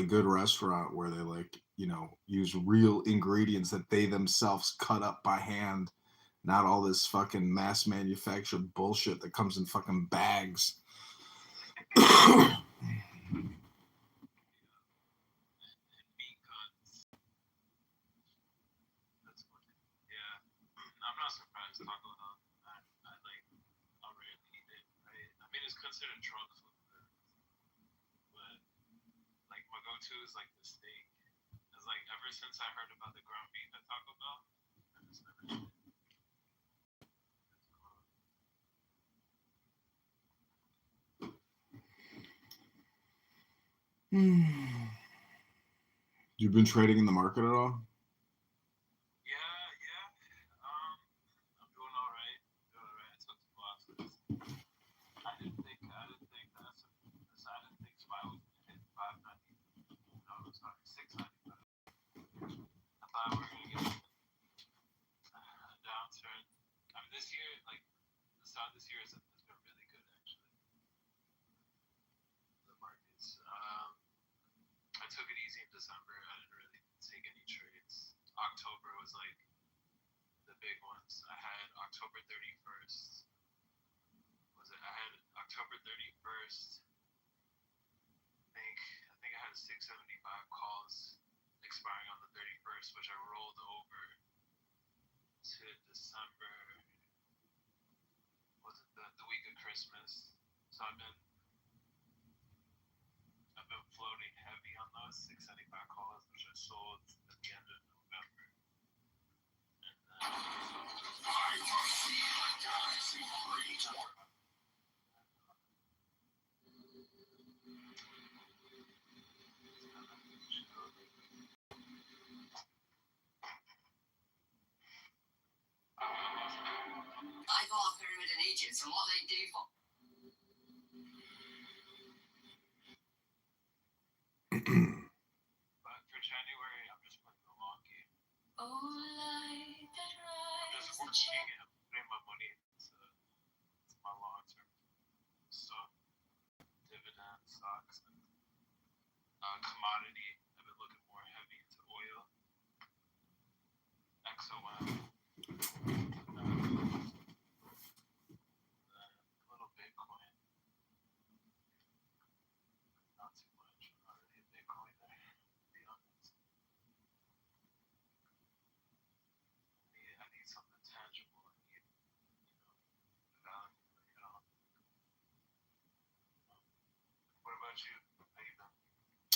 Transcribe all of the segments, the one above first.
good restaurant where they like, use real ingredients that they themselves cut up by hand, not all this fucking mass manufactured bullshit that comes in fucking bags. You've been trading in the market at all? I've all pyramid agents and what they do for.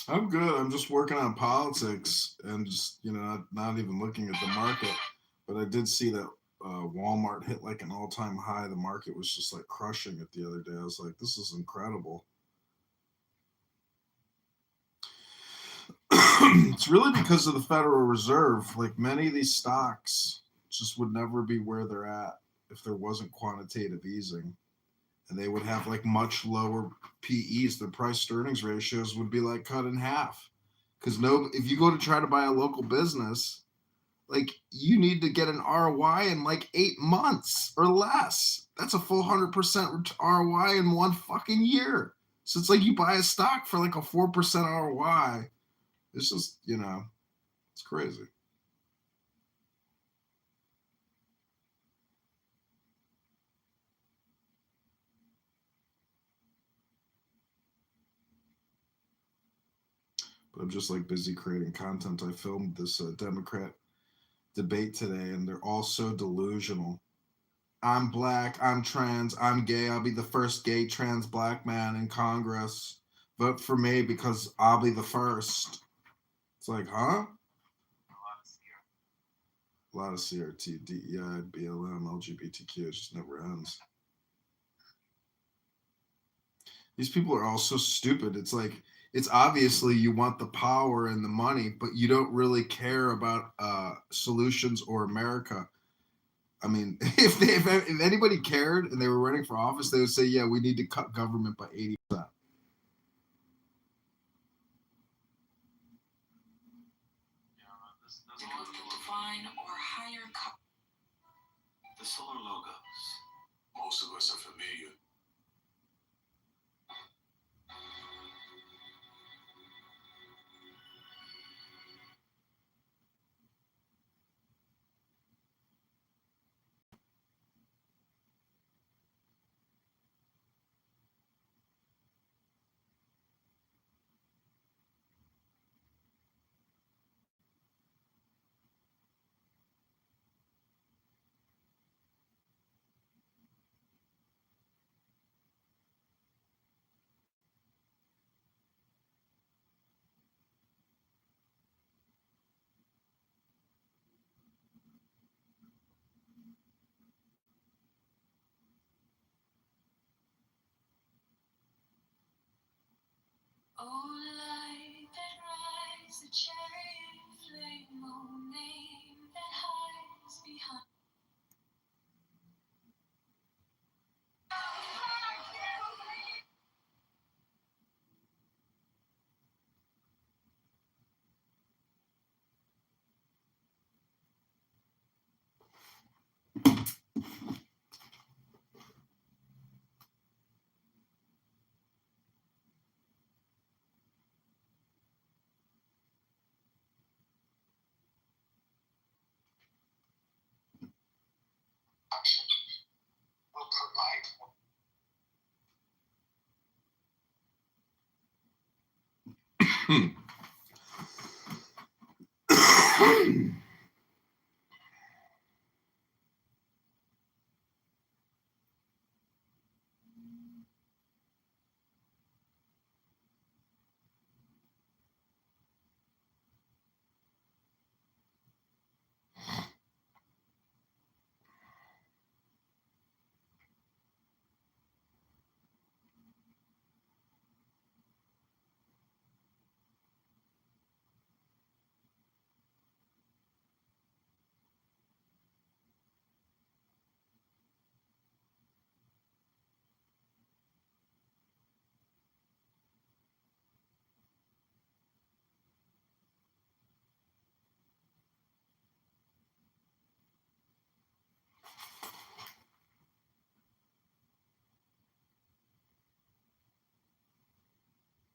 I'm good. I'm just working on politics and just, not even looking at the market. But I did see that Walmart hit like an all-time high. The market was just like crushing it the other day. I was like, this is incredible. It's really because of the Federal Reserve. Like many of these stocks just would never be where they're at if there wasn't quantitative easing. And they would have like much lower PEs. The price to earnings ratios would be like cut in half. Because if you go to try to buy a local business, like you need to get an ROI in like 8 months or less. That's a full 100% ROI in one fucking year. So it's like you buy a stock for like a 4% ROI. It's just, it's crazy. But I'm just like busy creating content. I filmed this Democrat debate today, and they're all so delusional. I'm black, I'm trans, I'm gay, I'll be the first gay trans black man in Congress. Vote for me because I'll be the first. It's like, huh? A lot of CRT, DEI, BLM, LGBTQ, it just never ends. These people are all so stupid. It's like, it's obviously you want the power and the money, but you don't really care about solutions or America. I mean, if anybody cared and they were running for office, they would say, yeah, we need to cut government by 80%. The solar logos. Most of us are familiar. Will provide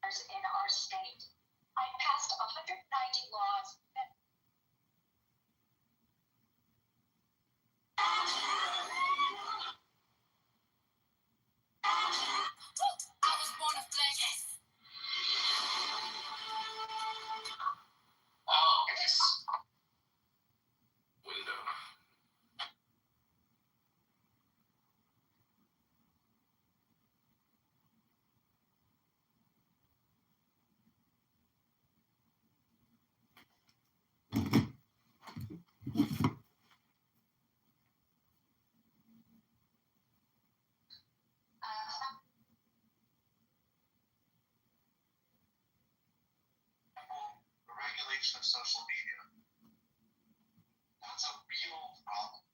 in our state. I passed 190 laws that I was born a flesh. this window. The regulation of social media. That's a real problem.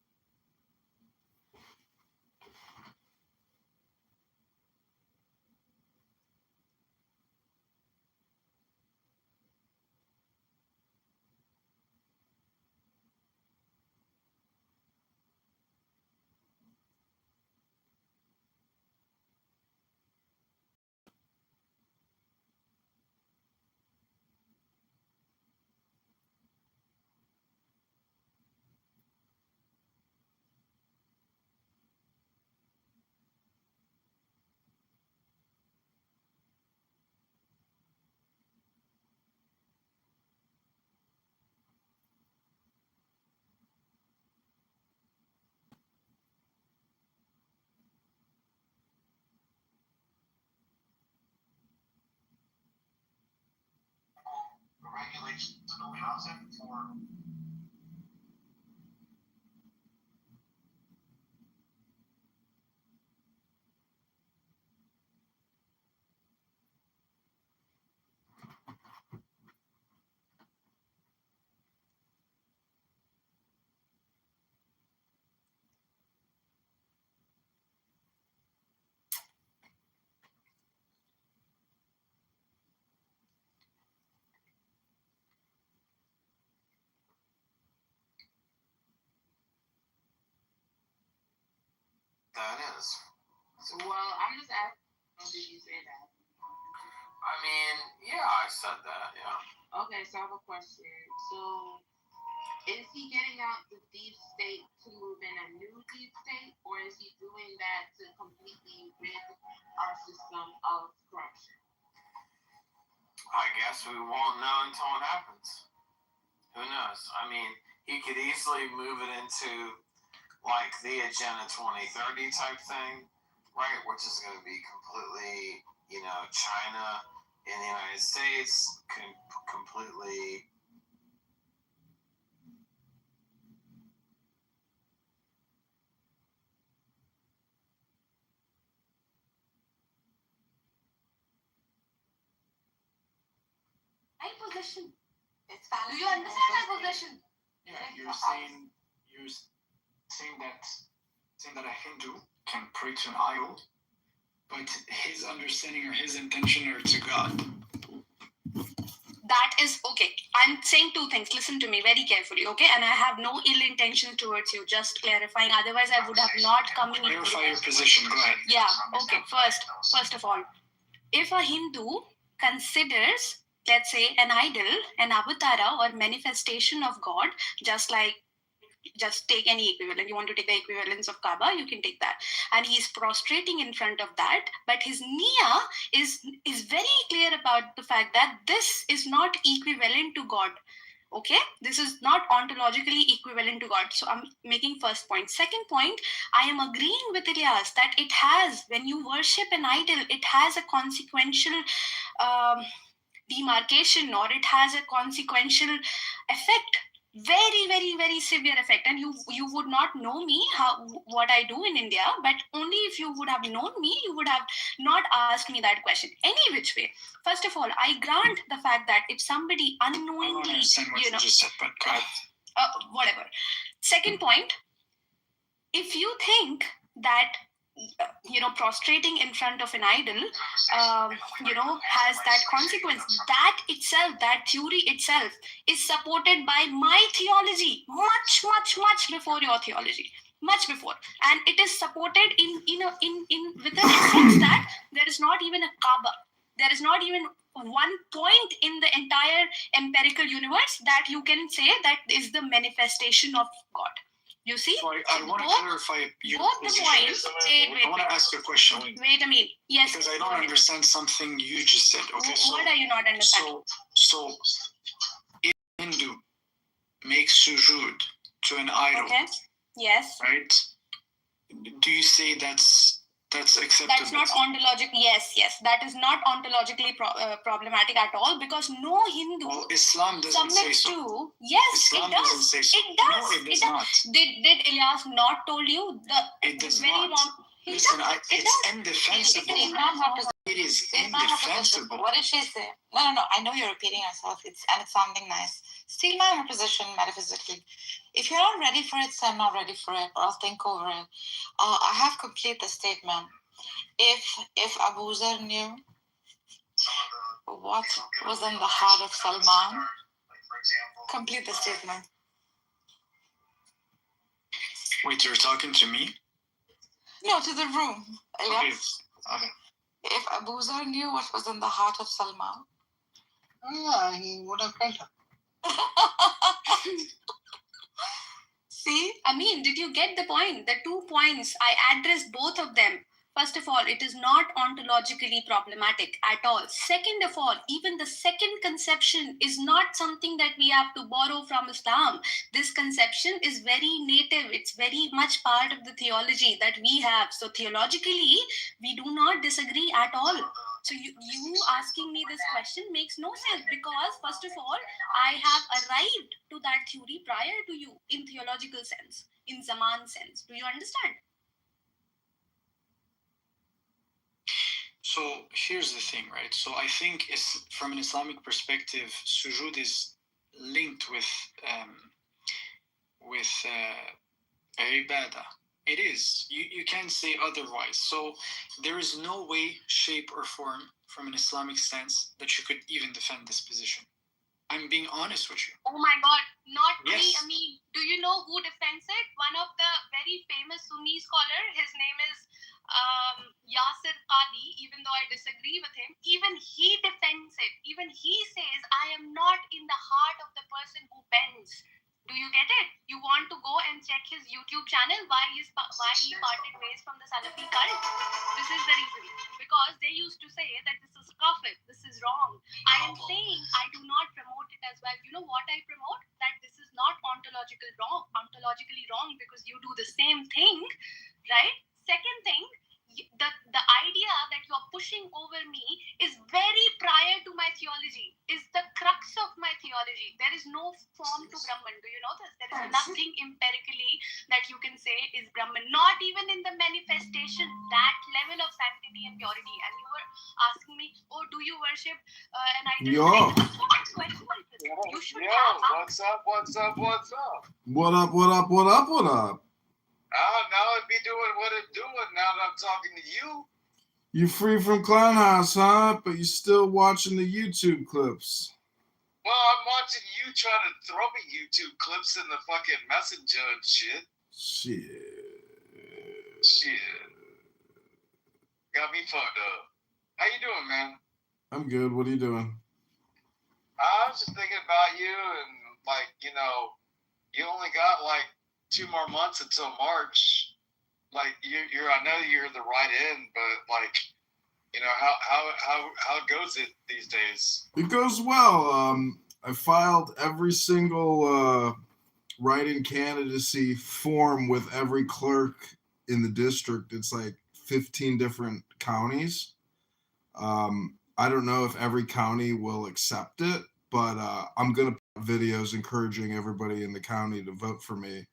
The regulations of housing for that is. Well, I'm just asking, did you say that? I mean, yeah, I said that, yeah. Okay, so I have a question. So, is he getting out the deep state to move in a new deep state, or is he doing that to completely rid our system of corruption? I guess we won't know until it happens. Who knows? I mean, he could easily move it into like the Agenda 2030 type thing, right? Which is going to be completely, China in the United States, completely. my position. It's valid. Do you understand my position? Yeah, you're saying that a Hindu can pray to an idol, but his understanding or his intention are to God. that is okay. I'm saying two things. Listen to me very carefully, okay? And I have no ill intention towards you. Just clarifying. Otherwise, I would have not come in. Clarify your position. Go ahead. Yeah. Okay. First of all, if a Hindu considers, let's say, an idol, an avatara, or manifestation of God, just take any equivalent. You want to take the equivalence of Kaaba, you can take that. And he's prostrating in front of that. But his niya is very clear about the fact that this is not equivalent to God. Okay, this is not ontologically equivalent to God. So I'm making first point. Second point, I am agreeing with Ilyas that it has, when you worship an idol, it has a consequential demarcation, or it has a consequential effect, very, very, very severe effect. And you would not know me, what I do in India, but only if you would have known me, you would have not asked me that question any which way. First of all, I grant the fact that if somebody I don't unknowingly, understand what you just said, but go ahead. whatever. Second point, if you think that prostrating in front of an idol has that consequence, that theory itself is supported by my theology much, much, much before your theology, much before. And it is supported with the sense that there is not even a Kaaba, there is not even one point in the entire empirical universe that you can say that is the manifestation of God. You see? So I want to clarify your both position. the points. I want to ask you a question. Wait a minute. Yes. Because I don't understand something you just said. Okay, so what are you not understanding? So if Hindu makes sujood to an idol, okay. Yes. right? Do you say that's acceptable? That's not ontologic. Yes. That is not ontologically problematic at all, because no Hindu. Well, Islam doesn't say so. To, yes, Islam it does. Doesn't say so. It does. No, it does not. Did Ilyas not told you the? It does very not. Listen, it's indefensible. It is indefensible. What did she say? No. I know you're repeating yourself. It's sounding nice. Still my position metaphysically. If you're not ready for it, say I'm not ready for it, or I'll think over it. I have complete the statement. If Abu Zar knew what was in the heart of Salman, complete the statement. Wait, you're talking to me? No, to the room. Okay. If Abu Zar knew what was in the heart of Salman, he would have killed her. See, I mean, did you get the point? The 2 points, I addressed both of them. First of all, it is not ontologically problematic at all. Second of all, even the second conception is not something that we have to borrow from Islam. This conception is very native. It's very much part of the theology that we have. So theologically, we do not disagree at all. So you asking me this question makes no sense, because first of all, I have arrived to that theory prior to you in theological sense, in Zaman sense. Do you understand? So here's the thing, right? So I think from an Islamic perspective, sujood is linked with ibadah. It is. You can't say otherwise. So there is no way, shape, or form from an Islamic stance that you could even defend this position. I'm being honest with you. Oh my God, not yes. me. I mean, do you know who defends it? One of the very famous Sunni scholar. His name is Yasir Qadi. Even though I disagree with him, even he defends it. Even he says, I am not in the heart of the person who bends. Do you get it? You want to go and check his YouTube channel, why he parted ways from the Salafi cult? This is the reason. Because they used to say that this is kafir, this is wrong. I am saying I do not promote it as well. You know what I promote? That this is not ontologically wrong, because you do the same thing, right? Second thing, the idea that you are pushing over me is very prior to my theology, is the crux of my theology. There is no form to Brahman. Do you know this? There is nothing empirically that you can say is Brahman, not even in the manifestation, that level of sanctity and purity. And you were asking me, oh, do you worship an idol? Yo. You should have. What's up? What up? Now it be doing what it doing now that I'm talking to you. You free from Clown House, huh? But you still watching the YouTube clips. Well, I'm watching you trying to throw me YouTube clips in the fucking messenger and shit. Shit. Got me fucked up. How you doing, man? I'm good. What are you doing? I was just thinking about you and, like, you know, you only got, like, 2 more months until March. Like, you're I know you're the right end, but, like, you know, how goes it these days? It goes well. I filed every single write-in candidacy form with every clerk in the district. It's like 15 different counties. I don't know if every county will accept it, but I'm going to put videos encouraging everybody in the county to vote for me,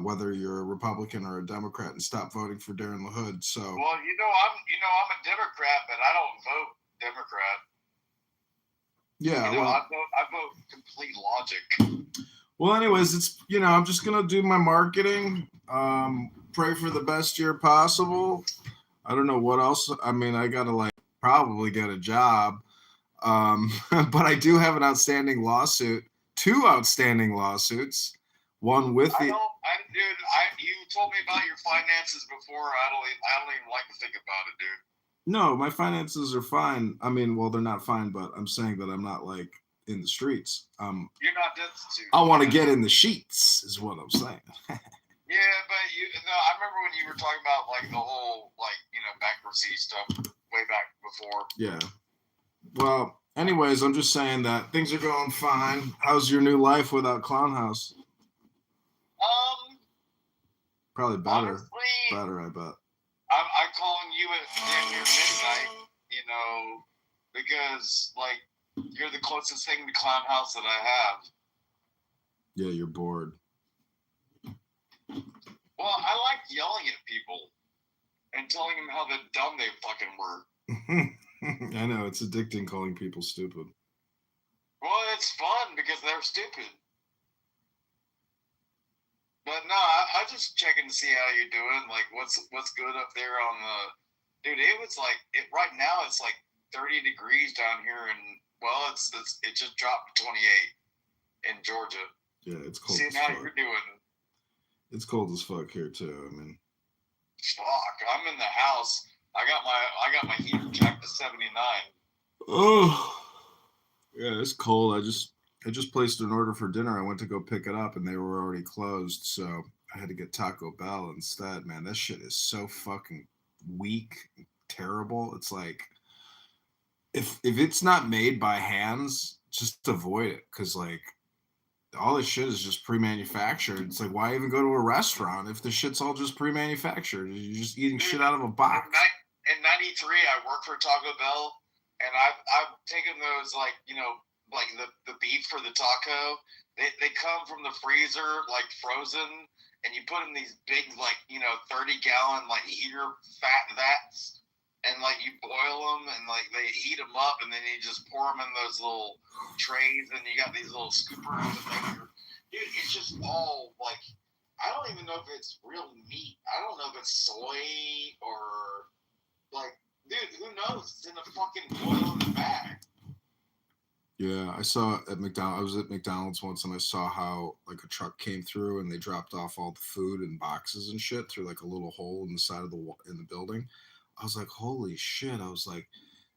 whether you're a Republican or a Democrat, and stop voting for Darren LaHood. So, Well, I'm a Democrat, but I don't vote Democrat. yeah, You know, well, I vote complete logic. Well, anyways, it's I'm just gonna do my marketing. Pray for the best year possible. I don't know what else. I mean, I gotta like probably get a job. But I do have an outstanding lawsuit, 2 outstanding lawsuits. One with the You told me about your finances before. I don't even like to think about it, dude. No, my finances are fine. I mean, well, they're not fine, but I'm saying that I'm not like in the streets. You're not destitute. I want to get in the sheets, is what I'm saying. Yeah, but I remember when you were talking about like the whole bankruptcy stuff way back before. Yeah. Well, anyways, I'm just saying that things are going fine. How's your new life without Clown House? Probably better. Honestly, better, I bet. I'm calling you at damn near midnight, because like you're the closest thing to Clown House that I have. Yeah, you're bored. Well, I like yelling at people and telling them how dumb they fucking were. I know, it's addicting calling people stupid. Well, it's fun because they're stupid. But no, I just checking to see how you're doing. Like, what's good up there on the... Dude, it was like... right now, it's like 30 degrees down here, and, well, it just dropped to 28 in Georgia. Yeah, it's cold See as how fuck. you're doing. It's cold as fuck here, too. I mean... Fuck, I'm in the house. I got my heater jacked to 79. Oh, yeah, it's cold. I just placed an order for dinner. I went to go pick it up, and they were already closed, so I had to get Taco Bell instead. Man, that shit is so fucking weak, terrible. It's like if it's not made by hands, just avoid it, because like all this shit is just pre-manufactured. It's like, why even go to a restaurant if the shit's all just pre-manufactured? You're just eating shit out of a box. In 93, I worked for Taco Bell, and I've taken those, like, like the beef for the taco. They come from the freezer, like, frozen, and you put in these big, like, 30-gallon, like, heater fat vats, and, like, you boil them, and, like, they heat them up, and then you just pour them in those little trays, and you got these little scoopers, and dude, it's just all, like, I don't even know if it's real meat. I don't know if it's soy or, like, dude, who knows? It's in a fucking boiling bag. Yeah, I saw at McDonald's. I was at McDonald's once, and I saw how like a truck came through, and they dropped off all the food in boxes and shit through like a little hole in the side of in the building. I was like, holy shit! I was like,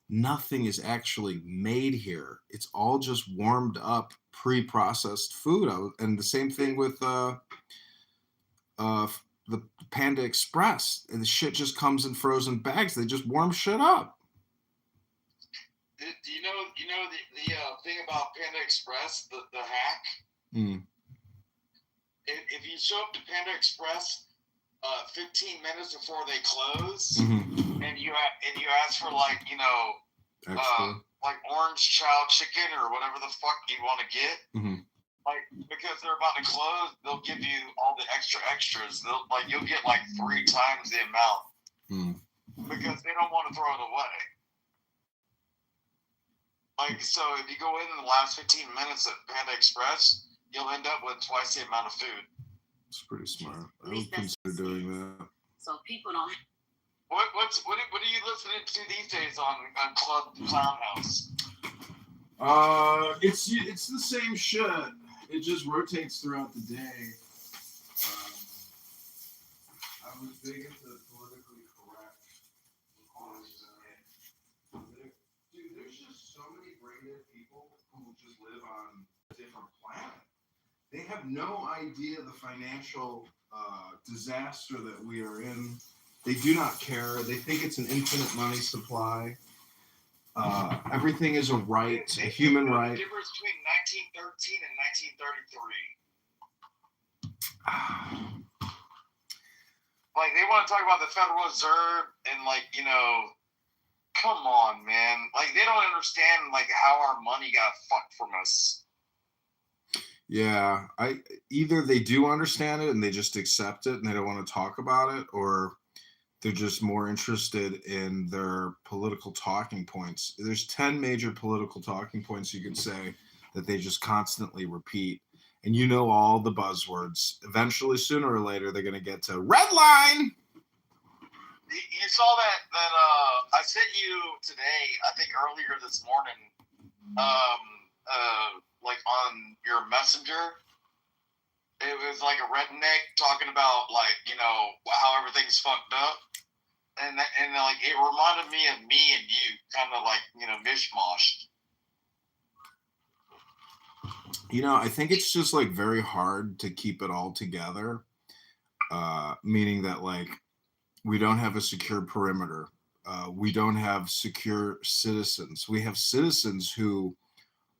nothing is actually made here. It's all just warmed up, pre-processed food. And the same thing with the Panda Express, and the shit just comes in frozen bags. They just warm shit up. Do you know the thing about Panda Express, the hack? Mm. If you show up to Panda Express 15 minutes before they close, mm-hmm. and you ask for like like orange chow chicken or whatever the fuck you want to get, mm-hmm. like because they're about to close, they'll give you all the extras. You'll get like 3 times the amount because they don't want to throw it away. Like, so if you go in the last 15 minutes at Panda Express, you'll end up with twice the amount of food. It's pretty smart. I would consider doing that. So people don't. What are you listening to these days on Club Clown House? It's the same shit. It just rotates throughout the day. I was big into politically correct. Dude, there's just so many brain dead people who just live on a different planet. They have no idea the financial disaster that we are in. They do not care. They think it's an infinite money supply. Everything is a right, a human right. The difference between 1913 and 1933. Like, they want to talk about the Federal Reserve and, like, you know, come on, man. Like, they don't understand, like, how our money got fucked from us. Yeah, either they do understand it and they just accept it and they don't want to talk about it, or they're just more interested in their political talking points. There's 10 major political talking points you could say that they just constantly repeat. And you know all the buzzwords. Eventually, sooner or later, they're going to get to red line. You saw that I sent you today, I think earlier this morning, like on your messenger. It was like a redneck talking about, like, you know, how everything's fucked up. And like, it reminded me of me and you, kind of like, you know, mishmashed. You know, I think it's just like very hard to keep it all together. Meaning that, like, we don't have a secure perimeter. We don't have secure citizens. We have citizens who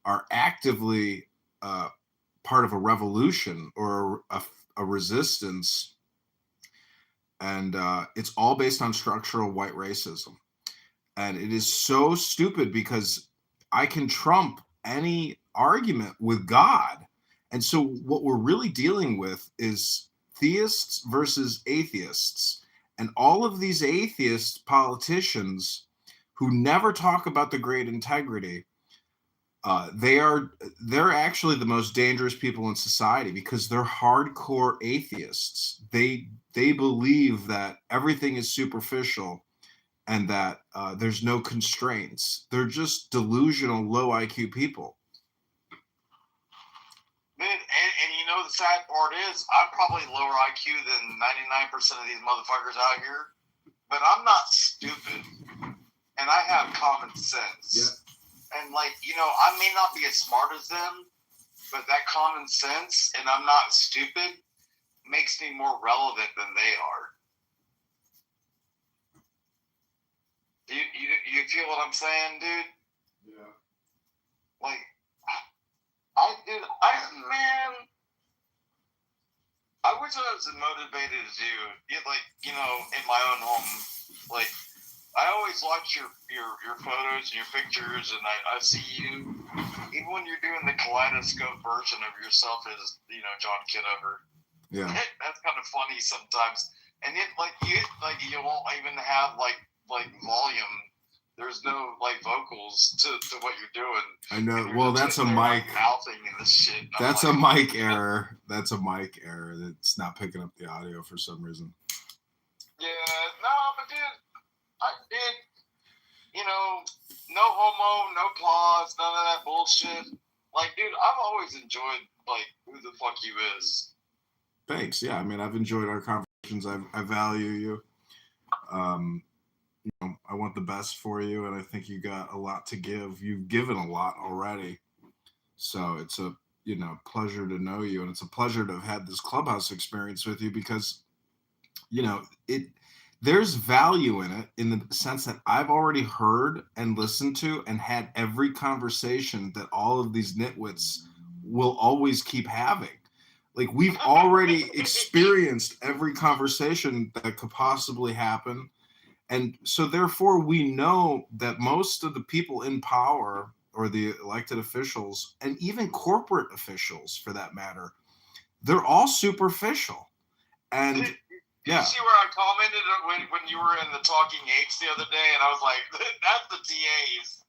are actively part of a revolution or a resistance. And it's all based on structural white racism. And it is so stupid because I can trump any argument with God. And so what we're really dealing with is theists versus atheists. And all of these atheist politicians who never talk about the great integrity, they're actually the most dangerous people in society because they're hardcore atheists. They believe that everything is superficial and that there's no constraints. They're just delusional, low IQ people. Man, and you know the sad part is, I'm probably lower IQ than 99% of these motherfuckers out here, but I'm not stupid, and I have common sense. Yeah. And, like, you know, I may not be as smart as them, but that common sense, and I'm not stupid, makes me more relevant than they are. You feel what I'm saying, dude? Yeah. Like, I wish I was as motivated as you. Like, you know, in my own home, like, I always watch your photos and your pictures, and I see you, even when you're doing the kaleidoscope version of yourself as, you know, John Kitover. Yeah. That's kind of funny sometimes. And it, you won't even have, like volume. There's no, like, vocals to what you're doing. I know. Well, that's a mic. Like, mouthing and this shit. And that's like, a mic error. That's a mic error. That's not picking up the audio for some reason. Yeah. No, but dude, you know, no homo, no claws, none of that bullshit. Like, dude, I've always enjoyed, like, who the fuck you is. Thanks. Yeah, I mean, I've enjoyed our conversations. I value you. You know, I want the best for you, and I think you got a lot to give. You've given a lot already. So it's a, you know, pleasure to know you, and it's a pleasure to have had this Clubhouse experience with you because, you know, there's value in it in the sense that I've already heard and listened to and had every conversation that all of these nitwits will always keep having. Like, we've already experienced every conversation that could possibly happen. And so therefore we know that most of the people in power or the elected officials and even corporate officials for that matter, they're all superficial. And Did you see where I commented when you were in the Talking Apes the other day, and I was like, that's the TAs.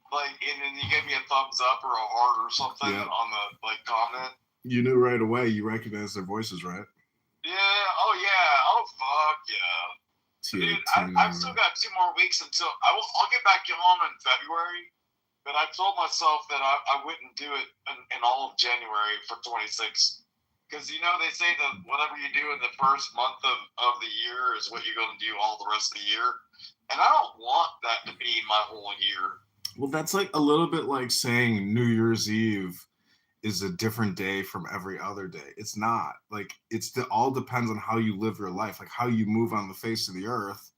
Like, and then you gave me a thumbs up or a heart or something on the, like, comment. You knew right away. You recognized their voices, right? Yeah. Oh, yeah. Oh, fuck yeah. Dude, I've still got 2 more weeks until I'll get back home in February, but I told myself that I wouldn't do it in all of January for 26. Because, you know, they say that whatever you do in the first month of the year is what you're going to do all the rest of the year. And I don't want that to be my whole year. Well, that's like a little bit like saying New Year's Eve is a different day from every other day. It's not. Like, all depends on how you live your life. Like, how you move on the face of the earth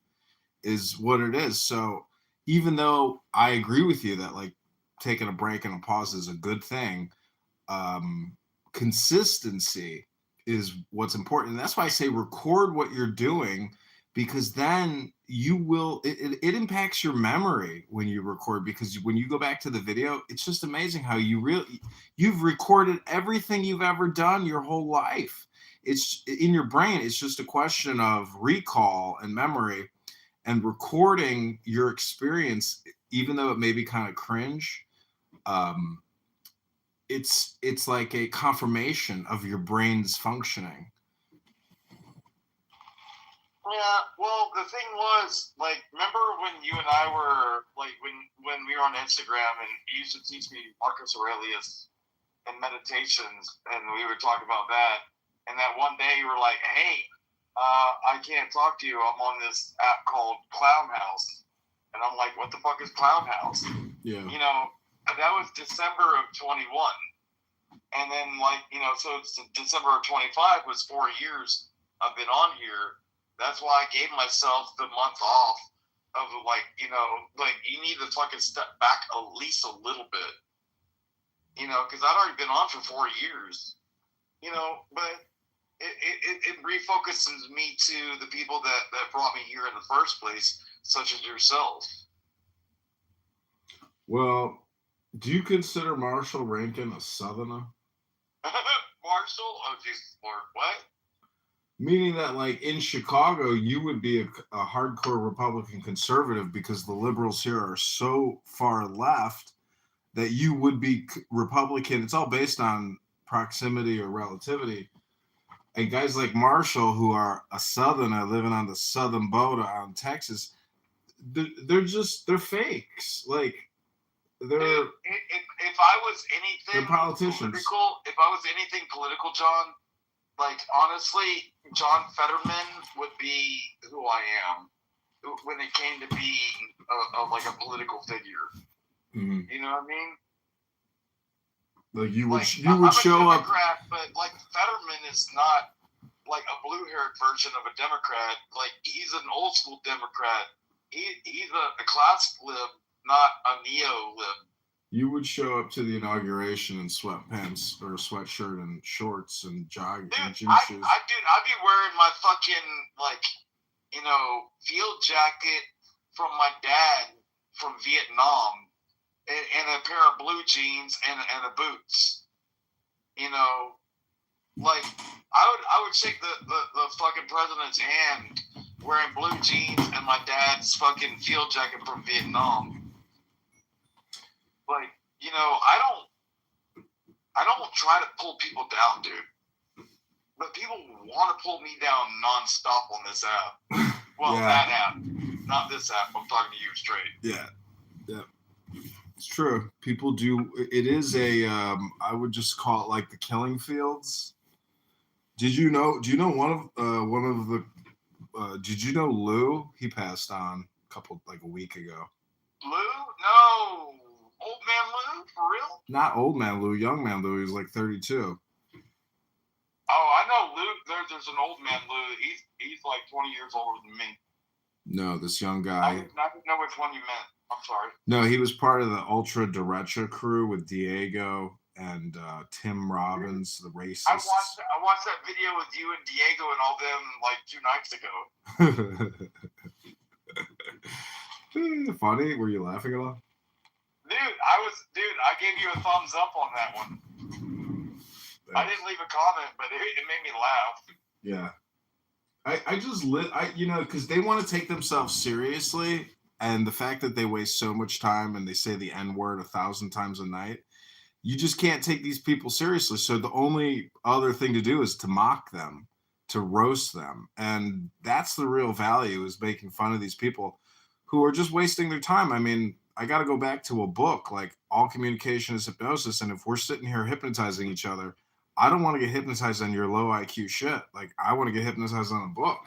is what it is. So even though I agree with you that like taking a break and a pause is a good thing, consistency is what's important. And that's why I say record what you're doing, because then it impacts your memory when you record, because when you go back to the video, it's just amazing how you've recorded everything you've ever done your whole life. It's in your brain. It's just a question of recall and memory, and recording your experience, even though it may be kind of cringe. It's like a confirmation of your brain's functioning. Yeah, well, the thing was, like, remember when you and I were, like, when we were on Instagram and you used to teach me Marcus Aurelius and meditations, and we would talk about that, and that one day you were like, hey, I can't talk to you, I'm on this app called Clown House. And I'm like, what the fuck is Clown House? Yeah. You know, that was December of 21. And then, like, you know, so it's December of 25 was 4 years I've been on here. That's why I gave myself the month off of, like, you know, like, you need to fucking step back at least a little bit. You know, because I'd already been on for 4 years. You know, but it refocuses me to the people that brought me here in the first place, such as yourself. Well, do you consider Marshall Rankin a Southerner? Marshall? Oh, Jesus Lord, what? Meaning that, like, in Chicago, you would be a hardcore Republican conservative because the liberals here are so far left that you would be Republican. It's all based on proximity or relativity. And guys like Marshall, who are a Southerner living on the southern border out in Texas, they're fakes. Like, they're if I was anything they're politicians. Political, if I was anything political, John, like, honestly, John Fetterman would be who I am when it came to being like a political figure. Mm-hmm. You know what I mean? Like, you would I'm show a up. Democrat, but like Fetterman is not like a blue-haired version of a Democrat. Like, he's an old school Democrat. He's a classic lib, not a neo-lib. You would show up to the inauguration in sweatpants or a sweatshirt and shorts and jogging and gym shoes. I'd be wearing my fucking, like, you know, field jacket from my dad from Vietnam and a pair of blue jeans and a boots. You know, like, I would shake the fucking president's hand wearing blue jeans and my dad's fucking field jacket from Vietnam. Like, you know, I don't try to pull people down, dude. But people want to pull me down nonstop on this app. Well, Yeah. That app, not this app. I'm talking to you straight. Yeah. It's true. People do. It is I would just call it like the killing fields. Do you know one of the did you know Lou? He passed on a week ago. Lou? No. Old man Lou? For real? Not old man Lou, young man Lou. He was like 32. Oh, I know Lou. There's an old man Lou. He's like 20 years older than me. No, this young I guy. didn't know which one you meant. I'm sorry. No, he was part of the Ultra Derecha crew with Diego and Tim Robbins, the racists. I watched that video with you and Diego and all them like 2 nights ago. Funny? Were you laughing at all? Dude, I gave you a thumbs up on that one. Thanks. I didn't leave a comment, but it made me laugh. Yeah. I just because they want to take themselves seriously, and the fact that they waste so much time and they say the N-word 1,000 times a night, you just can't take these people seriously. So the only other thing to do is to mock them, to roast them. And that's the real value, is making fun of these people who are just wasting their time. I mean, I got to go back to a book like All Communication is Hypnosis. And if we're sitting here hypnotizing each other, I don't want to get hypnotized on your low IQ shit. Like, I want to get hypnotized on a book.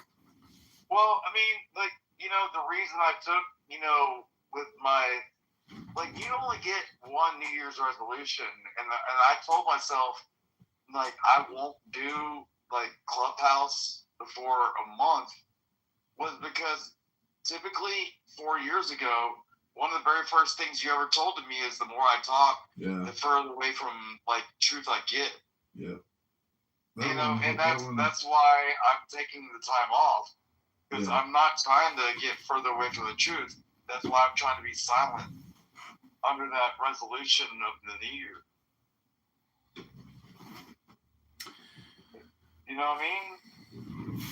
Well, I mean, like, the reason I took, with my, like, you only get one New Year's resolution. And I told myself, like, I won't do, like, Clubhouse for a month, was because typically 4 years ago, one of the very first things you ever told to me is the more I talk, the further away from, like, truth I get. Yeah. And that's why I'm taking the time off, because I'm not trying to get further away from the truth. That's why I'm trying to be silent under that resolution of the new year. You know what I mean?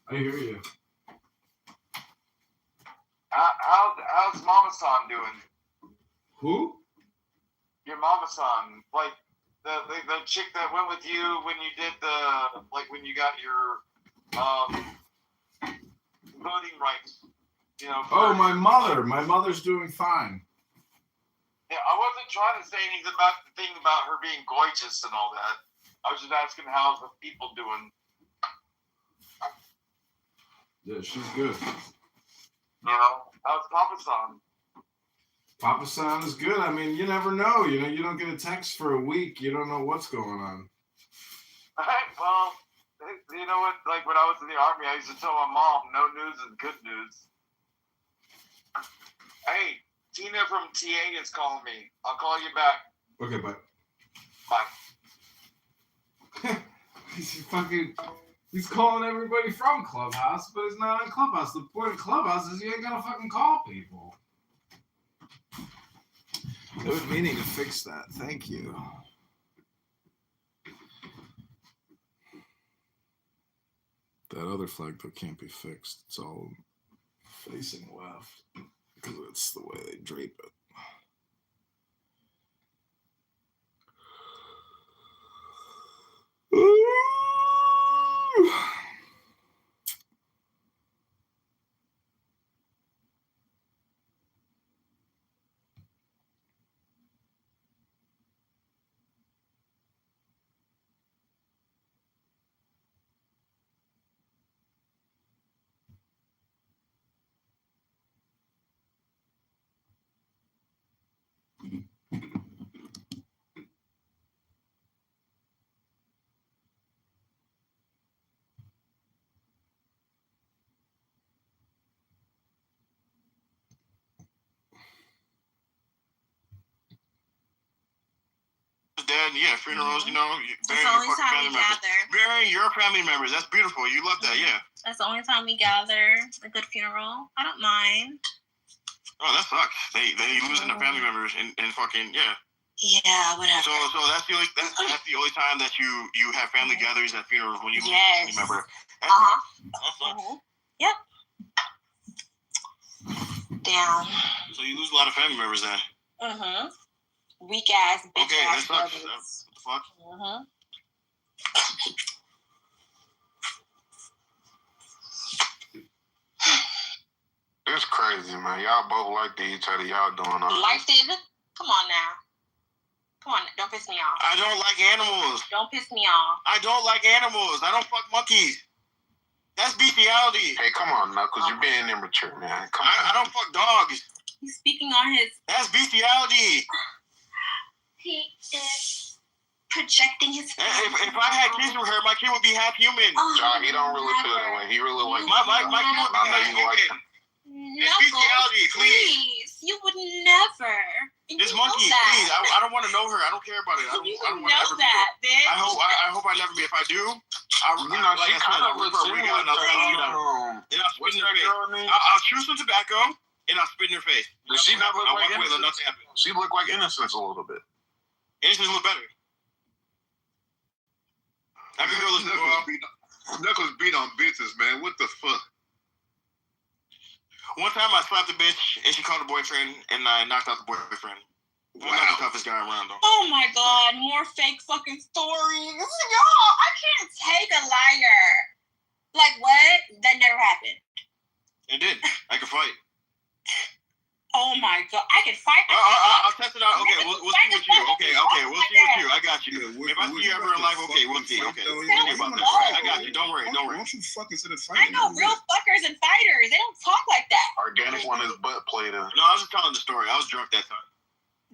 I hear you. How's Mama-san doing? Who? Your Mama-san, like the chick that went with you when you did when you got your voting rights. Oh, my mother. My mother's doing fine. Yeah, I wasn't trying to say anything about the thing about her being gorgeous and all that. I was just asking how's the people doing. Yeah, she's good. How's Papa-san? Papa San is good. I mean, you never know. You don't get a text for a week. You don't know what's going on. Well, you know what? Like when I was in the Army, I used to tell my mom, no news is good news. Hey, Tina from TA is calling me. I'll call you back. Okay, bye. Bye. He's calling everybody from Clubhouse, but he's not on Clubhouse. The point of Clubhouse is you ain't gotta fucking call people. I was meaning to fix that. Thank you. That other flag though can't be fixed. It's all facing left because it's the way they drape it. Dead, yeah, funerals, That's the only time we gather. Burying your family members, that's beautiful. You love that, yeah. That's the only time we gather. A good funeral. I don't mind. Oh, that sucks. They losing their family members and fucking Yeah, whatever. So that's the only time that you have family gatherings at funerals when you lose a family member. Yep. Damn. So you lose a lot of family members then. Weak ass bitch okay, ass that sucks. brothers. What the fuck? It's crazy, man. Y'all both like each other. Y'all doing all Liked it? Come on now. Come on, don't piss me off. I don't like animals. Don't piss me off. I don't like animals. I don't fuck monkeys. That's bestiality. Hey, come on, Knuckles. You're being immature, man. Come on. I don't fuck dogs. He's speaking on his... That's bestiality. He is projecting his... If I had kids with her, my kid would be half human. John, he don't really feel that way. He really like... My kid would be half human. It's bestiality, please. You would never. This monkey, please. I don't want to know her. I don't care about it. I don't want to ever that, bitch. I hope I never be. If I do, she kind of looks similar to what's that girl name? I'll chew some tobacco and I'll spit in her face. Does she not look like Innocence? She look like Innocence a little bit. Innocence look better. I can go listen to Knuckles beat on bitches, man. What the fuck? One time I slapped a bitch and she called her boyfriend and I knocked out the boyfriend. Wow. I'm not the toughest guy around though. Oh my god, more fake fucking stories. Y'all, I can't take a liar. Like what? That never happened. It did. I could fight. Oh my god, I can fight. I'll test it out. Okay, we'll see with you. Okay, we'll see with you. I got you. If I see you ever in life, okay, we'll see. Okay, I got you. Don't worry. Why don't you fucking sit and fight? I know real fuckers and fighters. They don't talk like that. Organic one is butt played in. No, I was just telling the story. I was drunk that time.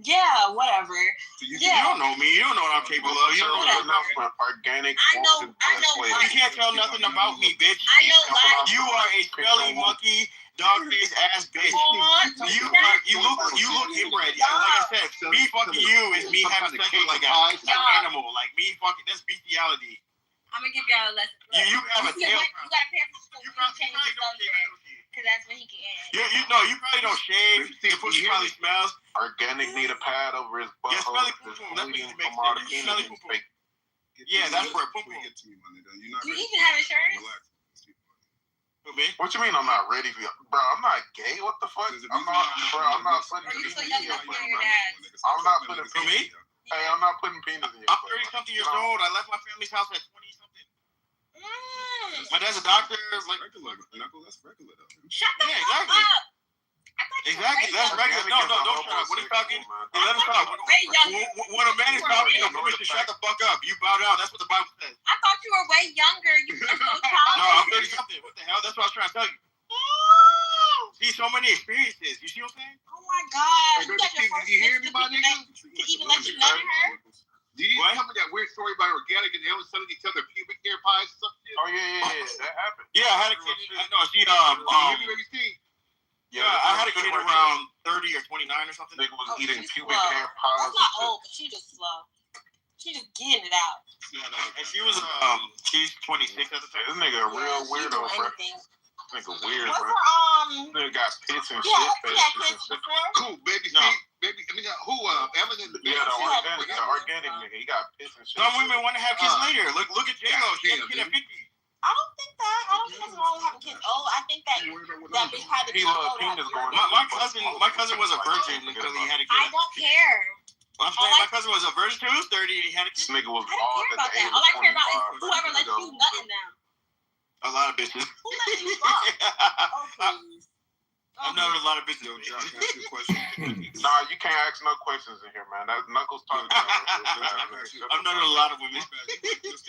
Yeah, whatever. You don't know me. You don't know what I'm capable of. You don't know announcement. Organic. I know. You can't tell nothing about me, bitch. I know. You are a smelly monkey, dog face ass bitch. You look inbred. Like I said, me fucking you is me having sex with like an animal. Like me fucking, that's bestiality. I'm gonna give y'all a lesson. You have a tail. You gotta pay for school. You probably change his subject. Because that's when he can end. You probably don't shave. Your pussy probably smells. Organic need a pad over his butt. Yeah, smelly poo-poo. That's what you make it. Smelly poo-poo. Yeah, that's where poo-poo. You even have insurance? What you mean I'm not ready for you? Bro, I'm not gay. What the fuck? I'm not putting penis in your butt. I'm not putting penis. Hey, I'm not putting penis in your butt. I'm 30-something years old. I left my family's house at 20-something. My dad's a doctor. Like regular. That's regular though. Shut the fuck exactly. up. Exactly. That's regular. No, don't shut up. What are you talking? Hey, let him talk. When a man is talking, you know, to shut the fuck up. You bow down. That's what the Bible says. I thought you were way younger. You were so childish. No, I'm 30-something. What the hell? That's what I was trying to tell you. See, so many experiences. You see what I'm saying? Oh my god. Hey, did you hear me, my nigga? To even let you know her? Do you tell me that weird story about organic and they always suddenly tell their pubic hair pies or something? Oh yeah, that happened. Yeah, I had a kid. No, she Yeah, I had a kid around 30 or 29 or something. Nigga was eating pubic hair pies. That's not old, but she just slow. She just getting it out. And she was she's 26 at the time. This nigga a real weirdo, bro. Nigga weird, bro. Nigga got pits and shit. Cool, baby. No. Baby, I mean, who? Eminem. Yeah, the organic nigga. He got pits and shit. Some women want to have kids later. Look at J-Lo. She had a kid at 50. I don't think there's wrong with having kids. Oh, I think that we had to be My cousin was a virgin until he had a kid. I don't care. I'm saying my cousin was a virgin too. 30, he had a kid. This nigga was I don't care about that. All I care about is whoever lets you nut in them. A lot of bitches. Who lets you fuck? Oh, please. I've known a lot of bitches. Yo, Josh, can I ask you a question? Nah, you can't ask no questions in here, man. That's Knuckles talking. I've known a lot of women. It's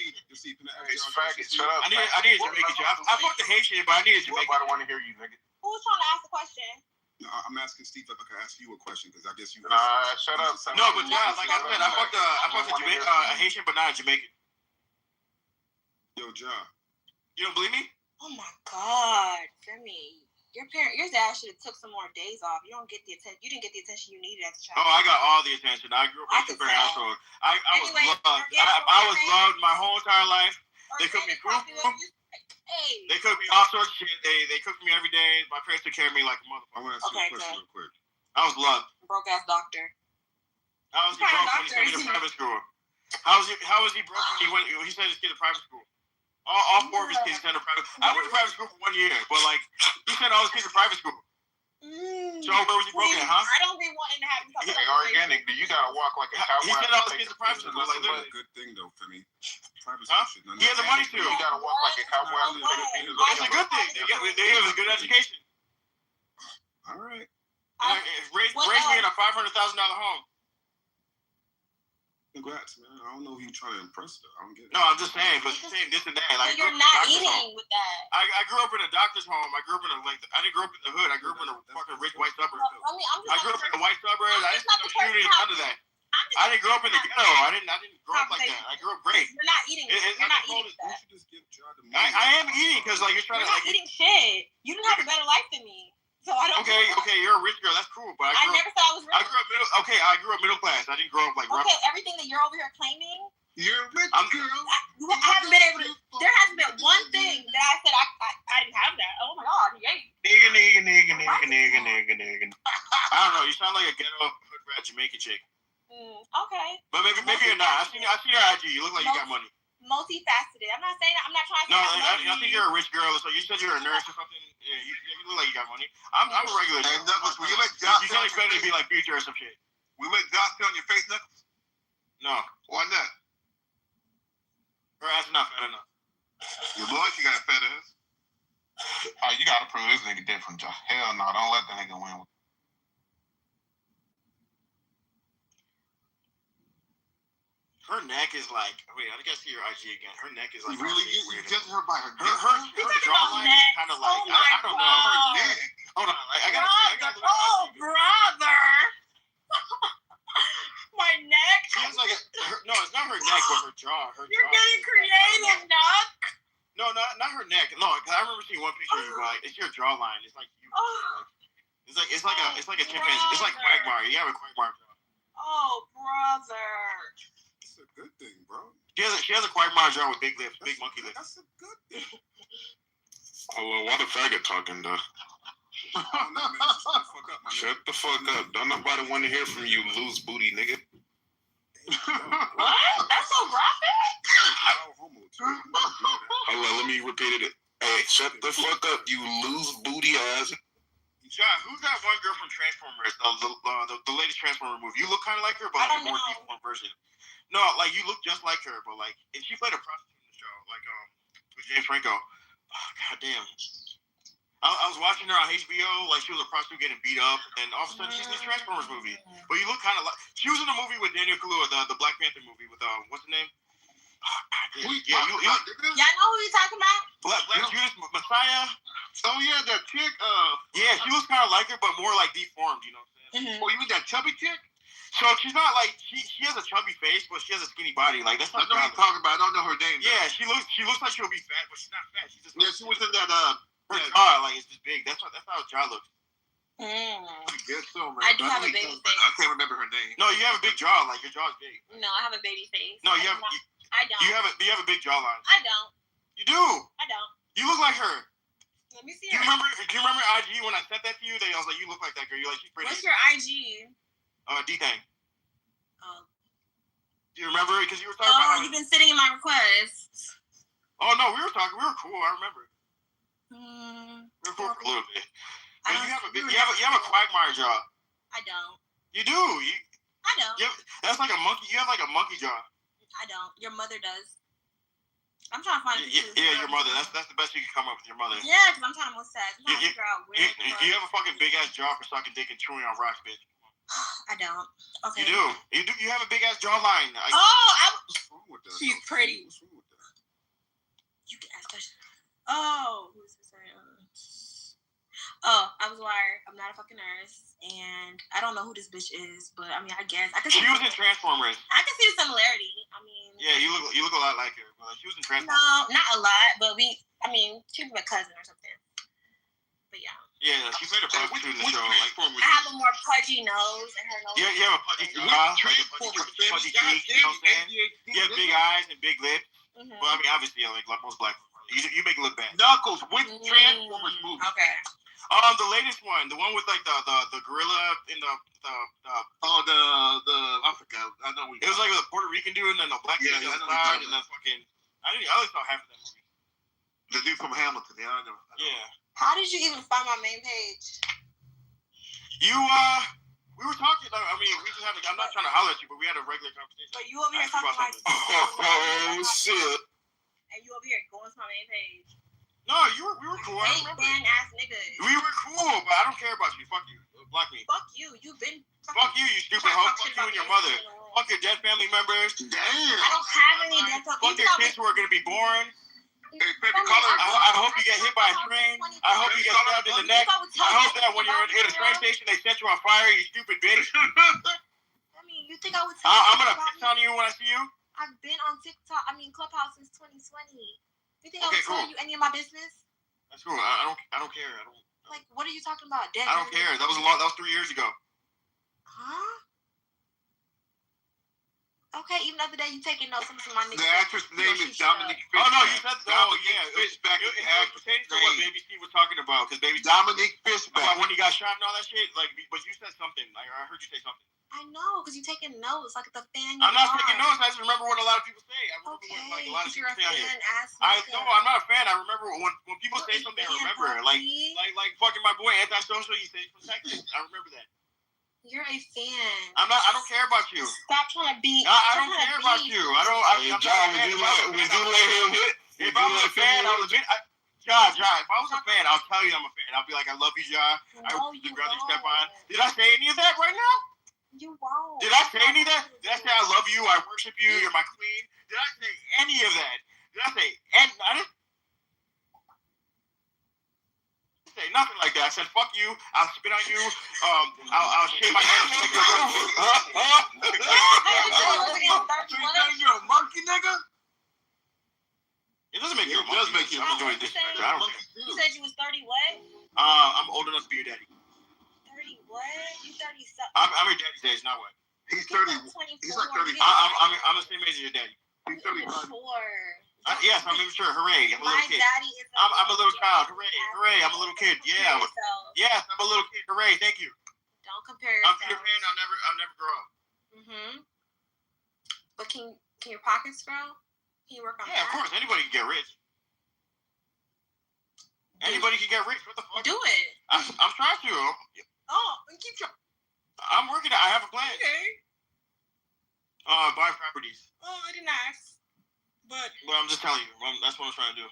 faggot. Shut up. I need a Jamaican chick. I fucked the Haitian, but I need a Jamaican. Nobody want to hear you, nigga. Who was trying to ask the question? No, I'm asking Steve if I can ask you a question because I guess you. Nah, shut up. No, but yeah, like I said, I fucked a Haitian, but not a Jamaican. Yo, John. You don't believe me? Oh my God, Femi. Your dad should have took some more days off. You don't get the attention. You didn't get the attention you needed as a child. Oh, I got all the attention. I grew up in a super household. I was loved. I was loved my whole entire life. They cooked me food. They cooked me all sorts of shit. They cooked me every day. My parents took care of me like a motherfucker. I want to ask you a question real quick. I was loved. Broke ass doctor. How was he broke when he sent me to private school? How was he broke when he sent his kid to private school? All four of his kids sent to private. I went to private school for 1 year, but like he sent all his kids to private school. So where was he broken, huh? I don't be wanting to have you. Hey, organic. Do you gotta walk like a cowboy? He sent all his kids to private school. Like That's a good thing though for me. Private huh? school shit. He had the money to. You gotta walk like a cowboy. It's a good thing. They have a good education. All right. Raised me in a $500,000 home. Congrats, man. I don't know who you trying to impress though. I don't get it. No, I'm just saying, but saying this and that. Like you're not eating with that. I grew up in a doctor's home. I grew up in I didn't grow up in the hood. I grew up in a fucking rich white suburbs. I grew up in the white suburbs. I didn't have no community none of that. I didn't grow up in the ghetto. I didn't grow up like that. I grew up great. You're not eating. You're not eating that. I am eating because like you're trying to. You're not eating shit. You didn't have a better life than me. So I don't. Okay, you're a rich girl. That's cool, but I never said I was rich. I grew up middle class. I didn't grow up like rough. Okay, everything that you're over here claiming. You're a rich girl. I haven't been able to. There hasn't been one thing that I said I didn't have that. Oh my God, yay. Nigga. I don't know. You sound like a ghetto hood rat Jamaican chick. Okay. But maybe you're not. I see your IG. You look like you got money. Multifaceted. I'm not saying that. I'm not trying to say I think you're a rich girl. So you said you're a nurse or something. Yeah, you look like you got money. I'm a regular. Hey, Knuckles, will you let Josh? You can't expect me to be like Future or some shit. We let Josh sit on your face, Knuckles? No. Why not? Her ass is not fat enough. Your boy, she got fat ass. Oh, you gotta prove this nigga different, Josh. Hell no, don't let the nigga win. Her neck is like. Wait, I gotta see your IG again. Her neck is like. Really? You judge her by her neck? Her jawline is kind of like. I don't know. Her neck. Hold on. I gotta look at IG. Brother. My neck. She has like no, it's not her neck, but her jaw. You're getting creative, Doc. No, not her neck. No, because I remember seeing one picture of you. Like, it's your jawline. It's like you. It's like a chimpanzee. It's like Quagmire. You have a Quagmire jaw. Oh, brother. That's a good thing, bro. She has a Quagmire jaw with big lips, big monkey lips. That's a good thing. Oh, well, why the faggot talking, though? Shut the fuck up. Don't nobody want to hear from you, loose booty nigga. What? That's so graphic? Hold on, let me repeat it. Hey, shut the fuck up, you loose booty ass. John, who's that one girl from Transformers? The latest Transformer movie. You look kind of like her, but like a more deformed version. No, like you look just like her, but like, and she played a prostitute in the show, like with James Franco. Oh, God damn. I was watching her on HBO, like she was a prostitute getting beat up, and all of a sudden she's in the Transformers movie. But you look kind of like she was in a movie with Daniel Kaluuya, the Black Panther movie with what's the name? Oh, God damn. Y'all know who you talking about? Black Judas Messiah. Oh yeah, that chick. Yeah, she looks kind of like her, but more like deformed. You know what I'm saying? Oh, you mean that chubby chick? So she's not like she has a chubby face, but she has a skinny body. Like that's I not. know who you're talking about. I don't know her name. Yeah, she looks like she'll be fat, but she's not fat. She's just. Yeah, she was in that. Her jaw, like it's just big. That's how her jaw looks. I guess so, man. I do have a baby face. I can't remember her name. No, you have a big jaw. Like your jaw's big. No, I have a baby face. No, you have. I don't. You have a big jawline. I don't. You do. I don't. You look like her. Let me see Do her. you remember IG when I said that to you? I was like, you look like that girl. You're like, she's pretty. What's your IG? D-Thang. Oh. Do you remember it? Because you were talking about. Oh, you've been sitting in my requests. Oh no, we were talking. We were cool. I remember. We were cool for a little bit. But you have a Quagmire jaw. I don't. You do. I don't. That's like a monkey. You have like a monkey jaw. I don't. Your mother does. I'm trying to find a picture. Yeah, your mother. That's the best you can come up with your mother. Yeah, because I'm trying to mustache. I'm trying to figure out where. You have a fucking big ass jaw for sucking dick and chewing on rocks, bitch. I don't. Okay. You do. You have a big ass jawline. She's pretty. You can ask questions. Oh, who's this? Oh, I was wired. I'm not a fucking nurse, and I don't know who this bitch is, but I mean, I guess I can. She was in Transformers. I can see the similarity. I mean. Yeah, you look a lot like her, but she was in Transformers. No, not a lot, but she was my cousin or something. But yeah. Yeah, she played a prostitute in the show. Like, I have a more pudgy nose, and her nose. Yeah, you have a pudgy jaw, like a pudgy cheek. You know what I'm saying? You have big eyes and big lips. Well, I mean, obviously, like most black people, you make it look bad. Knuckles, which Transformers movie? Okay. The latest one, the one with like the gorilla in the I forgot. I know it was like a Puerto Rican dude and then the black dude outside and the fucking. I only saw half of that movie. The dude from Hamilton. Yeah, I know. Yeah. How did you even find my main page? We were talking. I mean, we just had. I'm not trying to holler at you, but we had a regular conversation. But you over here talking like. Oh shit. And you over here going to my main page. No, we were cool. I remember. Ass niggas. We were cool, but I don't care about you. Fuck you. Block me. Fuck you. You've been. Fuck you, you stupid hoe. Fuck you and your mother. Fuck your dead family members. Damn. I don't have any dead family. Fuck your kids who are gonna be born. Hey, favorite color. I hope you get hit by a train. I hope you get stabbed in the neck. I hope that when you're in a train station, they set you on fire, you stupid bitch. I mean, you think I would tell I'm gonna piss on you when I see you. I've been on TikTok. Clubhouse since 2020. You think I would tell you any of my business? That's cool. I don't care. Like, what are you talking about? Dead. I don't care. That was 3 years ago. Huh? Okay, even the other day you taking notes from my niggas. The actress name is Dominique Fishback. Oh no, you said Dominique Fishback. It pertains to what Baby Steve was talking about, because Dominique Fishback. About when he got shot and all that shit. Like, but you said something. Like, I heard you say something. I know, because you taking notes like the fan. I'm not taking notes. I just remember what a lot of people say. I remember what like a lot of people say on here. I'm not a fan. I remember when people say something. I remember like fucking my boy Antisocial. He said from Texas. I remember that. You're a fan. I don't care about you. Stop trying to be. I don't care about you. I'm not a fan. Would you let him hit? If I was a fan, I was a John, if I was a fan, I'll tell you I'm a fan. I'll be like, I love you, John. I would rather you step on. Did I say any of that right now? You won't. Did I say any of that? Did I say I love you? I worship you. You're my queen. Did I say any of that? Did I say any? I didn't say nothing like that. I said fuck you. I'll spit on you. I'll shave my head. So you think you're a monkey, nigga? It doesn't make you a monkey. It does make you. I'm enjoying this. I don't care. You said you was 30 what? I'm old enough to be your daddy. 30 what? You 30 something. I'm your daddy's age, not what? He's 30. He's like 30. I'm the same age as your daddy. He's 35. Yes, I'm immature. Hooray! I'm a My little kid. daddy is. I'm a little child. Hooray! Hooray! I'm a little kid. Yeah. Yes, I'm a little kid. Hooray! Thank you. Don't compare I'm yourself. Peter Pan. I'll never grow up. But can your pockets grow? Can you work on that? Yeah, of course. Anybody can get rich. Anybody can get rich. What the fuck? Do it. I'm trying to. Oh, keep trying. I'm working. I have a plan. Okay. Buy properties. Oh, I didn't ask. But. Well, I'm just telling you. That's what I'm trying to do.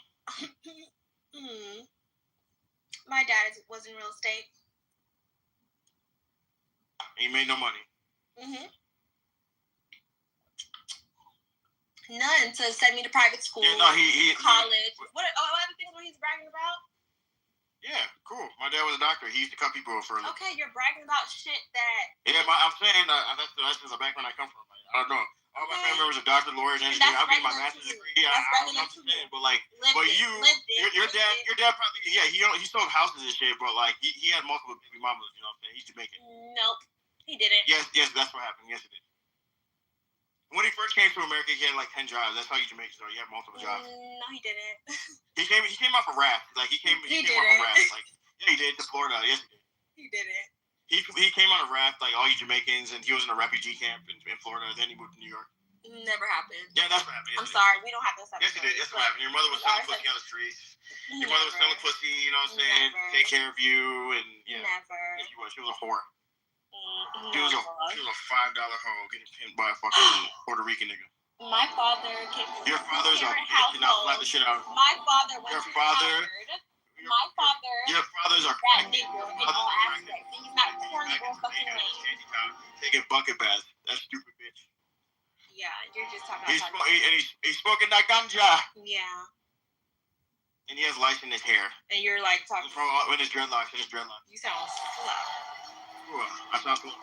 My dad was in real estate. He made no money. None to send me to private school. Yeah, no, he college. What other things were he bragging about? Yeah, cool. My dad was a doctor. He used to cut people for a living. Okay, you're bragging about shit that. Yeah, I'm saying that's the background I come from. Like, I don't know. All my family members are doctors, lawyers, engineers. I'm getting my master's degree. I don't understand, but like, your dad probably he sold houses and shit, but like he had multiple baby mamas. You know what I'm saying? He's Jamaican. Nope, he didn't. Yes, that's what happened. Yes, it did. When he first came to America, he had like 10 jobs. That's how you Jamaicans are. You have multiple jobs. No, he didn't. He came off a raft. Like he came off a raft. Like yeah, he did to Florida. Yes, he did. He didn't. He came on a raft like all you Jamaicans, and he was in a refugee camp in Florida. Then he moved to New York. Never happened. Yeah, that's what happened. I'm sorry, we don't have this episode. Yes, it did. That's what happened. Your mother was selling pussy on the streets. Your mother was selling pussy. You know what I'm saying? Never. Take care of you, and yeah. Never. Yes, she was. She was a whore. Never. She was a $5 hoe getting pimped by a fucking Puerto Rican nigga. My father came from Your father's a household. Now slap the shit out of him. My father went Your to father. Harvard. My father. Your father's a that nigga in all aspects. He's not corny or fucking lame. Taking bucket baths. That stupid bitch. Yeah, you're just talking about. He's smoking that ganja. Yeah. And he has lice in his hair. And you're like talking. With his dreadlocks. You sound slow. Ooh, I sound slow.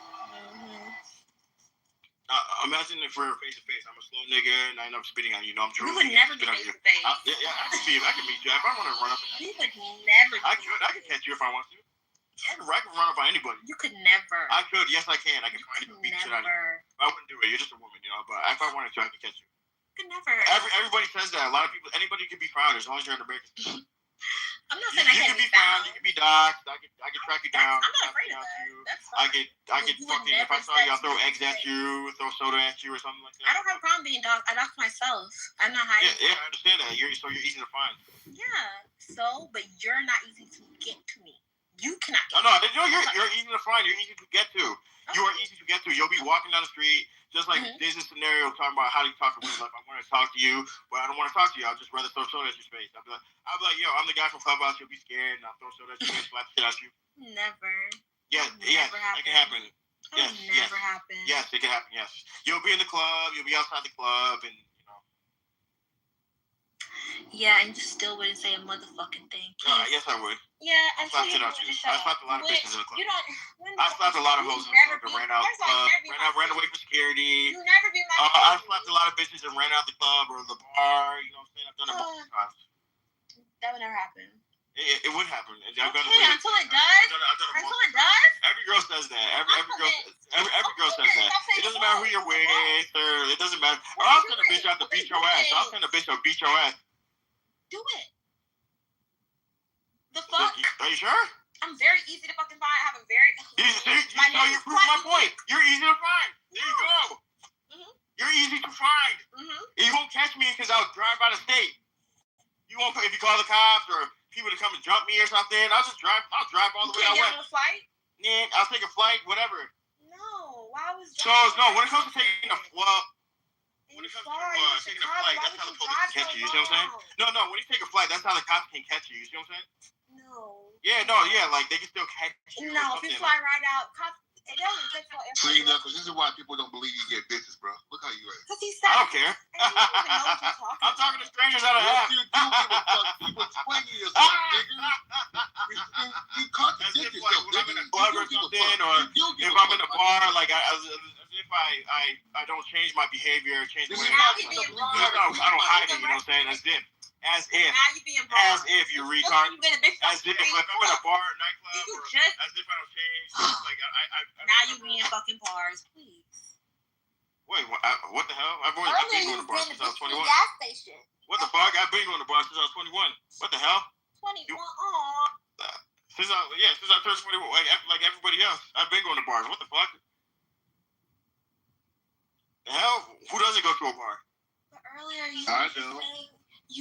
Imagine if we're face to face. I'm a slow nigga and I end up spitting on you. I'm drunk. We would never be face to face. Yeah, I can meet you. If I want to run up. We would never. I could catch you if I want to. I can run up on anybody. You could never. I could. Yes, I can. I can find you and beat the shit out of you. I wouldn't do it. You're just a woman, you know. But if I wanted to, I could catch you. You could never. Everybody says that. A lot of people. Anybody could be found as long as you're in America. I'm not saying I can't be found. You can be doxxed. I could track you down. I'm not afraid of that. That's fine. I could fucking, if I saw you, I'll throw eggs at you, throw soda at you, or something like that. I don't have a problem being doxxed. I dox myself. I'm not hiding. Yeah, I understand that. You're easy to find. Yeah. But you're not easy to get to me. You cannot. You're easy to find. You're easy to get to. Okay. You are easy to get to. You'll be walking down the street, just like there's this scenario talking about how do you talk to women. Like, I want to talk to you, but I don't want to talk to you. I'll just rather throw soda at your face. I'll be like, yo, I'm the guy from Clubhouse. You'll be scared, and I'll throw soda at your face, slap shit at you. Never. Yeah, yes, it can happen. Yes, never happen. Yes, it can happen. Yes, you'll be in the club. You'll be outside the club, and you know. Yeah, and you still wouldn't say a motherfucking thing. Yes, I would. Yeah, I slapped it out you. I slapped a lot of bitches in the club. I slapped a lot of hoes in the club and ran out the club. Ran away from security. You never be my I slapped a lot of bitches and ran out the club or the bar. You know what I'm saying? I've done it multiple times. That would never happen. It would happen. Until it does. Until it does. Every girl says that. Every girl says that. It doesn't matter who you're with, or it doesn't matter. I'll send a bitch out to beat your ass. I'll send a bitch out to beat your ass. Do it. The fuck? Are you sure? I'm very easy to fucking find. I have a very. You prove my point. You're easy to find. There you go. You're easy to find. You won't catch me because I'll drive out of state. You won't if you call the cops or people to come and jump me or something. I'll drive all the way out west. You can't get on a flight? Yeah, I'll take a flight, whatever. No, why was when it comes to taking a when it comes to taking a flight, that's how the police can catch you. You see what I'm saying? No. When you take a flight, that's how the cops can catch you. You see what I'm saying? No. Yeah, like they can still catch you. No, if you fly right out, cops. It doesn't take for See, Knuckles, this is why people don't believe you get bitches, bro. Look how you are. Because he's I don't care. I'm I'm talking to strangers out of Yes, app. you do give a fuck. You explaining yourself, nigga. You contradict As if, yourself, like, when I'm in nigga. a club or something, or if I'm in a bar, like as if I don't change my behavior, change the way I don't hide it. You know what I'm saying? As if you retard. As if like I'm in a bar, nightclub, or as if I don't change. Like now you be in fucking bars, please. Wait, what the hell? I've been going to bars since I was 21. Gas station. What the fuck? I've been going to bars since I was 21. What the hell? 21. Aww. Since I turned 21, like everybody else, I've been going to bars. What the fuck? The hell? Who doesn't go to a bar? But earlier I do.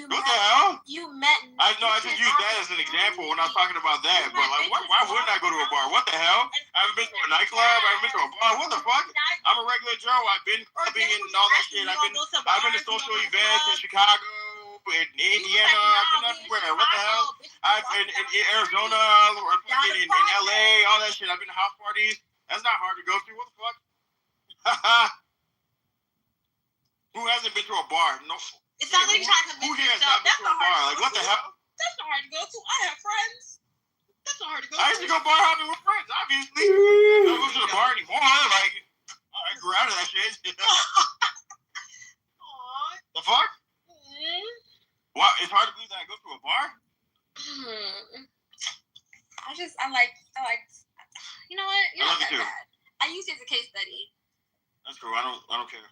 What the hell? You met. I know. I just used that as an example when I was talking about that. But like, why wouldn't I go to a bar? What the hell? I haven't been to a nightclub. I haven't been to a bar. What the fuck? I'm a regular Joe. I've been clubbing and all that shit. I've been to social events in Chicago, in Indiana. I've been everywhere. What the hell? I've been in Arizona, or fucking in LA, all that shit. I've been to house parties. That's not hard to go to. What the fuck? Who hasn't been to a bar? No. It's not like you're trying to convince yourself. That's not hard. Like, what the hell? That's not hard to go to. I have friends. That's not hard to go to. I used to go bar hopping with friends, obviously. I don't go to the bar anymore. Like, I grew out of that shit. The fuck? What? It's hard to believe that I go to a bar? I like, you know what? You're I love not you that too. bad. I use it as a case study. That's cool. I don't care.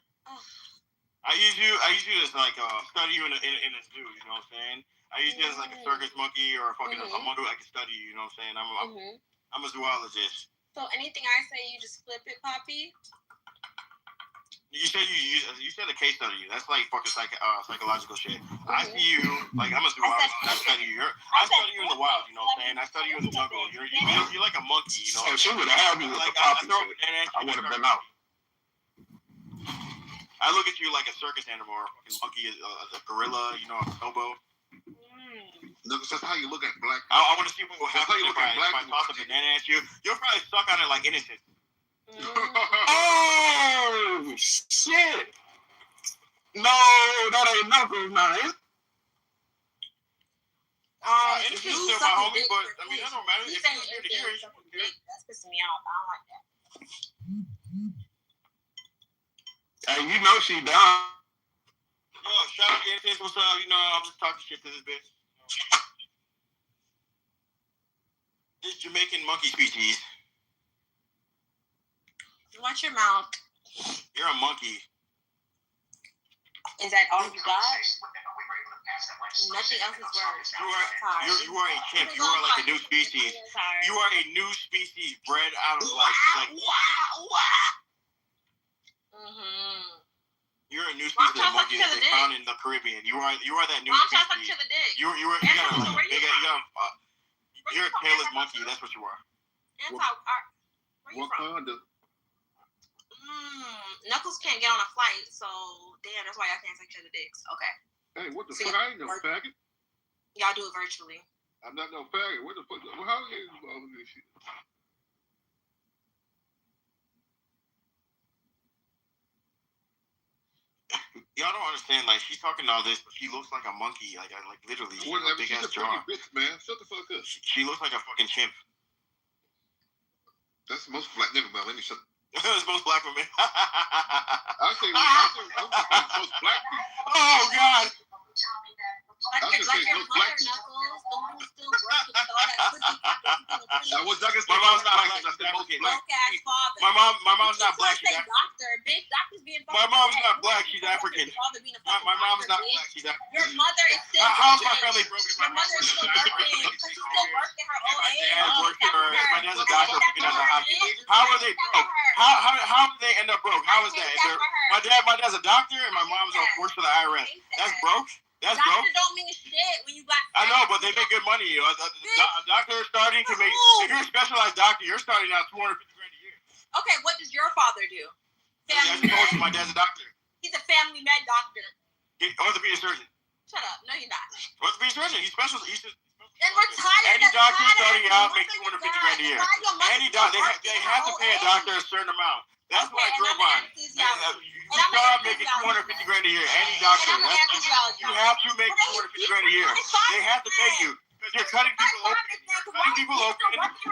I use you as like study you in a zoo. You know what I'm saying? I use you as like a circus monkey or a fucking a monkey I can study you. You know what I'm saying? I'm a zoologist. So anything I say, you just flip it, Poppy. You said a case study. That's like fucking psychological shit. I see you like I'm a zoologist. I study you. I study you in the wild. You know what I'm saying? I study you in the jungle. You're like a monkey. You know? Oh, she would have had me with like the Poppy I shit. I would have been out. I look at you like a circus animal, or a fucking monkey, a gorilla, you know, a hobo. Look, that's how you look at black. I want to see what will happen if I toss a banana at you. You'll probably suck on it like innocent. Oh shit! No, that ain't Knuckles, man. Innocent's still my homie, but I mean, that don't matter. If you're here to hear it, that's pissing me off. I don't like that. Hey, you know she done. Yo, shout out to Innocent. What's up? You know, I'm just talking shit to this bitch. This Jamaican monkey species. Watch your mouth. You're a monkey. Is that all you got? Nothing else is worse. You are a chimp. You are like a new species. You are a new species bred out of like. You're a new species of monkey that they found in the Caribbean. You are that new species. You're a tailless monkey. That's what you are. Where you from? Knuckles can't get on a flight, so damn, that's why y'all can't take each other dicks. Okay. Hey, what the fuck? I ain't no faggot. Y'all do it virtually. I'm not no faggot. What the fuck? How is all this shit? Y'all don't understand. Like, she's talking all this, but she looks like a monkey. Like literally, she's a big ass jaw. Bitch, man. Shut the fuck up. She looks like a fucking chimp. That's the most black nigga, man. Let me shut. It's most black women. I say most black people. Oh God. Like your mother, Knuckles, the one who's still working with all that pussy. I was not gonna say my mom's not black. She's African. Broke ass father. My mom's not black. She's doctor. Big doctor's being. My mom's not black. She's African. My mom's not black. She's African. Your mother is still. How's my family broken? Your mother is still working. She's still working her old age. My dad's a doctor working at the hospital. How are they broke? How did they end up broke? How is that? My dad's a doctor and my mom's works for the IRS. That's broke. That's broke. Doctors don't mean shit when you got. I know, but they make good money. A doctor is starting to make. If you're a specialized doctor, you're starting out $250,000 a year. Okay, what does your father do? Family med. My dad's a doctor. He's a family med doctor. Orthopedic surgeon. Shut up. No, you're not. Orthopedic surgeon. He's specialized And retired. Any doctor starting out makes $250 grand a year. Any doctor, they have to pay a doctor a certain amount. That's what I grew up on. You start out making $250 grand a year. Any doctor, you have to make $250 grand a year. They have to pay you because you're cutting people open. You're cutting people open.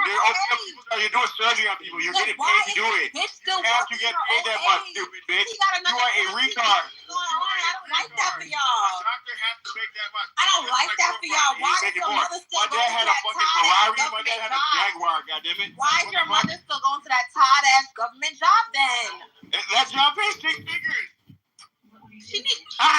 You're opening up people. You're doing surgery on people. You're getting paid to do it. You have to get paid that much, stupid bitch. You are a retard. I don't like that for y'all. A doctor has to make that much. I don't like that for y'all. Why is your mother still going to that Todd-ass My dad had government a job? Jaguar, goddammit. Why is your mother still going to that Todd-ass government job then? That job pays 6 figures. She needs. A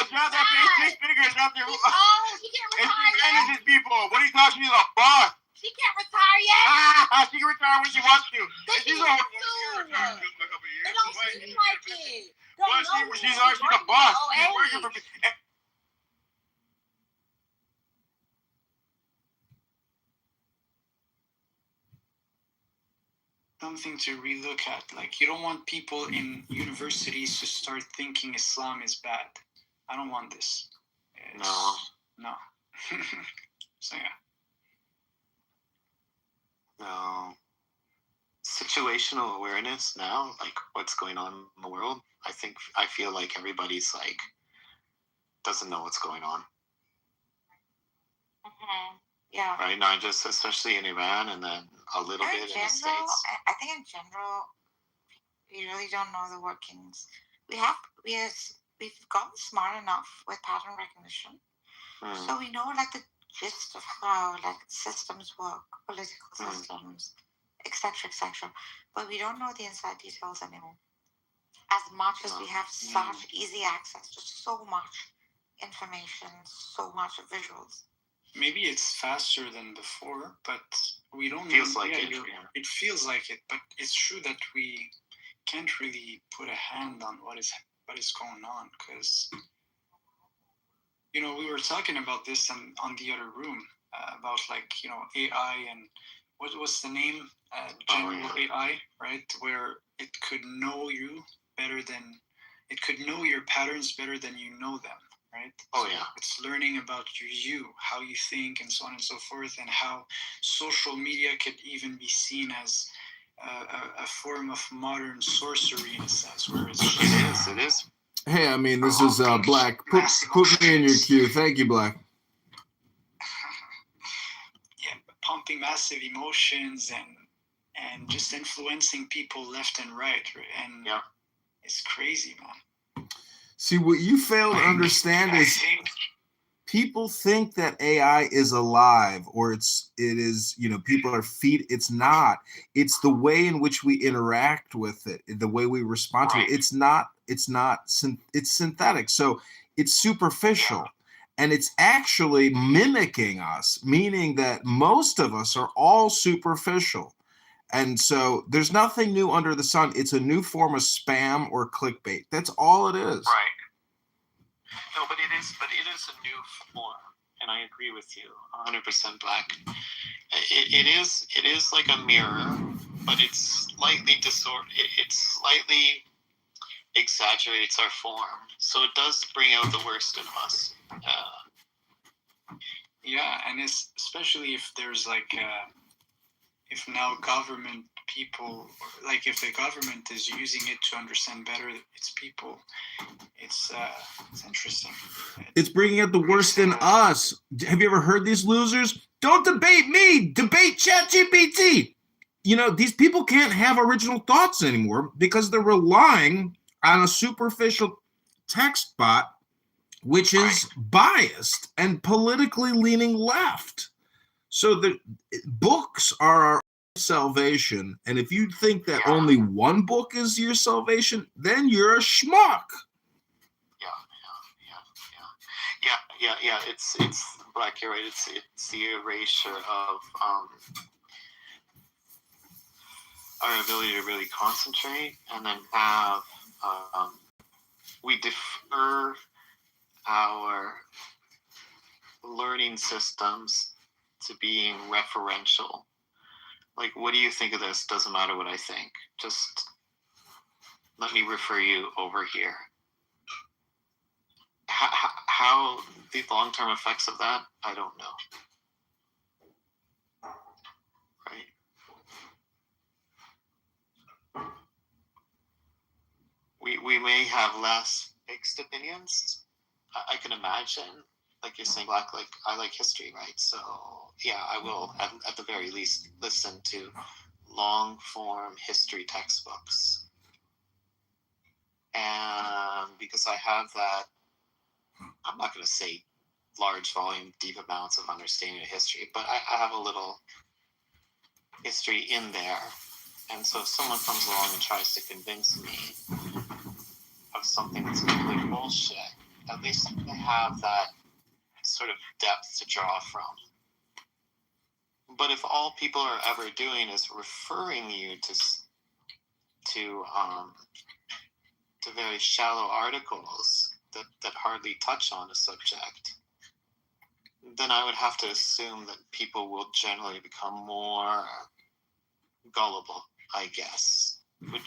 job that pays 6 figures out there. She can't It retire yet. manages people. What are you talking? She's a boss. She can't retire yet. She can retire when she wants to. But She's she a wants to. It don't seem like it. She's a boss. She's working for me. Something to relook at. Like, you don't want people in universities to start thinking Islam is bad. I don't want this. No. So yeah. No. Situational awareness now, like what's going on in the world. I feel like everybody's like doesn't know what's going on. Yeah. Right now, just especially in Iran, and then a little bit in the States. I think in general, we really don't know the workings. We've gotten smart enough with pattern recognition, so we know like the gist of how like systems work, political systems, etc., etc. But we don't know the inside details anymore. As much as we have such easy access to so much information, so much visuals. Maybe it's faster than before, but we don't. Feels like it. It feels like it, but it's true that we can't really put a hand on what is going on, because we were talking about this on the other room about AI and what was the name? General AI, right? Where it could know you better than it could know your patterns better than you know them. Right? It's learning about you, how you think, and so on and so forth, and how social media could even be seen as a form of modern sorcery in a sense. Whereas it is. Hey, I mean, this is Black. Put me in your queue. Thank you, Black. Yeah, pumping massive emotions and just influencing people left and right, and it's crazy, man. See, what you fail to understand is people think that AI is alive, or it is, people are it's not. It's the way in which we interact with it, the way we respond to it. It's synthetic. So it's superficial, and it's actually mimicking us, meaning that most of us are all superficial. And so there's nothing new under the sun. It's a new form of spam or clickbait. That's all it is. Right. No, but it is a new form, and I agree with you 100%, Black. It is like a mirror, but it's slightly it slightly exaggerates our form, so it does bring out the worst in us. Yeah, and especially if there's if now government people, if the government is using it to understand better its people, it's interesting. It's bringing out the worst in us. Have you ever heard these losers? Don't debate me, debate ChatGPT. These people can't have original thoughts anymore because they're relying on a superficial text bot, which is biased and politically leaning left. So the books are our salvation, and if you think that only one book is your salvation, then you're a schmuck. Yeah. It's Black. You're right. It's the erasure of our ability to really concentrate, and then have we defer our learning systems to being referential. Like, what do you think of this? Doesn't matter what I think. Just let me refer you over here. how the long-term effects of that, I don't know. Right? We may have less fixed opinions. I can imagine, like you're saying, Black, like I like history, right? So yeah, I will at the very least listen to long-form history textbooks. And because I have that, I'm not going to say large volume, deep amounts of understanding of history, but I have a little history in there. And so if someone comes along and tries to convince me of something that's complete bullshit, at least I have that sort of depth to draw from. But if all people are ever doing is referring you to very shallow articles that hardly touch on a subject, then I would have to assume that people will generally become more gullible, I guess.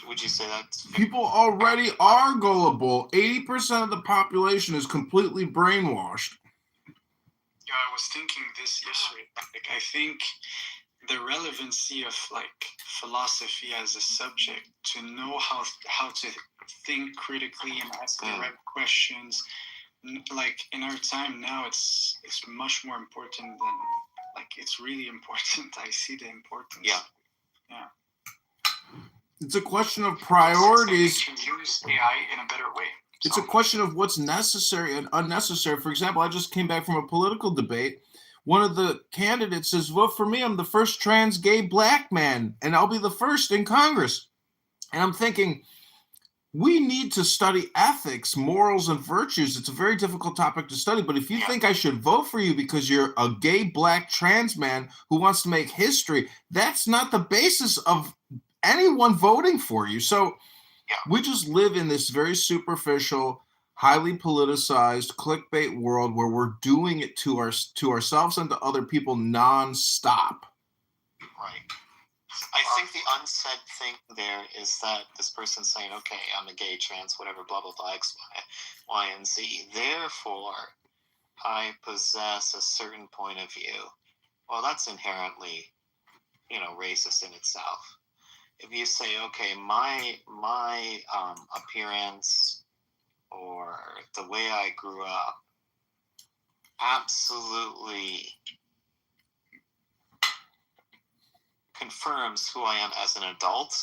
Would you say that? People already are gullible. 80% of the population is completely brainwashed. Yeah, I was thinking this yesterday. Like, I think the relevancy of like philosophy as a subject, to know how to think critically and ask the right questions, like in our time now, it's much more important than, like, it's really important. I see the importance. Yeah. It's a question of priorities. You can use AI in a better way. It's a question of what's necessary and unnecessary. For example, I just came back from a political debate. One of the candidates says, vote for me. I'm the first trans gay black man, and I'll be the first in Congress. And I'm thinking, we need to study ethics, morals, and virtues. It's a very difficult topic to study. But if you think I should vote for you because you're a gay black trans man who wants to make history, that's not the basis of anyone voting for you. So we just live in this very superficial, highly politicized clickbait world where we're doing it to ourselves and to other people nonstop. Right. I think the unsaid thing there is that this person's saying, okay, I'm a gay, trans, whatever, blah, blah, blah, X, Y, and Z. Therefore, I possess a certain point of view. Well, that's inherently, racist in itself. If you say, okay, my appearance or the way I grew up absolutely confirms who I am as an adult,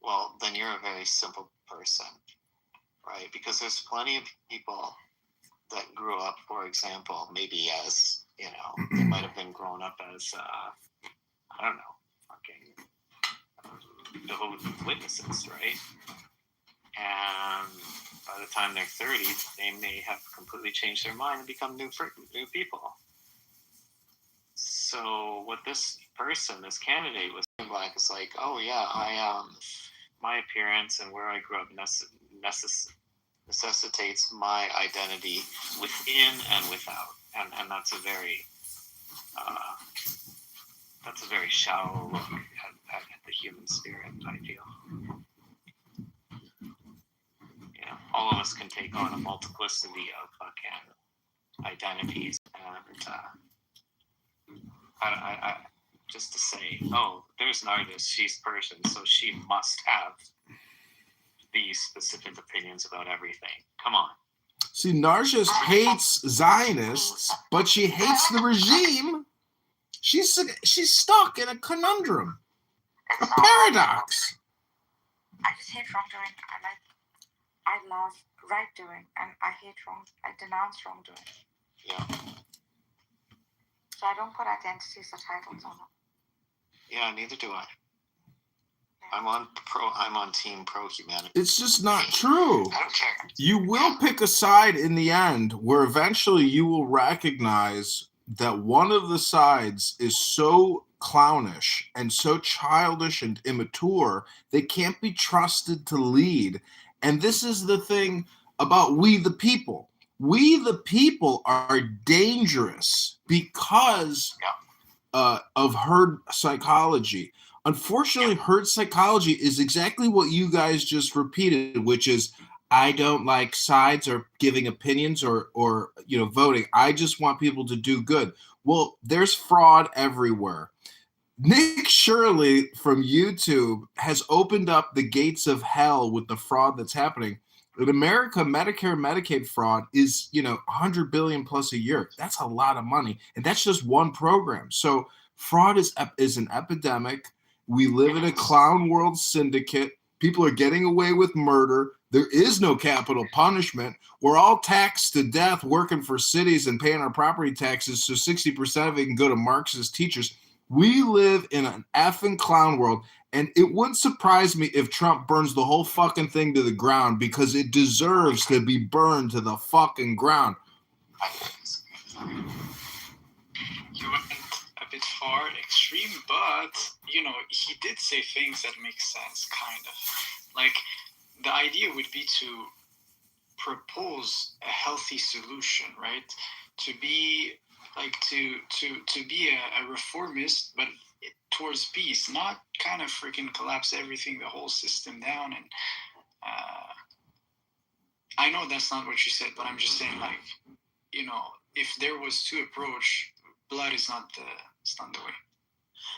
well, then you're a very simple person, right? Because there's plenty of people that grew up, for example, maybe as, they might have been grown up as, I don't know, fucking Jehovah's Witnesses, right? And by the time they're 30, they may have completely changed their mind and become new people. So what this person, this candidate was black, is like, oh yeah, my appearance and where I grew up necessitates my identity within and without, and that's a very shallow look at the human spirit, I feel. All of us can take on a multiplicity of fucking identities, and I just to say, oh, there's an artist, she's Persian, so she must have these specific opinions about everything. Come on. See, Narcissus hates Zionists, but she hates the regime. She's stuck in a conundrum, a paradox. I just hate wrongdoing. I love right doing, and I hate I denounce wrongdoing. Yeah. So I don't put identities or titles on it. Yeah, neither do I. I'm on team pro-humanity. It's just not true. I don't care. You will pick a side in the end where eventually you will recognize that one of the sides is so clownish and so childish and immature, they can't be trusted to lead. And this is the thing about we the people. We the people are dangerous because of herd psychology. Unfortunately, herd psychology is exactly what you guys just repeated, which is I don't like sides or giving opinions or voting. I just want people to do good. Well, there's fraud everywhere. Nick Shirley from YouTube has opened up the gates of hell with the fraud that's happening. In America, Medicare, Medicaid fraud is, 100 billion plus a year. That's a lot of money. And that's just one program. So fraud is an epidemic. We live in a clown world syndicate. People are getting away with murder. There is no capital punishment. We're all taxed to death working for cities and paying our property taxes. So 60% of it can go to Marxist teachers. We live in an effing clown world, and it wouldn't surprise me if Trump burns the whole fucking thing to the ground because it deserves to be burned to the fucking ground. He went a bit far, extreme, but, he did say things that make sense, kind of. Like, the idea would be to propose a healthy solution, right? To be to be a reformist, but towards peace, not kind of freaking collapse everything, the whole system down. And I know that's not what you said, but I'm just saying, like, if there was to approach, blood is not the way.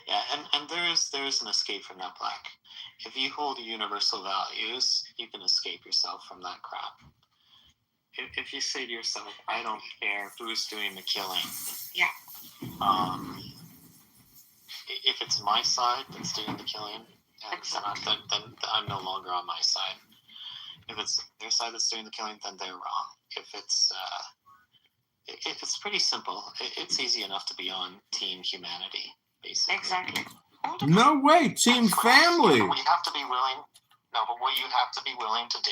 Yeah, and there is an escape from that, Black. If you hold universal values, you can escape yourself from that crap. If you say to yourself, I don't care who's doing the killing. Yeah. If it's my side that's doing the killing, then I'm no longer on my side. If it's their side that's doing the killing, then they're wrong. If it's pretty simple. It's easy enough to be on Team Humanity, basically. Exactly. No way, Team Family. What you have to be willing. No, but what you have to be willing to do.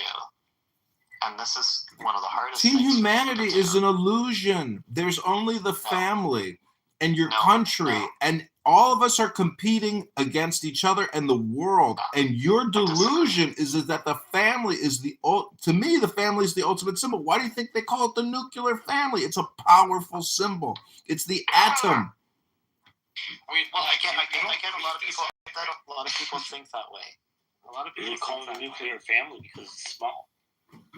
And this is one of the hardest Team things. Humanity is an illusion. There's only the family and your country, and all of us are competing against each other and the world. And your delusion is that the family is to me, the family is the ultimate symbol. Why do you think they call it the nuclear family? It's a powerful symbol. It's the atom. Well, I get a lot of people. A lot of people think that way. A lot of people call it a nuclear family because it's small.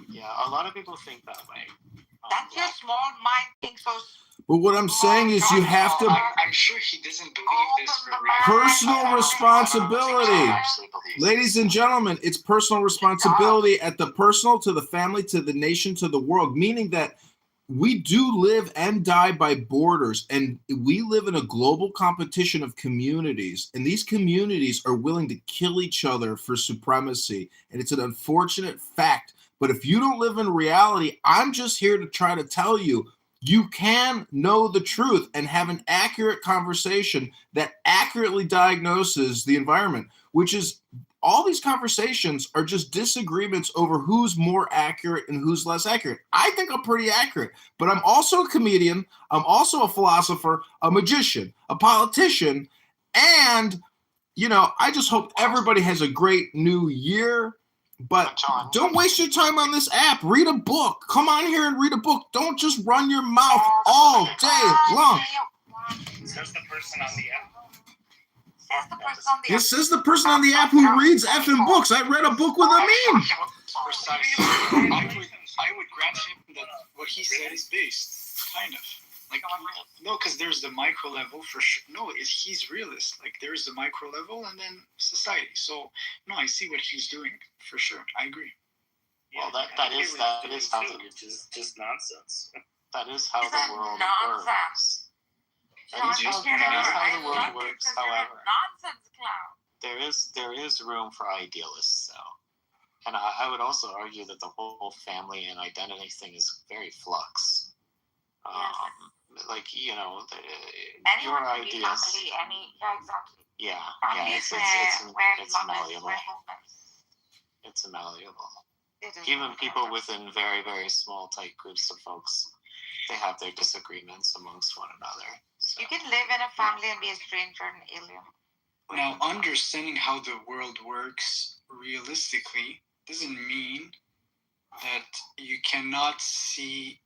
Yeah, a lot of people think that way. That's your small mind thinks so. But what I'm saying is you have to... I'm sure he doesn't believe this for real. Personal responsibility. Ladies and gentlemen, it's personal responsibility at the personal, to the family, to the nation, to the world, meaning that we do live and die by borders, and we live in a global competition of communities, and these communities are willing to kill each other for supremacy, and it's an unfortunate fact. But if you don't live in reality, I'm just here to try to tell you, you can know the truth and have an accurate conversation that accurately diagnoses the environment, which is all these conversations are just disagreements over who's more accurate and who's less accurate. I think I'm pretty accurate, but I'm also a comedian. I'm also a philosopher, a magician, a politician, and, I just hope everybody has a great new year. But don't waste your time on this app. Read a book. Come on here and read a book. Don't just run your mouth all day long. Says the person on the app. This is the person on the app who reads effing books. I read a book with a meme. Precisely. I would grant him that what he said is based, kind of. Like, no, because there's the micro level for sure. No, he's realist. Like, there's the micro level and then society. So, no, I see what he's doing for sure. I agree. Well, that is how which is just nonsense. That is how the world works. That is how the world works. However, there is room for idealists, though, and I would also argue that the whole family and identity thing is very flux. Like, your ideas. Exactly. Yeah, it's malleable. It's malleable. Even people within very, very small, tight groups of folks, they have their disagreements amongst one another. So. You can live in a family and be a stranger and alien. Now, understanding how the world works realistically doesn't mean that you cannot see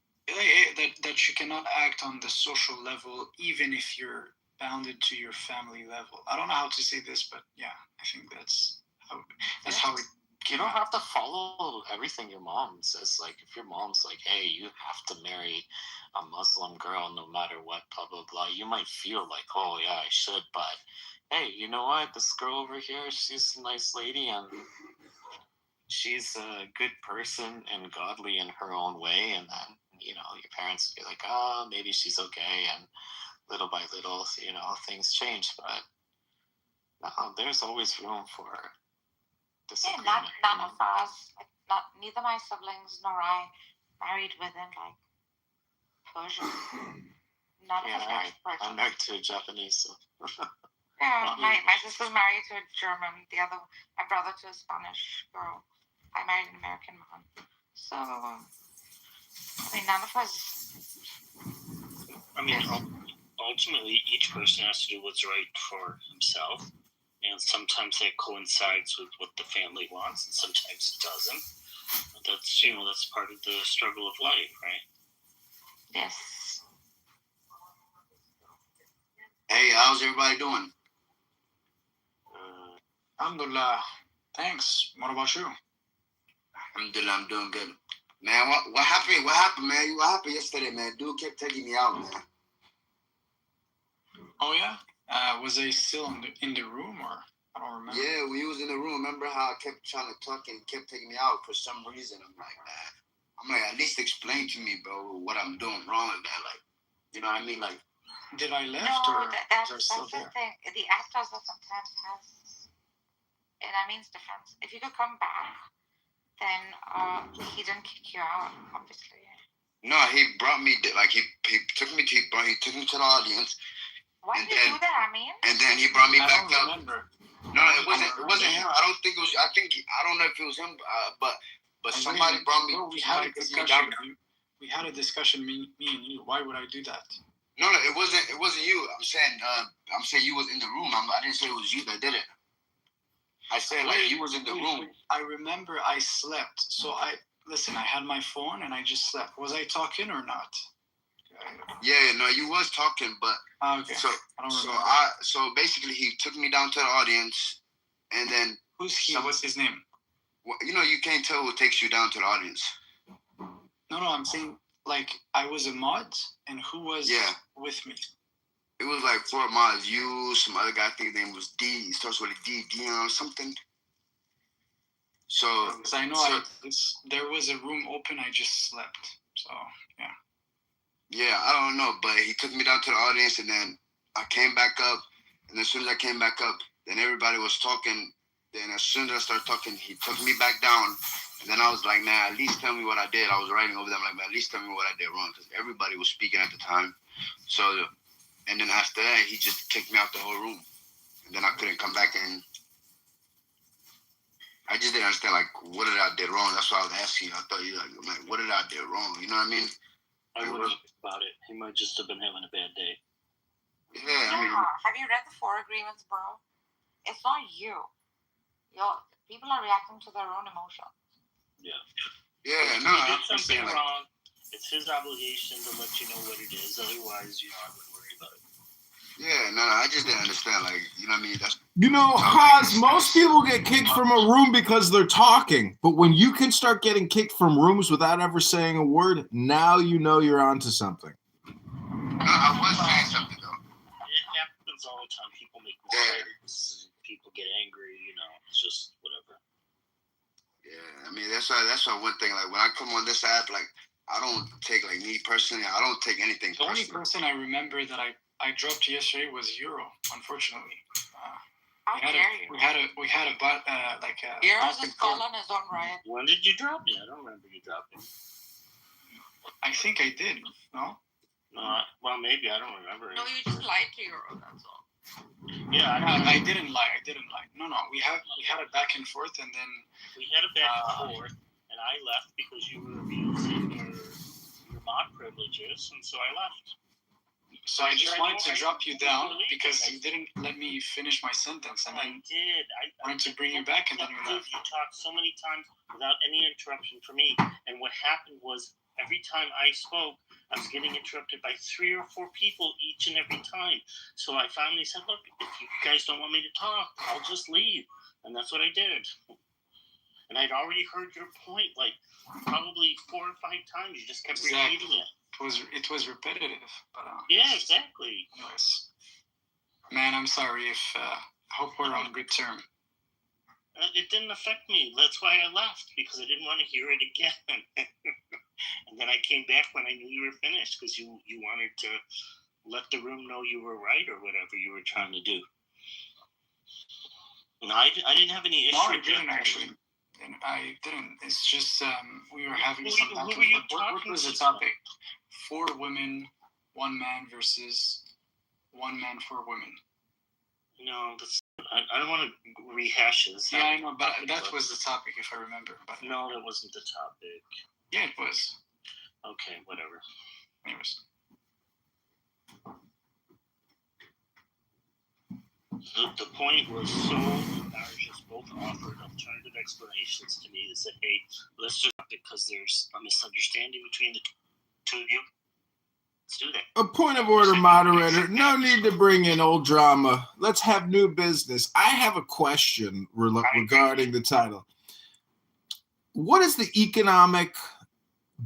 that you cannot act on the social level, even if you're bounded to your family level. I don't know how to say this, but yeah, I think that's how it you don't have to follow everything your mom says. Like, if your mom's like, hey, you have to marry a Muslim girl no matter what, blah, blah, blah, you might feel like, oh, yeah, I should. But, hey, you know what? This girl over here, she's a nice lady, and she's a good person and godly in her own way. And then, you know, your parents be like, oh, maybe she's okay. And little by little, you know, things change. But no, there's always room for disagreement. Yeah, none of us, like, neither my siblings nor I married within like Persia. None of us married Persian. I'm married to a Japanese, so. Yeah, my sister's married to a German. My brother to a Spanish girl. I married an American man. So, I mean, none of us. I mean, ultimately, each person has to do what's right for himself, and sometimes that coincides with what the family wants, and sometimes it doesn't. But that's part of the struggle of life, right? Yes. Hey, how's everybody doing? Alhamdulillah. Thanks. What about you? Alhamdulillah, I'm doing good. Man, what happened? What happened, man? What happened yesterday, man? Dude kept taking me out, man. Oh yeah. Was I still in the room, or I don't remember? Yeah, when he was in the room, remember how I kept trying to talk and kept taking me out for some reason? I'm like, at least explain to me, bro, what I'm doing wrong with that. Like, you know what I mean? Like, did I left no, or that's still the there? thing. The app does that sometimes has, and that means defense. If you could come back, then he didn't kick you out, obviously. no, he brought me, like, he took me to the audience. Why did you do that? I mean, and then he brought me back up. Remember. No, it wasn't him. I don't think it was. I don't know if it was him. But somebody brought me. We had a discussion. We had a discussion, me and you. Why would I do that? No, it wasn't. It wasn't you. I'm saying you was in the room. I didn't say it was you that did it. I said you was in the room. I remember I slept. So I had my phone and I just slept. Was I talking or not? Yeah, no, you was talking, but okay. So basically he took me down to the audience, and then who's he? What's his name? Well, you can't tell who takes you down to the audience. No, I'm saying like I was a mod, and who was with me? It was like 4 mods. You, some other guy. I think his name was D. It starts with a D, Dion or something. So, because I know there was a room open. I just slept. So yeah. Yeah, I don't know, but he took me down to the audience, and then I came back up, and as soon as I came back up, then everybody was talking. Then as soon as I started talking, he took me back down, and then I was like, nah, at least tell me what I did. I was writing over them, like, at least tell me what I did wrong, because everybody was speaking at the time. So, and then after that, he just kicked me out the whole room, and then I couldn't come back, and I just didn't understand, like, what did I did wrong? That's why I was asking you. I thought you like, what did I did wrong? You know what I mean? I wouldn't think about it. He might just have been having a bad day. Yeah. Have you read the 4 agreements, bro? It's not you. People are reacting to their own emotions. Yeah. Yeah, no. If he did something wrong, it's his obligation to let you know what it is. Otherwise, I wouldn't worry about it. Yeah, no, I just didn't understand. Like, you know what I mean? Haas, most people get kicked from a room because they're talking. But when you can start getting kicked from rooms without ever saying a word, now you know you're onto something. No, I was saying something, though. It happens all the time. People make mistakes. People get angry. It's just whatever. Yeah, I mean, that's why one thing, like, when I come on this app, like, I don't take, like, me personally, I don't take anything personally. The only person I remember that I dropped yesterday was Euro, unfortunately. We had a Euro's a skull on his own right. When did you drop me? I don't remember you dropping. I think I did. No? No, well, maybe. I don't remember. No, you just lied to Euro, that's all. Yeah, I didn't lie. No, we had a back and forth, and then we had a back and forth, and I left because you were abusing your mod privileges, and so I left. So I just wanted to drop you down because you didn't let me finish my sentence, and then I wanted to bring you back, and then you left. You talked so many times without any interruption from me, and what happened was every time I spoke, I was getting interrupted by 3 or 4 people each and every time. So I finally said, look, if you guys don't want me to talk, I'll just leave. And that's what I did. And I'd already heard your point like probably 4 or 5 times. You just kept repeating it. It was repetitive, but yeah, exactly. Anyways, man, I'm sorry if I hope we're on good term. It didn't affect me. That's why I left, because I didn't want to hear it again. And then I came back when I knew you were finished, because you wanted to let the room know you were right or whatever you were trying to do. And I didn't have any issue. No, I didn't actually. And I didn't. It's just we were having some. Who were you talking What was to? the topic? 4 women, 1 man versus 1 man, 4 women. No, that's. I don't want to rehash this. Yeah, I know, but that was the topic, if I remember. But no, that wasn't the topic. Yeah, it was. Okay, whatever. Anyways. The point was so Arjus both offered alternative explanations to me. They said, hey, let's just, because there's a misunderstanding between the two of you. Let's do that. A point of order, moderator. No need to bring in old drama. Let's have new business. I have a question regarding the title. What is the economic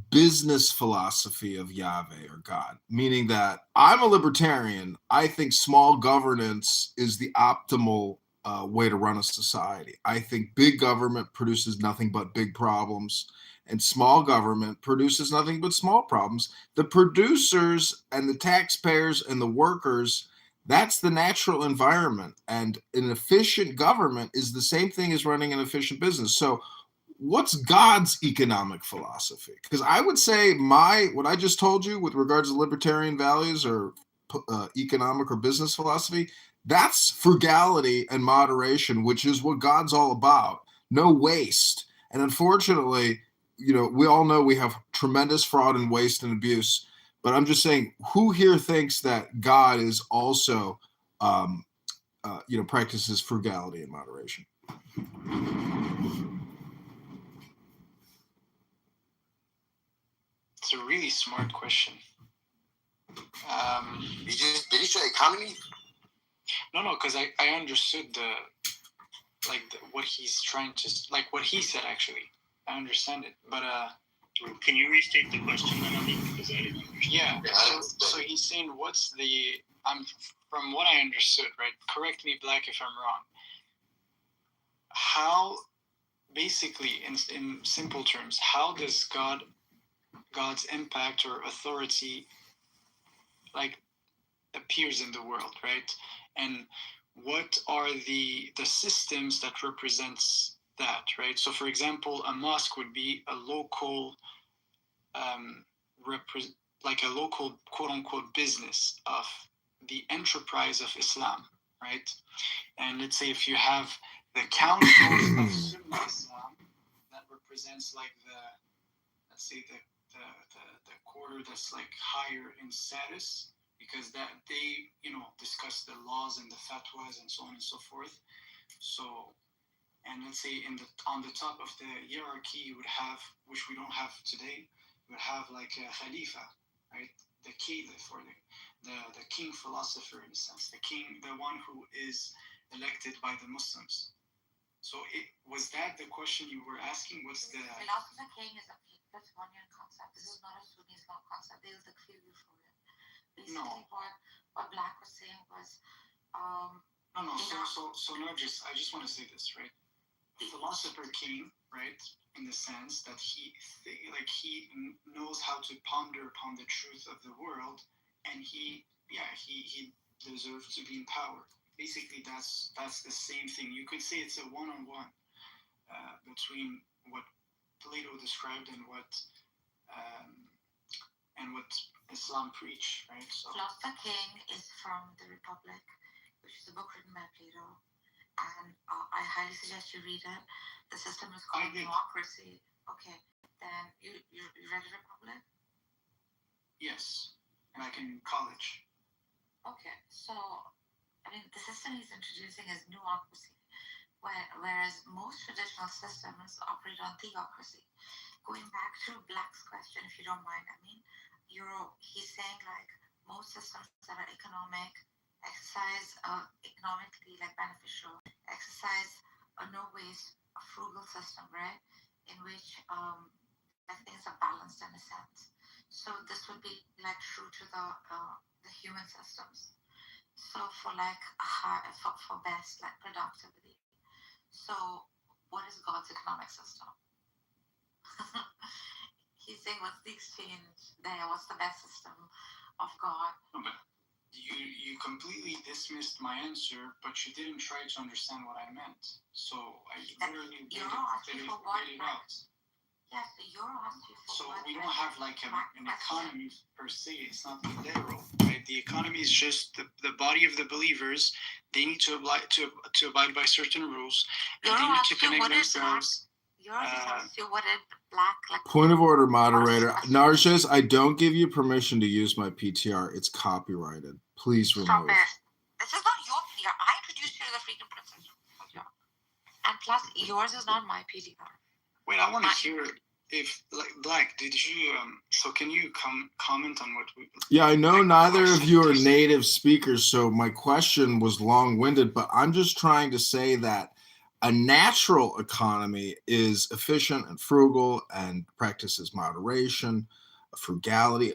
business philosophy of Yahweh or God? Meaning that I'm a libertarian. I think small governance is the optimal way to run a society. I think big government produces nothing but big problems, and small government produces nothing but small problems. The producers and the taxpayers and the workers, that's the natural environment. And an efficient government is the same thing as running an efficient business. So what's God's economic philosophy? Because I would say what I just told you with regards to libertarian values or economic or business philosophy, that's frugality and moderation, which is what God's all about. No waste. And unfortunately, we all know we have tremendous fraud and waste and abuse. But I'm just saying, who here thinks that God is also, practices frugality and moderation? It's a really smart question. Did you say economy? No, because I understood what he's trying to, like what he said actually. I understand it, but can you restate the question then? Because I didn't understand. Yeah. So he's saying from what I understood, right? Correct me, Black, if I'm wrong. How, basically, in simple terms, how does God's impact or authority appears in the world, right? And what are the systems that represents that, right? So for example, a mosque would be a local a local quote unquote business of the enterprise of Islam, right? And let's say if you have the councils of Sunni Islam, that represents the quarter that's higher in status, because that they discuss the laws and the fatwas and so on and so forth. So, and let's say on the top of the hierarchy you would have, which we don't have today, you would have a khalifa, right? The caliph, or the king philosopher, in a sense, the one who is elected by the Muslims. So was that the question you were asking? What's the philosopher king is a Platonian concept. This is not a Sunni Islam concept. There is the clear view for it. Basically, what Black was saying was no. So Nargis, I just want to say this, right? The philosopher king, right, in the sense that he knows how to ponder upon the truth of the world, and he deserves to be in power. Basically, that's the same thing. You could say it's a one-on-one between what Plato described and what Islam preach, right? So philosopher king is from the Republic, which is a book written by Plato, and I highly suggest you read it. The system is called democracy. Okay, then you read the Republic? Yes, back in college. Okay, so the system he's introducing is neocracy, whereas most traditional systems operate on theocracy. Going back to Black's question, if you don't mind, he's saying most systems that are economic exercise economically beneficial, exercise no waste frugal system, right? In which that things are balanced in a sense. So this would be like true to the human systems. So for like for best like productivity. So what is God's economic system? He's saying what's the exchange there? What's the best system of God? No, but you completely dismissed my answer, but you didn't try to understand what I meant. So I literally You're asking for what? laid it out. Yes, you're asking for So what? we don't have like an economy per se. It's not literal, right? The economy is just the body of the believers. They need to abide by certain rules, and they need to connect themselves. Point of order, moderator. Narcissus, I don't give you permission to use my PTR. It's copyrighted. Please remove. Stop it. This is not your PTR. I introduced you to the freaking princess. And plus, yours is not my PTR. Wait, I want to hear if like Black. Did you So can you comment on what we? Yeah, I know neither of you are native speakers, so my question was long-winded, but I'm just trying to say that a natural economy is efficient and frugal and practices moderation, frugality,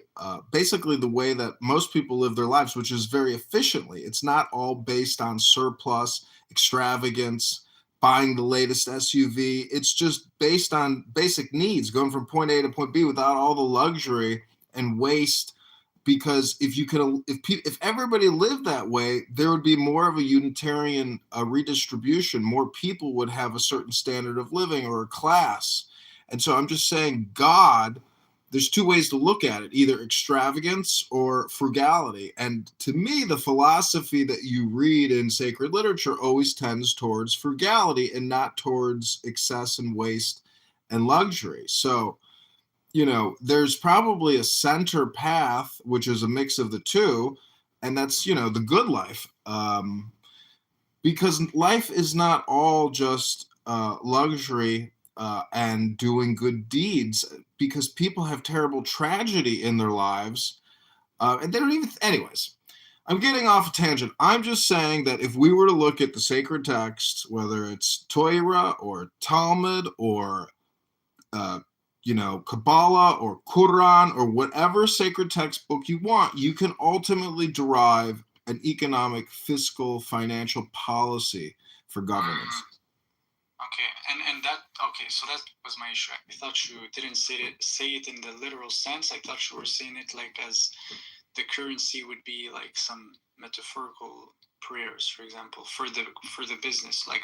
basically the way that most people live their lives, which is very efficiently. It's not all based on surplus, extravagance, buying the latest SUV. It's just based on basic needs, going from point A to point B without all the luxury and waste. Because if everybody lived that way, there would be more of a unitarian redistribution. More people would have a certain standard of living or a class. And so I'm just saying, God, there's two ways to look at it, either extravagance or frugality. And to me, the philosophy that you read in sacred literature always tends towards frugality and not towards excess and waste and luxury. So, there's probably a center path, which is a mix of the two, and that's, the good life. Because life is not all just luxury and doing good deeds, because people have terrible tragedy in their lives, and they don't even, anyways. I'm getting off a tangent. I'm just saying that if we were to look at the sacred texts, whether it's Torah or Talmud or Kabbalah or Quran or whatever sacred textbook you want, you can ultimately derive an economic, fiscal, financial policy for governance. Okay, and that so that was my issue. I thought you didn't say it in the literal sense. I thought you were saying it like as the currency would be like some metaphorical prayers, for example, for the business, like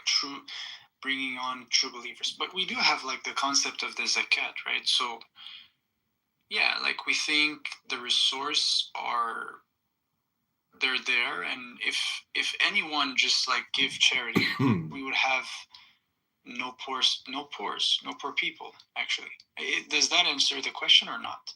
bringing on true believers. But we do have like the concept of the zakat, right? So yeah, like we think the resource they're there, and if anyone just like give charity, we would have no poor people. Actually, does that answer the question or not?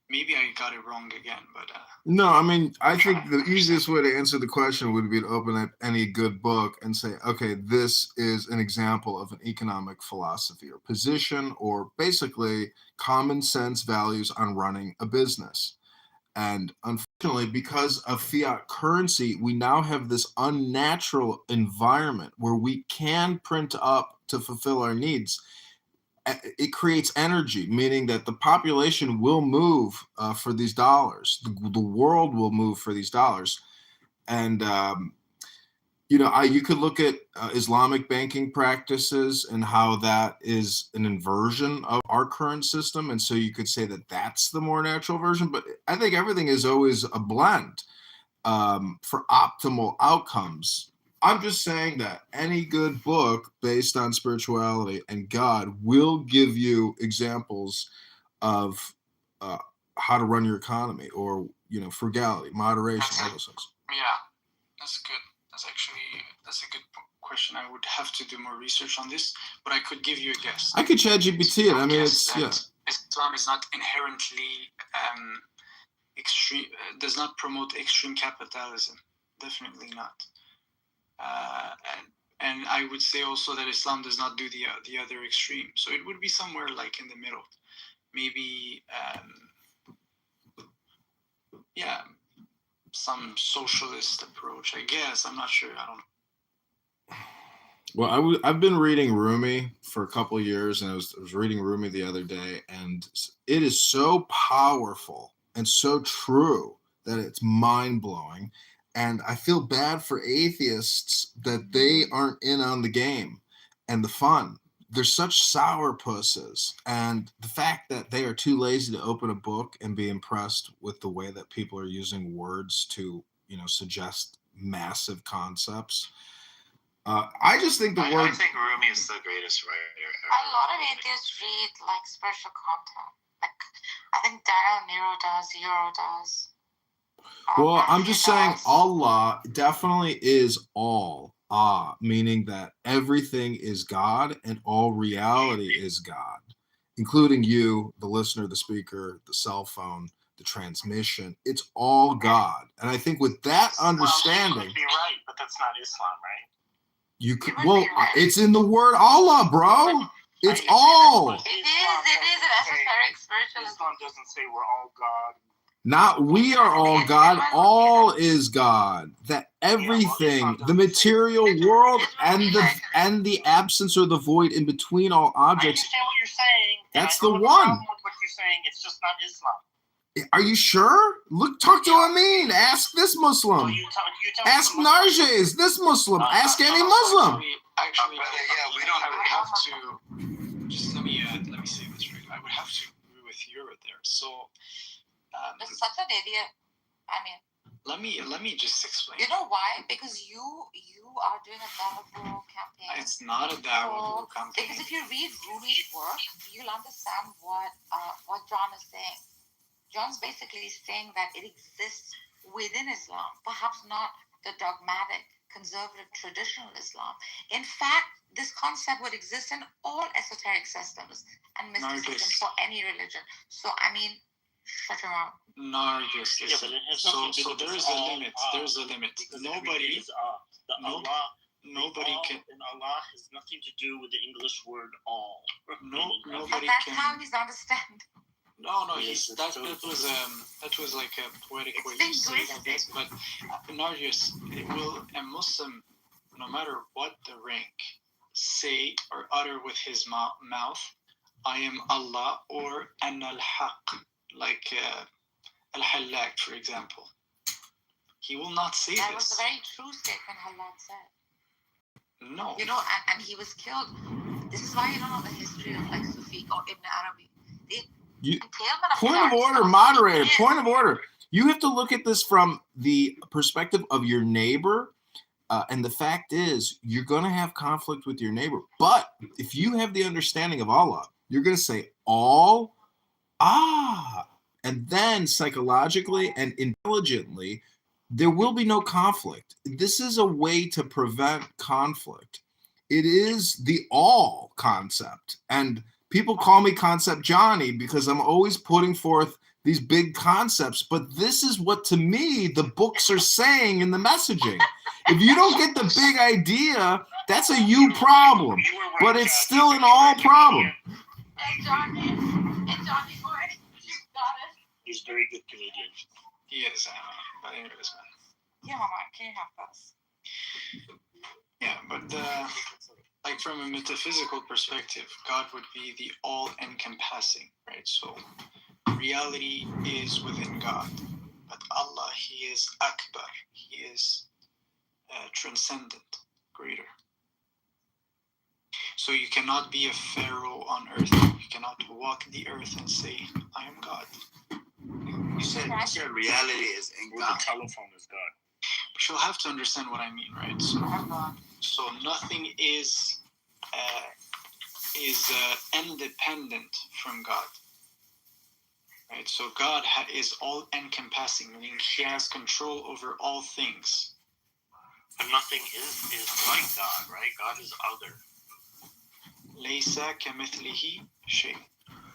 Maybe I got it wrong again, but no, I mean, I think the easiest way to answer the question would be to open up any good book and say, okay, this is an example of an economic philosophy or position, or basically common sense values on running a business. And unfortunately, because of fiat currency, we now have this unnatural environment where we can print up to fulfill our needs. It creates energy, meaning that the population will move for these dollars. The world will move for these dollars. And, you could look at Islamic banking practices and how that is an inversion of our current system. And so you could say that that's the more natural version. But I think everything is always a blend for optimal outcomes. I'm just saying that any good book based on spirituality and God will give you examples of how to run your economy, or frugality, moderation, all those things. Yeah, that's good. That's a good question. I would have to do more research on this, but I could give you a guess. I could ChatGPT it. I mean, Islam is not inherently extreme. Does not promote extreme capitalism. Definitely not. And I would say also that Islam does not do the other extreme. So it would be somewhere like in the middle. Maybe, some socialist approach, I guess. I'm not sure. I don't know. Well, I've been reading Rumi for a couple of years, and I was reading Rumi the other day, and it is so powerful and so true that it's mind blowing. And I feel bad for atheists that they aren't in on the game and the fun. They're such sourpusses, and the fact that they are too lazy to open a book and be impressed with the way that people are using words to, suggest massive concepts. I just think I think Rumi is the greatest writer ever. A lot of atheists read like spiritual content. Like I think Daniel Nero does, Euro does. Well, I'm just saying does. Allah definitely is all. Meaning that everything is God and all reality is God, including you, the listener, the speaker, the cell phone, the transmission. It's all God. And I think with that understanding. Well, you could be right, but that's not Islam, right? You could, well, it's in the word Allah, bro. It's all. It is an esoteric spiritualism. Islam doesn't say we're all God. Not we are all God. All is God. That everything, the material world, and the absence or the void in between all objects. I understand what you're saying. That's the one. Problem with what you're saying, it's just not Islam. Are you sure? Look, talk to Amin. Ask this Muslim. Ask Narjes, this Muslim. Ask any Muslim. Actually, yeah, we don't have to. Just let me say this right. I would have to agree with you right there. So, it's such an idiot. I mean, let me just explain. You know why? Because you are doing a Dawah campaign. It's not a Dawah campaign. Because if you read Rumi's work, you'll understand what John is saying. John's basically saying that it exists within Islam, perhaps not the dogmatic, conservative, traditional Islam. In fact, this concept would exist in all esoteric systems and mysticism for any religion. So, I mean, shut your mouth. Nargis, so there is a limit. There's a limit. Nobody can. And Allah has nothing to do with the English word all. Nobody that's can. how he's understand. No, that was like a poetic way to say that. But Nargis, a Muslim, no matter what the rank, say or utter with his mouth, I am Allah or An al-Haq, like Al-Hallaq, for example. He will not say that this. Was a very true statement Hallaq said. No. And he was killed. This is why you don't know the history of like Sufi or Ibn Arabi. Point of order, moderator. Point of order. You have to look at this from the perspective of your neighbor. And the fact is, you're going to have conflict with your neighbor. But if you have the understanding of Allah, you're going to say all, and then psychologically and intelligently, there will be no conflict. This is a way to prevent conflict. It is the all concept. And people call me Concept Johnny because I'm always putting forth these big concepts. But this is what, to me, the books are saying in the messaging. If you don't get the big idea, that's a you problem. But it's still an all problem. Hey, Johnny boy. You got it. He's a very good comedian. He is, but anyways, man. Yeah, Mama, can you have us? Yeah, but like from a metaphysical perspective, God would be the all-encompassing, right? So reality is within God, but Allah, He is Akbar. He is transcendent, greater. So you cannot be a pharaoh on earth. You cannot walk the earth and say, I am God. You said reality is in God. The telephone is God. But you'll have to understand what I mean, right? So nothing is independent from God. Right? So God is all-encompassing, meaning He has control over all things. But nothing is like God, right? God is other. Laysa kamithlihi shay.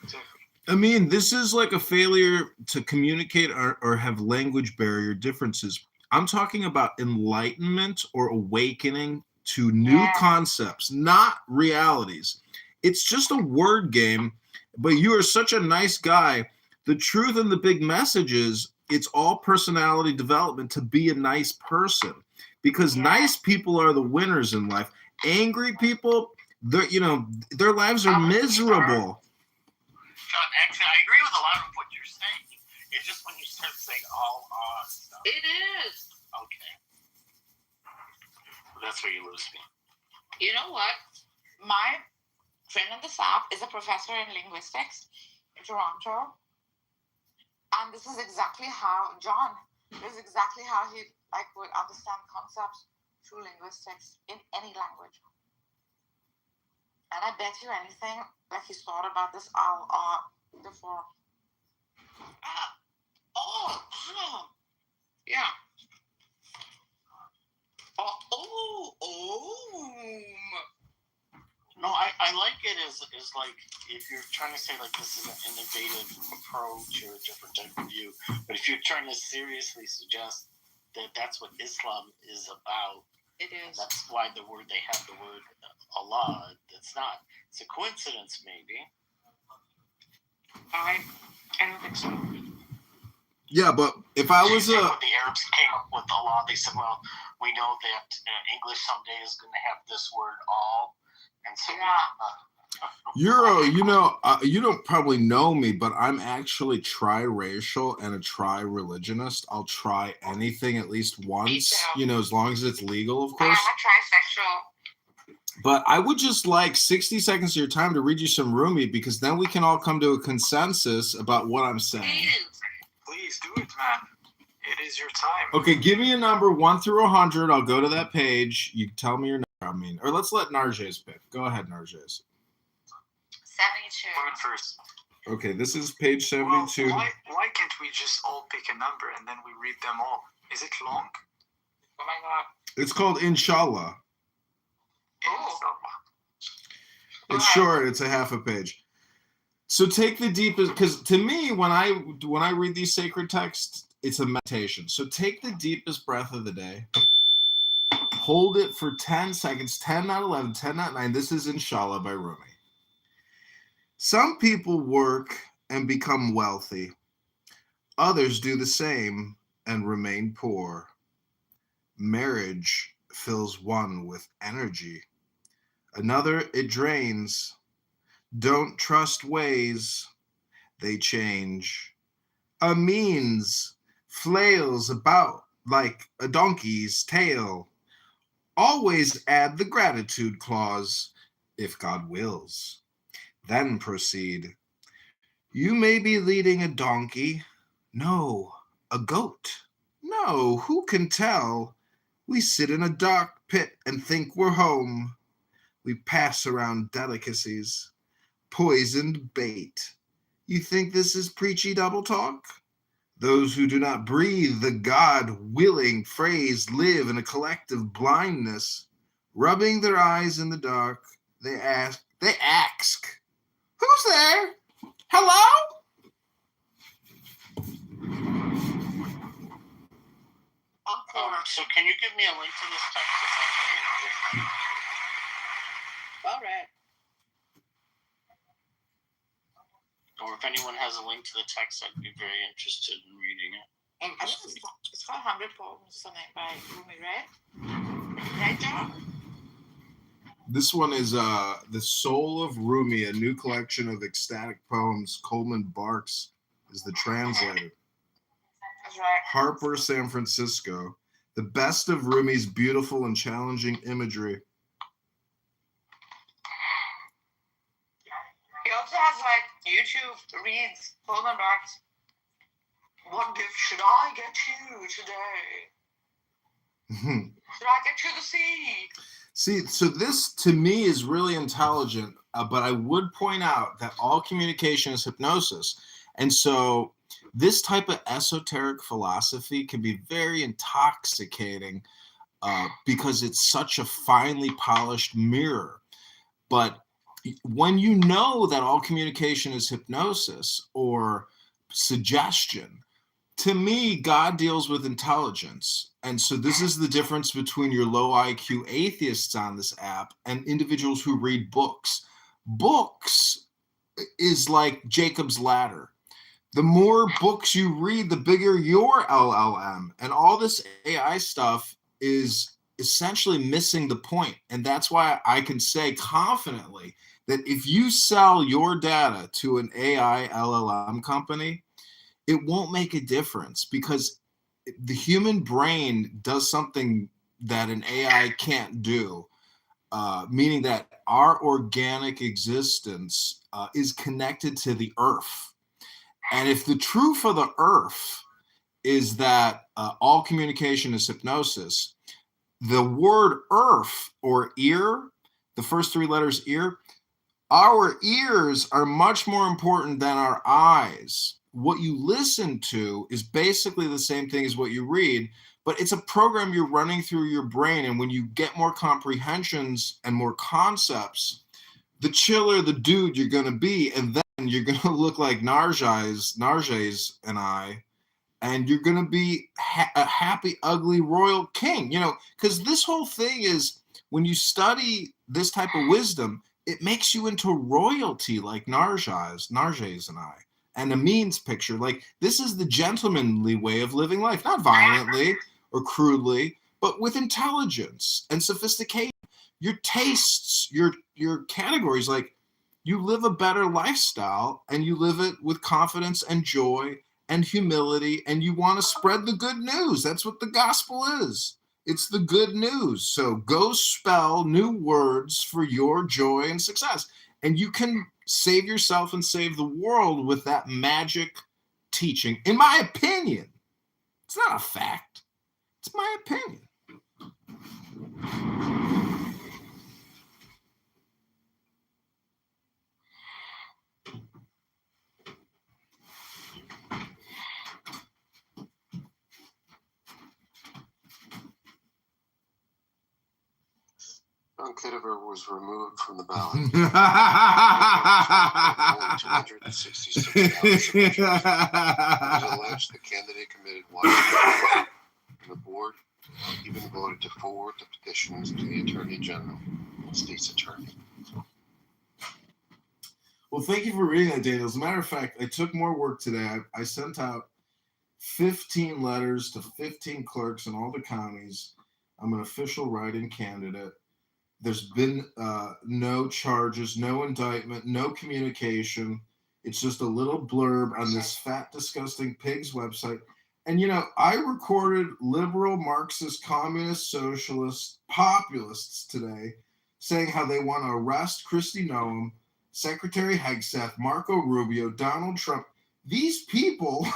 Exactly. I mean, this is like a failure to communicate or have language barrier differences. I'm talking about enlightenment or awakening to new concepts, not realities. It's just a word game, but you are such a nice guy. The truth and the big message is it's all personality development to be a nice person, because nice people are the winners in life. angry people, their lives are miserable. John, actually, I agree with a lot of what you're saying. It's just when you start saying all stuff. It is. Okay. Well, that's where you lose me. You know what? My friend on this app is a professor in linguistics in Toronto. And this is exactly how he would understand concepts through linguistics in any language. And I bet you anything, like he's thought about this before. Yeah. No, I like it as like, if you're trying to say like this is an innovative approach or a different type of view, but if you're trying to seriously suggest that that's what Islam is about, it is. That's why they have the word Allah. It's not. It's a coincidence, maybe. I don't think so. Yeah, but if I was when the Arabs came up with Allah, they said, well, we know that English someday is going to have this word all. And so Euro, you don't probably know me, but I'm actually tri-racial and a tri-religionist. I'll try anything at least once, as long as it's legal, of course. I'm trisexual. But I would just like 60 seconds of your time to read you some Rumi, because then we can all come to a consensus about what I'm saying. Please do it, man. It is your time. Okay, give me a number 1 through 100. I'll go to that page. You tell me your number. Or let's let Narjes pick. Go ahead, Narjes. 72. Word first. Okay, this is page 72. Well, why can't we just all pick a number and then we read them all? Is it long? Oh my God. It's called Inshallah. Oh. It's short. It's a half a page. So take the deepest, because to me, when I read these sacred texts, it's a meditation. So take the deepest breath of the day. Hold it for 10 seconds, 10 not 11, 10 not 9. This is Inshallah by Rumi. Some people work and become wealthy. Others do the same and remain poor. Marriage fills one with energy. Another it drains. Don't trust ways, they change. A means flails about like a donkey's tail. Always add the gratitude clause, if God wills. Then proceed. You may be leading a donkey. No, a goat. No, who can tell? We sit in a dark pit and think we're home. We pass around delicacies, poisoned bait. You think this is preachy double talk? Those who do not breathe the God-willing phrase live in a collective blindness. Rubbing their eyes in the dark, they ask, who's there? Hello? So can you give me a link to this text? All right. Or if anyone has a link to the text, I'd be very interested in reading it. I think it's called 100 Poems something by Rumi, right? Right, John? This one is The Soul of Rumi, a new collection of ecstatic poems. Coleman Barks is the translator. That's right. Harper, San Francisco. The best of Rumi's beautiful and challenging imagery. He also has like YouTube reads Coleman Barks. What gift should I get you today? Should I get you the seed? See, so this to me is really intelligent, but I would point out that all communication is hypnosis. And so this type of esoteric philosophy can be very intoxicating because it's such a finely polished mirror. But when you know that all communication is hypnosis or suggestion, to me, God deals with intelligence. And so this is the difference between your low IQ atheists on this app and individuals who read books. Books is like Jacob's ladder. The more books you read, the bigger your LLM. And all this AI stuff is essentially missing the point. And that's why I can say confidently that if you sell your data to an AI LLM company, it won't make a difference, because the human brain does something that an AI can't do, meaning that our organic existence is connected to the earth. And if the truth of the earth is that all communication is hypnosis, the word earth, or ear, the first three letters ear, our ears are much more important than our eyes. What you listen to is basically the same thing as what you read, but it's a program you're running through your brain. And when you get more comprehensions and more concepts, the chiller the dude you're going to be. And then you're going to look like Narges and I, and you're going to be a happy, ugly royal king, you know, because this whole thing is, when you study this type of wisdom, it makes you into royalty, like Narges and I, and a means picture. Like, this is the gentlemanly way of living life, not violently or crudely, but with intelligence and sophistication. Your tastes, your categories, like, you live a better lifestyle, and you live it with confidence and joy and humility, and you want to spread the good news. That's what the gospel is. It's the good news. So go spell new words for your joy and success. And you can save yourself and save the world with that magic teaching, in my opinion. It's not a fact. It's my opinion. Kitover was removed from the ballot. Only 266 signatures. It was alleged the candidate committed one crime, and the board even voted to forward the petitions to the Attorney General and State's Attorney. Well, thank you for reading that, Daniel. As a matter of fact, I took more work today. I sent out 15 letters to 15 clerks in all the counties. I'm an official write-in candidate. There's been no charges, no indictment, no communication. It's just a little blurb on this fat, disgusting pig's website. And, you know, I recorded liberal, Marxist, communist, socialist, populists today saying how they want to arrest Kristi Noem, Secretary Hegseth, Marco Rubio, Donald Trump. These people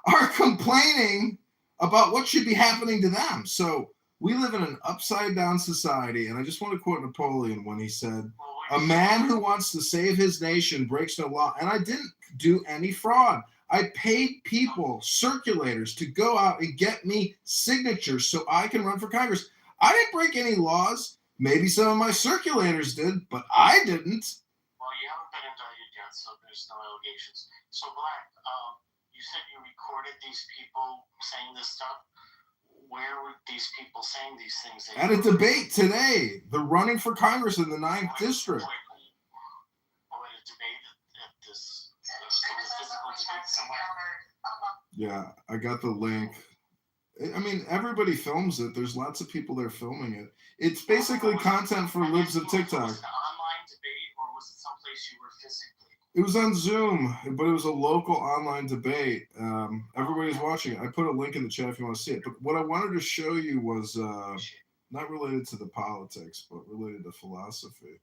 are complaining about what should be happening to them. So we live in an upside-down society, and I just want to quote Napoleon when he said, "A man who wants to save his nation breaks no law." And I didn't do any fraud. I paid people, circulators, to go out and get me signatures so I can run for Congress. I didn't break any laws. Maybe some of my circulators did, but I didn't. Well, you haven't been indicted yet, so there's no allegations. So, Black, you said you recorded these people saying this stuff. Where were these people saying these things? At a debate today. They're running for Congress in the 9th District. At a debate at this physical debate somewhere? Yeah, I got the link. I mean, everybody films it. There's lots of people there filming it. It's basically content for libs of TikTok. Was it an online debate, or was it someplace you were physically? It was on Zoom, but it was a local online debate. Everybody's watching it. I put a link in the chat if you want to see it. But what I wanted to show you was not related to the politics, but related to philosophy.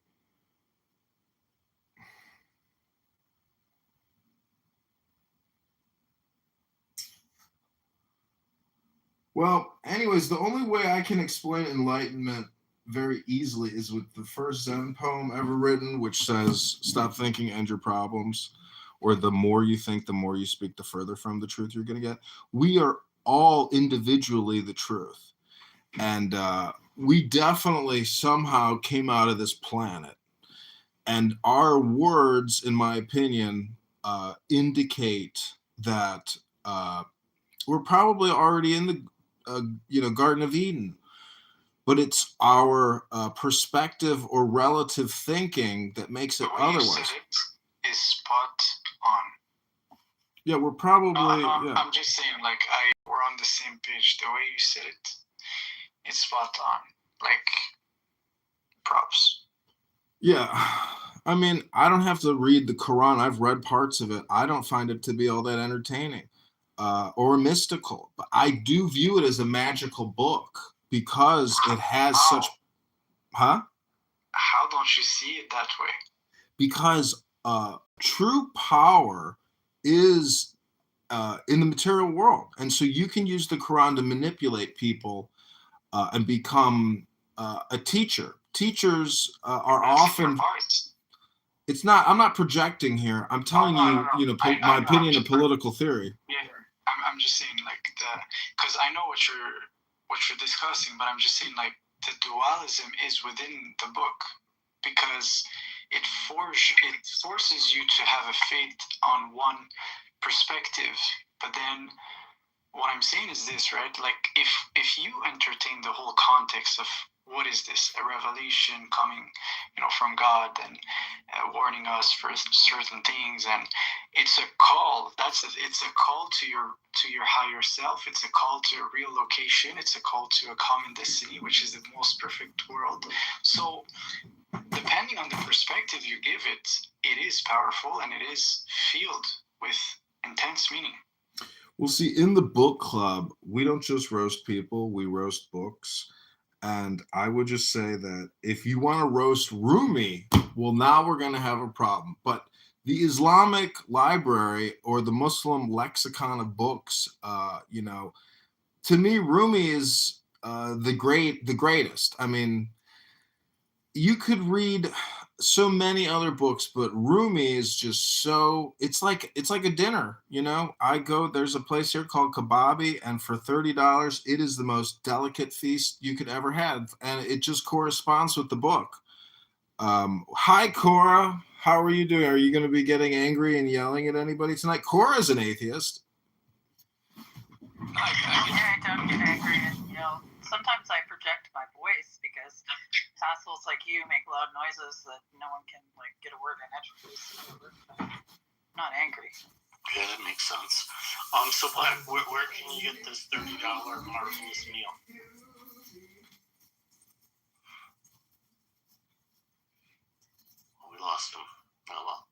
Well, anyways, the only way I can explain enlightenment very easily is with the first Zen poem ever written, which says, "Stop thinking, end your problems," or "The more you think, the more you speak, the further from the truth you're going to get." We are all individually the truth. And we definitely somehow came out of this planet. And our words, in my opinion, indicate that we're probably already in the Garden of Eden. But it's our perspective or relative thinking that makes it otherwise. Is spot on. Yeah, we're probably. I'm just saying, like, we're on the same page. The way you said it it's spot on. Like, props. Yeah. I mean, I don't have to read the Quran. I've read parts of it. I don't find it to be all that entertaining or mystical. But I do view it as a magical book because it has such... Huh? How don't you see it that way? Because true power is in the material world. And so you can use the Quran to manipulate people and become a teacher. Teachers are often... It's not... I'm not projecting here. I'm telling you, my opinion of political theory. Yeah, I'm just saying, like, because I know what you're discussing, but I'm just saying, like, the dualism is within the book because it forces you to have a faith on one perspective. But then what I'm saying is this, right? Like, if you entertain the whole context of what is this, a revelation coming, from God and warning us for certain things, and it's a call. It's a call to your higher self. It's a call to a real location. It's a call to a common destiny, which is the most perfect world. So, depending on the perspective you give it, it is powerful and it is filled with intense meaning. Well, see, in the book club, we don't just roast people, we roast books. And I would just say that if you want to roast Rumi, well, now we're going to have a problem. But the Islamic library or the Muslim lexicon of books, to me, Rumi is the greatest. I mean, you could read so many other books, but Rumi is just so... it's like a dinner, there's a place here called Kababi, and for $30 it is the most delicate feast you could ever have, and it just corresponds with the book. Hi Cora, how are you doing? Are you going to be getting angry and yelling at anybody tonight? Cora's an atheist. I don't get angry and yell. Sometimes I project my voice because assholes like you make loud noises that no one can get a word in edgewise. I'm not angry. Yeah, that makes sense. So Black, where can you get this $30 marvelous meal? We lost him. Oh well.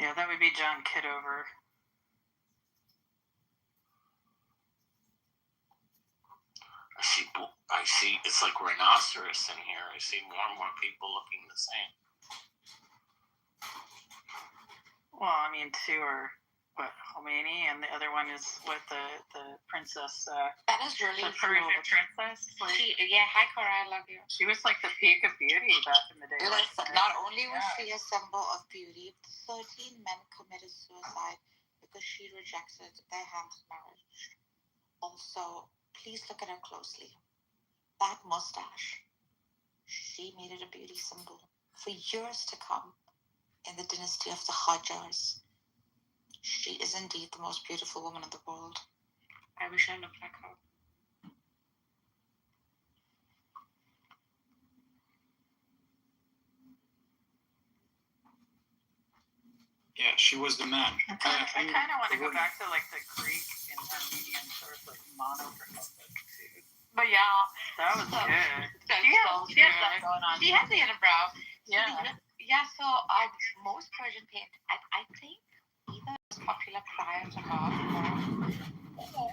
Yeah, that would be John Kitover. I see. It's like rhinoceros in here. I see more and more people looking the same. Well, I mean, two are Khomeini, and the other one is with the princess. That is really the Parisian princess. Hi Cora, I love you. She was like the peak of beauty back in the day. Not only was she a symbol of beauty, 13 men committed suicide because she rejected their hand in marriage. Also, please look at her closely. That mustache, she made it a beauty symbol for years to come in the dynasty of the Hajjars. She is indeed the most beautiful woman in the world. I wish I looked like her. Yeah, she was the man. I kind of want to go back to the Greek and Armenian sort of monochromatic too. But yeah, that was good. She has that going on. She has the unibrow. Yeah. Yeah, so most Persian paint, I think either was popular prior to her or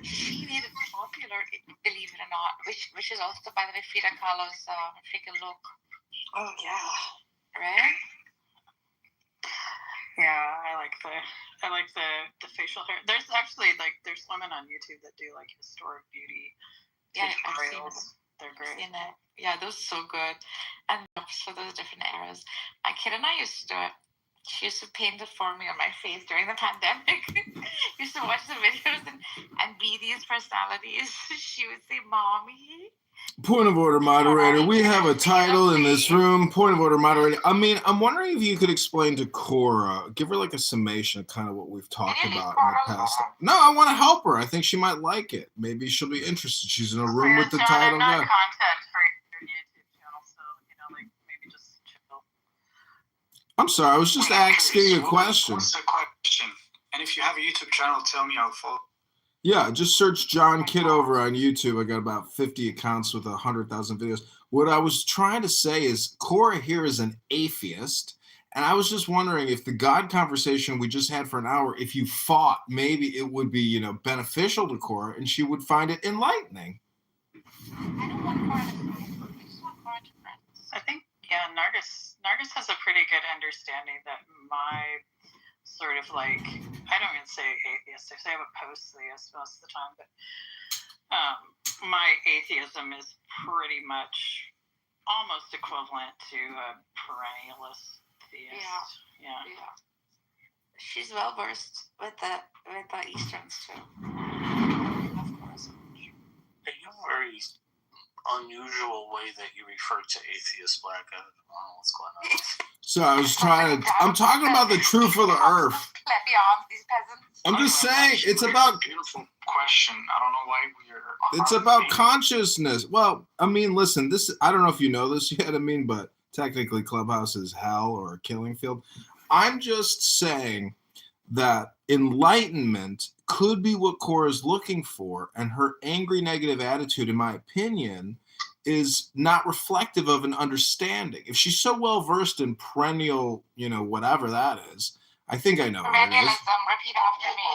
she made it popular, believe it or not, which is also, by the way, Frida Kahlo's freaking look. Oh, yeah. Right? Yeah, I like the facial hair. There's actually there's women on YouTube that do historic beauty tutorials. They're great. Yeah, those are so good. And so those different eras. My kid and I used to do it. She used to paint it for me on my face during the pandemic. Used to watch the videos and be these personalities. She would say, "Mommy." Point of order, moderator. We have a title in this room. Point of order, moderator. I mean, I'm wondering if you could explain to Cora, give her a summation of kind of what we've talked about in the past. No, I want to help her. I think she might like it. Maybe she'll be interested. She's in a room with the title. Not content for your YouTube channel, so maybe just chill. I'm sorry, I was just asking a question. What's the question? And if you have a YouTube channel, tell me, I'll follow. Yeah, just search John Kitover on YouTube. I got about 50 accounts with 100,000 videos. What I was trying to say is Cora here is an atheist, and I was just wondering if the God conversation we just had for an hour, if you fought, maybe it would be, you know, beneficial to Cora, and she would find it enlightening. I don't want Cora to fight. I just want Cora to practice. I think, yeah, Nargis has a pretty good understanding that my sort of like, I don't even say atheist, I say I'm a post-theist most of the time, but my atheism is pretty much almost equivalent to a perennialist theist. Yeah. She's well versed with the Easterns too. Of course. A very unusual way that you refer to atheist Black. I don't know what's going on. So I'm talking about the truth of the earth. I'm just saying, it's about beautiful question. I don't know why we're. It's about consciousness. Well, I mean, listen, I don't know if you know this yet, but technically Clubhouse is hell or a killing field. I'm just saying that enlightenment could be what Cora's looking for, and her angry negative attitude, in my opinion, is not reflective of an understanding. If she's so well versed in perennial, you know, whatever that is, I think I know what it is. Repeat after me.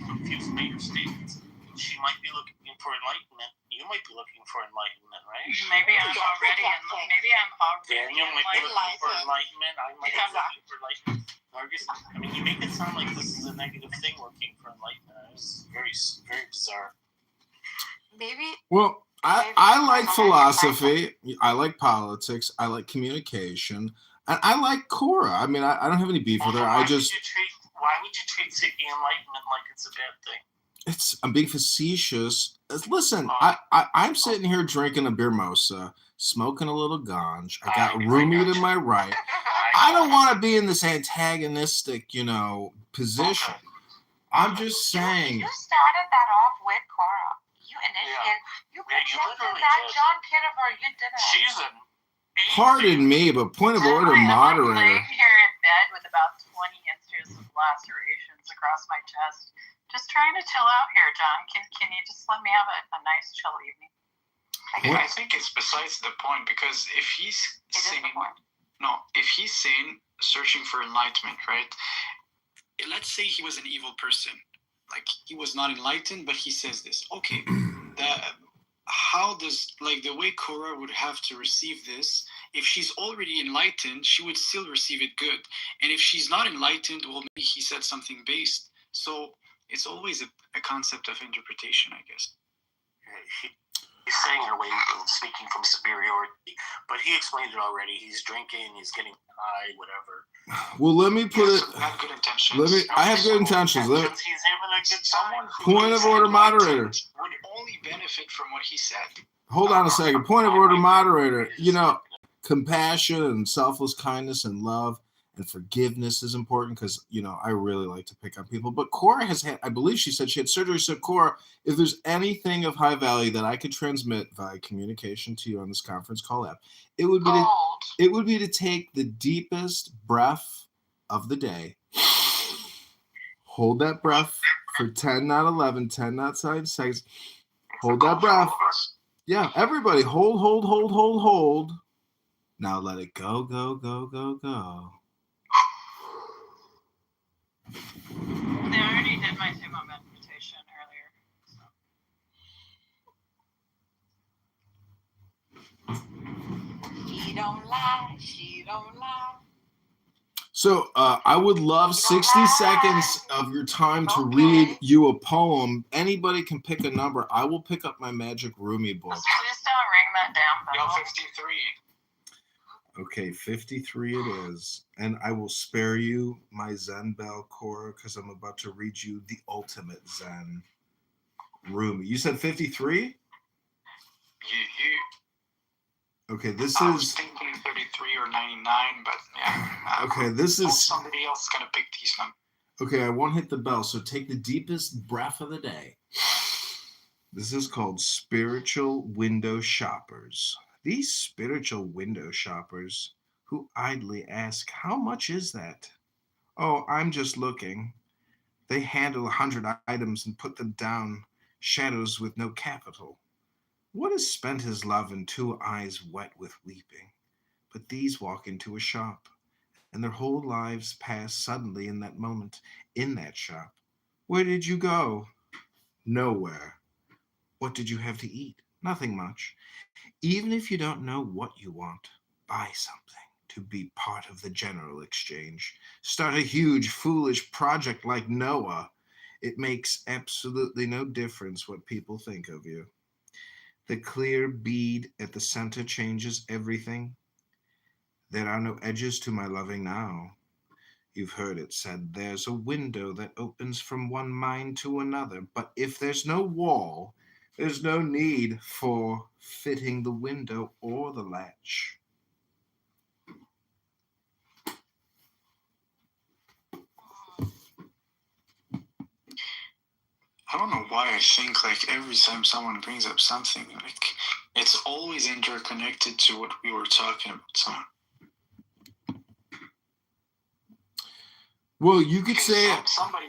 Confused by your statements. She might be looking for enlightenment. You might be looking for enlightenment, right? Maybe I'm already Daniel might be looking for enlightenment. I might be looking for enlightenment. Marcus, I mean, you make it sound like this is a negative thing, looking for enlightenment. It's very, very bizarre. Maybe. Well, I like philosophy. I like politics. I like communication. And I like Cora. I mean, I don't have any beef with her. Why would you treat seeking enlightenment like it's a bad thing? I'm being facetious. Listen, I'm sitting here drinking a beer mosa, smoking a little ganj. I got Rumi to my right. I don't want to be in this antagonistic, you know, position. I'm just saying. You started that off with Cora. You initiated. You projected that John Kitover. You did it. She's a. Pardon me, but point of order, moderator. I'm laying here in bed with about 20 inches of lacerations across my chest. Just trying to chill out here, John. Can you just let me have a nice chill evening? I think it's besides the point, because if he's saying searching for enlightenment, right? Let's say he was an evil person, like he was not enlightened, but he says this. Okay, how does, like, the way Cora would have to receive this, if she's already enlightened, she would still receive it good. And if she's not enlightened, well, maybe he said something based. So it's always a concept of interpretation, I guess. He's saying her way, speaking from superiority, but he explained it already. He's drinking, he's getting high, whatever. Well, let me put it. I have good intentions. I have good intentions. He's having a good time. Point of order, moderator. Would only benefit from what he said. Hold on a second. Point of order, moderator. You know, compassion and selfless kindness and love and forgiveness is important because, you know, I really like to pick on people. But Cora has had, I believe she said she had surgery. So, Cora, if there's anything of high value that I could transmit via communication to you on this conference call app, it would be to take the deepest breath of the day. Hold that breath for 10, not 11, 10, not 5 seconds. Hold that breath. Yeah, everybody, hold. Now let it go, go, go, go, go. I already did my 2-moment meditation earlier. She don't lie. So I would love 60 seconds of your time to read you a poem. Anybody can pick a number. I will pick up my magic Rumi book. Please don't ring that down. Yo, 53. Okay, 53 it is. And I will spare you my Zen bell, Cora, because I'm about to read you the ultimate Zen Rumi. You said 53? Okay, this I is. was thinking 33 or 99, but yeah. Okay, this is. Somebody else is gonna pick these numbers. Okay, I won't hit the bell, so take the deepest breath of the day. This is called Spiritual Window Shoppers. These spiritual window shoppers who idly ask, how much is that? Oh, I'm just looking. They handle 100 items and put them down, shadows with no capital. One has spent his love in 2 eyes wet with weeping, but these walk into a shop, and their whole lives pass suddenly in that moment, in that shop. Where did you go? Nowhere. What did you have to eat? Nothing much. Even if you don't know what you want, buy something to be part of the general exchange. Start a huge, foolish project like Noah. It makes absolutely no difference what people think of you. The clear bead at the center changes everything. There are no edges to my loving now. You've heard it said there's a window that opens from one mind to another, but if there's no wall, there's no need for fitting the window or the latch. I don't know why I think like every time someone brings up something, like it's always interconnected to what we were talking about. So. Well, you could say somebody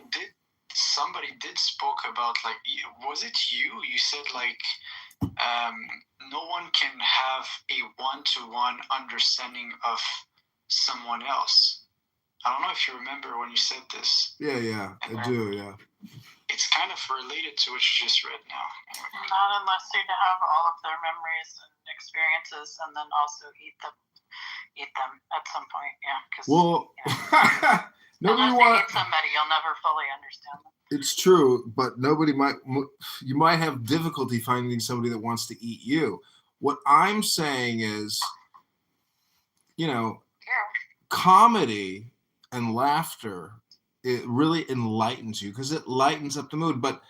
did spoke about like, was it you? You said like no one can have a one-to-one understanding of someone else. I don't know if you remember when you said this. Yeah, I do, yeah. It's kind of related to what you just read now. Not unless you have all of their memories and experiences, and then also eat them at some point. Yeah, because nobody unless you eat somebody, you'll never fully understand them. It's true, but you might have difficulty finding somebody that wants to eat you. What I'm saying is, comedy and laughter, it really enlightens you because it lightens up the mood. But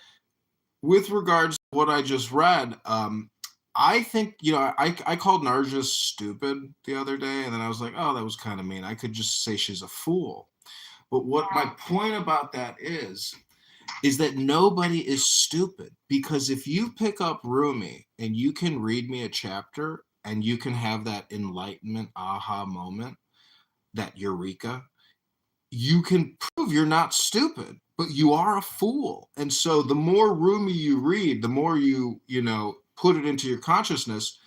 with regards to what I just read, I think, I called Narja stupid the other day, and then I was like, oh, that was kind of mean. I could just say she's a fool. But what my point about that is that nobody is stupid, because if you pick up Rumi and you can read me a chapter and you can have that enlightenment aha moment, that eureka, you can prove you're not stupid, but you are a fool. And so the more Rumi you read, the more you put it into your consciousness,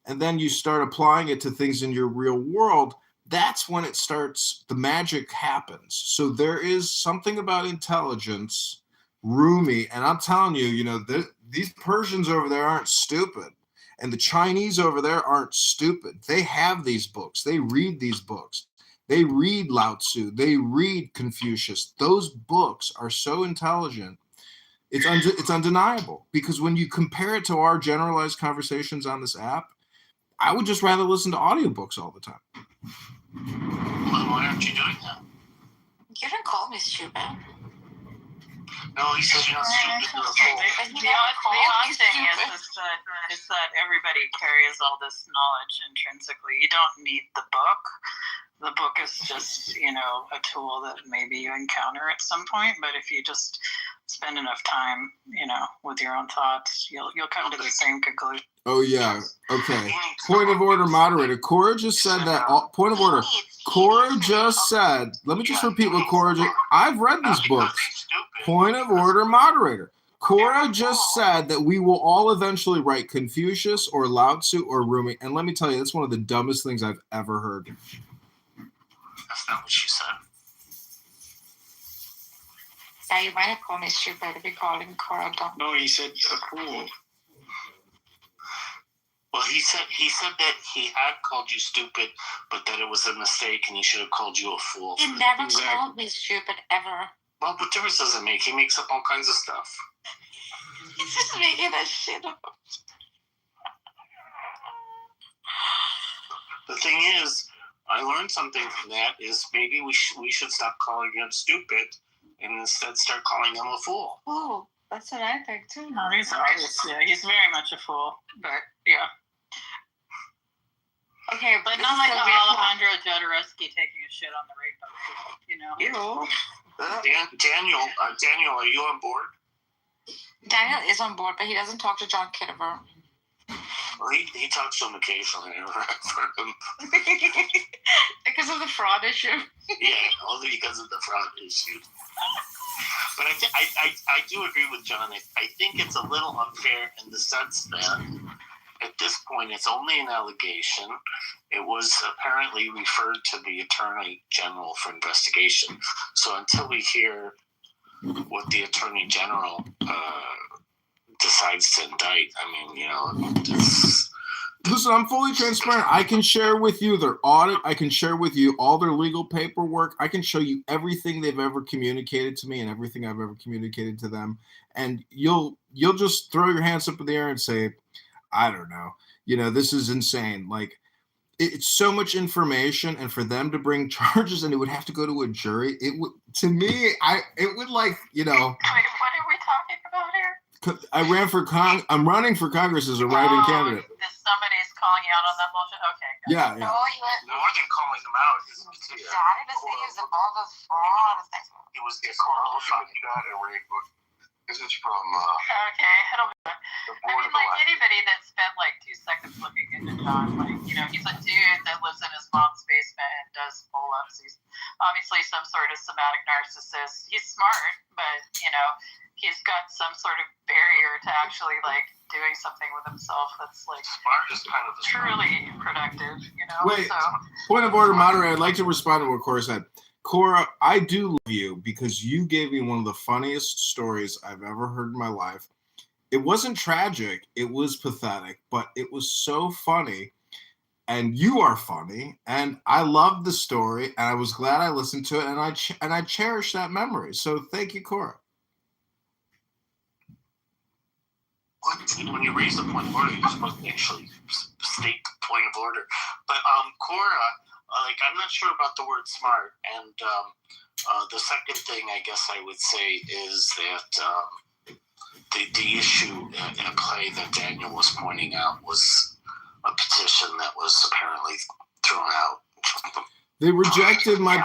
and then you start applying it to things in your real world, that's when the magic happens. So there is something about intelligence, Rumi, and I'm telling you, these Persians over there aren't stupid, and the Chinese over there aren't stupid. They have these books. They read these books. They read Lao Tzu. They read Confucius. Those books are so intelligent. It's undeniable, because when you compare it to our generalized conversations on this app, I would just rather listen to audiobooks all the time. Well, why aren't you doing that? You don't call me stupid. No, he says you're not stupid, you're a fool. The odd thing is that everybody carries all this knowledge intrinsically. You don't need the book. The book is just, a tool that maybe you encounter at some point. But if you just spend enough time, with your own thoughts, you'll come to the same conclusion. Oh, yeah. Okay. Point of order, moderator. Cora just said that. Point of order. Cora just said, let me just repeat what Cora just, I've read these books. Point of order, moderator. Cora just said that we will all eventually write Confucius or Lao Tzu or Rumi. And let me tell you, that's one of the dumbest things I've ever heard. That's not what she said. Yeah, you might have called me stupid to be calling Cora dumb. No, he said a fool. Well, he said that he had called you stupid, but that it was a mistake and he should have called you a fool. He never called me stupid, ever. Well, what difference does it make? He makes up all kinds of stuff. He's just making that shit up. The thing is, I learned something from that is maybe we should stop calling him stupid and instead start calling him a fool. Oh, that's what I think too. No, he's obvious. Yeah, he's very much a fool. But yeah. Okay, but not like Alejandro Jodorowsky taking a shit on the rape boat, Daniel, are you on board? Daniel is on board, but he doesn't talk to John Kitover. Well, he talks to him occasionally. Because of the fraud issue. Yeah, only because of the fraud issue. But I do agree with John. I think it's a little unfair in the sense that at this point it's only an allegation. It was apparently referred to the Attorney General for investigation. So until we hear what the Attorney General decides to indict, I mean, it's... Listen, I'm fully transparent. I can share with you their audit. I can share with you all their legal paperwork. I can show you everything they've ever communicated to me and everything I've ever communicated to them. And you'll just throw your hands up in the air and say, I don't know. This is insane. Like, it's so much information, and for them to bring charges and it would have to go to a jury, it would, to me, it would like, Wait, what are we talking about here? I'm running for Congress as a write-in candidate. Somebody's calling you out on that bullshit? Okay. Yeah. More than calling him out, his petition. It was disqualified. This is from okay, it'll be good. the I Board mean, of like Elections. anybody that spent like 2 seconds looking into John, like, he's a dude that lives in his mom's basement and does pull-ups. He's obviously some sort of somatic narcissist. He's smart, but, he's got some sort of barrier to actually, like, doing something with himself that's, like, Smart is kind of the truly productive, Wait, So, point of order, moderator. I'd like to respond to what Cora said. Cora, I do love you because you gave me one of the funniest stories I've ever heard in my life. It wasn't tragic. It was pathetic, but it was so funny. And you are funny. And I loved the story. And I was glad I listened to it. And I cherish that memory. So thank you, Cora. When you raise the point of order, you're supposed to actually state the point of order. But Cora, I'm not sure about the word smart. And the second thing I guess I would say is that the issue at play that Daniel was pointing out was a petition that was apparently thrown out. They rejected my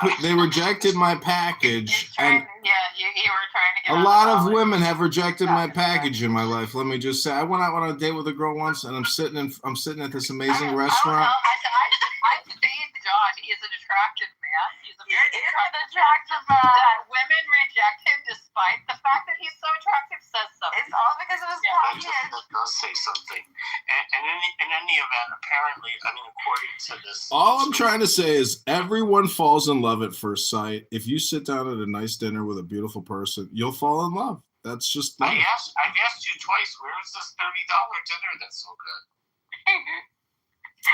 package, and you were trying to get a lot of women have rejected my package in my life. Let me just say, I went out on a date with a girl once, and I'm sitting at this amazing restaurant. I've seen John. He is an attractive man. He's a very attractive man. That women reject him despite the fact that he's so attractive says something. It's all because of his package. That does say something. And in any event, apparently, according to this... All I'm trying to say is everyone falls in love at first sight. If you sit down at a nice dinner with a beautiful person, you'll fall in love. That's just life. I've asked you twice, where's this $30 dinner that's so good?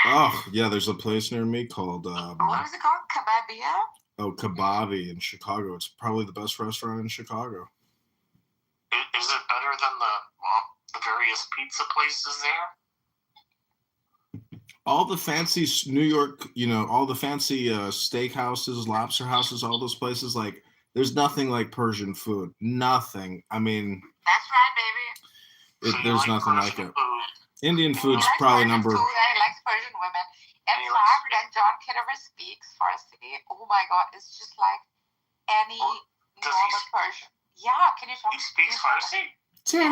Oh, yeah, there's a place near me called... what is it called? Kebabia? Oh, Kebabi in Chicago. It's probably the best restaurant in Chicago. Is it better than the various pizza places there? All the fancy New York, all the fancy steakhouses, lobster houses, all those places, like, there's nothing like Persian food. Nothing. I mean... That's right, baby. There's nothing like it. Indian food's probably number... He likes Persian women. In fact, when John Kitover speaks Farsi, oh my God, it's just like any normal Persian. Yeah, can you talk? He speaks Farsi? Do you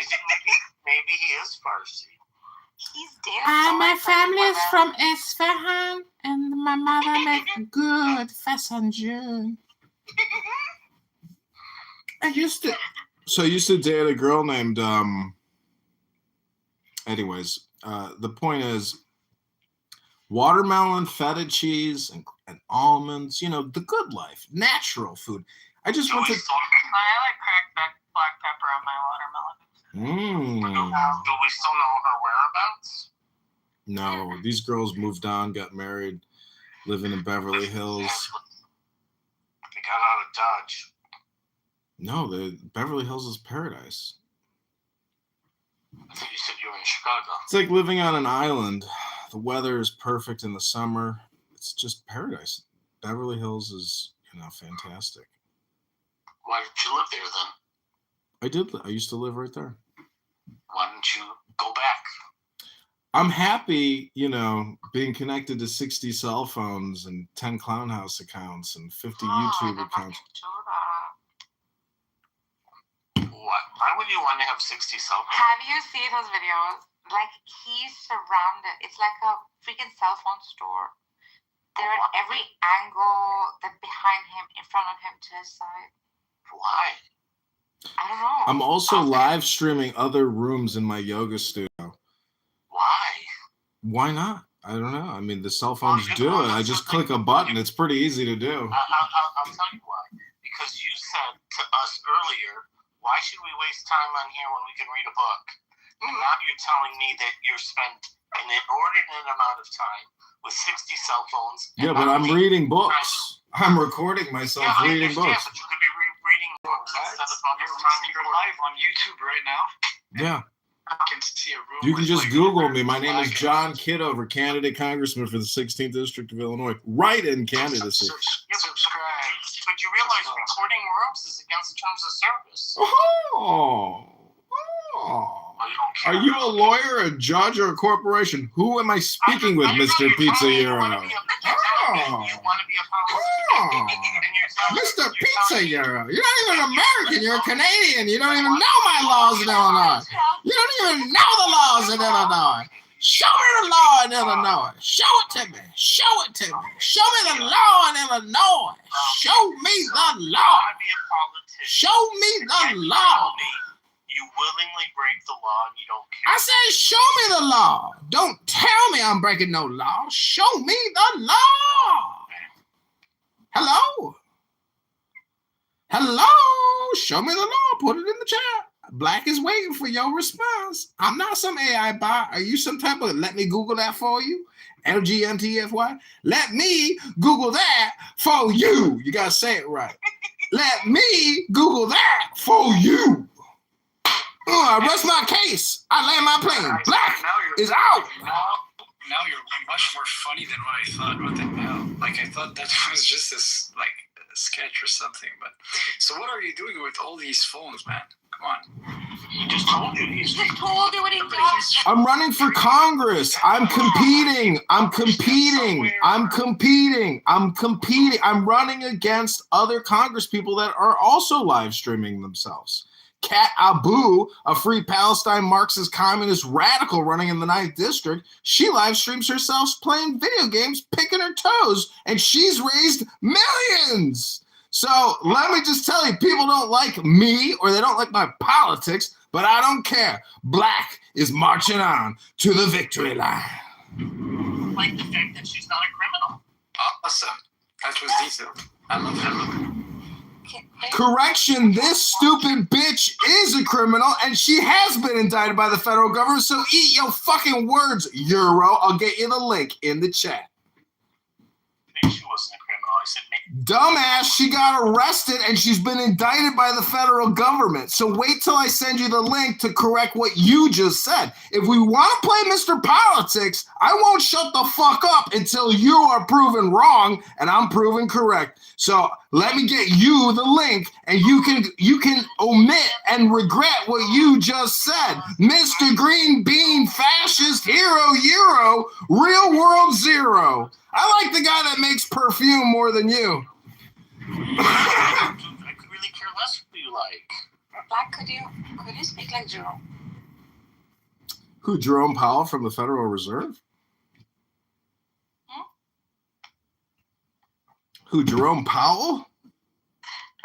think maybe he is Farsi? He's dated my family is from Isfahan, and my mother makes good fasanjoon. I used to date a girl named anyways, the point is watermelon, feta cheese, and almonds, the good life, natural food. I just went to... I like cracked black pepper on my watermelon. Do we still know her whereabouts? No, these girls moved on, got married, living in Beverly Hills. They got out of Dodge. No, the Beverly Hills is paradise. I thought you said you were in Chicago. It's like living on an island. The weather is perfect in the summer. It's just paradise. Beverly Hills is, fantastic. Why didn't you live there then? I did. I used to live right there. Why didn't you go back? I'm happy, being connected to 60 cell phones and 10 Clown House accounts and 50 YouTube accounts. Why would you want to have 60 cell phones? Have you seen his videos? Like, he's surrounded. It's like a freaking cell phone store. They're at every angle, that behind him, in front of him, to his side. Why? I don't know. I'm also live streaming other rooms in my yoga studio. Why? Why not? I don't know. I mean, the cell phones do it. I just click a button. It's pretty easy to do. I'll tell you why. Because you said to us earlier, why should we waste time on here when we can read a book? And now you're telling me that you're spent an inordinate amount of time with 60 cell phones. Yeah, but I'm reading books. I'm recording myself reading books. But you could be reading books instead of all this time. You're live on YouTube right now. Yeah. I can see a room. You can with, just like, Google me. My name is John Kitover, candidate congressman for the 16th District of Illinois. Right in candidacy. Subscribe. But you realize recording rooms is against terms of service. Oh. Are you a lawyer, a judge, or a corporation? Who am I speaking with, Mr. Pizza Euro? You want to be a politician. Mr. Pizza Euro. You're not even American. You're a Canadian. You don't even know my laws in Illinois. You don't even know the laws in Illinois. Show me the law in Illinois. Show it to me. Show it to me. Show me the law in Illinois. Show me the law. Show me the law. You willingly break the law and you don't care. I said, show me the law. Don't tell me I'm breaking no law. Show me the law. Hello? Hello? Show me the law. Put it in the chat. Black is waiting for your response. I'm not some AI bot. Are you some type of, let me Google that for you? LGMTFY? Let me Google that for you. You got to say it right. Let me Google that for you. I rest my case. I land my plane. Black is out. Now you're much more funny than what I thought. What the hell? Like, I thought that was just this, like, a sketch or something. But so what are you doing with all these phones, man? Come on. He just told you. He just told you what he does. I'm running for Congress. I'm competing. I'm running against other Congress people that are also live streaming themselves. Kat Abu, a free Palestine Marxist communist radical running in the 9th District, she live streams herself playing video games, picking her toes, and she's raised millions. So let me just tell you, people don't like me or they don't like my politics, but I don't care. Black is marching on to the victory line. Like the fact that she's not a criminal. Awesome. That was decent. I love that. Correction, this stupid bitch is a criminal and she has been indicted by the federal government, so eat your fucking words, Euro. I'll get you the link in the chat. I think she wasn't a criminal. I said maybe. Dumbass, she got arrested and she's been indicted by the federal government. So wait till I send you the link to correct what you just said. If we want to play Mr. Politics, I won't shut the fuck up until you are proven wrong and I'm proven correct. So let me get you the link and you can omit and regret what you just said. Mr. Green Bean Fascist Hero Euro Real World Zero. I like the guy that makes perfume more than you. I could really care less who you like. Black, could you speak like Jerome? Who, Jerome Powell from the Federal Reserve? Who, Jerome Powell?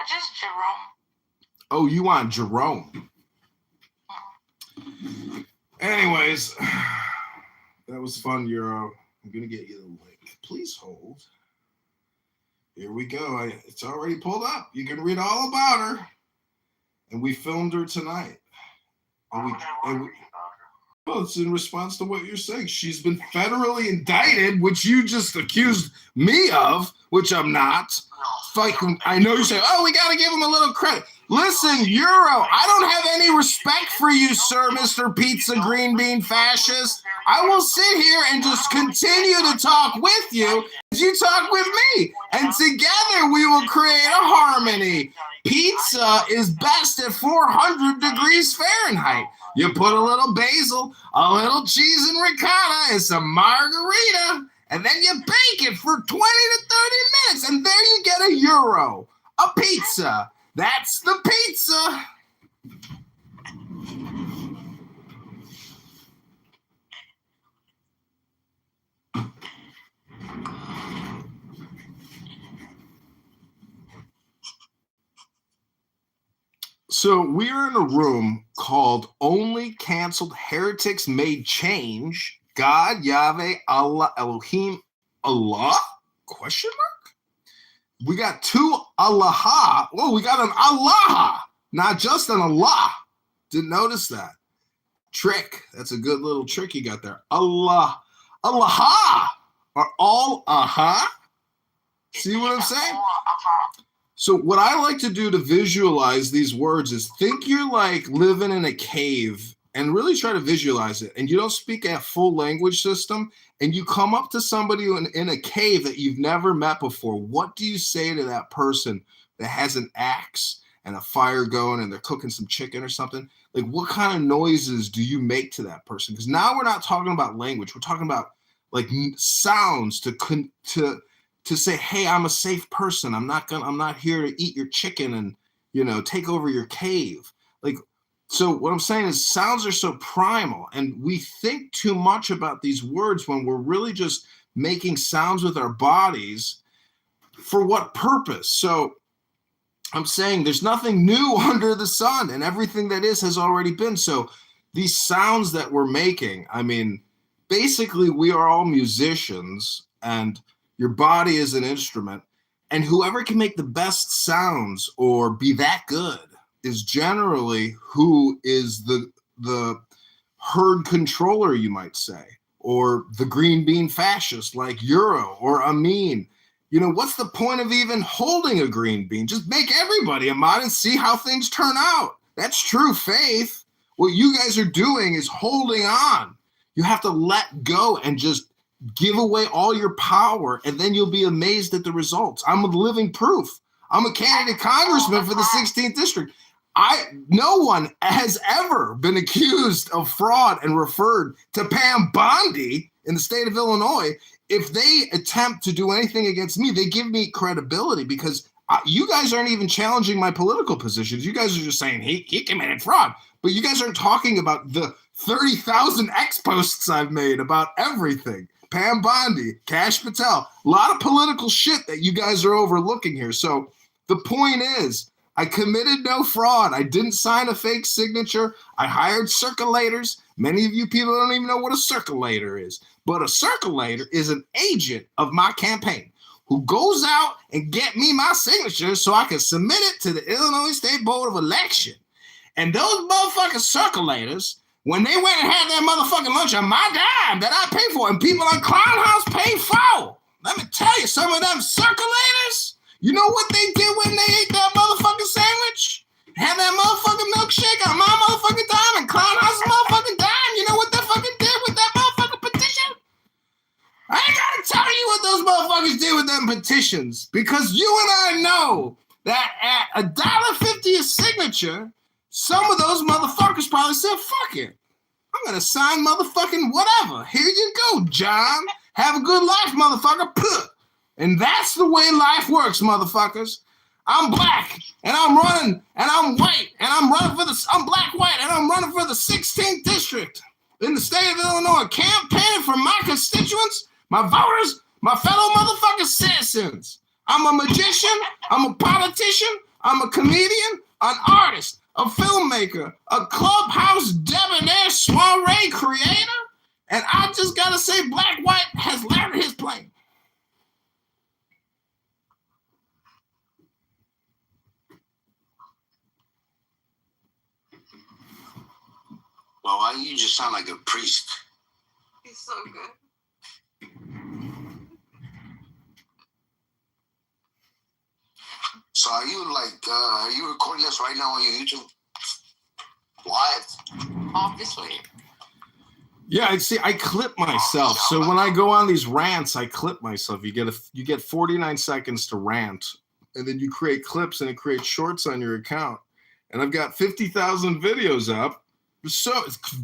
Just Jerome. Oh, you want Jerome. Anyways, that was fun, Euro. I'm going to get you the link. Please hold. Here we go. It's already pulled up. You can read all about her. And we filmed her tonight. Well, it's in response to what you're saying. She's been federally indicted, which you just accused me of, which I'm not. Fucking, I know you say, oh, we got to give him a little credit. Listen, Euro, I don't have any respect for you, sir, Mr. Pizza Green Bean Fascist. I will sit here and just continue to talk with you as you talk with me. And together we will create a harmony. Pizza is best at 400 degrees Fahrenheit. You put a little basil, a little cheese and ricotta, and some margarita, and then you bake it for 20 to 30 minutes, and there you get a Euro, a pizza. That's the pizza. So we are in a room called Only Canceled Heretics May Change. God, Yahweh, Allah, Elohim, Allah? Question mark? We got two Allah. Whoa, we got an Allah, not just an Allah. Didn't notice that. Trick. That's a good little trick you got there. Allah. Allah are all aha. See what I'm saying? So what I like to do to visualize these words is think you're like living in a cave and really try to visualize it. And you don't speak a full language system and you come up to somebody in a cave that you've never met before. What do you say to that person that has an axe and a fire going and they're cooking some chicken or something? Like what kind of noises do you make to that person? Because now we're not talking about language. We're talking about like sounds to say, hey, I'm a safe person. I'm not here to eat your chicken and, you know, take over your cave. Like, so what I'm saying is sounds are so primal and we think too much about these words when we're really just making sounds with our bodies. For what purpose? So I'm saying there's nothing new under the sun and everything that is has already been. So these sounds that we're making, I mean, basically we are all musicians and your body is an instrument, and whoever can make the best sounds or be that good is generally who is the herd controller, you might say, or the green bean fascist like Euro or Amin. You know, what's the point of even holding a green bean? Just make everybody a mod and see how things turn out. That's true faith. What you guys are doing is holding on. You have to let go and just give away all your power, and then you'll be amazed at the results. I'm a living proof. I'm a candidate congressman for the 16th district. No one has ever been accused of fraud and referred to Pam Bondi in the state of Illinois. If they attempt to do anything against me, they give me credibility because you guys aren't even challenging my political positions. You guys are just saying he committed fraud, but you guys aren't talking about the 30,000 X posts I've made about everything. Pam Bondi, Kash Patel, a lot of political shit that you guys are overlooking here. So the point is, I committed no fraud. I didn't sign a fake signature. I hired circulators. Many of you people don't even know what a circulator is. But a circulator is an agent of my campaign who goes out and get me my signature so I can submit it to the Illinois State Board of Election. And those motherfucking circulators, when they went and had that motherfucking lunch on my dime that I pay for and people on Clown House pay for, let me tell you, some of them circulators, you know what they did when they ate that motherfucking sandwich? Had that motherfucking milkshake on my motherfucking dime and Clown House's motherfucking dime. You know what they fucking did with that motherfucking petition? I ain't gotta tell you what those motherfuckers did with them petitions because you and I know that at $1.50 a signature, some of those motherfuckers probably said, fuck it. I'm going to sign motherfucking whatever. Here you go, John. Have a good life, motherfucker. Puh. And that's the way life works, motherfuckers. I'm black, and I'm running, and I'm white, and I'm black, white, and I'm running for the 16th district in the state of Illinois, campaigning for my constituents, my voters, my fellow motherfucking citizens. I'm a magician. I'm a politician. I'm a comedian, an artist, a filmmaker, a clubhouse debonair soiree creator, and I just gotta say Black White has landed his plane. Well, why you just sound like a priest? He's so good. So are you recording this right now on your YouTube? Live? Obviously. Yeah, I clip myself. So when I go on these rants, I clip myself. You get 49 seconds to rant, and then you create clips, and it creates shorts on your account. And I've got 50,000 videos up. So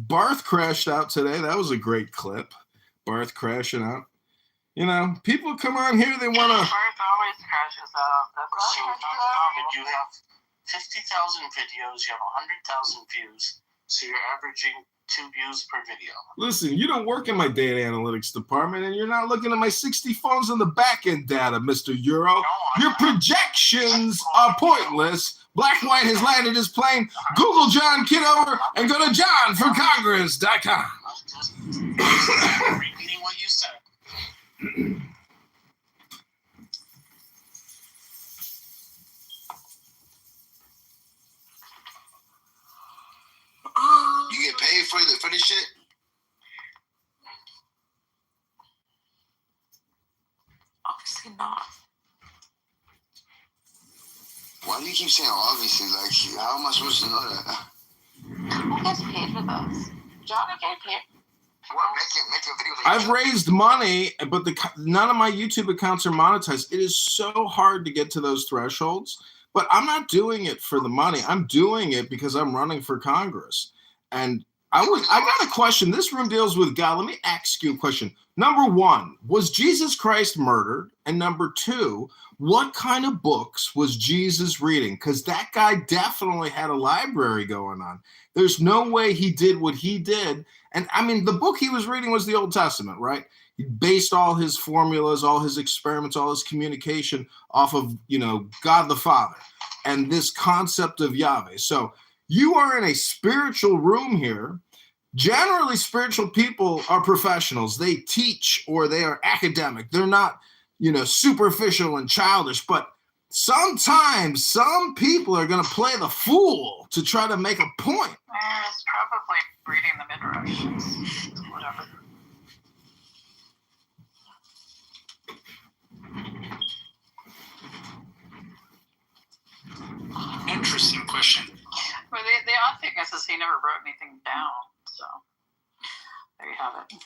Barth crashed out today. That was a great clip. Barth crashing out. You know, people come on here, they want to. Barth always crashes out. That's you have 50,000 videos, you have 100,000 views, so you're averaging 2 views per video. Listen, you don't work in my data analytics department, and you're not looking at my 60 phones in the back-end data, Mr. Euro. Your projections are pointless. Black White has landed his plane. Google John Kitover and go to johnforcongress.com. Just repeating what you said. You get paid for this shit? Obviously not. Why do you keep saying obviously? Like, how am I supposed to know that? Who gets paid for this? John, I get paid. What, making videos? I've raised money, but none of my YouTube accounts are monetized. It is so hard to get to those thresholds, but I'm not doing it for the money. I'm doing it because I'm running for Congress. And I got a question. This room deals with God. Let me ask you a question. Number one, was Jesus Christ murdered? And number two, what kind of books was Jesus reading? Because that guy definitely had a library going on. There's no way he did what he did. And I mean, the book he was reading was the Old Testament, right? He based all his formulas, all his experiments, all his communication off of, God the Father and this concept of Yahweh. So you are in a spiritual room here. Generally, spiritual people are professionals. They teach or they are academic. They're not, superficial and childish. But sometimes some people are going to play the fool to try to make a point. It's probably reading the Midrash. Whatever. Interesting question. Well, the odd thing is he never wrote anything down, so there you have it.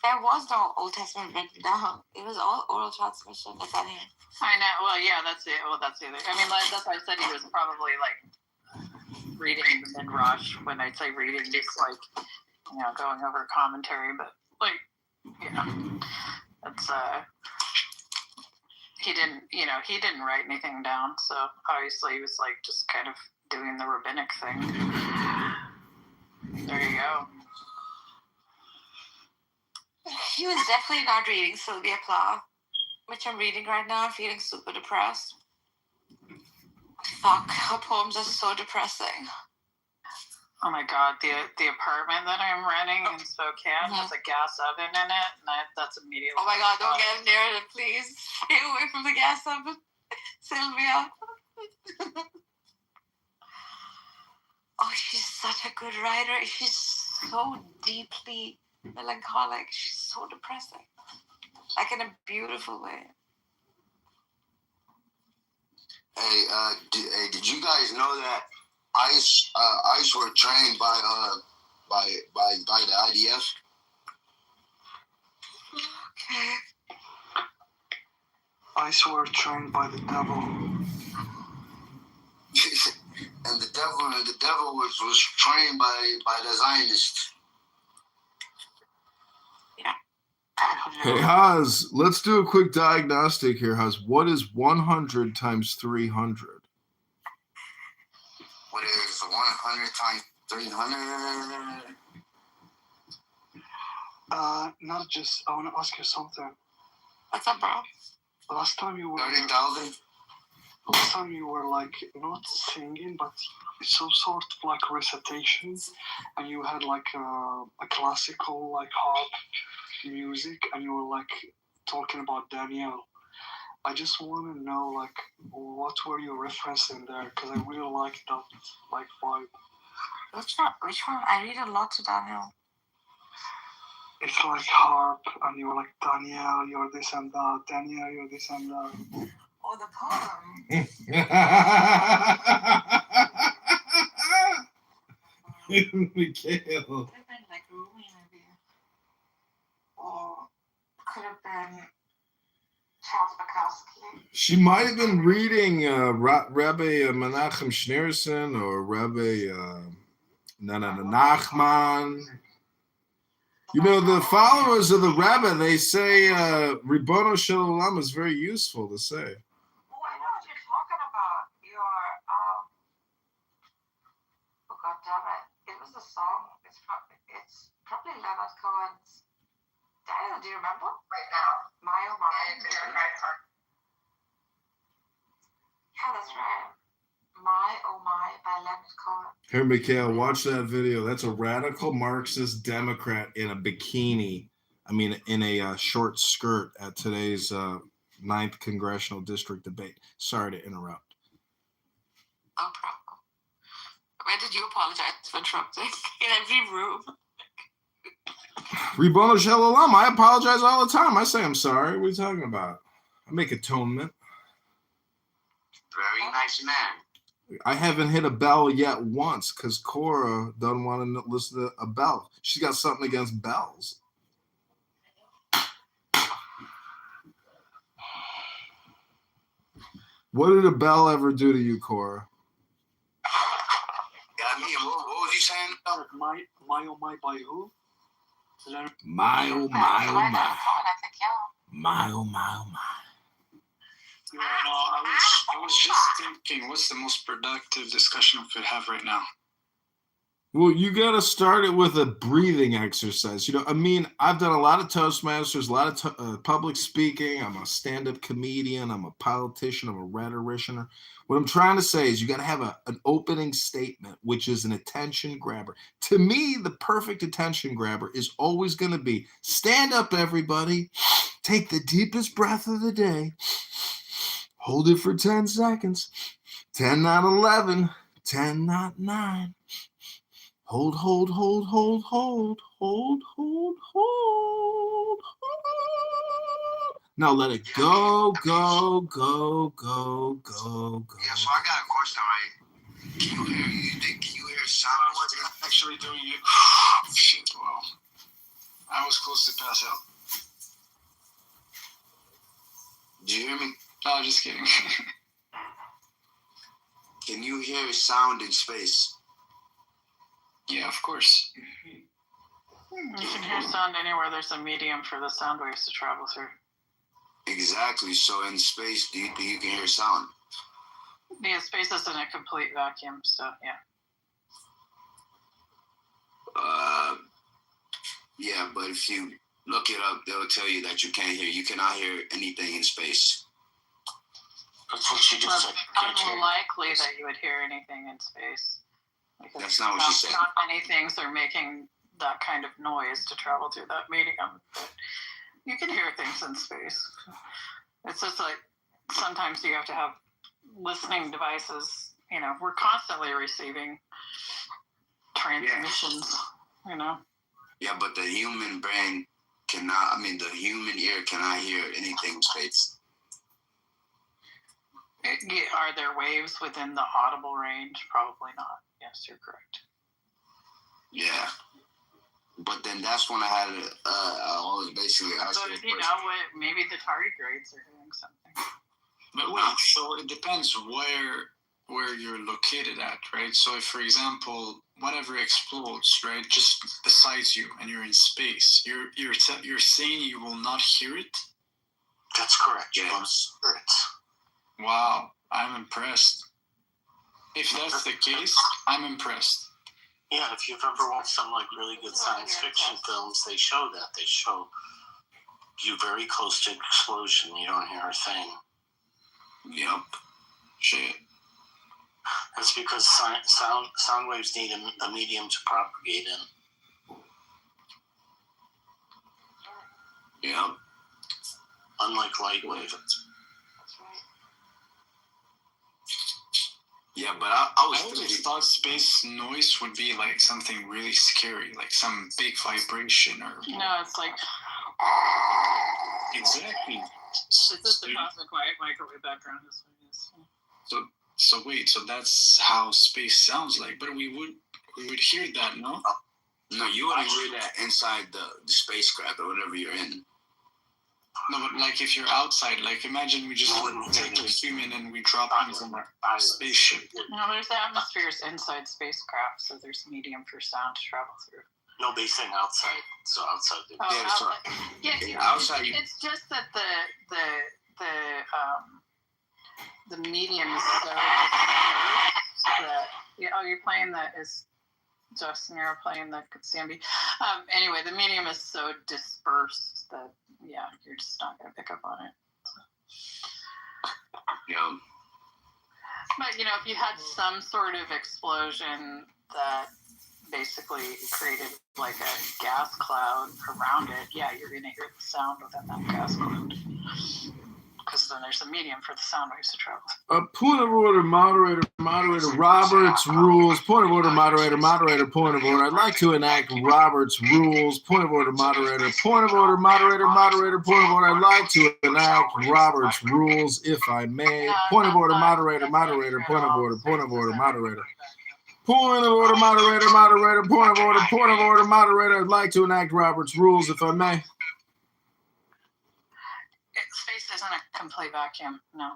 There was no Old Testament written down. It was all oral transmission. Like I mean, I know. Well, yeah, that's it. Well, that's it. I mean, that's why I said he was probably like reading the Midrash. When I say reading, just like going over commentary, but like it's he didn't write anything down, so obviously he was like just kind of doing the rabbinic thing. There you go. he was definitely not reading Sylvia Plath, which I'm reading right now. I'm feeling super depressed. Fuck, her poems are so depressing. Oh my god, the apartment that I'm renting in Spokane has a gas oven in it, and that's immediately. Oh my god, don't get near it, please. Stay away from the gas oven, Sylvia. Oh, she's such a good writer. She's so deeply melancholic. She's so depressing, like in a beautiful way. Hey, did you guys know that ICE were trained by the IDF? Okay. ICE were trained by the devil. And the devil was trained by the Zionists. Yeah. Hey, Haz, let's do a quick diagnostic here, Haz. What is 100 times 300? What is 100 times 300? Not just, I want to ask you something. What's up, bro? Last time you were 30,000? Last time you were like not singing, but some sort of like recitations, and you had like a classical like harp music, and you were like talking about Daniel. I just want to know like what were you referencing there, because I really like that like vibe. Which one? I read a lot to Daniel. It's like harp, and you're like, Daniel, you're this and that. Daniel, you're this and that. Oh, the poem. Mikhail. Could have been like Rumi, maybe. Or could have been Charles Bukowski. She might have been reading Rabbi Menachem Schneerson or Rabbi Nachman. You know, the followers of the Rebbe, they say Ribono Shel Olam is very useful to say. Oh, I know what you're talking about. Oh, God damn it. It was a song. It's Leonard Cohen's. Do you remember? Right now. My oh my. Yeah, that's right. My oh my by Leonard Cohen. Here, Mikhail, watch that video. That's a radical Marxist Democrat in a bikini. I mean, in a short skirt at today's 9th Congressional District debate. Sorry to interrupt. No problem. Where did you apologize for interrupting? In every room. Ribono Shel Olam, I apologize all the time. I say I'm sorry. What are you talking about? I make atonement. Very nice man. I haven't hit a bell yet once because Cora doesn't want to listen to a bell. She's got something against bells. What did a bell ever do to you, Cora? Yeah, I mean, what was you saying? My oh my by who? My oh my oh my. My oh my oh my. You know, I was just thinking, what's the most productive discussion we could have right now? Well, you got to start it with a breathing exercise. You know, I mean, I've done a lot of Toastmasters, a lot of public speaking. I'm a stand-up comedian. I'm a politician. I'm a rhetorician. What I'm trying to say is you got to have an opening statement, which is an attention grabber. To me, the perfect attention grabber is always going to be, stand up, everybody. Take the deepest breath of the day. Hold it for 10 seconds. 10, not 11. 10, not 9. Hold, hold, hold, hold, hold, hold, hold, hold, hold. Now let it go, go, go, go, go, go. Yeah, so I got a question, right? Can you hear sound? What's actually doing it? Shit, wow. I was close to pass out. Did you hear me? No, just kidding. Can you hear sound in space? Yeah, of course. You can hear sound anywhere there's a medium for the sound waves to travel through. Exactly. So in space, do you can hear sound? Yeah, space isn't a complete vacuum, so yeah. Yeah, but if you look it up, they'll tell you that you can't hear. You cannot hear anything in space. That's what she just said. It's unlikely that you would hear anything in space. Because that's not what she said. Not many things are making that kind of noise to travel through that medium. But you can hear things in space. It's just like sometimes you have to have listening devices. You know, we're constantly receiving transmissions, you know. Yeah, but the human brain cannot, the human ear cannot hear anything in space. Are there waves within the audible range? Probably not. Yes, you're correct. Yeah. But then that's when I had basically asked you a question. What, maybe the tardigrades are doing something. But wait, so it depends where you're located at, right? So if, for example, whatever explodes, right, just besides you and you're in space, you're saying you will not hear it? That's correct. You won't hear it. Wow, I'm impressed. If that's the case, I'm impressed. Yeah, if you've ever watched some really good science fiction films, they show that. They show you very close to an explosion. You don't hear a thing. Yep. Shit. That's because sound waves need a medium to propagate in. Yep. Unlike light wave. Yeah, but I always thought space noise would be like something really scary, like some big vibration or. No, it's like. Exactly. It's just the cosmic microwave background. So wait, so that's how space sounds like, but we would hear that, no? No, you wouldn't hear that inside the spacecraft or whatever you're in. No, but like if you're outside, like imagine we just take a human and we drop him from a spaceship. No, there's atmospheres inside spacecraft, so there's medium for sound to travel through. No, but he's saying outside. So outside. Outside. It's just that the medium is so that you're playing that is Justin, you're playing the Sambi. Anyway, the medium is so dispersed that you're just not going to pick up on it. Yeah. But if you had some sort of explosion that basically created like a gas cloud around it, you're going to hear the sound within that gas cloud. Because then there's a medium for the sound waves to travel. Point of order, moderator, Robert's rules. Point of order, moderator, point of order. I'd like to enact Robert's rules. Point of order, moderator. Point of order, moderator, point of order. I'd like to enact Robert's rules, if I may. Point of order, moderator, point of order, moderator. Point of order, moderator, point of order, moderator. I'd like to enact Robert's rules, if I may. Space isn't a complete vacuum, no.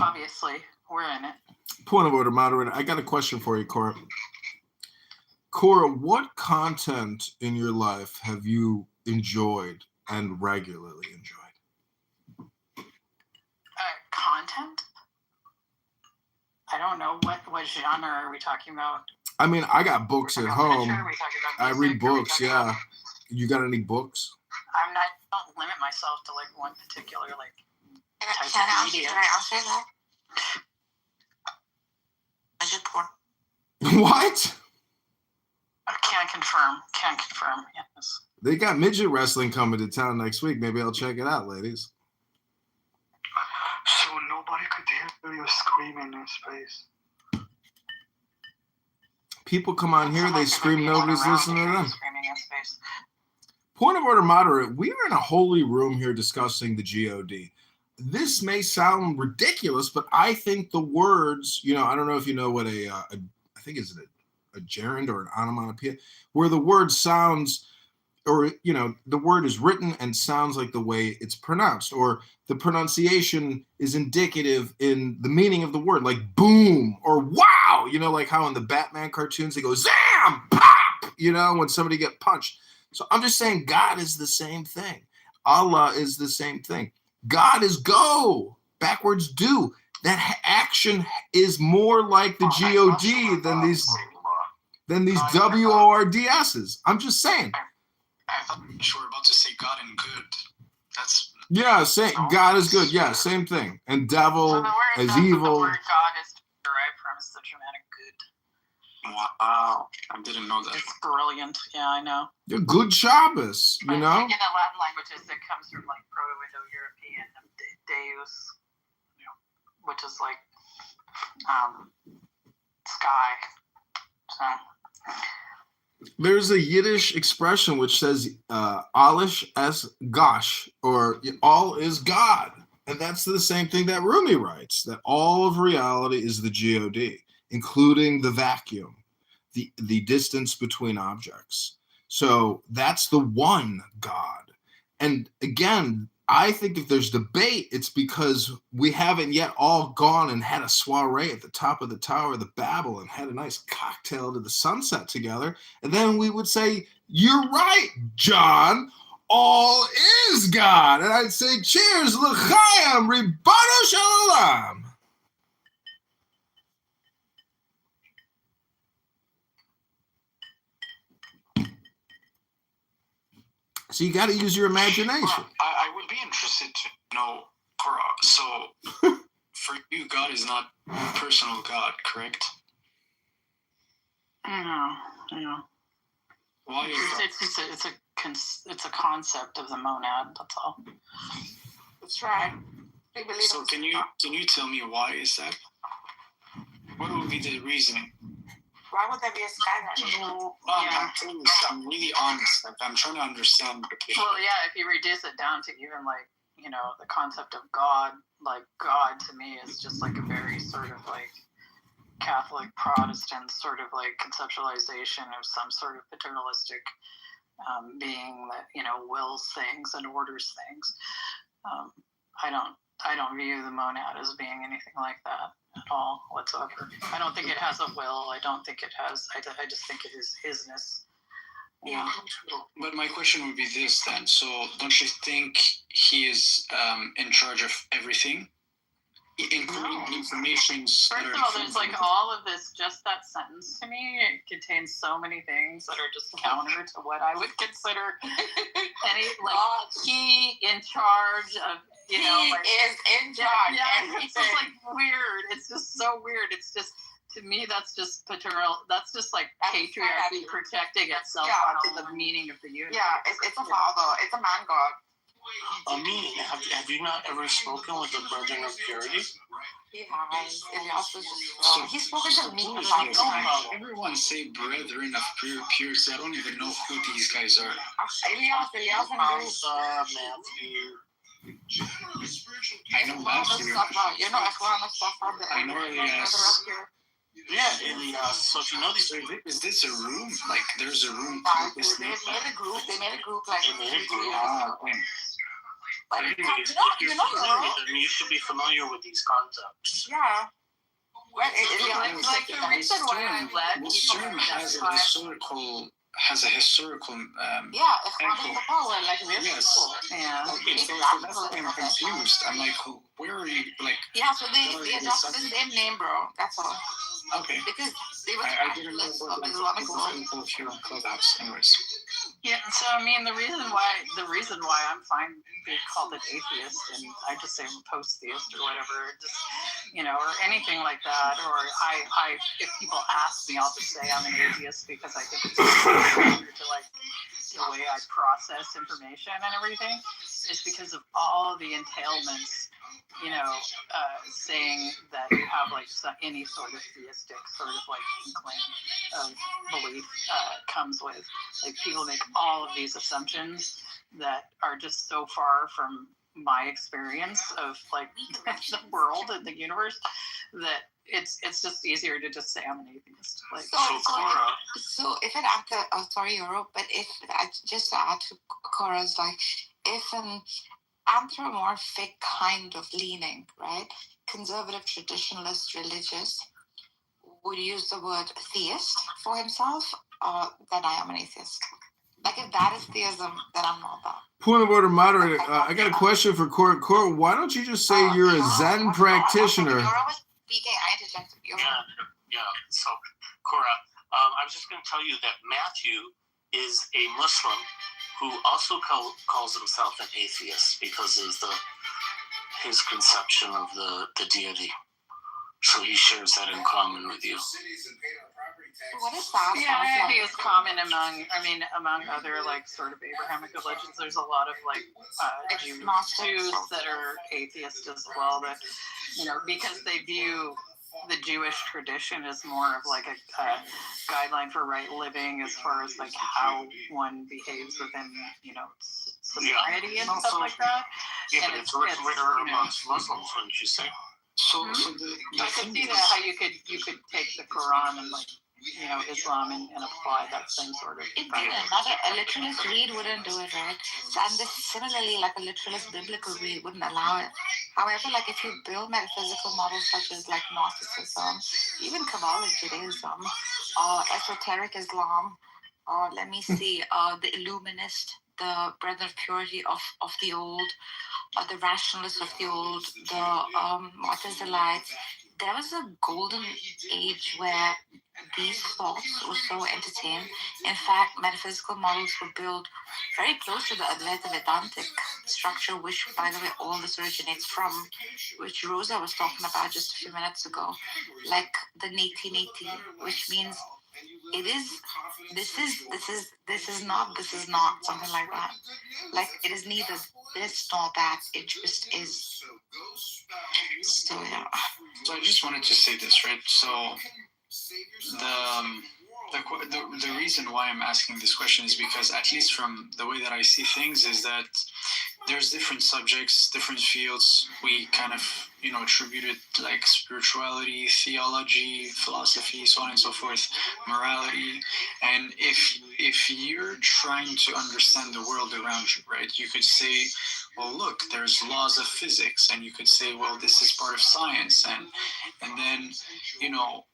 Obviously, we're in it. Point of order, moderator. I got a question for you, Cora. Cora, what content in your life have you enjoyed and regularly enjoyed? Content? I don't know. What genre are we talking about? I mean, I got books at home. I read books, yeah. You got any books? I don't limit myself to like one particular type of media. Can I answer that? I did porn. What? Can confirm. Yes. They got midget wrestling coming to town next week. Maybe I'll check it out, ladies. So nobody could hear you screaming in space. People come on here, they scream, nobody's listening to them. Screaming in space. Point of order, moderator. We are in a holy room here discussing the GOD. This may sound ridiculous, but I think the words, I don't know if you know what I think is it a gerund or an onomatopoeia, where the word sounds, or, the word is written and sounds like the way it's pronounced, or the pronunciation is indicative in the meaning of the word, like boom or wow, like how in the Batman cartoons, they go zam, pop, when somebody get punched. So I'm just saying God is the same thing. Allah is the same thing. God is go, backwards do. That action is more like the GOD than these WORDSs. I'm just saying. I thought you were about to say God and good. That's God is good. Yeah, same thing. And devil is evil. The word God is derived from the Germanic good. Wow, I didn't know that. It's brilliant. Yeah, I know. You're good Shabbos, In the Latin languages, it comes from like Proto-Indo-European Deus, which is like sky. So. There's a Yiddish expression which says "Alish es Gosh," or all is God. And that's the same thing that Rumi writes, that all of reality is the GOD, including the vacuum, the distance between objects. So that's the one God. And again, I think if there's debate, it's because we haven't yet all gone and had a soiree at the top of the Tower of the Babel and had a nice cocktail to the sunset together. And then we would say, you're right, John. All is God. And I'd say, cheers, l'chaim, ribbano shalom. So you got to use your imagination. I would be interested to know, Cora. So for you, God is not personal God, correct? No. Why is that? It's a concept of the monad. That's all. That's right. So can you tell me why is that? What would be the reasoning? Why would there be a sky running? I'm really honest. Like, I'm trying to understand. Well, yeah, if you reduce it down to even like, the concept of God, like God to me is just like a very sort of like Catholic Protestant sort of like conceptualization of some sort of paternalistic being that, wills things and orders things. I don't view the monad as being anything like that at all whatsoever. I don't think it has a will. I don't think it has. I just think it is isness. Yeah. But my question would be this then. So don't you think he is in charge of everything? including information. First of all, there's like all of this, just that sentence to me, it contains so many things that are just counter to what I would consider any, like, he in charge of, you know, like, is in charge. Yeah, it's just like weird. It's just so weird. It's just, to me, that's just paternal. That's just like patriarchy projecting itself onto the meaning of the universe. Yeah, it's a father. It's a man god. Have you not ever spoken with the Virgin of Purity? He has. Elias was just, he's spoken to me about Everyone say brethren of purity. I don't even know who these guys are. Elias and Matthew. I know Matthew. You know, I know Elias. Yeah, Elias. So if you know these, is this a room? Like, there's a room. They made a group. Like. They made a group. Okay. But anyways, you should be familiar with these concepts. Yeah. Well, like the reason why I led this term has a historical economic power, like real people. Yeah. Okay, so that's why I'm confused. I'm like, where are you? Like. Yeah, so they adopted the same name, bro. That's all. Okay. Because they were I didn't know what Islamic people here on Clubhouse, anyways. Yeah, so I mean the reason why I'm fine being called an atheist, and I just say I'm a post-theist or whatever, just, you know, or anything like that, or I if people ask me, I'll just say I'm an atheist because I think it's easier to like the way I process information and everything, is because of all the entailments. You know, saying that you have like any sort of theistic sort of like inkling of belief comes with, like, people make all of these assumptions that are just so far from my experience of like the world and the universe that it's just easier to just say I'm an atheist. Like, so if it after sorry, Europe, but if I just to add to Cora's, like, if an anthropomorphic kind of leaning, right? Conservative, traditionalist, religious, would use the word theist for himself, then I am an atheist. Like, if that is theism, then I'm not that. Point of order, moderator. I got a question for Cora. Cora, why don't you just say you're a Zen practitioner? You're always speaking. I interjected. Yeah. So, Cora, I was just going to tell you that Matthew is a Muslim who also calls himself an atheist because of his conception of the deity. So he shares that in common with you. What is that? Yeah, he is common among other like sort of Abrahamic religions. There's a lot of like Jews that are atheists as well. That, you know, because they view the Jewish tradition as more of like a guideline for right living as far as like how one behaves within, you know, society and stuff like that. Yeah, and it's rare amongst Muslims, wouldn't you say? So I could see that how you could take the Quran and like, you know, Islam and apply that same sort of. A literalist read wouldn't do it, right? And similarly, like a literalist biblical read wouldn't allow it. However, like if you build metaphysical models such as like Gnosticism, even Kabbalic Judaism, esoteric Islam, let me see, the Illuminist, the Brethren of Purity of the old, the rationalists of the old, the Mu'tazilites. There was a golden age where these thoughts were so entertained. In fact, metaphysical models were built very close to the Advaita Vedantic structure, which, by the way, all this originates from, which Rosa was talking about just a few minutes ago, like the Neti, which means this is not, something like that. Like, it is neither this nor that, it just is. So, yeah. So I just wanted to say this, right? So the reason why I'm asking this question is because, at least from the way that I see things, is that there's different subjects, different fields. We kind of, you know, attribute it like spirituality, theology, philosophy, so on and so forth, morality. And if you're trying to understand the world around you, right, you could say, well, look, there's laws of physics, and you could say, well, this is part of science, and then, you know,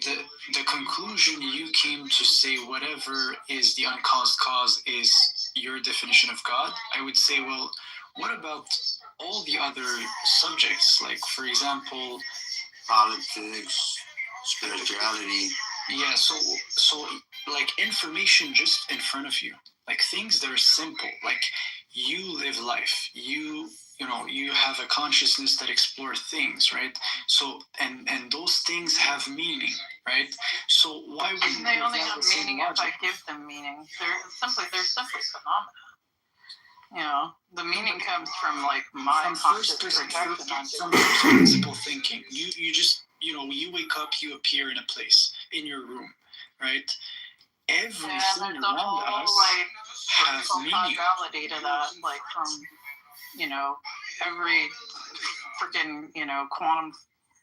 the conclusion you came to say whatever is the uncaused cause is your definition of God. I would say, well, what about all the other subjects, like for example, politics, spirituality. Yeah, so like information just in front of you, like things that are simple, like you live life, you know, you have a consciousness that explore things, right? So and those things have meaning, right? So why wouldn't they only have meaning if I give them meaning? They're simply phenomena. You know, the meaning comes from like my conscious projection from principle thinking. You just, you know, you wake up, you appear in a place in your room, right? Everything around us has meaning. Causality to that, like from, you know, every freaking, you know, quantum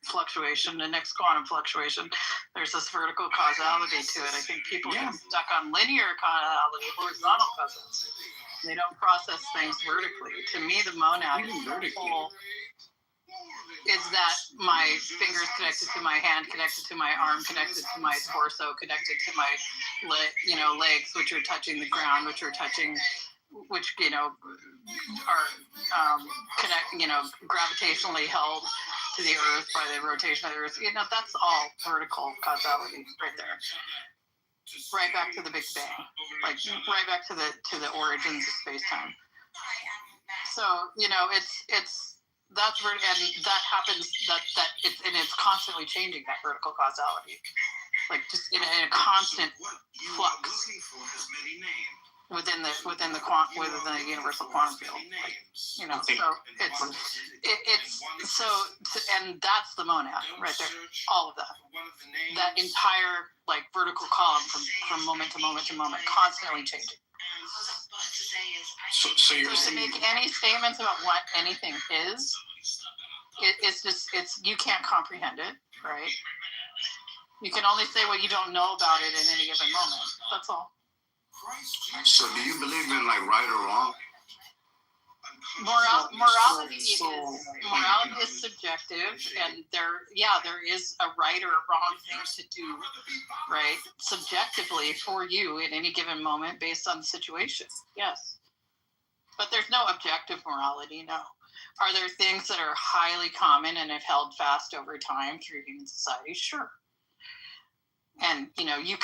fluctuation, the next quantum fluctuation, there's this vertical causality to it. I think people get stuck on linear causality, horizontal causality. They don't process things vertically. To me, the monad is that my fingers connected to my hand, connected to my arm, connected to my torso, connected to my legs, which are touching the ground, which you know, are gravitationally held to the earth by the rotation of the earth. You know, that's all vertical causality right there. Right back to the Big Bang, like right back to the origins of space-time. So, you know, it's that's and that happens it's constantly changing, that vertical causality, like just in a constant flux within the universal quantum field. Like, you know, so and that's the monad right there. All of that entire like vertical column from moment to moment to moment, constantly changing. So you're to make any statements about what anything is, it's you can't comprehend it, right? You can only say what you don't know about it in any given moment. That's all. So do you believe in like right or wrong? Morality is subjective, and there is a right or wrong thing to do, right, subjectively for you in any given moment based on the situation. Yes, but there's no objective morality. No. Are there things that are highly common and have held fast over time through human society? Sure. And you know, you're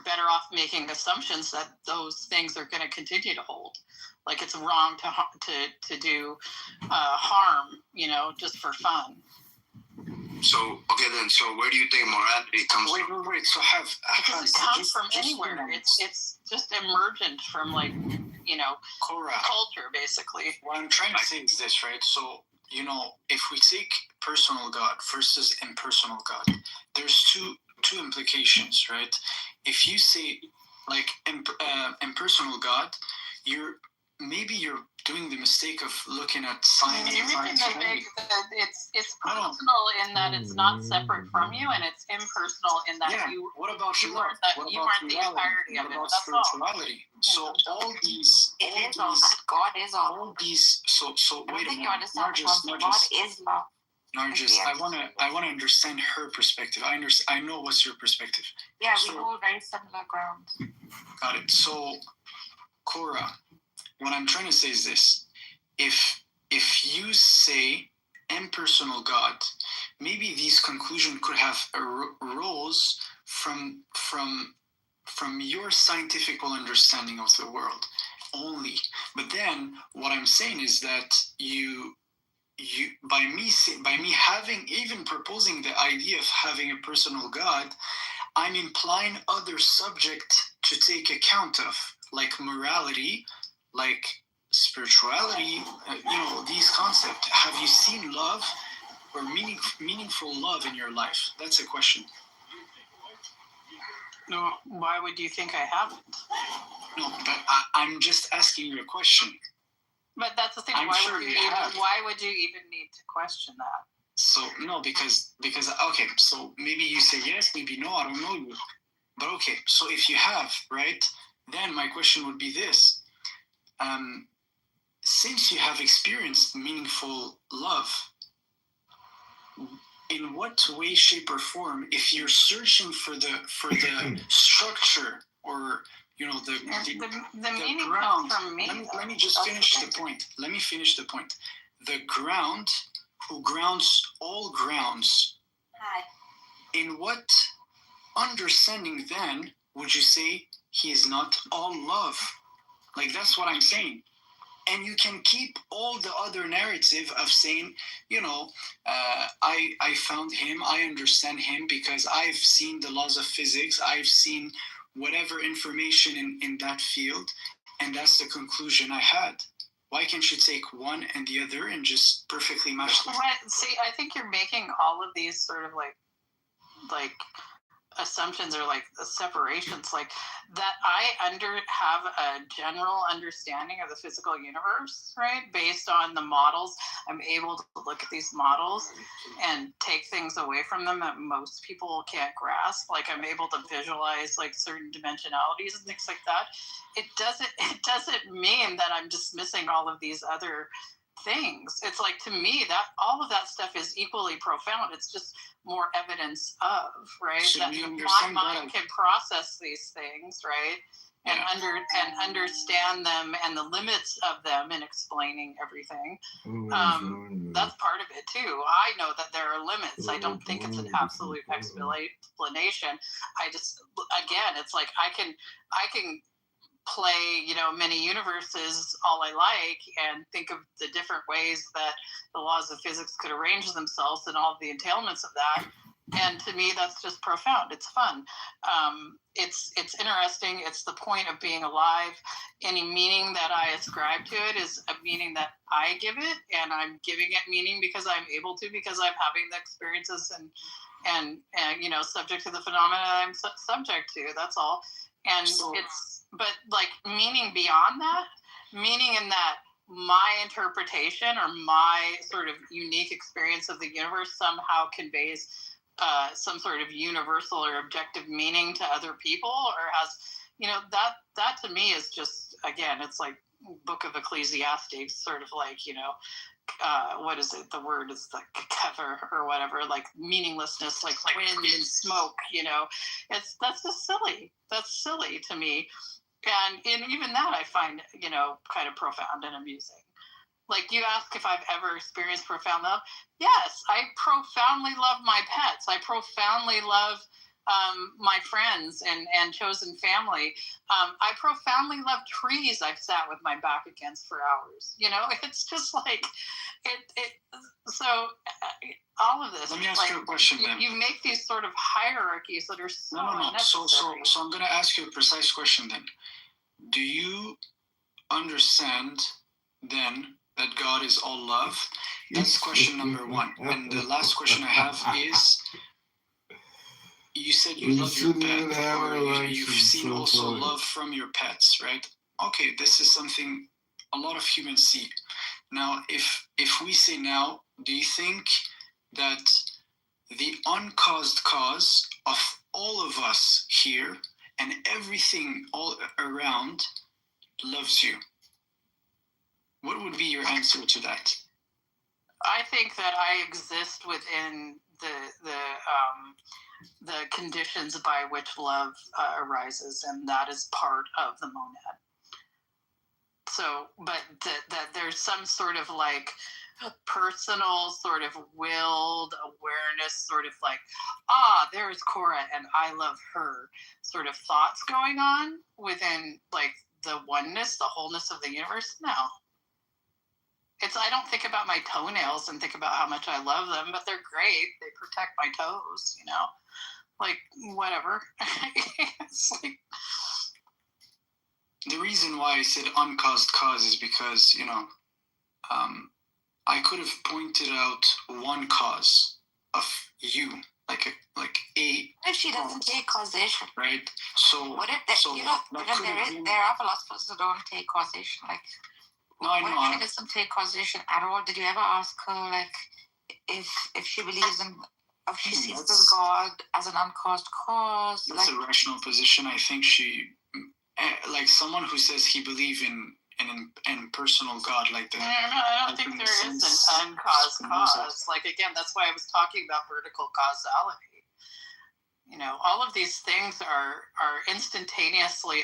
better off making assumptions that those things are going to continue to hold. Like it's wrong to do harm, you know, just for fun. So okay then. So where do you think morality comes from? Wait. So because it comes from anywhere. It's just emergent from like, you know, culture basically. What I'm trying to say is this, right? So you know, if we take personal God versus impersonal God, there's two implications, right? If you say like impersonal God, you're doing the mistake of looking at science. It's personal in that it's not separate from you, and it's impersonal in that you. What about you weren't the entirety of it. That's spirituality? All. So all these. God is all. So wait a minute. God is love. Nargis, I wanna understand her perspective. I know what's your perspective. Yeah, we hold very similar ground. Got it. So, Cora, what I'm trying to say is this: if you say impersonal God, maybe these conclusions could have arose from your scientific understanding of the world only. But then what I'm saying is that you by me having even proposing the idea of having a personal God, I'm implying other subject to take account of, like morality, like spirituality, you know, these concepts. Have you seen love or meaningful love in your life? That's a question. No, why would you think I haven't? No, but I'm just asking you a question. But that's the thing. Why would you even need to question that? So no, because okay. So maybe you say yes, maybe no. I don't know you. But okay. So if you have, right, then my question would be this: since you have experienced meaningful love, in what way, shape, or form, if you're searching for the structure or you know the meaning ground, comes from me. Let me just finish the point. Let me finish the point. the ground who grounds all grounds. Hi. In what understanding then would you say he is not all love? Like, that's what I'm saying. And you can keep all the other narrative of saying, I found him, I understand him because I've seen the laws of physics, I've seen whatever information in that field, and that's the conclusion I had. Why can't you take one and the other and just perfectly match them? See, I think you're making all of these sort of like assumptions or like separations, like that I have a general understanding of the physical universe, right? Based on the models, I'm able to look at these models and take things away from them that most people can't grasp. Like I'm able to visualize like certain dimensionalities and things like that. It doesn't mean that I'm dismissing all of these other things. It's like, to me, that all of that stuff is equally profound. It's just more evidence of, right? So that my mind can process these things, right? And understand them and the limits of them in explaining everything. That's part of it too. I know that there are limits. I don't think it's an absolute explanation. I just, again, it's like I can play, many universes all I like and think of the different ways that the laws of physics could arrange themselves and all the entailments of that. And to me, that's just profound. It's fun. It's interesting. It's the point of being alive. Any meaning that I ascribe to it is a meaning that I give it, and I'm giving it meaning because I'm able to, because I'm having the experiences and subject to the phenomena I'm subject to. That's all. And but like meaning beyond that, meaning in that my interpretation or my sort of unique experience of the universe somehow conveys some sort of universal or objective meaning to other people, or has, that to me is just, again, it's like Book of Ecclesiastes, sort of like, what is it? The word is like Kitover or whatever, like meaninglessness, like wind and smoke, that's just silly. That's silly to me. And even that I find, kind of profound and amusing. Like, you ask if I've ever experienced profound love. Yes, I profoundly love my pets. I profoundly love my friends and chosen family. I profoundly love trees I've sat with my back against for hours. It's just like, so all of this. Let me ask you a question then. You make these sort of hierarchies that are so unnecessary. So I'm going to ask you a precise question then. Do you understand then that God is all love? That's question number one. And the last question I have is, you said you love your pet, or you've seen also love from your pets, right? Okay, this is something a lot of humans see. Now, if we say now, do you think that the uncaused cause of all of us here and everything all around loves you? What would be your answer to that? I think that I exist within the conditions by which love arises, and that is part of the monad. So, but that there's some sort of like personal sort of willed awareness, sort of like, there's Cora and I love her sort of thoughts going on within like the oneness, the wholeness of the universe. No. I don't think about my toenails and think about how much I love them, but they're great. They protect my toes, like whatever. It's like, the reason why I said uncaused cause is because, I could have pointed out one cause of you, like a. If she doesn't take causation, right? So what if there are philosophers who don't take causation, like. No, I know. What if she doesn't take causation at all? Did you ever ask her, like, if she believes in, if she sees this God as an uncaused cause? That's a rational position. I think she, like someone who says he believes in personal God, like that. I don't think there is an uncaused cause. Like, again, that's why I was talking about vertical causality. All of these things are instantaneously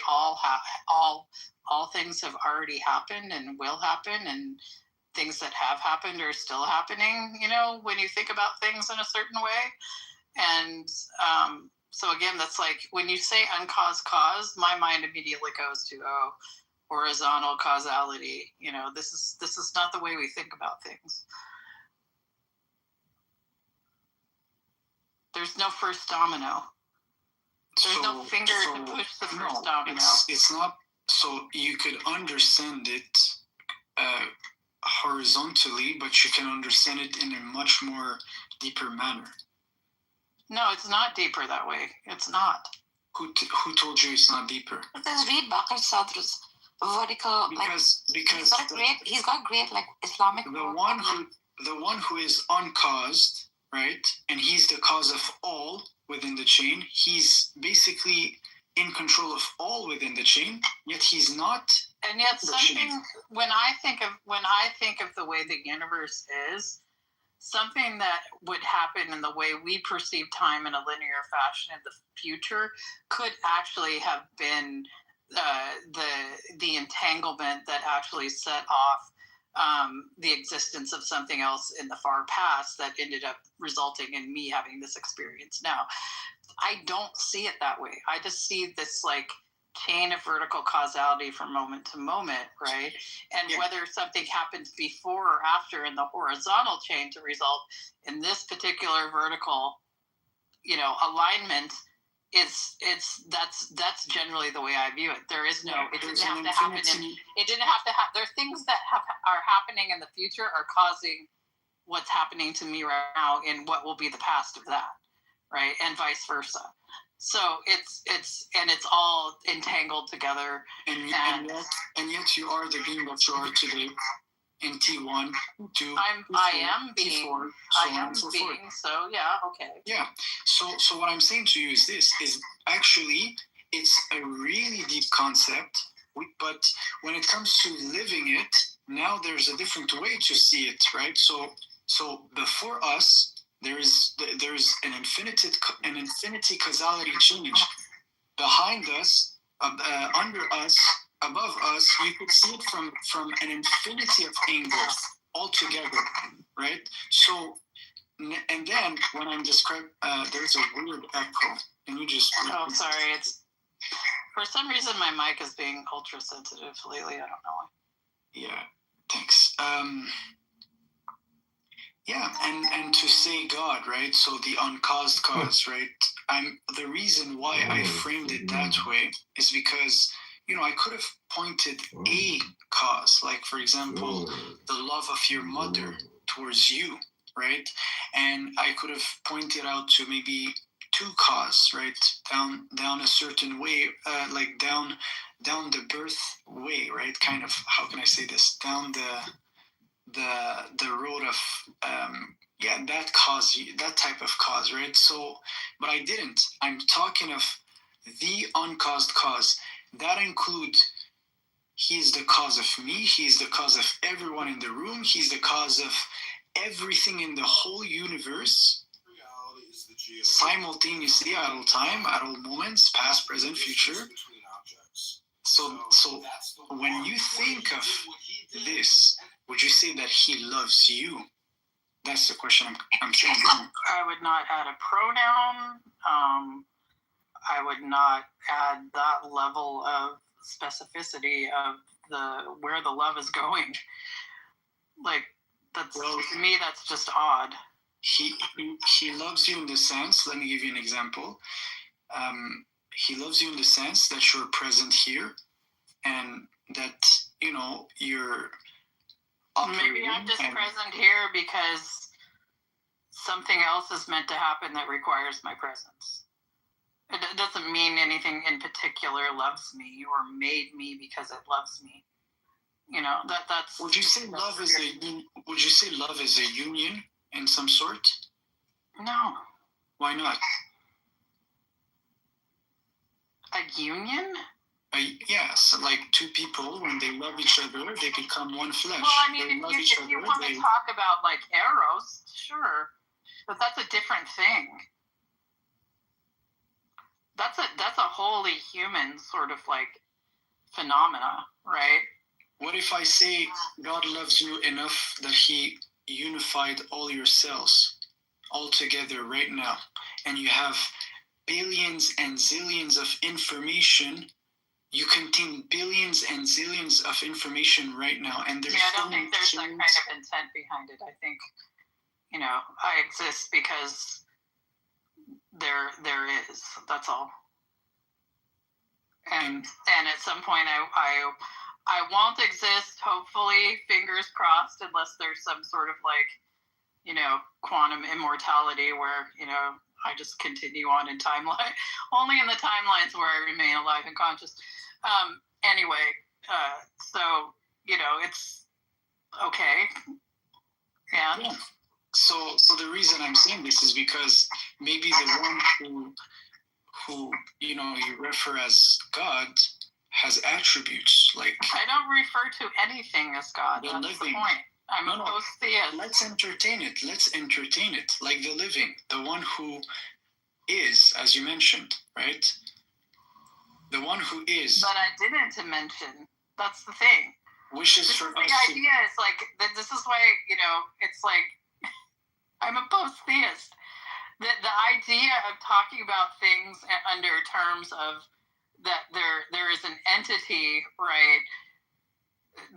all things have already happened and will happen, and things that have happened are still happening, when you think about things in a certain way. And so again, that's like when you say uncaused cause, my mind immediately goes to horizontal causality. This is not the way we think about things. There's no first domino. There's no finger to push the first domino. It's not. So you could understand it horizontally, but you can understand it in a much more deeper manner. No, it's not deeper that way. It's not. Who told you it's not deeper? Let's read Bakr Sadr's vertical. Because he's got great like Islamic. The one who is uncaused, right, and he's the cause of all within the chain. He's basically in control of all within the chain, yet he's not. And yet something when I think of the way the universe is, something that would happen in the way we perceive time in a linear fashion in the future could actually have been the entanglement that actually set off the existence of something else in the far past that ended up resulting in me having this experience now. I don't see it that way. I just see this like chain of vertical causality from moment to moment, right? And whether something happens before or after in the horizontal chain to result in this particular vertical, alignment, that's generally the way I view it. There is no, it didn't have to happen. It didn't have to happen. There are things that are happening in the future are causing what's happening to me right now in what will be the past of that, right? And vice versa. So it's all entangled together. And yet you are the being that you are today in T1, 2, I am being. T4, so yeah, okay. Yeah. So what I'm saying to you is this, is actually it's a really deep concept, but when it comes to living it, now there's a different way to see it, right? So before us, there's an infinity causality change. Behind us, under us, above us, you could see it from an infinity of angles altogether, right? So, and then when I'm describing, there's a weird echo. Can you just? Oh, sorry. It's for some reason my mic is being ultra sensitive lately. I don't know why. Yeah. Thanks. Yeah, and to say God, right? So the uncaused cause, right? The reason why I framed it that way is because, I could have pointed a cause, like for example, the love of your mother towards you, right? And I could have pointed out to maybe two causes, right? Down a certain way, like down the birth way, right? Kind of, how can I say this? Down the road of that cause, that type of cause, right? So, but I didn't. I'm talking of the uncaused cause. That includes, he's the cause of me, he's the cause of everyone in the room, he's the cause of everything in the whole universe, simultaneously at all time, at all moments, past, present, future. So when you think of this, would you say that he loves you? That's the question I'm saying. I would not add a pronoun. I would not add that level of specificity of where the love is going. Like, to me, that's just odd. He loves you in the sense, let me give you an example. He loves you in the sense that you're present here and that, you're maybe I'm just present here because something else is meant to happen that requires my presence. It doesn't mean anything in particular loves me or made me because it loves me. That's. Would you say love is a union in some sort? No. Why not? A union? Yes, like two people, when they love each other, they become one flesh. Well, I mean, if you want to talk about like eros, sure, but that's a different thing. That's a wholly human sort of like phenomena, right? What if I say God loves you enough that He unified all your cells all together right now, and you have billions and zillions of information. You contain billions and zillions of information right now, and there's I don't think there's that kind of intent behind it. I think, I exist because there is. That's all. And at some point, I won't exist. Hopefully, fingers crossed, unless there's some sort of quantum immortality where I just continue on in timeline, only in the timelines where I remain alive and conscious. Anyway, so it's okay. Yeah. So the reason I'm saying this is because maybe the one who you refer as God has attributes like. I don't refer to anything as God. That's living. The point. I'm a post-theist. Let's entertain it. Like the living, the one who is, as you mentioned, right? The one who is. But I didn't mention. That's the thing. Wishes this for is us. The idea is like this is why it's like I'm a post-theist. The idea of talking about things under terms of that there is an entity, right?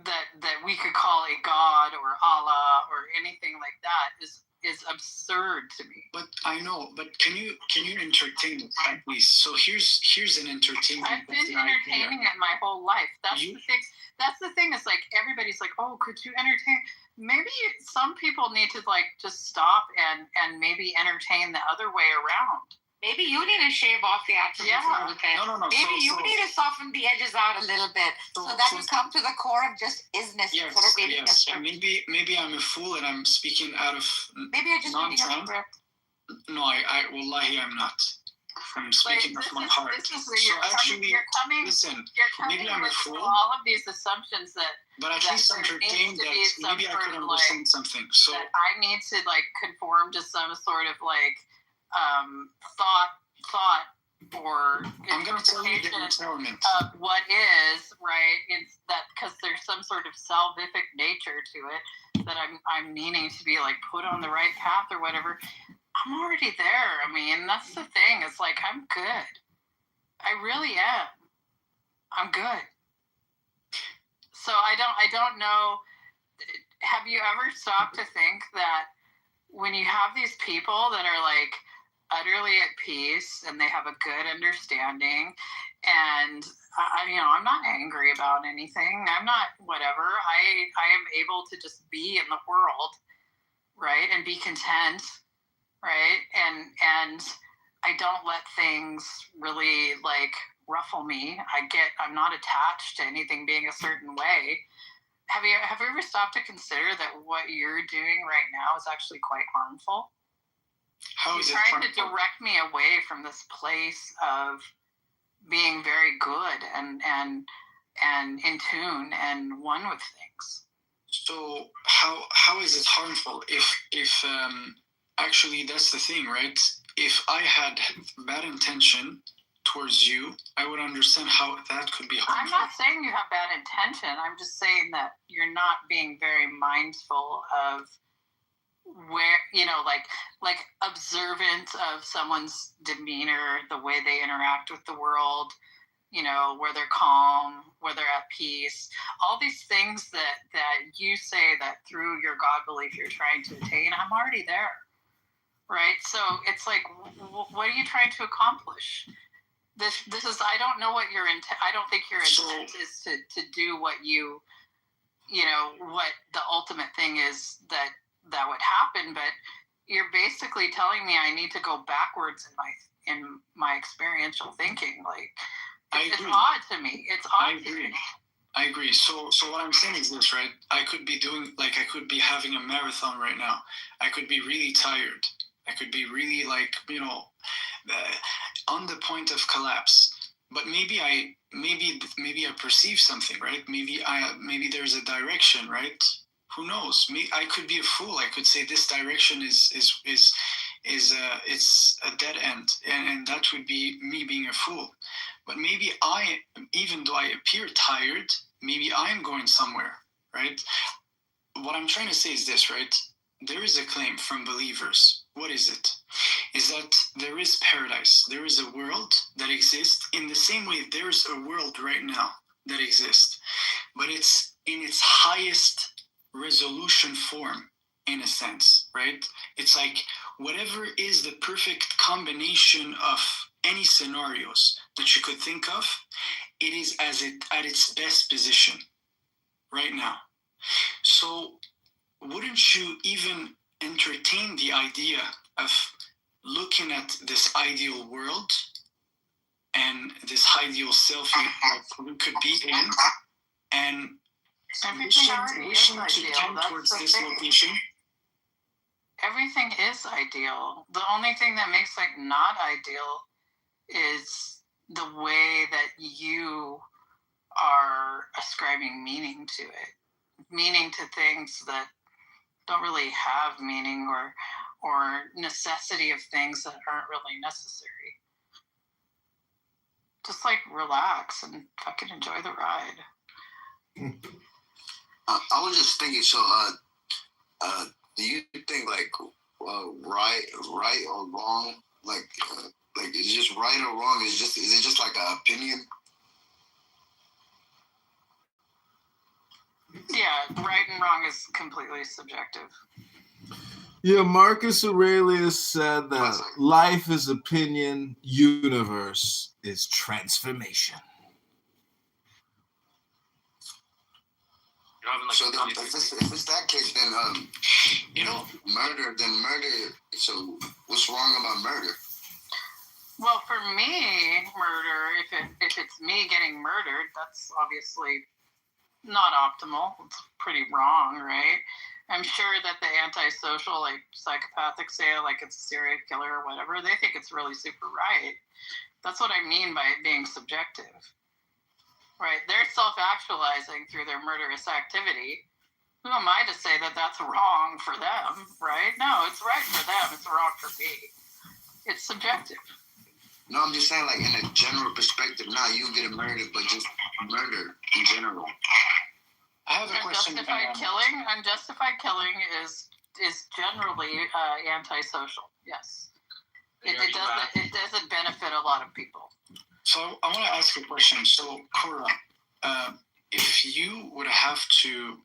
That we could call a god or Allah or anything like that is absurd to me. But I know. But can you entertain it at least? So here's an entertainment. I've been entertaining it my whole life. That's the thing. That's the thing. It's like everybody's like, oh, could you entertain? Maybe some people need to just stop and maybe entertain the other way around. Maybe you need to shave off the attributes a little bit. No. Maybe you need to soften the edges out a little bit so that you come to the core of just isness instead of being yes. Maybe I'm a fool and I'm speaking out of maybe you're just reading a script. No, I wallahi I'm not. I'm speaking of my heart. You're coming maybe I'm a fool. All of these assumptions that. But at least entertain that maybe I could understand something. So that I need to conform to some sort of thought or I'm going to tell you the entitlement of what is right. It's that because there's some sort of salvific nature to it that I'm meaning to be put on the right path or whatever. I'm already there. I mean, that's the thing. It's I'm good. I really am. I'm good. So I don't know. Have you ever stopped to think that when you have these people that are utterly at peace and they have a good understanding, and I'm not angry about anything. I'm not whatever. I am able to just be in the world, right, and be content, right, and I don't let things really ruffle me. I'm not attached to anything being a certain way. Have you ever stopped to consider that what you're doing right now is actually quite harmful? How is You're trying to direct me away from this place of being very good and in tune and one with things. So how is it harmful if actually that's the thing, right? If I had bad intention towards you, I would understand how that could be harmful. I'm not saying you have bad intention. I'm just saying that you're not being very mindful of where like observant of someone's demeanor, the way they interact with the world, where they're calm, where they're at peace, all these things that you say that through your God belief you're trying to attain. I'm already there, right? So it's what are you trying to accomplish? This is, I don't know what your intent. I don't think your intent is to do what what the ultimate thing is that would happen, but you're basically telling me I need to go backwards in my experiential thinking. It's odd to me. It's odd to me. I agree. So what I'm saying is this, right? I could be doing I could be having a marathon right now. I could be really tired. I could be really on the point of collapse. But maybe I perceive something, right? Maybe there's a direction, right? Who knows? I could be a fool. I could say this direction is it's a dead end, and that would be me being a fool. But maybe even though I appear tired, maybe I'm going somewhere, right? What I'm trying to say is this, right? There is a claim from believers. What is it? Is that there is paradise. There is a world that exists in the same way there's a world right now that exists, but it's in its highest resolution form, in a sense, right? It's like whatever is the perfect combination of any scenarios that you could think of, it is at its best position right now. So wouldn't you even entertain the idea of looking at this ideal world and this ideal self you could be in, and wishing to come towards this location? Everything is ideal. The only thing that makes it not ideal is the way that you are ascribing meaning to it. Meaning to things that don't really have meaning, or necessity of things that aren't really necessary. Just like relax and fucking enjoy the ride. I was just thinking, so do you think like right or wrong, like is it just right or wrong? Is it just like an opinion? Yeah, right and wrong is completely subjective. Yeah, Marcus Aurelius said that life is opinion, universe is transformation. So if it's that case, then murder. So what's wrong about murder? Well, for me, murder, if it's me getting murdered, that's obviously not optimal. It's pretty wrong, right? I'm sure that the antisocial, like psychopathic, say like it's a serial killer or whatever, they think it's really super right. That's what I mean by it being subjective, right? They're self-actualizing through their murderous activity. Who am I to say that that's wrong for them, right? No, it's right for them. It's wrong for me. It's subjective. No, I'm just saying, like in a general perspective. Now you get murdered, but just murder in general. I have a question. Unjustified killing is generally antisocial. Yes, it doesn't benefit a lot of people. So I want to ask a question. So Cora, if you would have to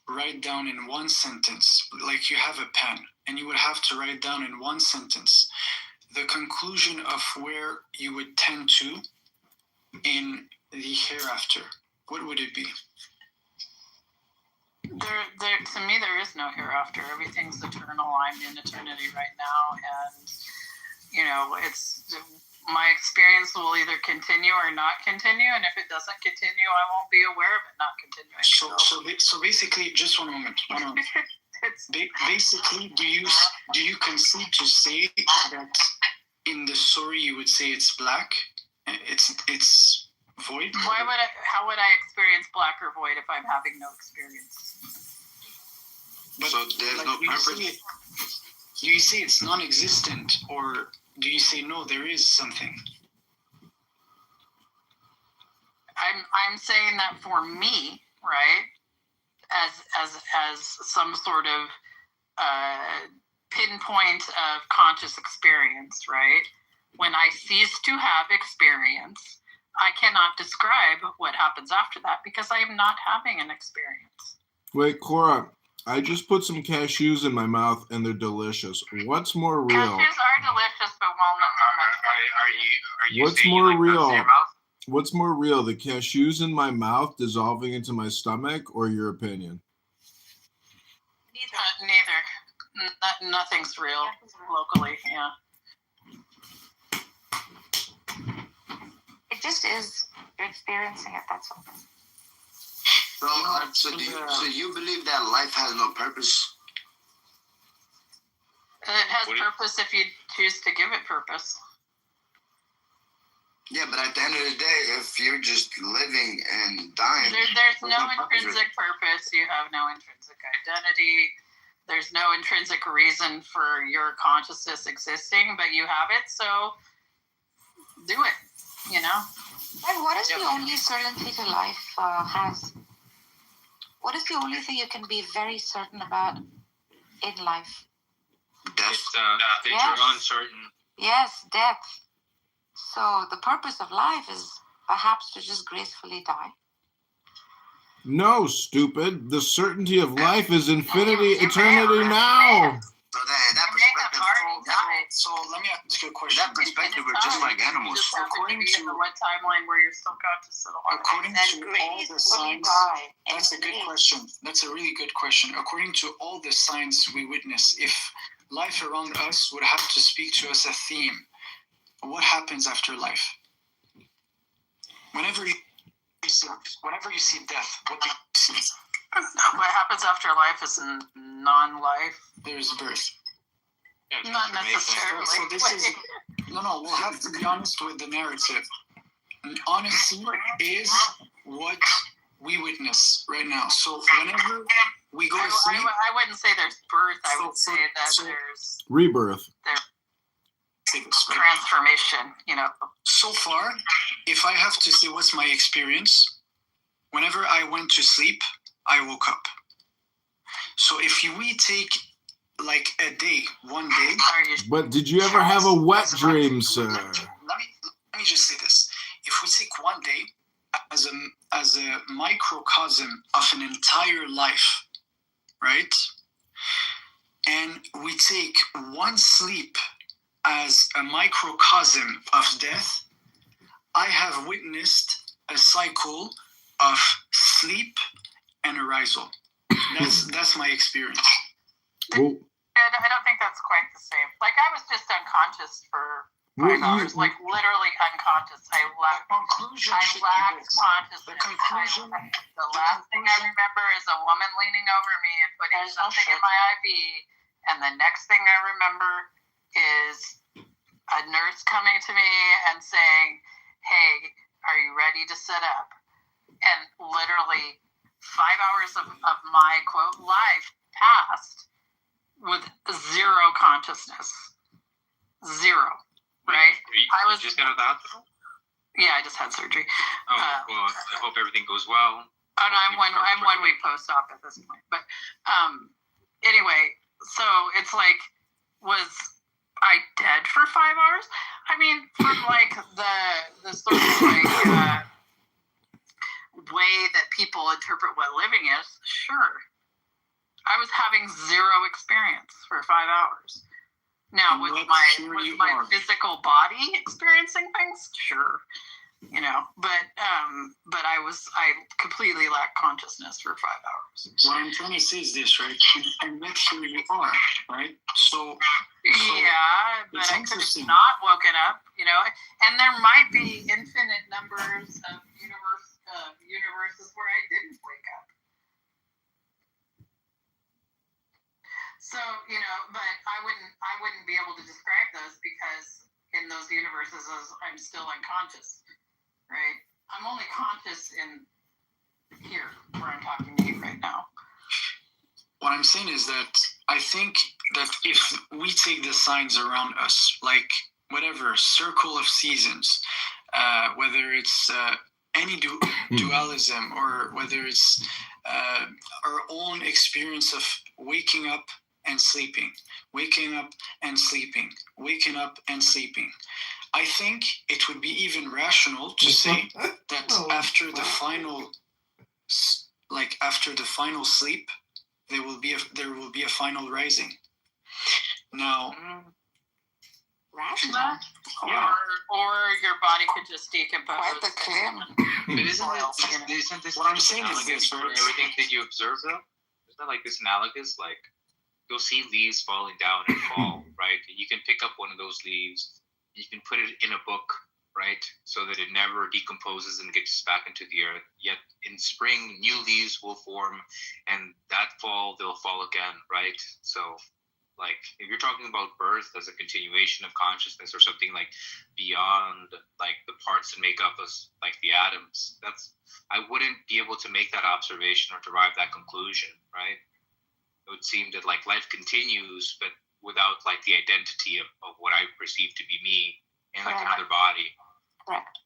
write down in one sentence, like you have a pen, and you would have to write down in one sentence the conclusion of where you would tend to in the hereafter, what would it be? To me, there is no hereafter. Everything's eternal. I'm in eternity right now, and it's my experience will either continue or not continue. And if it doesn't continue, I won't be aware of it not continuing. So basically, just one moment. Basically, do you concede to say that in the story you would say it's black? It's void? How would I experience black or void if I'm having no experience? But so there's no purpose? Do you say it's non-existent, or do you say no, there is something? I'm saying that for me, right, as some sort of pinpoint of conscious experience, right? When I cease to have experience, I cannot describe what happens after that because I am not having an experience. Wait, Cora, I just put some cashews in my mouth and they're delicious. What's more real? Cashews are delicious, but walnuts are much Are you What's more real? What's more real, the cashews in my mouth dissolving into my stomach, or your opinion? Neither. Nothing's real locally. Yeah. It just is. You're experiencing it. That's all. So you believe that life has no purpose? And it has purpose if you choose to give it purpose. Yeah, but at the end of the day, if you're just living and dying, there's no intrinsic purpose. You have no intrinsic identity. There's no intrinsic reason for your consciousness existing, but you have it, so do it, And what is the only certainty to life has? What is the only thing you can be very certain about in life? Death. It's that you're uncertain. Yes, death. So the purpose of life is perhaps to just gracefully die. No, stupid. The certainty of life is infinity, eternity now. So that perspective. So let me ask you a question. That perspective, we're just like animals. According to what timeline where you're still conscious of the heart. According to all the science, that's a good question. That's a really good question. According to all the science we witness, if life around us would have to speak to us a theme, what happens after life? Whenever you see death, what do you see? What happens after life is non-life. There's birth. Not necessarily. So this is no. We'll have to be honest with the narrative. Honesty is what we witness right now. So whenever we go to sleep, I wouldn't say there's birth. I would say that there's rebirth. Transformation. So far, if I have to say what's my experience, whenever I went to sleep, I woke up. So if we take like a day, one day. But did you ever have a wet dream, sir? Let me just say this. If we take one day as a microcosm of an entire life, right? And we take one sleep as a microcosm of death, I have witnessed a cycle of sleep and arousal. That's my experience. Well, I don't think that's quite the same. Like, I was just unconscious for 5 hours, like literally unconscious. I lacked consciousness. The last thing I remember is a woman leaning over me and putting something in my IV, and the next thing I remember is a nurse coming to me and saying, "Hey, are you ready to sit up?" And literally 5 hours of my quote life passed with zero consciousness. Zero. Right? I was just got out of the hospital? Yeah, I just had surgery. Oh, well, I hope everything goes well. Oh no, I'm 1 week post-op at this point. But anyway, so it's like, was I dead for 5 hours? I mean, from like the sort of like way that people interpret what living is, sure. I was having zero experience for 5 hours. Now, was my physical body experiencing things? Sure, but I completely lacked consciousness for 5 hours. What I'm trying to say is this, right? And that's who you are, right? So yeah, but I could have not woken up, and there might be infinite numbers of universes where I didn't wake up. So, but I wouldn't be able to describe those because in those universes I'm still unconscious, right? I'm only conscious in here where I'm talking to you right now. What I'm saying is that I think that if we take the signs around us, like whatever circle of seasons, whether it's any dualism or whether it's our own experience of waking up and sleeping, waking up and sleeping, waking up and sleeping. I think it would be even rational to say that after the final sleep, there will be a final rising. Now, rational, or your body could just decompose. But isn't this what I'm saying is this, for everything that you observe though? Isn't that like this analogous? Like, you'll see leaves falling down in fall, right? And you can pick up one of those leaves, you can put it in a book, right? So that it never decomposes and gets back into the earth. Yet in spring, new leaves will form, and that fall, they'll fall again, right? So, like, if you're talking about birth as a continuation of consciousness or something like beyond, like, the parts that make up us, like the atoms, I wouldn't be able to make that observation or derive that conclusion, right? It would seem that like life continues, but without like the identity of what I perceive to be me in like another body. Correct.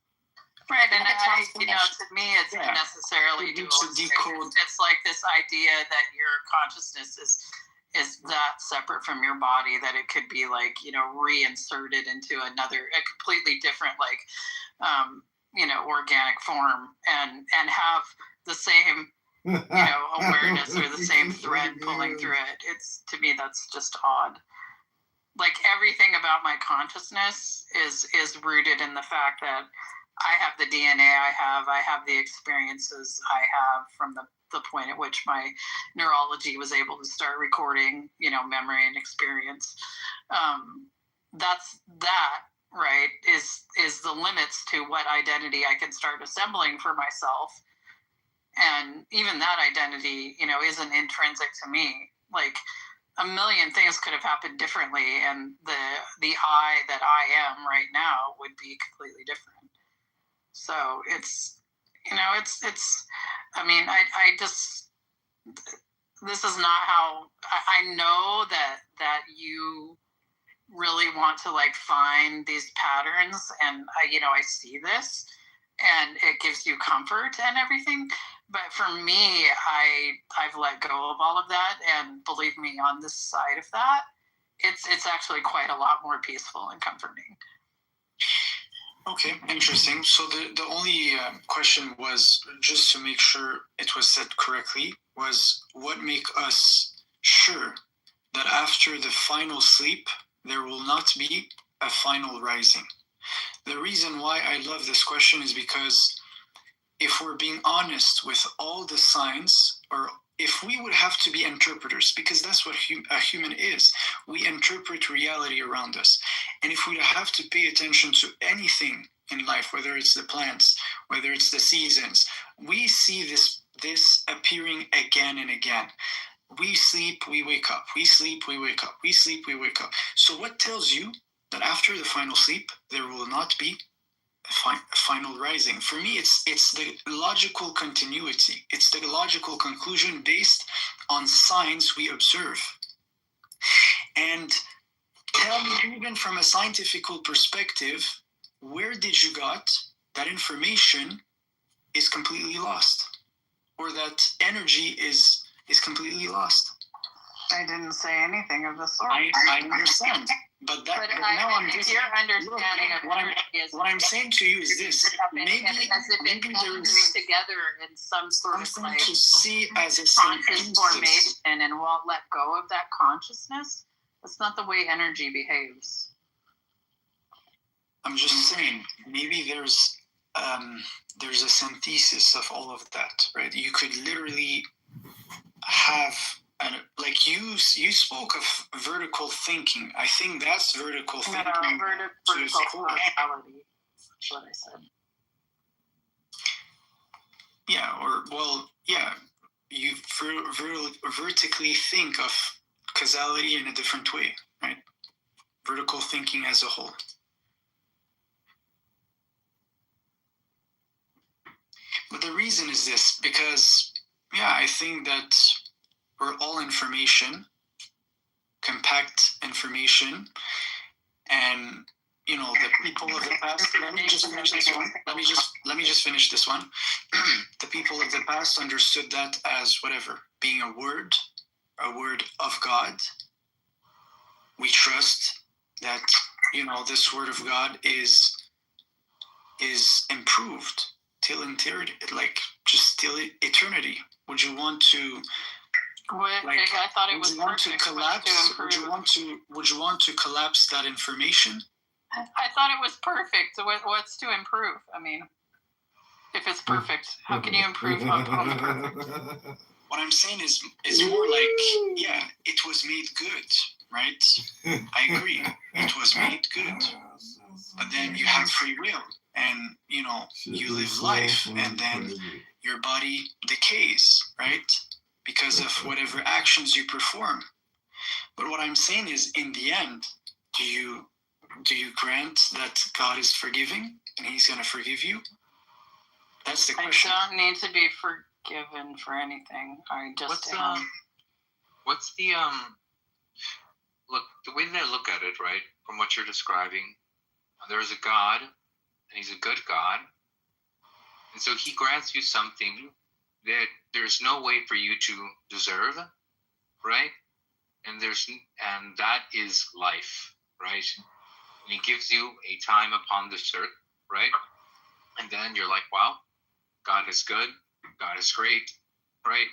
Right, and Like a transformation. to me, it's Yeah. necessarily You need to dualistic. decode. It's like this idea that your consciousness is that separate from your body that it could be like, reinserted into a completely different, like, organic form and have the same, awareness or the same thread pulling through it. It's, to me, that's just odd. Like everything about my consciousness is rooted in the fact that I have the DNA I have the experiences I have from the point at which my neurology was able to start recording, memory and experience. That's that, right, is the limits to what identity I can start assembling for myself. And even that identity, isn't intrinsic to me. Like a million things could have happened differently, and the I that I am right now would be completely different. So it's, I mean, I just, this is not how, I know that you really want to like find these patterns, and I see this, and it gives you comfort and everything. But for me, I've let go of all of that, and believe me, on this side of that, it's actually quite a lot more peaceful and comforting. Okay, interesting. So the only question was, just to make sure it was said correctly, was what make us sure that after the final sleep, there will not be a final rising? The reason why I love this question is because if we're being honest with all the signs, or if we would have to be interpreters, because that's what a human is, we interpret reality around us. And if we have to pay attention to anything in life, whether it's the plants, whether it's the seasons, we see this appearing again and again. We sleep, we wake up. We sleep, we wake up. We sleep, we wake up. So what tells you that after the final sleep, there will not be a final rising? For me, it's the logical continuity. It's the logical conclusion based on signs we observe. And tell me, even from a scientific perspective, where did you got that information is completely lost, or that energy is completely lost? I didn't say anything of the sort. I understand. But now I'm just, your understanding of what I'm saying to you is this: maybe as if it there is together in some sort of something like to see as a conscious synthesis. formation, and won't let go of that consciousness. That's not the way energy behaves. I'm just saying, maybe there's a synthesis of all of that, right? You could literally have, like you spoke of vertical thinking. I think that's vertical thinking. Vertical causality. That's what I said. Yeah, you vertically think of causality in a different way, right? Vertical thinking as a whole. But the reason is this, because, I think that we're all information, compact information, and, the people of the past, let me just finish this one. Let me just finish this one. The people of the past understood that as whatever, being a word of God. We trust that, this word of God is improved till eternity, like just till eternity. Would you want to? I thought it was perfect. Would you want to collapse that information? I thought it was perfect. So what's to improve? I mean, if it's perfect, how can you improve on perfect? What I'm saying is more like, it was made good, right? I agree. It was made good. But then you have free will, and, you live life, and then your body decays, right? Because of whatever actions you perform. But what I'm saying is, in the end, do you grant that God is forgiving and He's going to forgive you? That's the question. I don't need to be forgiven for anything. I just what's the look, the way that I look at it, right, from what you're describing, there is a God, and He's a good God, And so he grants you something that there's no way for you to deserve, right? And that is life, right? And he gives you a time upon this earth, right? And then you're like, wow, God is good, God is great, right?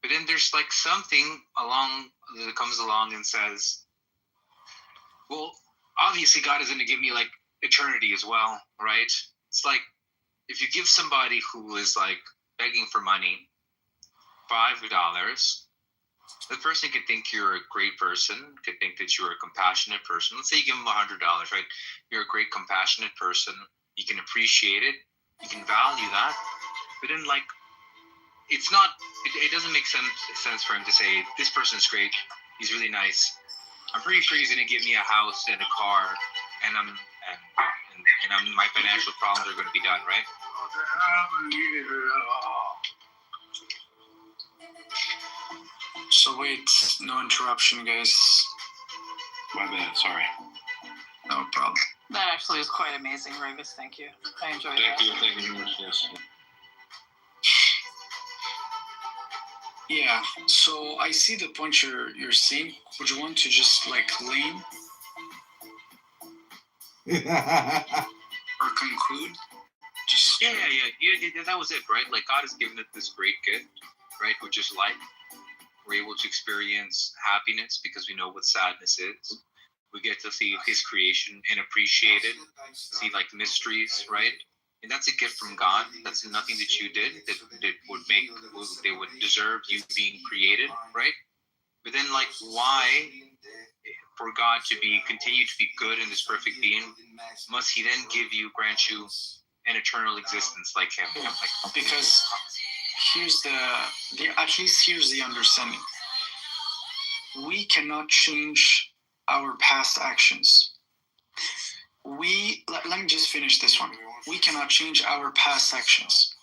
But then there's like something that comes along and says, well, obviously God is going to give me like eternity as well, right? It's like if you give somebody who is like begging for money $5, the person could think you're a great person, could think that you're a compassionate person. Let's say you give them $100, right? You're a great compassionate person. You can appreciate it. You can value that. But then like, it's not, it doesn't make sense for him to say, this person's great. He's really nice. I'm pretty sure he's going to give me a house and a car, and my financial problems are going to be done, right? So wait, no interruption, guys. My bad, sorry. No problem. That actually was quite amazing, Ravis. Thank you. I enjoyed that. Thank you very much, yes. Yeah, so I see the point you're saying. Would you want to just like lean or conclude? Yeah, that was it, right? Like God has given us this great gift, right? Which is life. We're able to experience happiness because we know what sadness is. We get to see his creation and appreciate it, see like mysteries, right? And that's a gift from God. That's nothing that you did that they would deserve you being created, right? But then like why, for God to continue to be good in this perfect being, must he then grant you an eternal existence like him? Because here's at least here's the understanding. We cannot change our past actions. Let me just finish this one. We cannot change our past actions.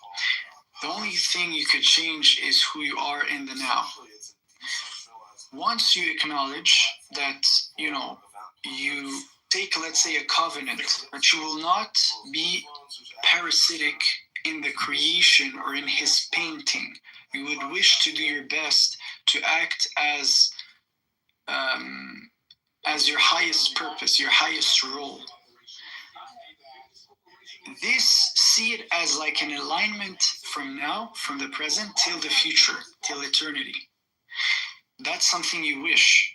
The only thing you could change is who you are in the now. Once you acknowledge that, you take, let's say, a covenant that you will not be parasitic in the creation or in his painting. You would wish to do your best to act as your highest purpose, your highest role. See it as like an alignment from now, from the present till the future, till eternity. That's something you wish,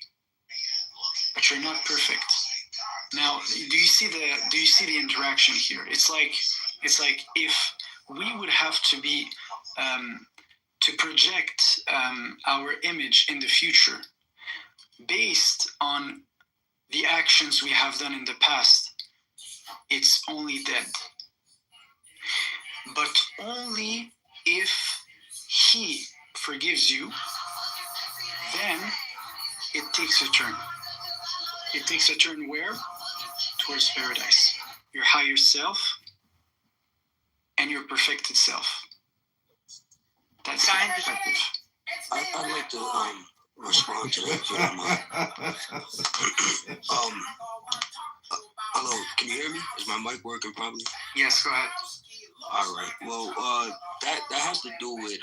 but you're not perfect. Now, do you see the interaction here? It's like if we would have to be to project our image in the future based on the actions we have done in the past, it's only dead. But only if he forgives you, then it takes a turn. It takes a turn where? Towards paradise. Your higher self and your perfected self. That's the perspective. I'd like to respond to that if you don't mind. Hello, can you hear me? Is my mic working properly? Yes, go ahead. All right. Well, that has to do with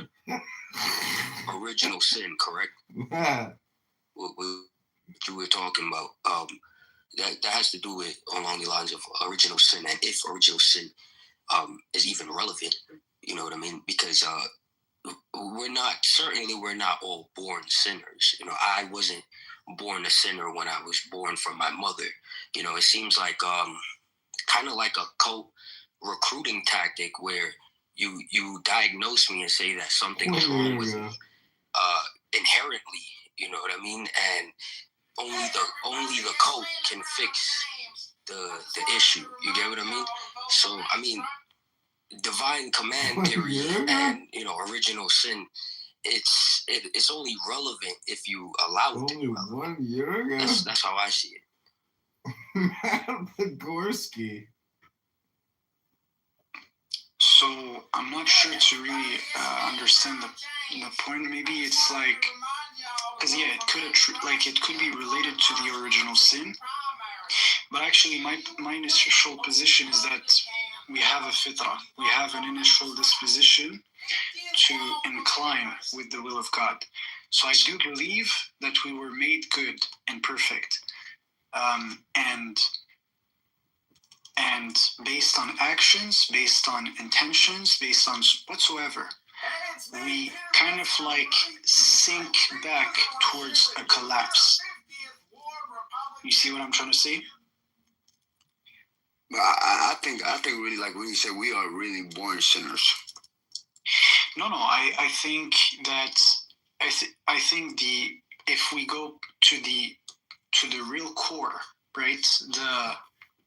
original sin, correct? what you were talking about. That has to do with along the lines of original sin, and if original sin is even relevant, you know what I mean? Because we're not all born sinners. I wasn't born a sinner when I was born from my mother. It seems like kind of like a cult recruiting tactic where you diagnose me and say that something's wrong with me inherently. You know what I mean? And only the cult can fix the issue. You get what I mean? So I mean, divine command theory and original sin. It's only relevant if you allow it to be relevant. 1 year ago. That's how I see it. Matt Pogorski. So I'm not sure to really understand the point. Maybe it's like, because it could be related to the original sin. But actually, my initial position is that we have a fitra. We have an initial disposition to incline with the will of God. So I do believe that we were made good and perfect, and based on actions, based on intentions, based on whatsoever, we kind of like sink back towards a collapse. You see what I'm trying to say? But I think really, like when you said, we are really born sinners. No, I think that I think if we go to the real core, right?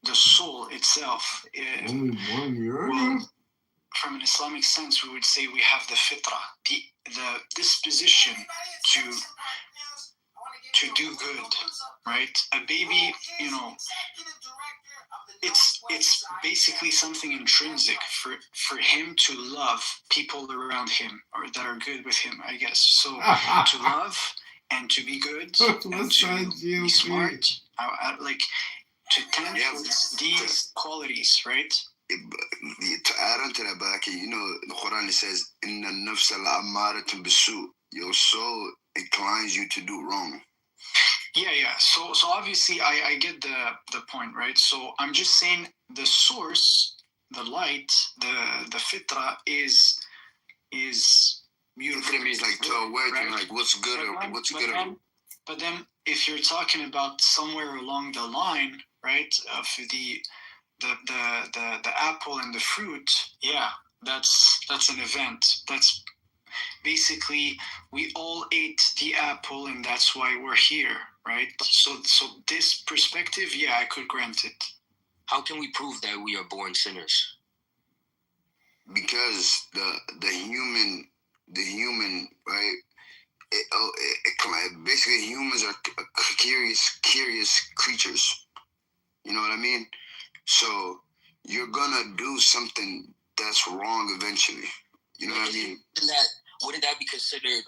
The soul itself. Only 1 year. Well, from an Islamic sense, we would say we have the fitra, the disposition to do good, right? A baby, it's basically something intrinsic for him to love people around him or that are good with him, I guess. So to love and to be good and to be smart, like to tend towards these qualities, right? To add on to that, but like, the Quran, it says, "Inna nafsa la'amaratun bisu." Your soul inclines you to do wrong. Yeah. So obviously, I get the point, right? So I'm just saying the source, the light, the fitra is beautiful. It means like to awaken, right? Like what's good or what's good. But then, if you're talking about somewhere along the line, right, of the apple and the fruit, yeah, that's an event. That's basically, we all ate the apple and that's why we're here, right? So this perspective, yeah, I could grant it. How can we prove that we are born sinners? Because the human, right? Basically, humans are curious creatures. You know what I mean? So you're gonna do something that's wrong eventually. You know what I mean? Wouldn't that be considered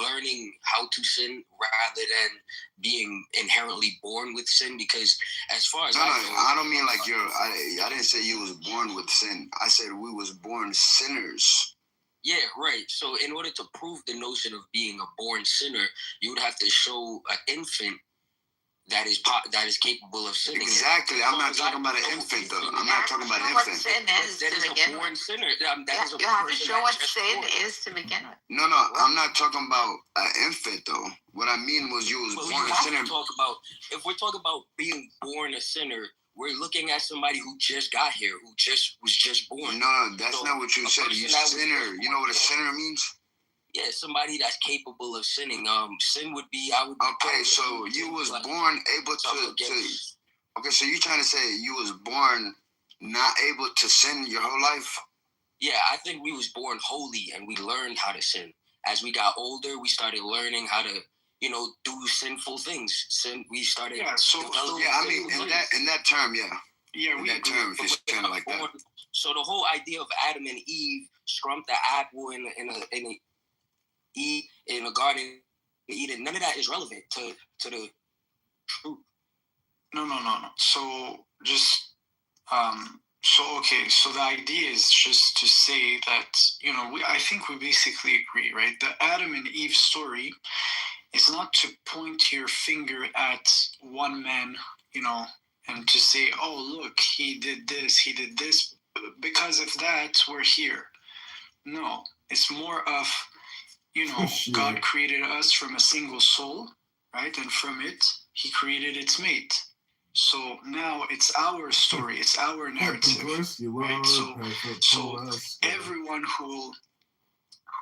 learning how to sin rather than being inherently born with sin? Because as far as I don't mean like I didn't say you was born with sin. I said we was born sinners. Yeah, right. So in order to prove the notion of being a born sinner, you would have to show an infant that is capable of sinning. Exactly. I'm not talking about an infant, though. I'm not talking about an infant. Sin is that is a born sinner. You have to show what sin is to begin with. No, I'm not talking about an infant, though. What I mean was you was born a sinner. If we're talking about being born a sinner, we're looking at somebody who just got here, who was just born. No, that's not what you said. You sinner. You know what a sinner means? Yeah, somebody that's capable of sinning. Sin would be. So you was born able to. Okay, so you trying to say you was born not able to sin your whole life? Yeah, I think we was born holy and we learned how to sin. As we got older, we started learning how to, do sinful things. We started. Yeah. I mean, in that term, yeah. Yeah, in that term, if it's kind of like that. So the whole idea of Adam and Eve strumped the apple in the Garden of Eden, none of that is relevant to the truth. No. So just so the idea is just to say that I think we basically agree, right? The Adam and Eve story is not to point your finger at one man, and to say, oh look, he did this, because of that we're here. No, it's more of God created us from a single soul, right? And from it, he created its mate. So now it's our story, it's our narrative, right? So everyone who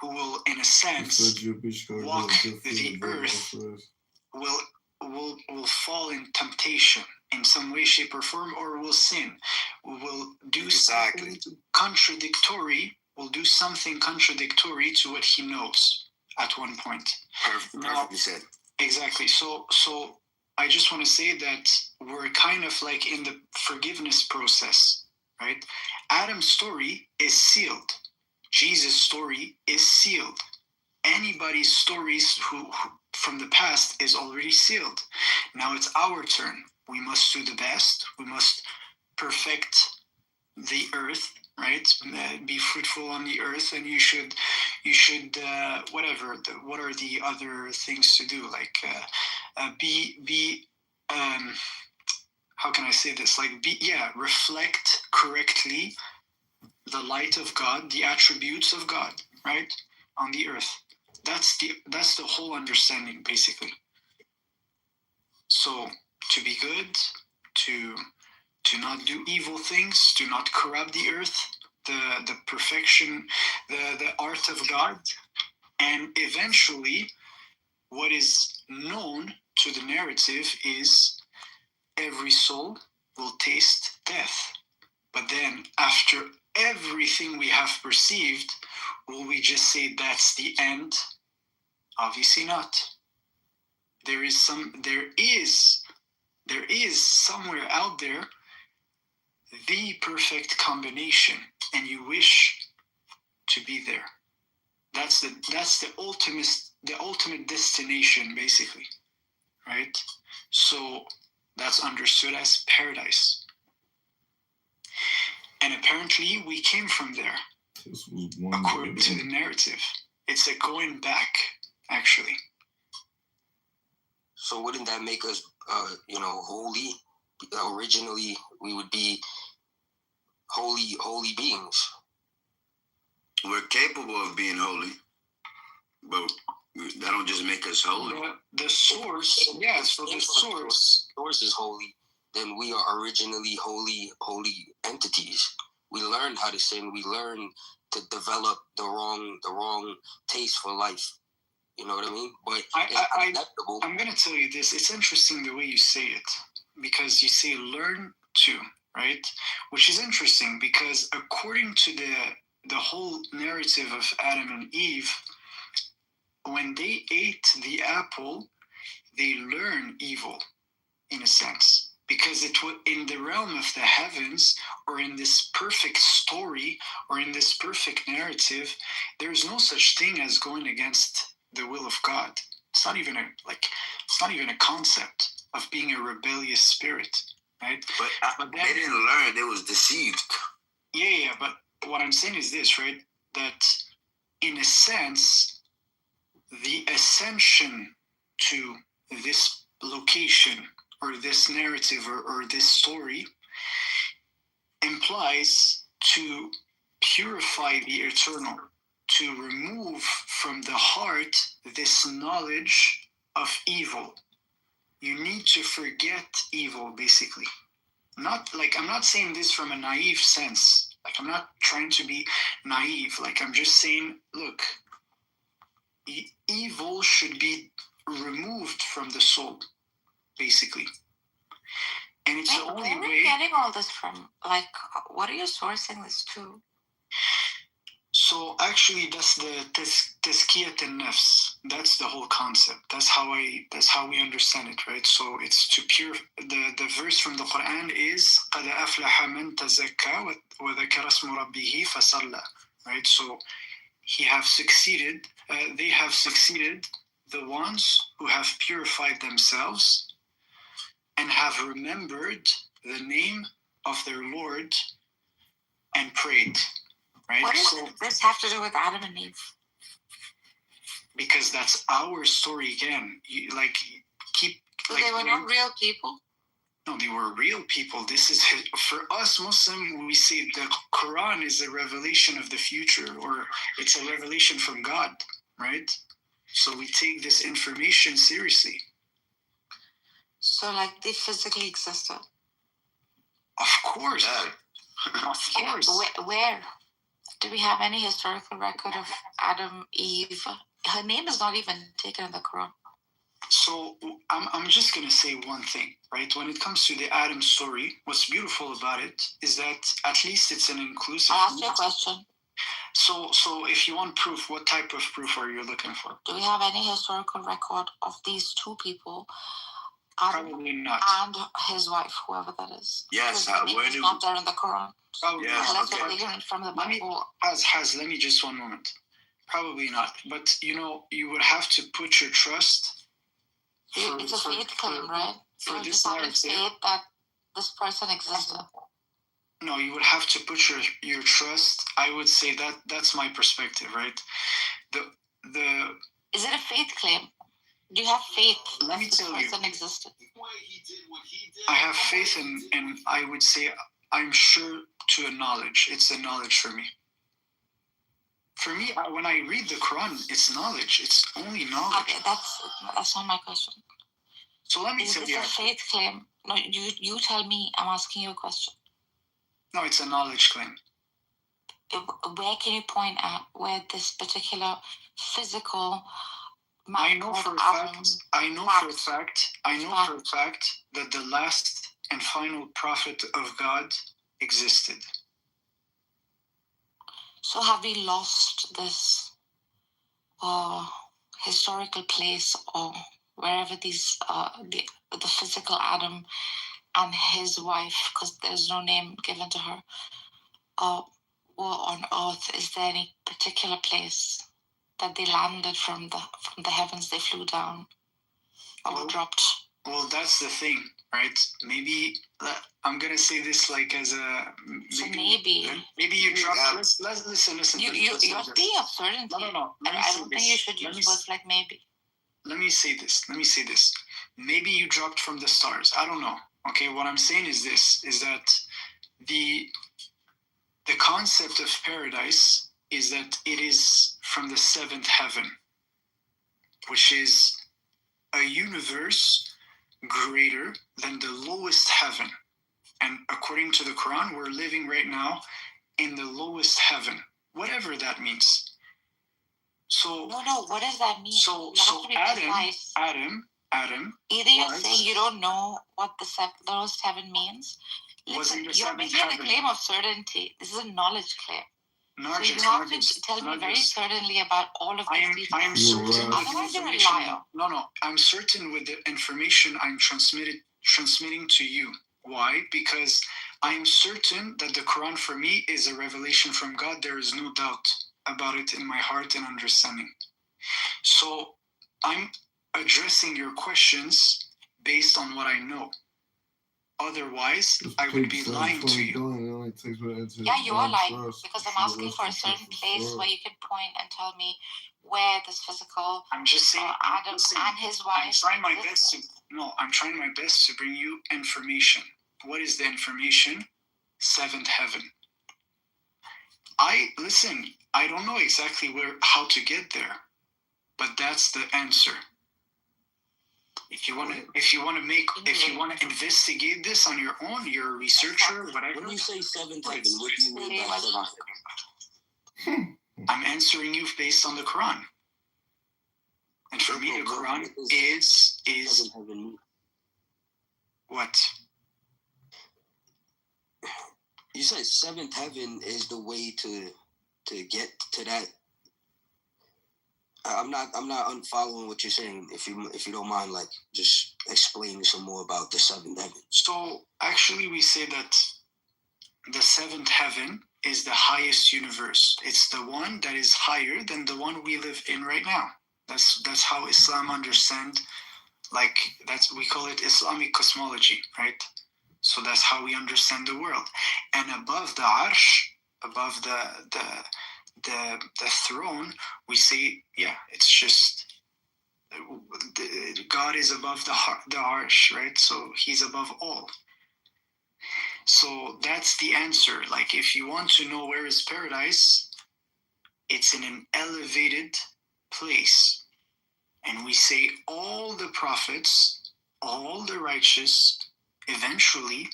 will, in a sense, walk the earth will fall in temptation in some way, shape, or form, or will sin, will do something contradictory. Will do something contradictory to what he knows at one point. Perfectly said. Exactly. So I just want to say that we're kind of like in the forgiveness process, right? Adam's story is sealed. Jesus' story is sealed. Anybody's stories who from the past is already sealed. Now it's our turn. We must do the best. We must perfect the earth, right? Be fruitful on the earth, and you should whatever. What are the other things to do? Like be how can I say this? Like reflect correctly the light of God, the attributes of God, right, on the earth. That's the whole understanding, basically. So to be good, to not do evil things, to not corrupt the earth, the perfection, the art of God, and eventually, what is known to the narrative is every soul will taste death. But then, after everything we have perceived, will we just say that's the end? Obviously not. There is somewhere out there the perfect combination, and you wish to be there. That's the ultimate destination, basically, right? So that's understood as paradise. And apparently we came from there. This was one according to the narrative. It's a going back, actually. So wouldn't that make us, holy? Originally, we would be holy beings. We're capable of being holy, but that don't just make us holy. The source, yeah. So the source is holy. Then we are originally holy entities. We learned how to sin. We learned to develop the wrong taste for life. You know what I mean? But I'm going to tell you this. It's interesting the way you say it, because you say learn to, right? Which is interesting because according to the whole narrative of Adam and Eve, when they ate the apple, they learn evil, in a sense, because it was in the realm of the heavens, or in this perfect story, or in this perfect narrative, there's no such thing as going against the will of God. It's not even a concept of being a rebellious spirit, right? But they didn't learn; they was deceived. Yeah. But what I'm saying is this, right? That in a sense, the ascension to this location, or this narrative, or this story, implies to purify the eternal, to remove from the heart this knowledge of evil. You need to forget evil, basically. I'm not saying this from a naive sense. Like, I'm not trying to be naive. Like, I'm just saying, look, evil should be removed from the soul, basically. And it's the only way. Where are you getting all this from? Like, what are you sourcing this to? So actually, that's the tazkiyat an-nafs. That's the whole concept. That's how we understand it, right? So it's to pure. The verse from the Quran is قَدْ أَفْلَحَ مَنْ تَزَكَّى وَذَكَرَ اسْمَ رَبِّهِ فَصَلَّى. Right. So they have succeeded. The ones who have purified themselves and have remembered the name of their Lord and prayed. Right? What does this have to do with Adam and Eve? Because that's our story again. So they were not real people? No, they were real people. This is, for us Muslim, we say the Quran is a revelation of the future, or it's a revelation from God, right? So we take this information seriously. So, like, they physically existed? Of course. Of course. Where? Do we have any historical record of Adam, Eve? Her name is not even taken in the Quran. So I'm just going to say one thing, right? When it comes to the Adam story, what's beautiful about it is that at least it's an inclusive. I'll ask you a question. So if you want proof, what type of proof are you looking for? Do we have any historical record of these two people? Probably not. And his wife, whoever that is. Yes, it's not there in the Quran. Probably not. Okay. From the Bible. Let me just one moment. Probably not. But you would have to put your trust. It's a faith claim, right? For you this have to narrative. say that this person existed. No, you would have to put your trust. I would say that's my perspective, right? The Is it a faith claim? Do you have faith Let me that this tell you. person existed? I have faith and I would say I'm sure to a knowledge. It's a knowledge for me. For me, when I read the Quran, it's knowledge. It's only knowledge. Okay, that's not my question. So let me Is tell this you. a faith claim? No, you tell me. I'm asking you a question. No, it's a knowledge claim. Where can you point at where this particular physical I know for a fact that the last and final prophet of God existed. So have we lost this historical place or wherever these the physical Adam and his wife, because there's no name given to her, were on earth? Is there any particular place that they landed from the heavens? They flew down or dropped? Well, that's the thing, right? Maybe I'm gonna say this like as a maybe you dropped. Let's listen. You're being of certainty. No. And I don't think you should use words like maybe. Let me say this. Maybe you dropped from the stars. I don't know. Okay, what I'm saying is this: is that the concept of paradise is that it is from the seventh heaven, which is a universe greater than the lowest heaven. And according to the Quran, we're living right now in the lowest heaven, whatever that means. So no, what does that mean? So Adam. Either you're saying you don't know what the lowest heaven means. Listen, you're making a claim of certainty. This is a knowledge claim. So you have to tell me very certainly about all of these details. I'm certain. Otherwise, you're a liar. No. I'm certain with the information I'm transmitting to you. Why? Because I'm certain that the Quran for me is a revelation from God. There is no doubt about it in my heart and understanding. So I'm addressing your questions based on what I know. Otherwise, I would be lying to you. Yeah, you are lying because I'm asking for a certain place where you can point and tell me where this physical I'm just saying Adam and his wife. I'm trying my best to bring you information. What is the information? Seventh heaven. I don't know exactly how to get there, but that's the answer. If you want to investigate this on your own, you're a researcher, whatever. When you say seventh heaven, what do you mean by seventh heaven? I'm answering you based on the Quran. And for me, the Quran is what? You said seventh heaven is the way to get to that. I'm not unfollowing what you're saying. If you don't mind, like just explaining some more about the seventh heaven. So actually, we say that the seventh heaven is the highest universe. It's the one that is higher than the one we live in right now. That's how Islam understand. Like we call it Islamic cosmology, right? So that's how we understand the world. And above the arsh, above the throne, we say, it's just God is above the arsh, right? So he's above all. So that's the answer. Like if you want to know where is paradise, it's in an elevated place. And we say all the prophets, all the righteous, eventually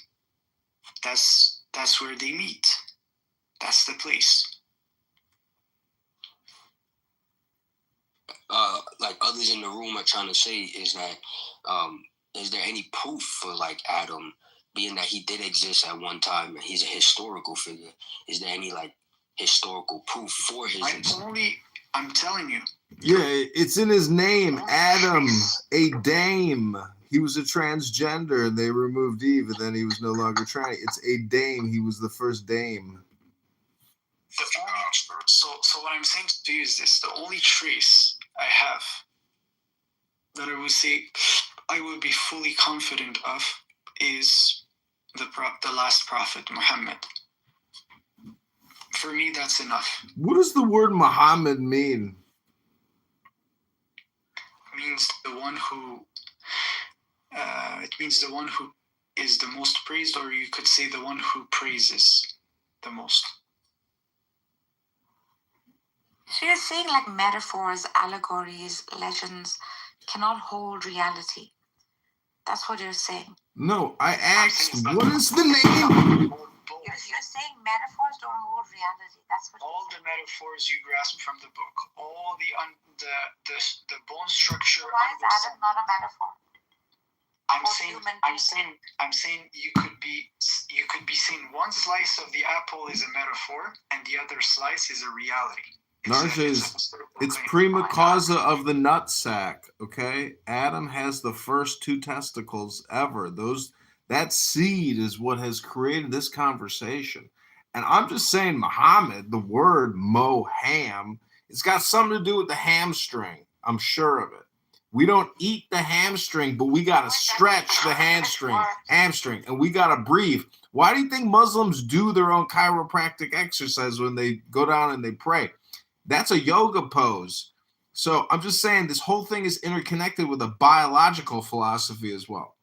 that's where they meet. That's the place. Like others in the room are trying to say is that is there any proof for like Adam, being that he did exist at one time and he's a historical figure? Is there any like historical proof for his existence? I'm telling you. Yeah, it's in his name, Adam, a dame. He was a transgender and they removed Eve and then he was no longer trans. It's a dame. He was the first dame. So what I'm saying to you is this: the only trace I have that I would say I would be fully confident of is the last prophet Muhammad, For me, that's enough. What does the word Muhammad mean? It means the one who. It means the one who is the most praised, or you could say the one who praises the most. So you're saying like metaphors, allegories, legends cannot hold reality. That's what you're saying. No, I asked, what is the name? You're saying metaphors don't hold reality. That's what. All the metaphors you grasp from the book, all the bone structure. So why is Adam not a metaphor? I'm saying you could be seeing one slice of the apple is a metaphor, and the other slice is a reality. Narges, it's prima causa of the nutsack, okay? Adam has the first 2 testicles ever. That seed is what has created this conversation. And I'm just saying Muhammad, the word moham, it's got something to do with the hamstring. I'm sure of it. We don't eat the hamstring, but we got to stretch the hamstring, and we got to breathe. Why do you think Muslims do their own chiropractic exercise when they go down and they pray? That's a yoga pose. So I'm just saying this whole thing is interconnected with a biological philosophy as well.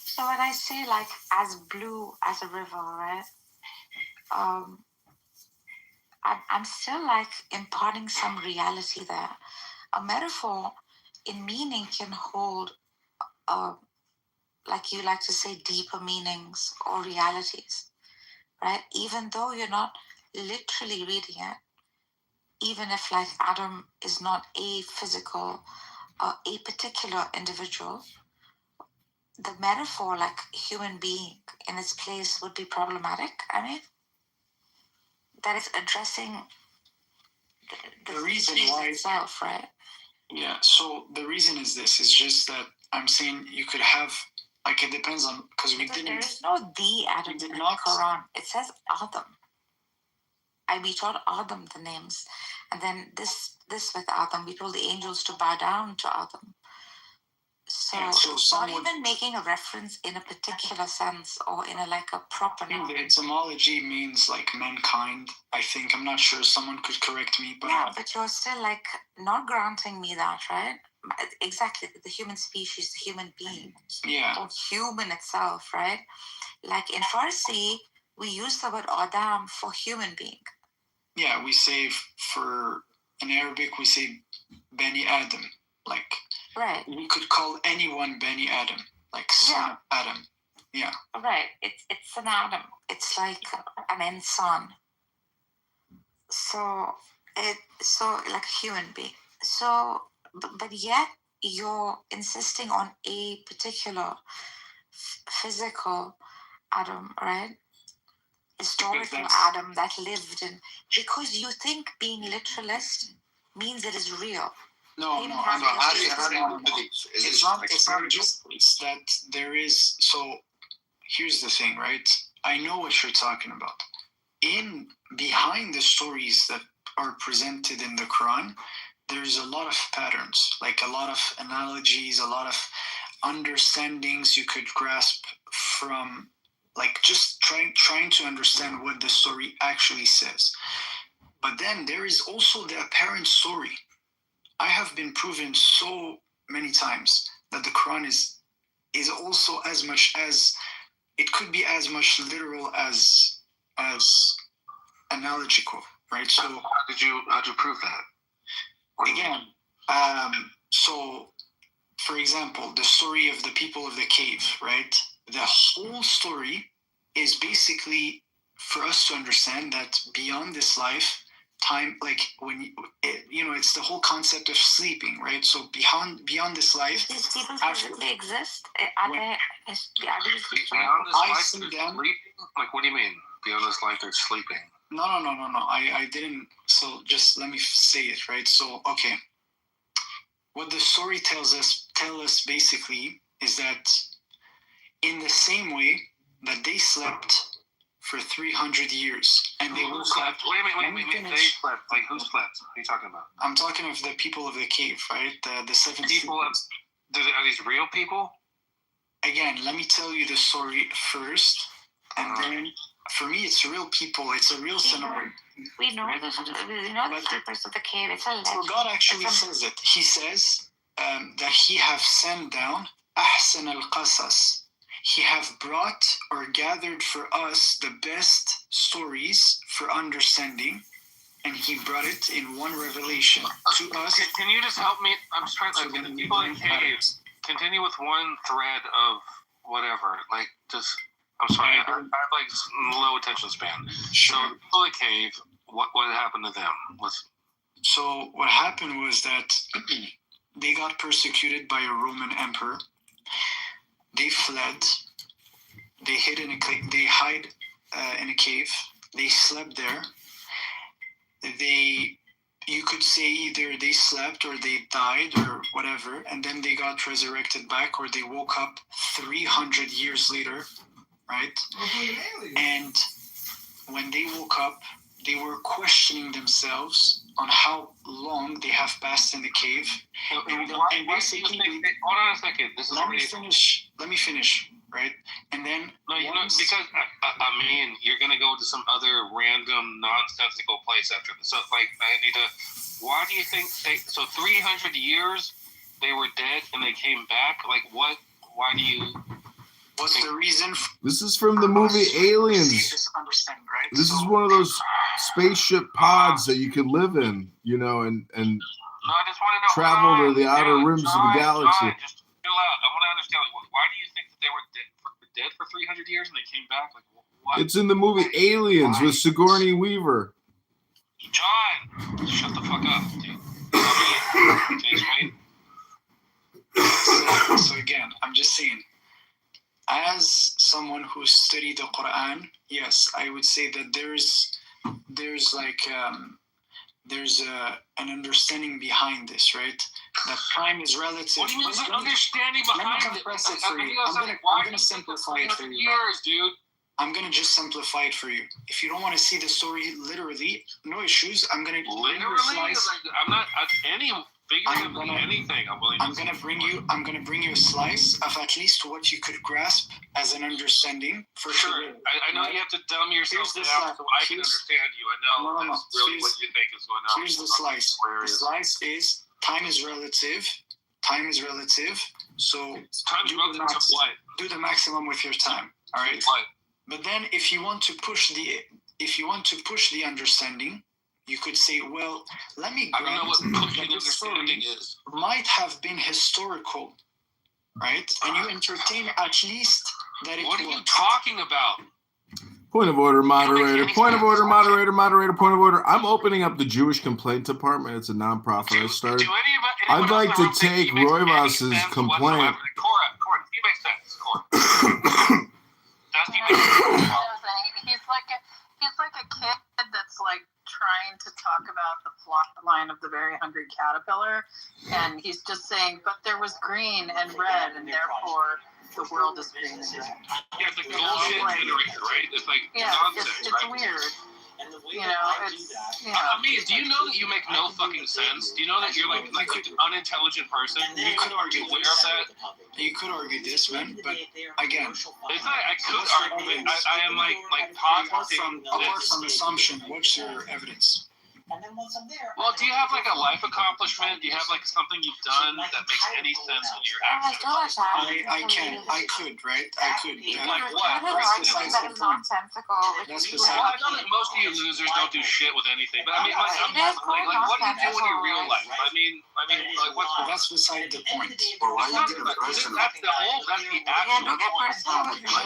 So when I say like as blue as a river, right? I'm still like imparting some reality there. A metaphor in meaning can hold, like you like to say, deeper meanings or realities, right? Even though you're not literally reading it, even if like Adam is not a physical, a particular individual, the metaphor like human being in its place would be problematic. I mean, that is addressing the reason why itself, right? Yeah, so the reason is this, is just that I'm saying you could have, like, it depends on, because there is no the Adam in the Quran. It says Adam. We taught Adam the names. And then this with Adam, we told the angels to bow down to Adam. So, yeah, so not even making a reference in a particular sense or in a proper noun. The etymology means like mankind, I think. I'm not sure, someone could correct me. But yeah, but you're still not granting me that, right? Exactly, the human species, the human being. Yeah. Or human itself, right? Like in Farsi, we use the word Adam for human being. Yeah, we say in Arabic, we say Bani Adam. Like, right. We could call anyone Bani Adam, like son of Adam. Yeah. Right. It's an Adam. It's like an insan. So like human being. So, but yet you're insisting on a particular physical Adam, right? Historical Adam that lived in, because you think being literalist means it is real. No. How do you believe? It's not just that there is. So here's the thing, right? I know what you're talking about. Behind the stories that are presented in the Quran, there's a lot of patterns, like a lot of analogies, a lot of understandings you could grasp from, like, just trying to understand what the story actually says. But then there is also the apparent story. I have been proven so many times that the Quran is also as much as, it could be as much literal as analogical, right? So how'd you prove that? Again, so for example, the story of the people of the cave, right? The whole story is basically for us to understand that beyond this life, time, like when it's the whole concept of sleeping, right? So beyond this life, these people physically exist. Are they? Beyond this life, they're sleeping? Like, what do you mean? Beyond this life, they're sleeping? No. I didn't. So just let me say it, right? So okay, what the story tell us basically is that in the same way that they slept for 300 years, and they woke up. Wait. They slept. Like, who slept? What are you talking about? I'm talking of the people of the cave, right? The 7 people. Are these real people? again, let me tell you the story first, and then for me, it's real people. It's a real scenario. We know the sleepers of the cave. It's a legend. So God actually says it. He says that He have sent down أحسن القصص. He have brought or gathered for us the best stories for understanding, and He brought it in one revelation to us. Can you just help me? I'm just trying to people in caves. Continue with one thread of whatever. Like, just, I'm sorry, I have like low attention span. Sure. So, people in the cave, what happened to them? So what happened was that they got persecuted by a Roman emperor. They fled. They hid in a they hide in a cave. They slept there. You could say either they slept or they died or whatever, and then they got resurrected back, or they woke up 300 years later, right? And when they woke up, they were questioning themselves on how long they have passed in the cave. And basically, hold on a second. This is Let me finish, right? And then because I mean, you're gonna go to some other random nonsensical place after this. So, like, I need to. Why do you think so? 300 years they were dead and they came back. Like, what? Why do you? What's the reason? This is from the movie Aliens. This is one of those spaceship pods that you could live in, you know, and I just want to know, travel to the outer rims of the galaxy. Just chill out. I want to understand. Like, why do you think that they were dead for 300 years and they came back? Like, what? It's in the movie Aliens with Sigourney Weaver. John, shut the fuck up, dude. Can you explain? So again, I'm just saying, as someone who studied the Quran, yes, I would say that there's an understanding behind this, right? That time is relative. What do you mean understanding behind it? Let me compress it for you. I'm gonna simplify it for you. Years, dude. I'm gonna just simplify it for you. If you don't want to see the story literally, no issues. I'm gonna literally. I'm not any. Anything. I'm gonna bring you a slice of at least what you could grasp as an understanding for sure. I know you have to dumb yourself down so I can understand you. I know that's really what you think is going on. Here's the slice. The slice is time is relative. Time is relative. So time's relative to what? Do the maximum with your time. All right. What? But then if you want to push the understanding, you could say, well, let me grant that the story might have been historical, right? And you entertain at least that it was. What are you talking about? Point of order, moderator. Point of order, moderator. Point of order. I'm opening up the Jewish Complaint Department. It's a nonprofit I started. I'd like to take Roivas's complaint. Cora, he makes sense. Cora. Does he make sense? He's like a kid that's like trying to talk about the plot line of The Very Hungry Caterpillar, and he's just saying, but there was green and red, and therefore the world is green and red. Yeah, it's like bullshit generator, right? It's like nonsense, it's right? weird. You know, it's, I mean, do you know that you make no fucking sense? Do you know that you're like an unintelligent person? You could argue aware of that? You could argue this, man, but again, it's not. I could argue it. I am like positive. Apart from assumption, what's your evidence? Well, do you have like a life accomplishment? Do you have like something you've done that makes any sense in your actions? I could, right? I could. Like what? That's beside the point. That's beside the point. I know that most of you losers don't do shit with anything, but I mean, like what do you do in your real life? I mean, like what's? That's beside the point. That's the actual point. I can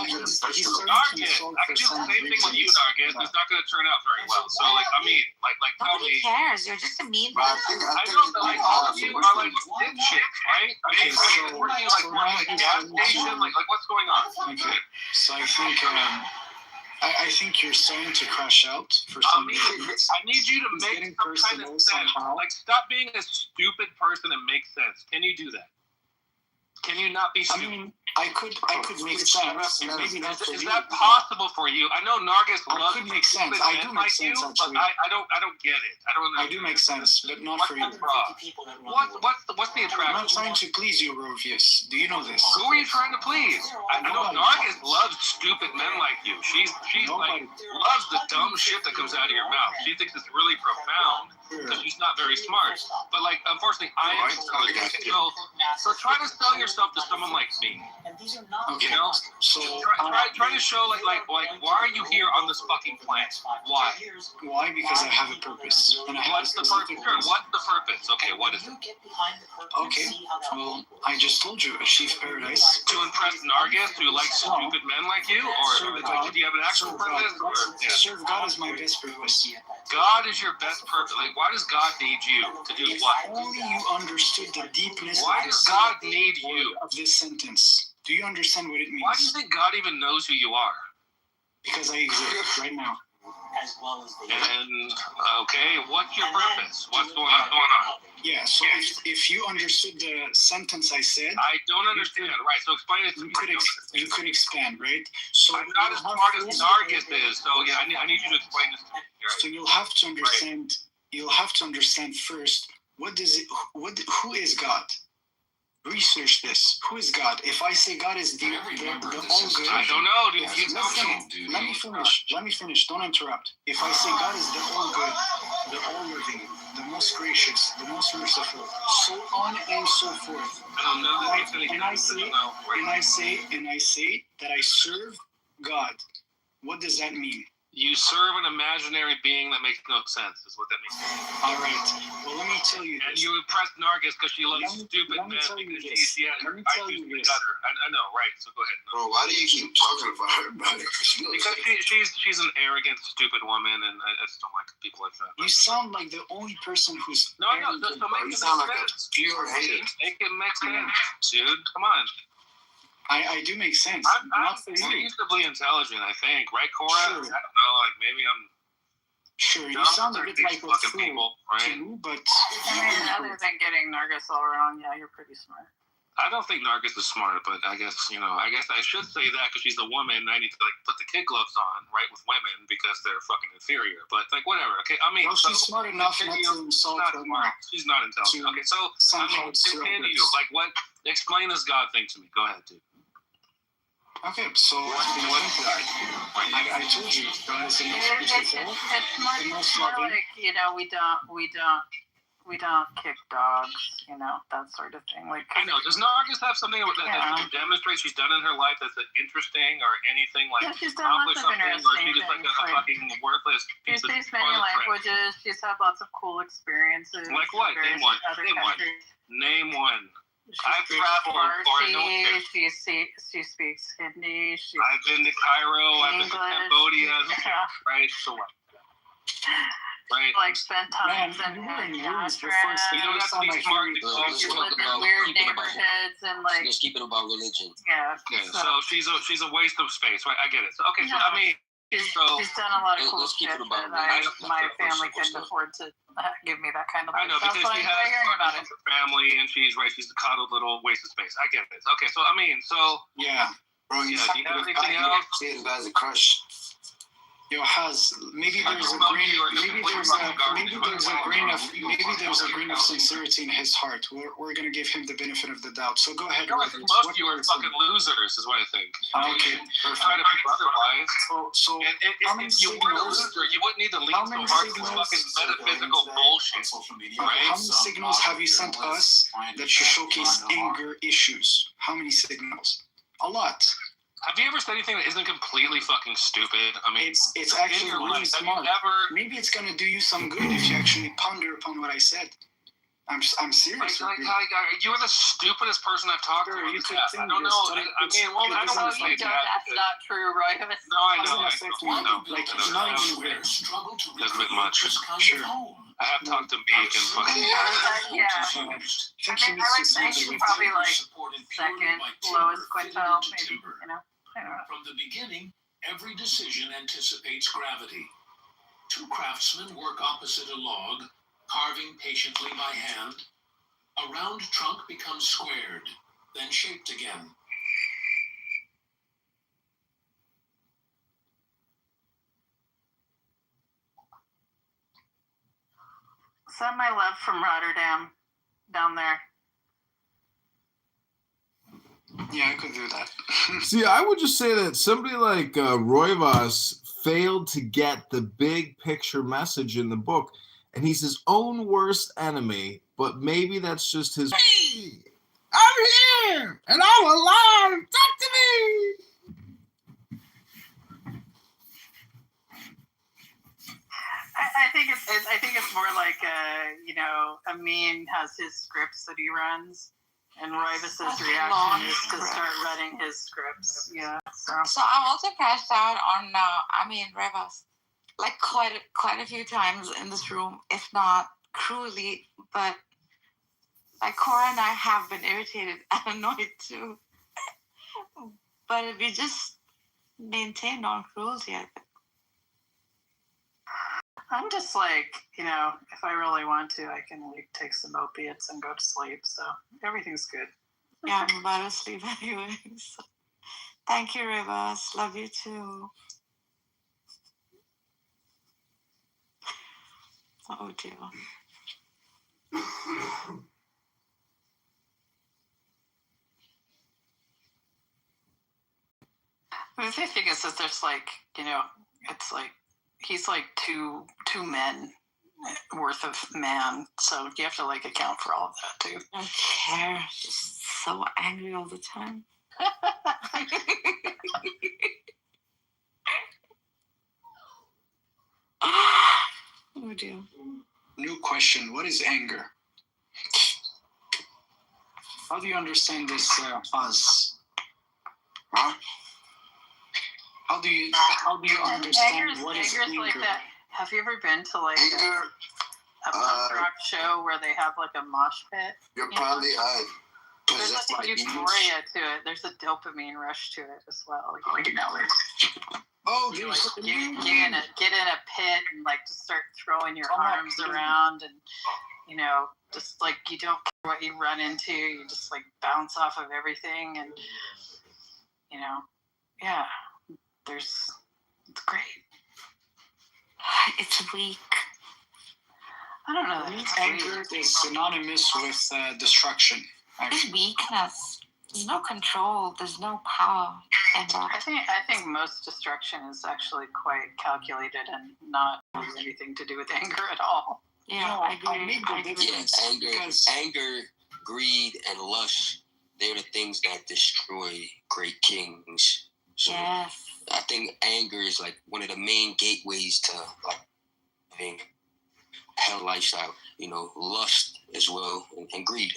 do the same thing with you, Dargit. It's not going to turn out very well. So, like, I mean, like tell me. Nobody cares. You're just a mean person. I know that like all of you are like dipshits, right? I mean, were you like a gas station? Like what's going on? Okay. So I think you're starting to crash out for some reason. I need you to make some kind of sense. Like, stop being a stupid person and make sense. Can you do that? Can you not be stupid? I could make sense. Maybe not for Is you. that possible for you? I know Nargis I loves could make sense. stupid I men do make like sense, you, actually. but I don't get it. I don't. I do make sense, but not for you. What's the attraction? I'm not trying to please you, Rovius. Do you know this? Who are you trying to please? I know Nargis loves stupid men like you. She's like loves the dumb shit that comes out of your mouth. She thinks it's really profound because she's not very smart. But like, unfortunately, I am intelligent. So try to sell yourself to someone like me. Okay. You know, So try to show like why are you here on this fucking planet? Why? Why? Because I have a purpose. And I have What's the purpose? Sure. What's the purpose? Okay, what is it? Okay. Well, I just told you, achieve paradise. To impress Nargis, who likes stupid men like you, or like, do you have an actual purpose? Or, yeah. Serve God is my best purpose. God is your best purpose. Like, why does God need you to do If what? only you understood the deepness Why of does the God need you? of this sentence. Do you understand what it means? Why do you think God even knows who you are? Because I exist right now. And okay, what's your purpose? What's going on? Yeah, so if you understood the sentence I said, I don't understand. Right, so explain it to me. You could expand, right? So I'm not as smart as Nargis is, so yeah, I need you to explain this to me. So you'll have to understand. Right. You'll have to understand first who is God. Research this. Who is God? If I say God is the all good, I don't know. Dude. Let me finish. Don't interrupt. If I say God is the all good, the all living, the most gracious, the most merciful, so on and so forth. And I say that I serve God. What does that mean? You serve an imaginary being that makes no sense, is what that means. All right. Well, let me tell you and this. you impress Nargis because she loves stupid men because she has her IQ's in the gutter. I know, right? So go ahead. Bro, why do you keep talking about her? Because she's an arrogant, stupid woman, and I just don't like people like that. You sound like the only person who's no, so make it sound make like sense. a pure hater. Make it make sense, dude. Come on. I do make sense. I'm reasonably intelligent, I think, right, Cora? Sure. I don't know, like maybe I'm. Sure, you sound a bit like a fool people, right? too, but I mean, other than getting Nargis all wrong, yeah, you're pretty smart. I don't think Nargis is smart, but I guess I should say that because she's a woman. I need to like put the kid gloves on, right, with women because they're fucking inferior. But like whatever, okay. I mean, well, she's smart enough not to insult her. She's not intelligent. Okay, so I mean, continue. Like what? Explain this God thing to me. Go ahead, dude. Okay, so I told you, God is the most merciful, the most loving. Like, we don't kick dogs, that sort of thing. Like, I know. Does Nargis have something that she demonstrates she's done in her life that's interesting or anything like she's done lots of interesting or she just like a fucking worthless? She speaks many languages. She's had lots of cool experiences. Like what? Name one. Name one. I've traveled far. She speaks Hindi. I've been to Cairo. I've been to Cambodia. Right? So what? Right. Like spend time in Ashram. You don't have to be smart to live in weird neighborhoods and like. Just keep it about religion. Yeah. So she's a waste of space, right? I get it. So okay. So I mean. She's done a lot of cool shit that my family couldn't afford to give me that kind of life. I know, because she has her family and she's a coddled little waste of space. I get it. Okay, so I mean, yeah, bro, do you have anything else? See the guy's a crush. Maybe there's a grain of sincerity in his heart. We're gonna give him the benefit of the doubt. So go ahead. Most of you are fucking losers, is what I think. Okay, perfect. Try to be otherwise. So if you were a loser, you wouldn't need to lean so hard to this fucking metaphysical bullshit. Right? How many signals have you sent us that you showcase anger issues? How many signals? A lot. Have you ever said anything that isn't completely fucking stupid? I mean, it's actually really smart. Maybe it's gonna do you some good if you actually ponder upon what I said. I'm serious. You're the stupidest person I've talked to. I don't know. I don't want to say that. That's not true, right? No, I know. Not even weird. That's a bit much. Sure. I have talked to Meek and fucking. Yeah. I mean, I like saying she's probably like second lowest quintile, maybe. I don't know. From the beginning, every decision anticipates gravity. Two craftsmen work opposite a log, carving patiently by hand. A round trunk becomes squared, then shaped again. Send my love from Rotterdam down there. Yeah, I could do that. See, I would just say that somebody like Roivas failed to get the big picture message in the book, and he's his own worst enemy, but maybe that's just his... Hey! I'm here! And I'm alive! Talk to me! I think it's more like Amin has his scripts that he runs, and Roivas's reaction is to start running his scripts. Yeah. So I'm also crashed out on Roivas, like quite a few times in this room, if not cruelly, but like Cora and I have been irritated and annoyed too. But if we just maintain non-cruelty, I think. I'm just like, if I really want to, I can like take some opiates and go to sleep. So everything's good. Yeah, I'm about to sleep anyway. So. Thank you, Rivas. Love you too. Oh dear. The thing is that there's like, it's like he's like two men worth of man, so you have to like account for all of that too. I don't care. Just so angry all the time. Oh dear. New question. What is anger? How do you understand this, Oz? Huh? How do you understand what is anger? Like that. Have you ever been to like a punk rock show where they have like a mosh pit? You're probably there's like a euphoria to it. There's a dopamine rush to it as well. Like you like get in a pit and like just start throwing your arms around and just like you don't care what you run into. You just like bounce off of everything and yeah. It's great. It's weak. I don't know. Anger is synonymous with destruction. It's weakness. There's no control. There's no power. I think most destruction is actually quite calculated and not has anything to do with anger at all. Yeah, I agree. Anger, greed, and lust, they're the things that destroy great kings. So yes. I think anger is like one of the main gateways to like hell lifestyle. Lust as well and greed.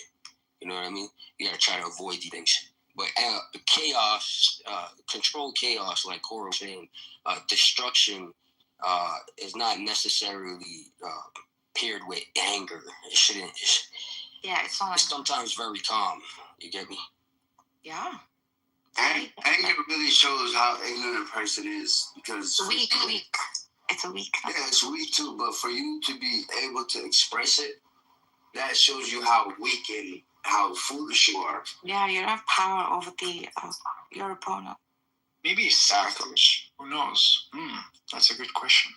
You know what I mean? You gotta try to avoid these things. But chaos, controlled chaos, like Cora was saying, destruction is not necessarily paired with anger. It shouldn't. It's sometimes very calm. You get me? Yeah. Anger really shows how ignorant a person is because weak. It's a weak. Yeah, it's weak too. But for you to be able to express it, that shows you how weak and how foolish you are. Yeah, you don't have power over your opponent. Maybe he's selfish. Who knows? That's a good question.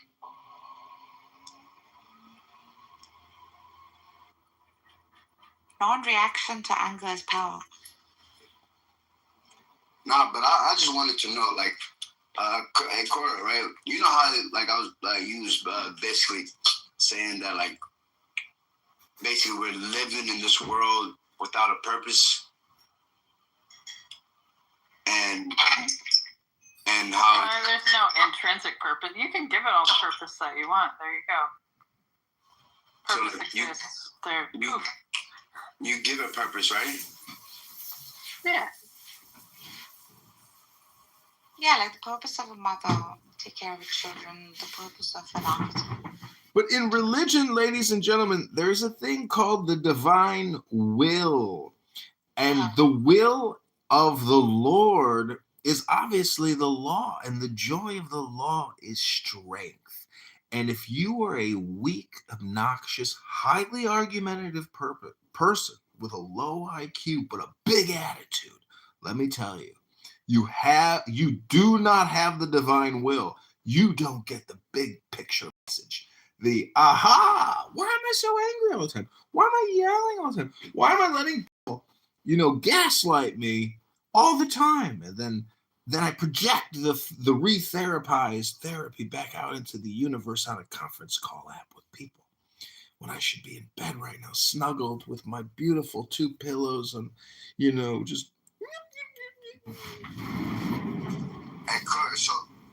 Non-reaction to anger is power. Nah, but I just wanted to know, like, hey, Cora, right? You know how, like, I was, you was basically saying that, like, basically we're living in this world without a purpose, and how there's no intrinsic purpose. You can give it all the purpose that you want. There you go. Purpose exists. You give it purpose, right? Yeah. Yeah, like the purpose of a mother, take care of her children, the purpose of an architect. But in religion, ladies and gentlemen, there's a thing called the divine will. And the will of the Lord is obviously the law. And the joy of the law is strength. And if you are a weak, obnoxious, highly argumentative person with a low IQ but a big attitude, let me tell you, you do not have the divine will. You don't get the big picture message. the aha. Why am I so angry all the time? Why am I yelling all the time? Why am I letting people, gaslight me all the time? And then I project the re-therapized therapy back out into the universe on a conference call app with people when I should be in bed right now, snuggled with my beautiful 2 pillows and, just. Hey, Kurt, so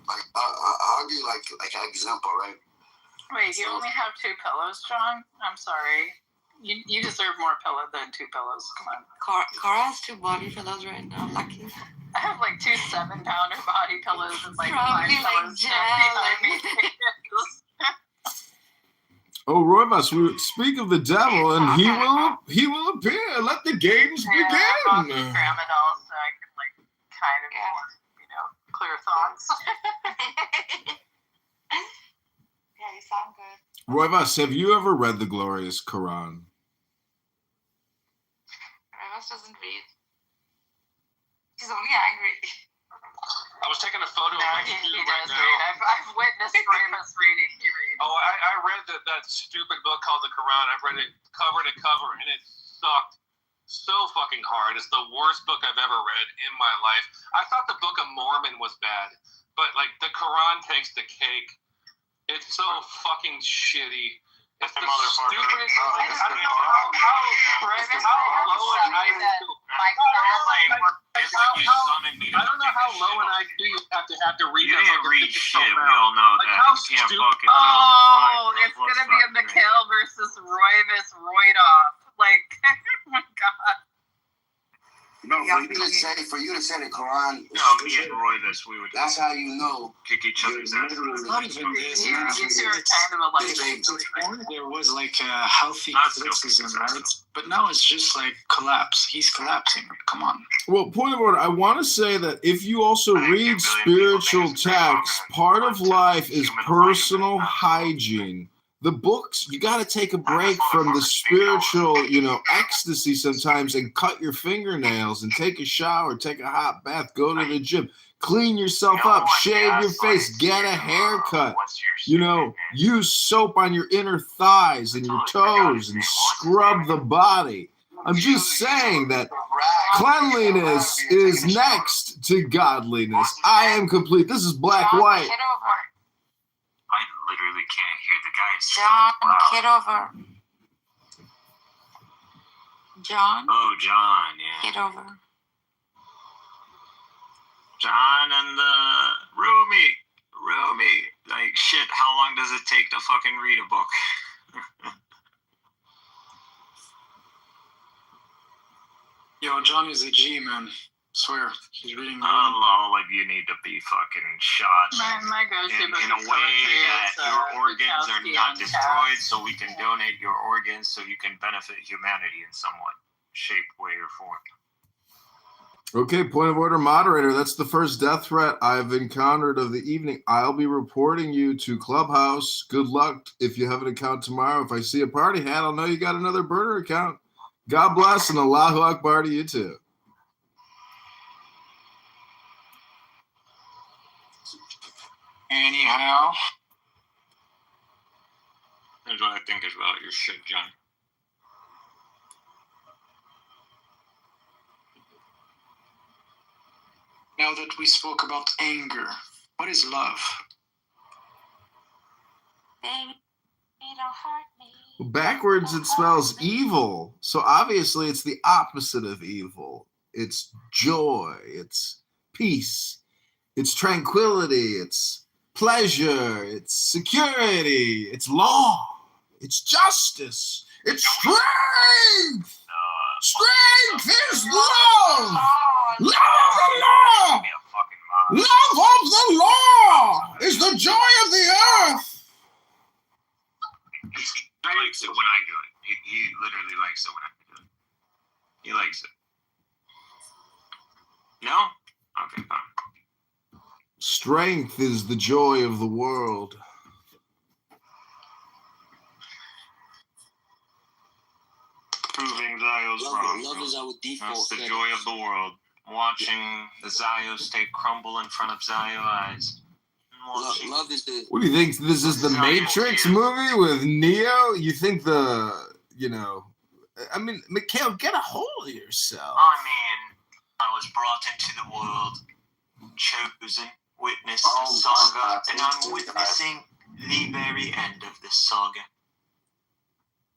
I'll give you like an example, right? Wait, you only have 2 pillows, John? I'm sorry. You deserve more pillow than 2 pillows. Come on. Cara has 2 body pillows right now. Lucky. I have like 2 7-pounder body pillows and like Probably 5 like pillows behind me. Oh, Roybus, we speak of the devil, and he will appear. Let the games begin. Tramadol, so I can like kind of clear thoughts. Yeah, you sound good. Roybus, have you ever read the glorious Quran? Roybus doesn't read. He's only angry. I was taking a photo of my He shoe does right read. now. I've witnessed Ramus reading. He reads. Oh, I read that stupid book called the Quran. I've read it cover to cover, and it sucked so fucking hard. It's the worst book I've ever read in my life. I thought the Book of Mormon was bad, but like the Quran takes the cake. It's so fucking shitty. It's the stupidest. I don't know how low an IQ. I don't know how low an IQ you have to read. You didn't read shit. We all know like that. How You can't stupid. fucking Oh, it's gonna be a Mikhail versus Roybus Roydoff. Like, oh my god. No, for you to say the Quran. No, me and Roybus, we would. That's how you know. Kick each other's ass. It's not even this. You two are kind of alike. Before there was like a healthy criticism, right? But now it's just like collapse. He's collapsing. Come on. Well, point of order, I want to say that if you also read spiritual texts, part of life is personal hygiene. The books, you got to take a break from the spiritual, ecstasy sometimes and cut your fingernails and take a shower, take a hot bath, go to the gym, clean yourself up, shave your face, get a haircut, use soap on your inner thighs and your toes and scrub the body. I'm just saying that cleanliness is next to godliness. I am complete. This is Black White. I literally can't hear the guys. John, Kitover. John? Oh, John, yeah. Kitover. John and the Rumi. Like, shit, how long does it take to fucking read a book? Yo, John is a G, man. Swear, he's reading. All of you need to be fucking shot My go-to book in a is way poetry. that It's, your organs are Bukowski not and destroyed, Cass. so we can donate your organs so you can benefit humanity in some way, shape, way, or form. Okay, point of order, moderator. That's the first death threat I've encountered of the evening. I'll be reporting you to Clubhouse. Good luck if you have an account tomorrow. If I see a party hat, I'll know you got another burner account. God bless and Allahu Akbar to you too. Anyhow. That's what I think about your shit, John. Now that we spoke about anger, what is love? Baby, don't hurt me. Backwards, it spells evil. So obviously, it's the opposite of evil. It's joy. It's peace. It's tranquility. It's pleasure. It's security. It's law. It's justice. It's strength. Strength is love. Love of the law. Love of the law is the joy of the earth. He likes it when I do it. He literally likes it when I do it. He likes it. No? Okay, fine. Strength is the joy of the world. Proving Zio's wrong. Love is our default. That's the joy of the world. Watching the Zio state crumble in front of Zio eyes. And Love is the. What do you think? This is the Matrix movie with Neo? You think I mean, Mikhail, get a hold of yourself. I mean, I was brought into the world, chosen, witnessed the saga, and I'm witnessing the very end of this saga.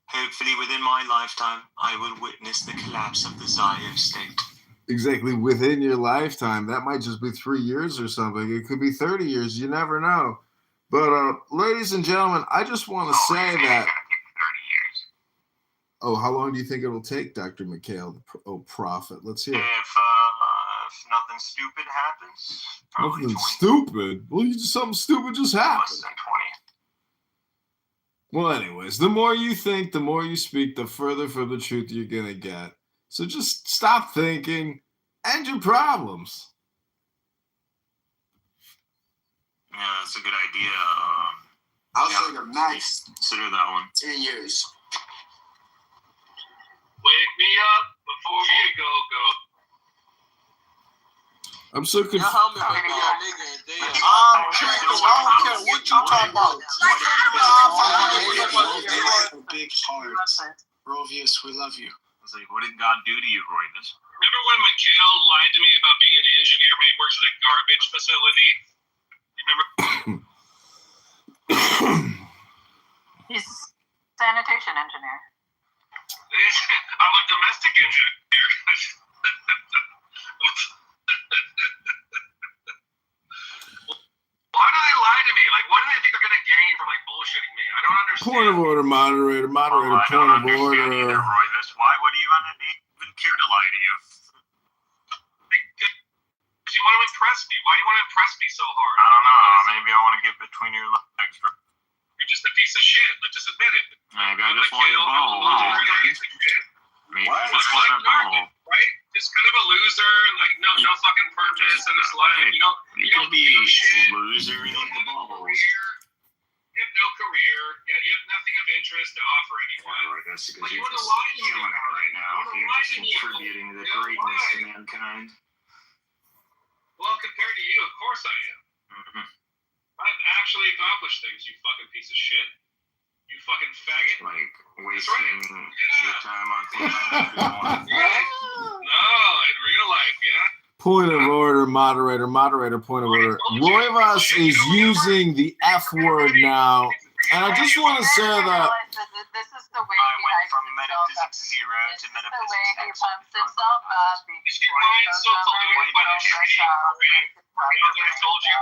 Hopefully, within my lifetime, I will witness the collapse of the Zio state. Exactly, within your lifetime. That might just be 3 years or something. It could be 30 years. You never know. But, ladies and gentlemen, I just want to say that... 30 years. Oh, how long do you think it'll take, Dr. Mikhail? Oh, prophet. Let's hear it. If nothing stupid happens, probably Nothing 20. stupid? Well, something stupid just happened. Less than 20. Well, anyways, the more you think, the more you speak, the further from the truth you're going to get. So just stop thinking, end your problems. Yeah, that's a good idea. I'll say the max. Consider that one. 10 years. Wake me up before you go. I'm so confused. Your helmet make me a nigga and damn. I don't care what you talking about. Big heart. Rovius, we love you. I was like, what did God do to you, Roivus? Remember when Mikhail lied to me about being an engineer when he works at a garbage facility? You remember? He's sanitation engineer. I'm a domestic engineer. Why do they lie to me? Like, what do they think they're gonna gain from like bullshitting me? I don't understand. Point of order, moderator, I don't point of understand order. either, Roivus. Why would he even care to lie to you? Because you want to impress me. Why do you want to impress me so hard? I don't know. Maybe I want to get between your legs. You're just a piece of shit. Like, just admit it. Maybe I just want your butthole. Maybe I just want your butthole. Right? Just kind of a loser, like no fucking purpose in this life. You don't be do shit. loser in the balls. You have no career. You have nothing of interest to offer anyone. That's because But you you're want to just lie to me killing it right now. You're just contributing to the greatness why? to mankind. Well, compared to you, of course I am. Mm-hmm. I've actually accomplished things, you fucking piece of shit. You fucking faggot. Like wasting your time on things. No, in real life, yeah. Point of order, moderator, point of order. Roivas is using the F word now, and I just want to say that. This is the way I went from metaphysics 0 to metaphysics he pumps himself up. Is your mind so polluted by the shitty I told you?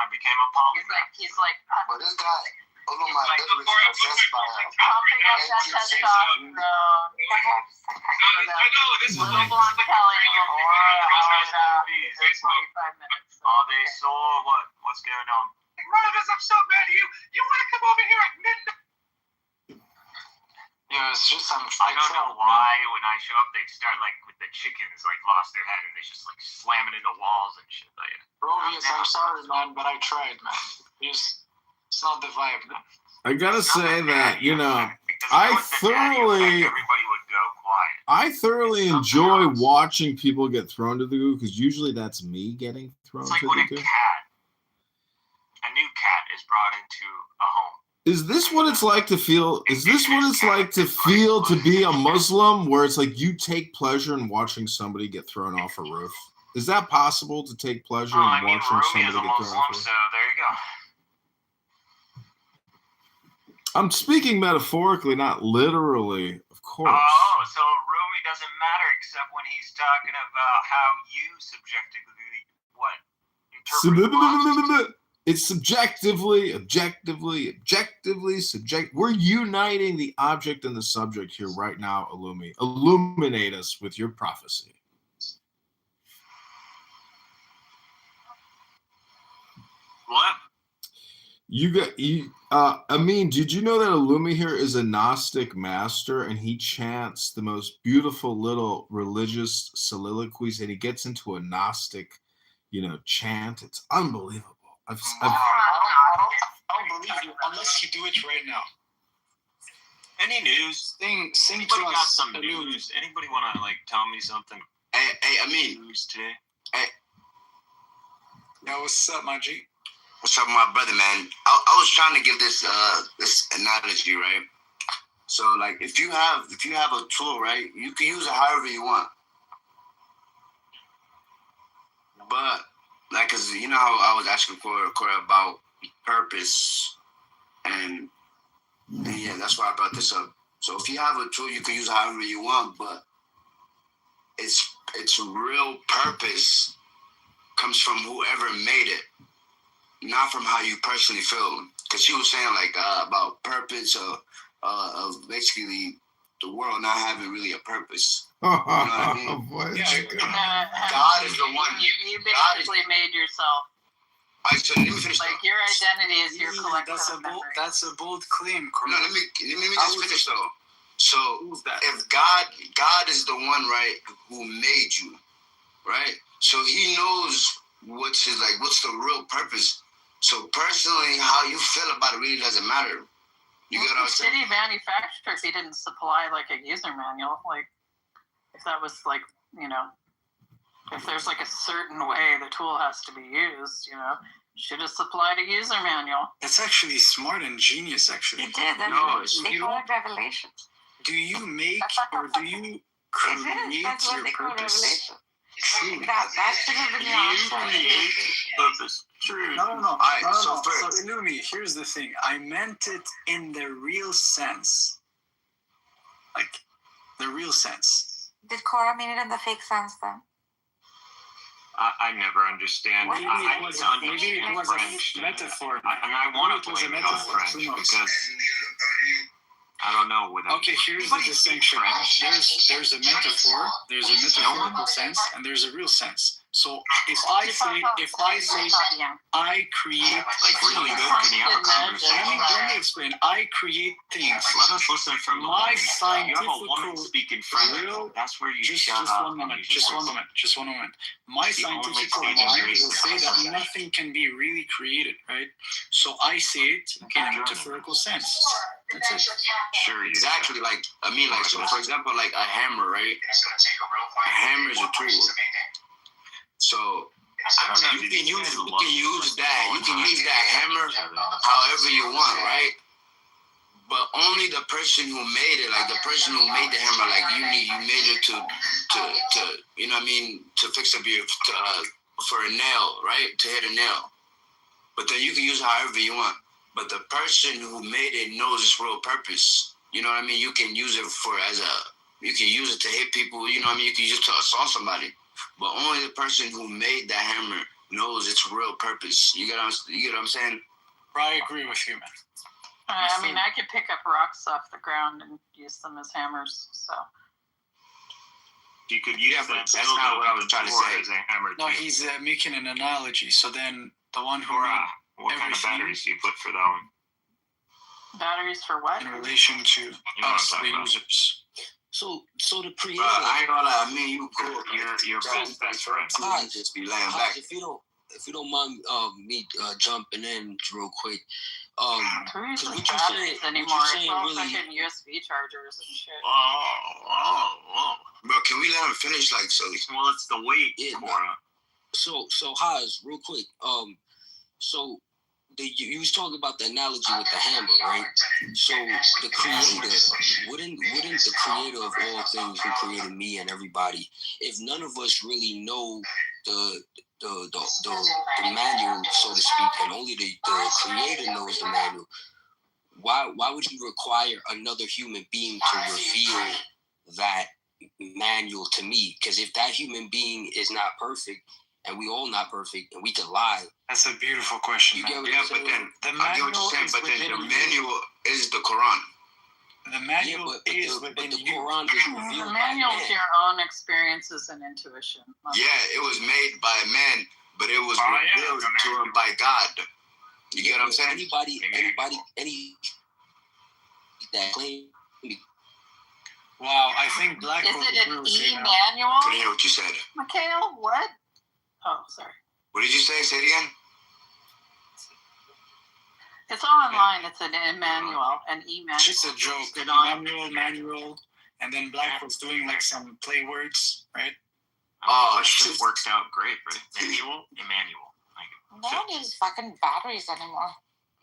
I became a polymath. He's like But this guy, although my Like, literally before I possessed by a pumping up that testosterone. Perhaps. I know, this is like Blonde Kelly for 45 minutes. Oh, they saw what's going on. Rovis, I'm so mad at you. You want to come over here at midnight? Yeah, it's just I don't know why when I show up they start like with the chickens like lost their head and they just like slamming into walls and shit like that. Rovius, I'm sorry, man, but I tried, man. It's not the vibe, man. I gotta say that, I thoroughly enjoy watching people get thrown to the goo, because usually that's me getting thrown It's like to when the a goo. new cat is brought into a home. Is this what it's like to feel? Is this what it's like to feel to be a Muslim, where it's like you take pleasure in watching somebody get thrown off a roof? Is that possible to take pleasure in watching somebody get thrown off a roof? So there you go. I'm speaking metaphorically, not literally, of course. Oh, so Rumi doesn't matter except when he's talking about how you subjectively It's subjectively, objectively, subject. We're uniting the object and the subject here right now, Illumi. Illuminate us with your prophecy. What? Amin, did you know that Illumi here is a Gnostic master, and he chants the most beautiful little religious soliloquies, and he gets into a Gnostic, chant. It's unbelievable. I don't believe you unless you do it right now. Any news? Sing Anybody to got us. some news? Anybody want to tell me something? Hey, I mean, news today. Yo, what's up, my G? What's up, my brother, man? I was trying to give this this analogy, right? So, like, if you have a tool, right, you can use it however you want. But, like, cause you know how I was asking Corey about purpose, and yeah, that's why I brought this up. So, if you have a tool, you can use it however you want, but its real purpose comes from whoever made it, not from how you personally feel. Because she was saying like about purpose of basically the world not having really a purpose. You know what I mean? God is the one. You basically made yourself. So let me finish. Like your identity is your collective memory. That's a bold claim, Corey. No, let me just finish though. So if God is the one, right, who made you, right? So he knows what's the real purpose. So personally, how you feel about it really doesn't matter. You get what I'm saying? City manufacturer, he didn't supply like a user manual. Like if that was like, you know, if there's like a certain way the tool has to be used, you know, should have supplied a user manual. That's actually smart and genius, actually. It did. They call it revelation. Do you make or do you create That's what your they call purpose? revelation. True. That should have been the answer. Purpose. True. No. So Illumi, here's the thing. I meant it in the real sense. Like, the real sense. Did Cora mean it in the fake sense then? I never understand. Maybe it was a metaphor. And I want to blame French because I don't know what. Okay, here's the distinction. There's a metaphor, there's a metaphorical sense, and there's a real sense. So if I say I create like really good, can you have a conversation? Let me explain. I create things. Let us listen from the my woman. You have a woman scientific speaking French. That's where you just shut one up. moment. Just one moment. My The only scientific thing mind that will say that is- nothing can be really created, right? So I say it in a metaphorical sense. That's it. Sure, exactly. Like so for example, like a hammer, right? A hammer is a tool. So I don't know. you can use that hammer however you want, right? But only the person who made it, like the person who made the hammer, like you made it to you know what I mean, to fix up for a nail, right? To hit a nail. But then you can use it however you want. But the person who made it knows its real purpose. You know what I mean? You can use it you can use it to hit people, you know what I mean? You can use it to assault somebody. But only the person who made that hammer knows its real purpose. You get what I'm saying? I agree with you, man. I mean, I could pick up rocks off the ground and use them as hammers, so. You could use that. That's not what I was trying to say. As a hammer. No, he's making an analogy. So then the one who what kind of batteries do you put for that one? Batteries for what? In relation to us, the users. So the creator. I ain't gonna lie, me, you cool. Your best friend. Just be laying back. If you don't mind me jumping in real quick. Who uses what batteries anymore? It's all really, fucking USB chargers and shit. Whoa. Bro, can we let him finish? Like, so. Well, it's the weight, Cora. So Haas, real quick. So you was talking about the analogy with the hammer, right? So the creator, wouldn't the creator of all things who created me and everybody, if none of us really know the manual, so to speak, and only the creator knows the manual, why would you require another human being to reveal that manual to me? Because if that human being is not perfect, and we all not perfect, and we can lie. That's a beautiful question. Yeah, but then the manual the manual is the Quran. The manual is within the Quran is revealed. The manual is your own experiences and intuition. Yeah, it was made by a man, but it was revealed to him by God. You get what I'm saying? Anybody that claim. Wow, I think Black. Is it an e-manual? Couldn't hear what you said. Mikhail, what? Oh, sorry. What did you say? Say it again. It's all online. It's an e-manual, an e-manual. It's just a joke. Manual, and then Black was doing like some play words, right? Oh, it works out great, right? Manual, Emmanuel. They don't use fucking batteries anymore.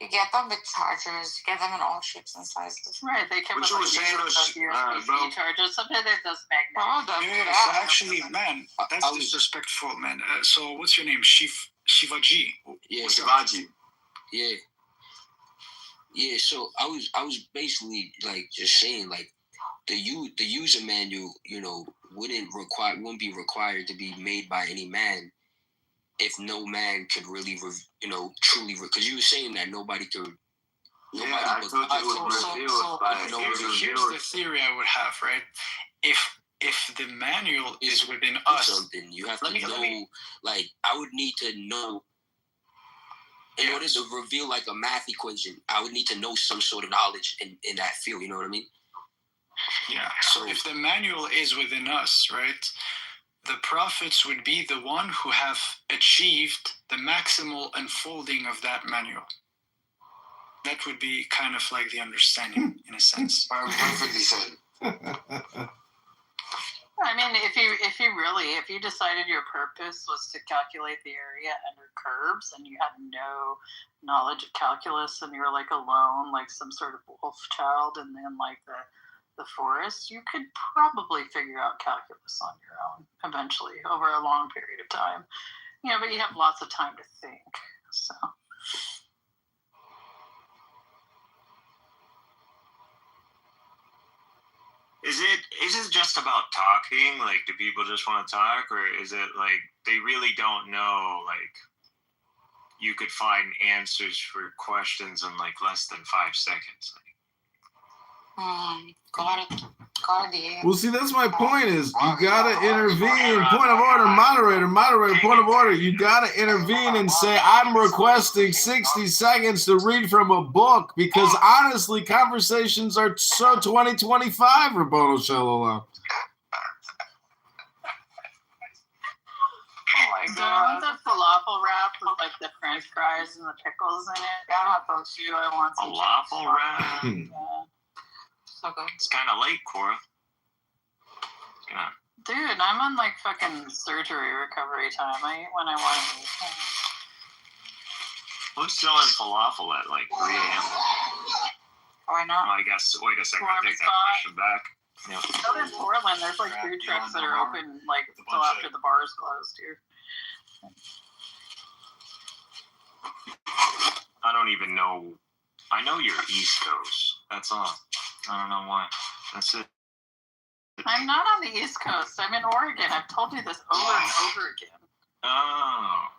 You get them with chargers. You get them in all shapes and sizes. Right, they come What with you were like saying was, USB chargers. Sometimes they're just magnetic. Yes, actually, man, that's disrespectful, man. So, what's your name? Shivaji. Yeah, What's up? Shivaji. Yeah. Yeah, so I was basically like just saying like the user manual, wouldn't be required to be made by any man if no man could really truly, because you were saying that nobody could. Yeah, I thought it was revealed by Here's the theory I would have, right? If the manual is within us, something you have to know. Like I would need to know. In order to reveal like a math equation, I would need to know some sort of knowledge in that field. You know what I mean? Yeah. So if the manual is within us, right, the prophets would be the one who have achieved the maximal unfolding of that manual. That would be kind of like the understanding, in a sense. Perfectly said. I mean, if you decided your purpose was to calculate the area under curves and you had no knowledge of calculus and you're like alone, like some sort of wolf child and then like the forest, you could probably figure out calculus on your own eventually over a long period of time. But you have lots of time to think. So. Is it just about talking? Like, do people just want to talk, or is it like they really don't know? Like, you could find answers for questions in like less than 5 seconds. Well, see, that's my point is you gotta intervene. Point of order, moderator, point of order. You gotta intervene and say, I'm requesting 60 seconds to read from a book because honestly, conversations are so 2025, Rabono Shalala. Oh my god. The falafel wrap with like the french fries and the pickles in it. I want those too. I want some Falafel wrap. Yeah. So good. It's kind of late, Cora. Dude, I'm on like fucking surgery recovery time. I eat when I want to eat. Who's selling falafel at like 3 a.m.? Why not? I guess I gotta take that question back. Yeah. Out in Portland, there's like food trucks that are open like until after the bars closed here. I don't even know. I know you're East Coast. That's all. I don't know why. That's it. I'm not on the East Coast. I'm in Oregon. I've told you this over and over again. Oh.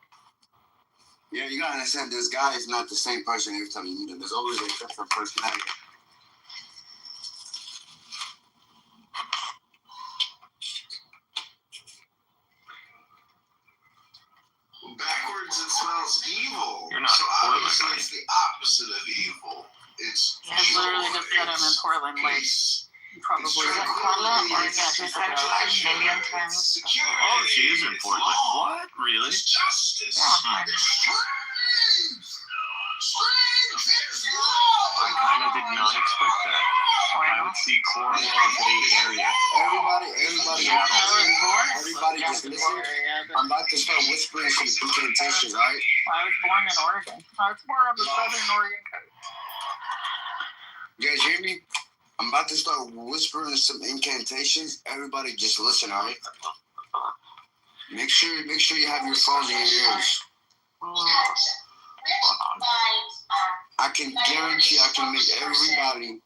Yeah, you gotta understand, this guy is not the same person every time you meet him. There's always a different personality. Backwards, it smells evil. You're not so in Portland, obviously right? it's the opposite of evil. It's I literally just said I'm in Portland, like probably Portland, Oregon. She's said it like a million times. Oh, she is in Portland. What? Really? Justice. I kind of did not expect that. I would see Cora in the area. Everybody just listen. I'm about to start whispering some incantations, alright? I was born in Oregon. I was born on the southern Oregon coast. You guys hear me? I'm about to start whispering some incantations. Everybody just listen, alright? Make sure you have your phones in your ears. I can guarantee I can make everybody.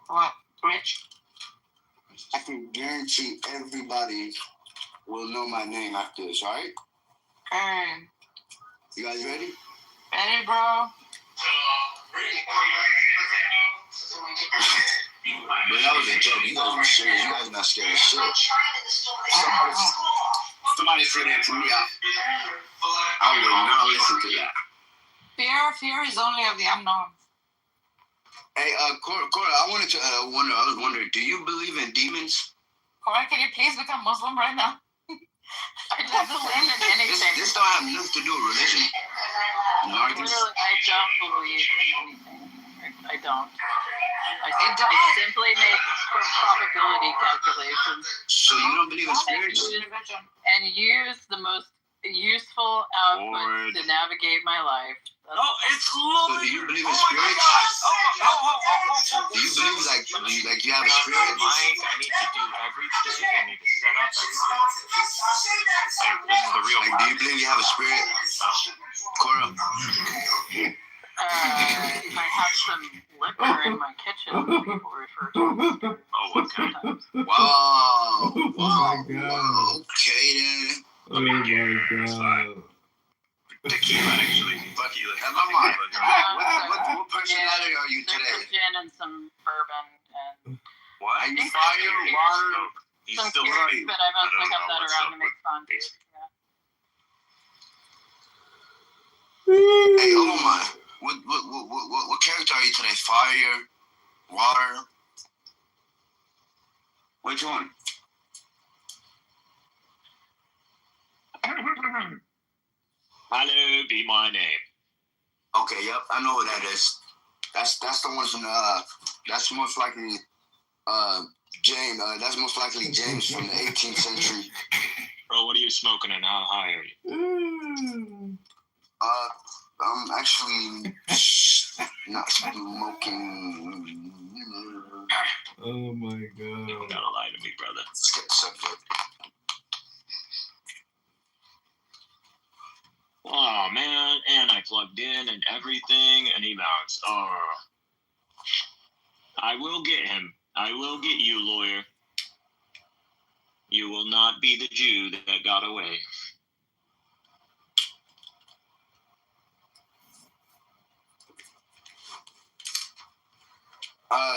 What? Rich? I can guarantee everybody will know my name after this, alright? Okay. You guys ready? Ready, bro? But that was a joke. You guys were serious. You guys are not scared of shit. Somebody said that to me. I would not listen to that. Fear is only of the unknown. Hey, Cora, I wanted to I was wondering, do you believe in demons? Cora, can you please become Muslim right now? I don't believe in anything. This don't have nothing to do with religion. Literally, I don't believe in anything. I don't. I simply make probability calculations. So you don't believe in spirits? And use the most useful outputs to navigate my life. No, it's literally. So do you believe in spirits? Do you believe like you have a spirit? Mike, I need to do everything. I need to set up everything. Hey, this is the real. Like, do you believe you have a spirit, Cora? I have some liquor in my kitchen that people refer to. Oh, okay. Wow. Oh my god. Okay then. Oh my god. Tequila, actually. Tequila. And Mama, what personality are you today? Some gin and some bourbon and What? Are you fire, water? He's some still spirits, right. but I mostly have that what's around up to make fondue. Hey, Oma, what character are you today? Fire, water? Which one? Hello, be my name. Okay, yep, I know who that is. That's the one from that's most likely James. That's most likely James from the 18th century. Bro, what are you smoking and how high are you? I'm actually not smoking. Oh my god. You don't gotta lie to me, brother. Let's get the subject. Oh man, and I plugged in and everything, and he bounced. Oh. I will get him. I will get you, lawyer. You will not be the Jew that got away.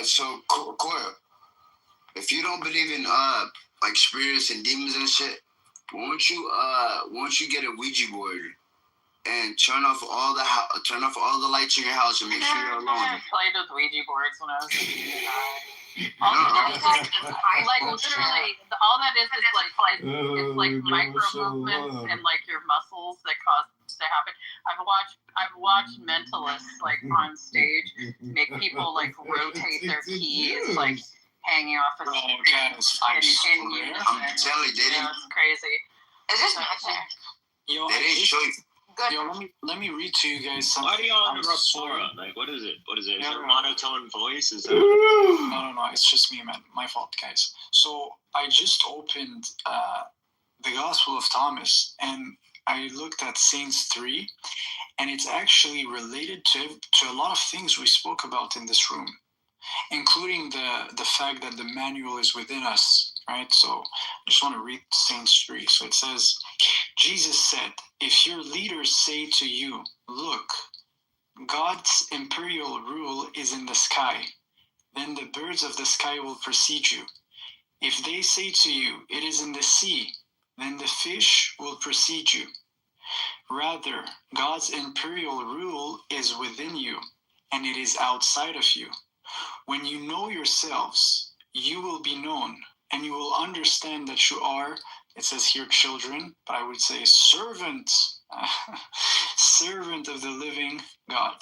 So Cora, if you don't believe in like spirits and demons and shit, won't you get a Ouija board and turn off all the lights in your house and make sure you're alone? I played with Ouija boards when I was a kid. Like literally, all that is it's like micro movements and like your muscles that cause this to happen. I've watched mentalists like on stage make people like rotate their keys like hanging off a I'm in unison. telling you, It's crazy. It's just magic. Yo, they didn't show you. Good. Yo, let me read to you guys something. Why do y'all I'm interrupt sorry. Cora? Like, what is it? What is it? Is No, it no. monotone voice? Is that No, it's just me, man. My fault, guys. So I just opened the Gospel of Thomas, and I looked at Saints 3, and it's actually related to a lot of things we spoke about in this room, including the fact that the manual is within us, right? So I just want to read Saints 3. So it says, Jesus said, if your leaders say to you, look, God's imperial rule is in the sky, then the birds of the sky will precede you. If they say to you, it is in the sea, then the fish will precede you. Rather, God's imperial rule is within you, and it is outside of you. When you know yourselves, you will be known, and you will understand that you are, it says here children, but I would say servants, servant of the living God.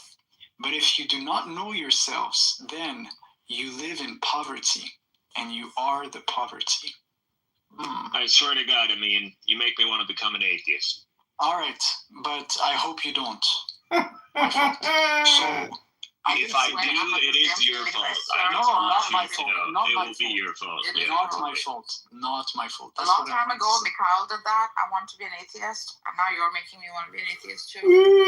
But if you do not know yourselves, then you live in poverty, and you are the poverty. I swear to God, I mean, you make me want to become an atheist. All right, but I hope you don't. So, if I do, it is your fault. I no, just want not you my to fault. know. Not It my will be fault. your fault. It Yeah. is not my fault. Not my fault. A That's long what I time want ago, to say. Mikhail did that. I want to be an atheist, and now you're making me want to be an atheist too.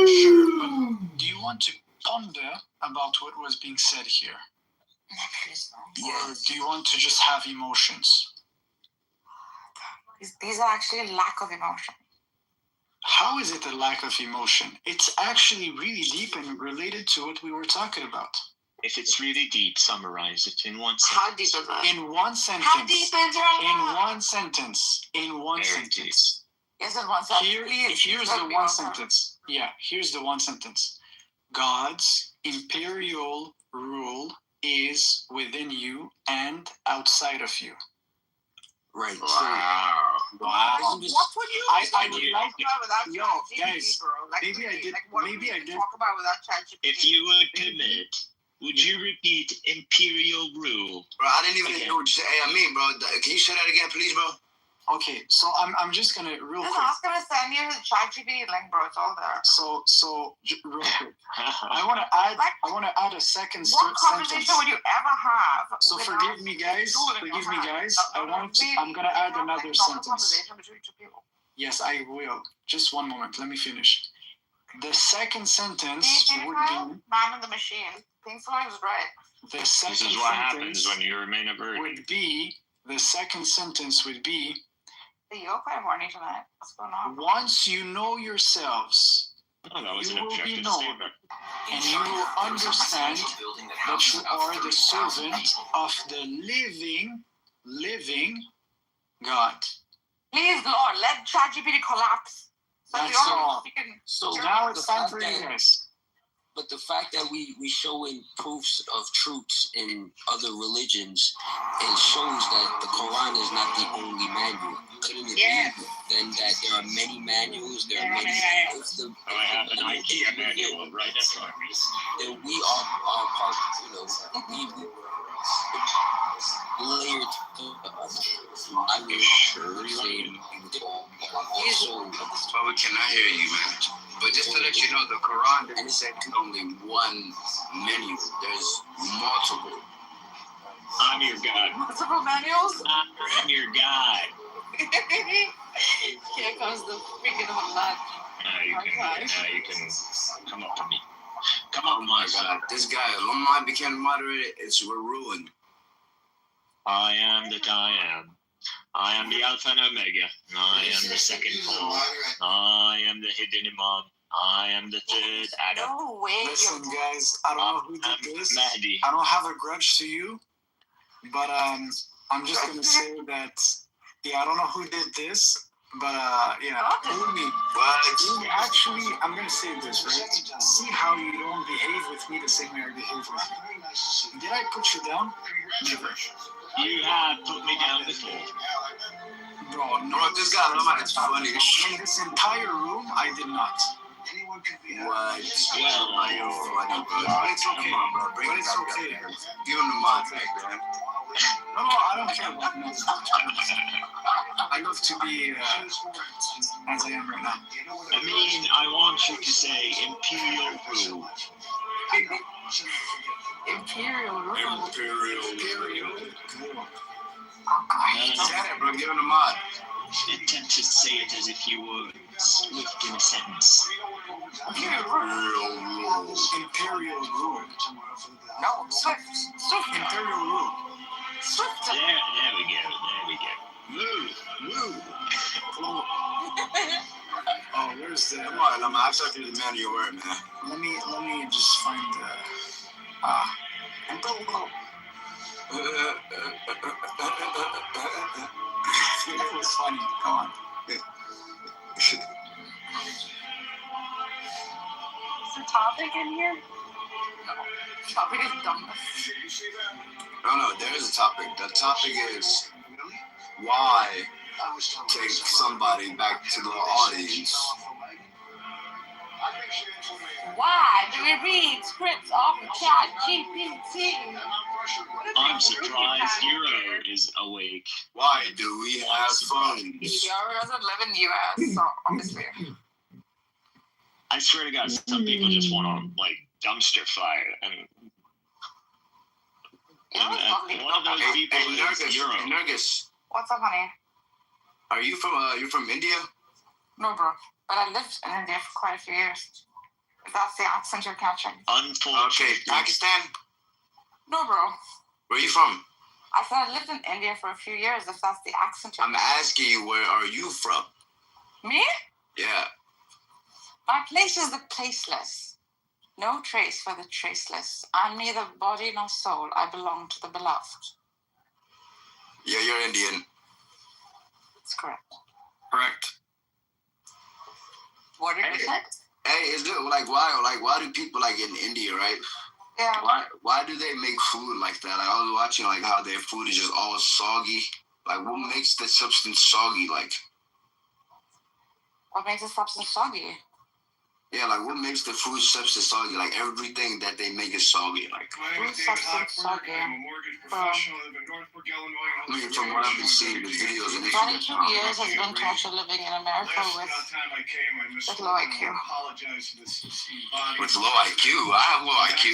Sure, but do you want to ponder about what was being said here? Please no. Or do you want to just have emotions? These are actually a lack of emotion. How is it a lack of emotion? It's actually really deep and related to what we were talking about. If it's really deep, summarize it in one sentence. How deep is it? In one sentence. How deep is it? In one sentence. In one Very sentence. Yes, in one sentence. Here's the one sentence. Yeah, here's the one sentence. God's imperial rule is within you and outside of you. Right. Wow. Wow. What would you I would talk like about without yo, ChatGPT, guys, bro? Like, maybe I did. Like, what Maybe would I you did. talk about without ChatGPT? If you would commit, would you repeat imperial rule? Bro, I didn't even hear what you said. Hey, I mean, bro, can you say that again, please, bro? Okay, so I'm just gonna real Just quick. ask him to send you his ChatGPT link, bro. It's all there. Real quick, I want to add a second What conversation sentence. would you ever have? So forgive me, guys. I'm gonna add another sentence. Yes, I will. Just one moment. Let me finish. The second sentence would be man in the machine. Pink Floyd is right. The second This is what happens when you remain a virgin. The second sentence would be. You're quite horny tonight. What's going on? Once you know yourselves, that was you an will be objective known, statement. and you will understand that you are the servant of the living God. Please, Lord, let ChatGPT collapse. That's all. So now it's time for you guys. But the fact that we showing proofs of truths in other religions, it shows that the Quran is not the only manual. Couldn't it be then that there are many manuals? There are many. I have an IKEA manual right in front of me. Then we are part. Layered. I will sure say. But we cannot hear you, man. But just to let you know, the Quran didn't say only one menu. There's multiple. I'm your God. Multiple manuals? I'm your God. Here comes the freaking Allah. You can come up to me. Come up to my side. This guy, Lamar became moderator, we're ruined. I am that I am. I am the Alpha and Omega. I am the second Paul. I am the hidden Imam. I am the third Adam. No way. Listen, guys, I don't know who did this. Mahdi. I don't have a grudge to you, but I'm just gonna say that. I don't know who did this, but actually, I'm gonna say this, right? See how you don't behave with me the same way I behave with you. Did I put you down? Never. You have put me down before. Bro, this guy, it's funny. In this entire room, I did not. What? It's okay. Come on, bro. Bring it back up. Give him the mod back, man. No, I don't care about mods. I love to be as I am right now. I mean, I want you to say Imperial Rule. Imperial Rule. Imperial. Said it, bro. Give him the mod. Attempt to say it as if you were swift in a sentence. Imperial rule. Imperial rule. No, swift. Imperial rule. Swift. There we go. Move. Oh, where's the? Come on, I'm outside through the manual word, man. Let me just find the. Imperial. It was funny. Come on. Is the topic in here? No. Topic is dumbness. No, there is a topic. The topic is why take somebody back to the audience. Why do we read scripts off of ChatGPT? I'm surprised Hero is awake. Why do we have phones? Hero doesn't live in the US, so obviously. I swear to God, some people just want to dumpster fire, and one of those people is Hero. Nergis. What's up, honey? Are you from India? No, bro. But I lived in India for quite a few years. If that's the accent you're catching. Unfortunately. Okay, Pakistan? No, bro. Where are you from? I said I lived in India for a few years, if that's the accent you're I'm asking you, where are you from? Me? Yeah. My place is the placeless. No trace for the traceless. I'm neither body nor soul. I belong to the beloved. Yeah, you're Indian. That's correct. Correct. What did you say? Hey, is it why do people in India, right? Yeah. Why do they make food like that? I was watching how their food is just all soggy. What makes the substance soggy? What makes the substance soggy? Yeah, like what makes the food substance soggy? Like everything that they make is soggy. Like Food substance soggy. Bro. I mean, from what I've been seeing the videos and 22 years has been torture living in America with low IQ. With low IQ, I have low IQ.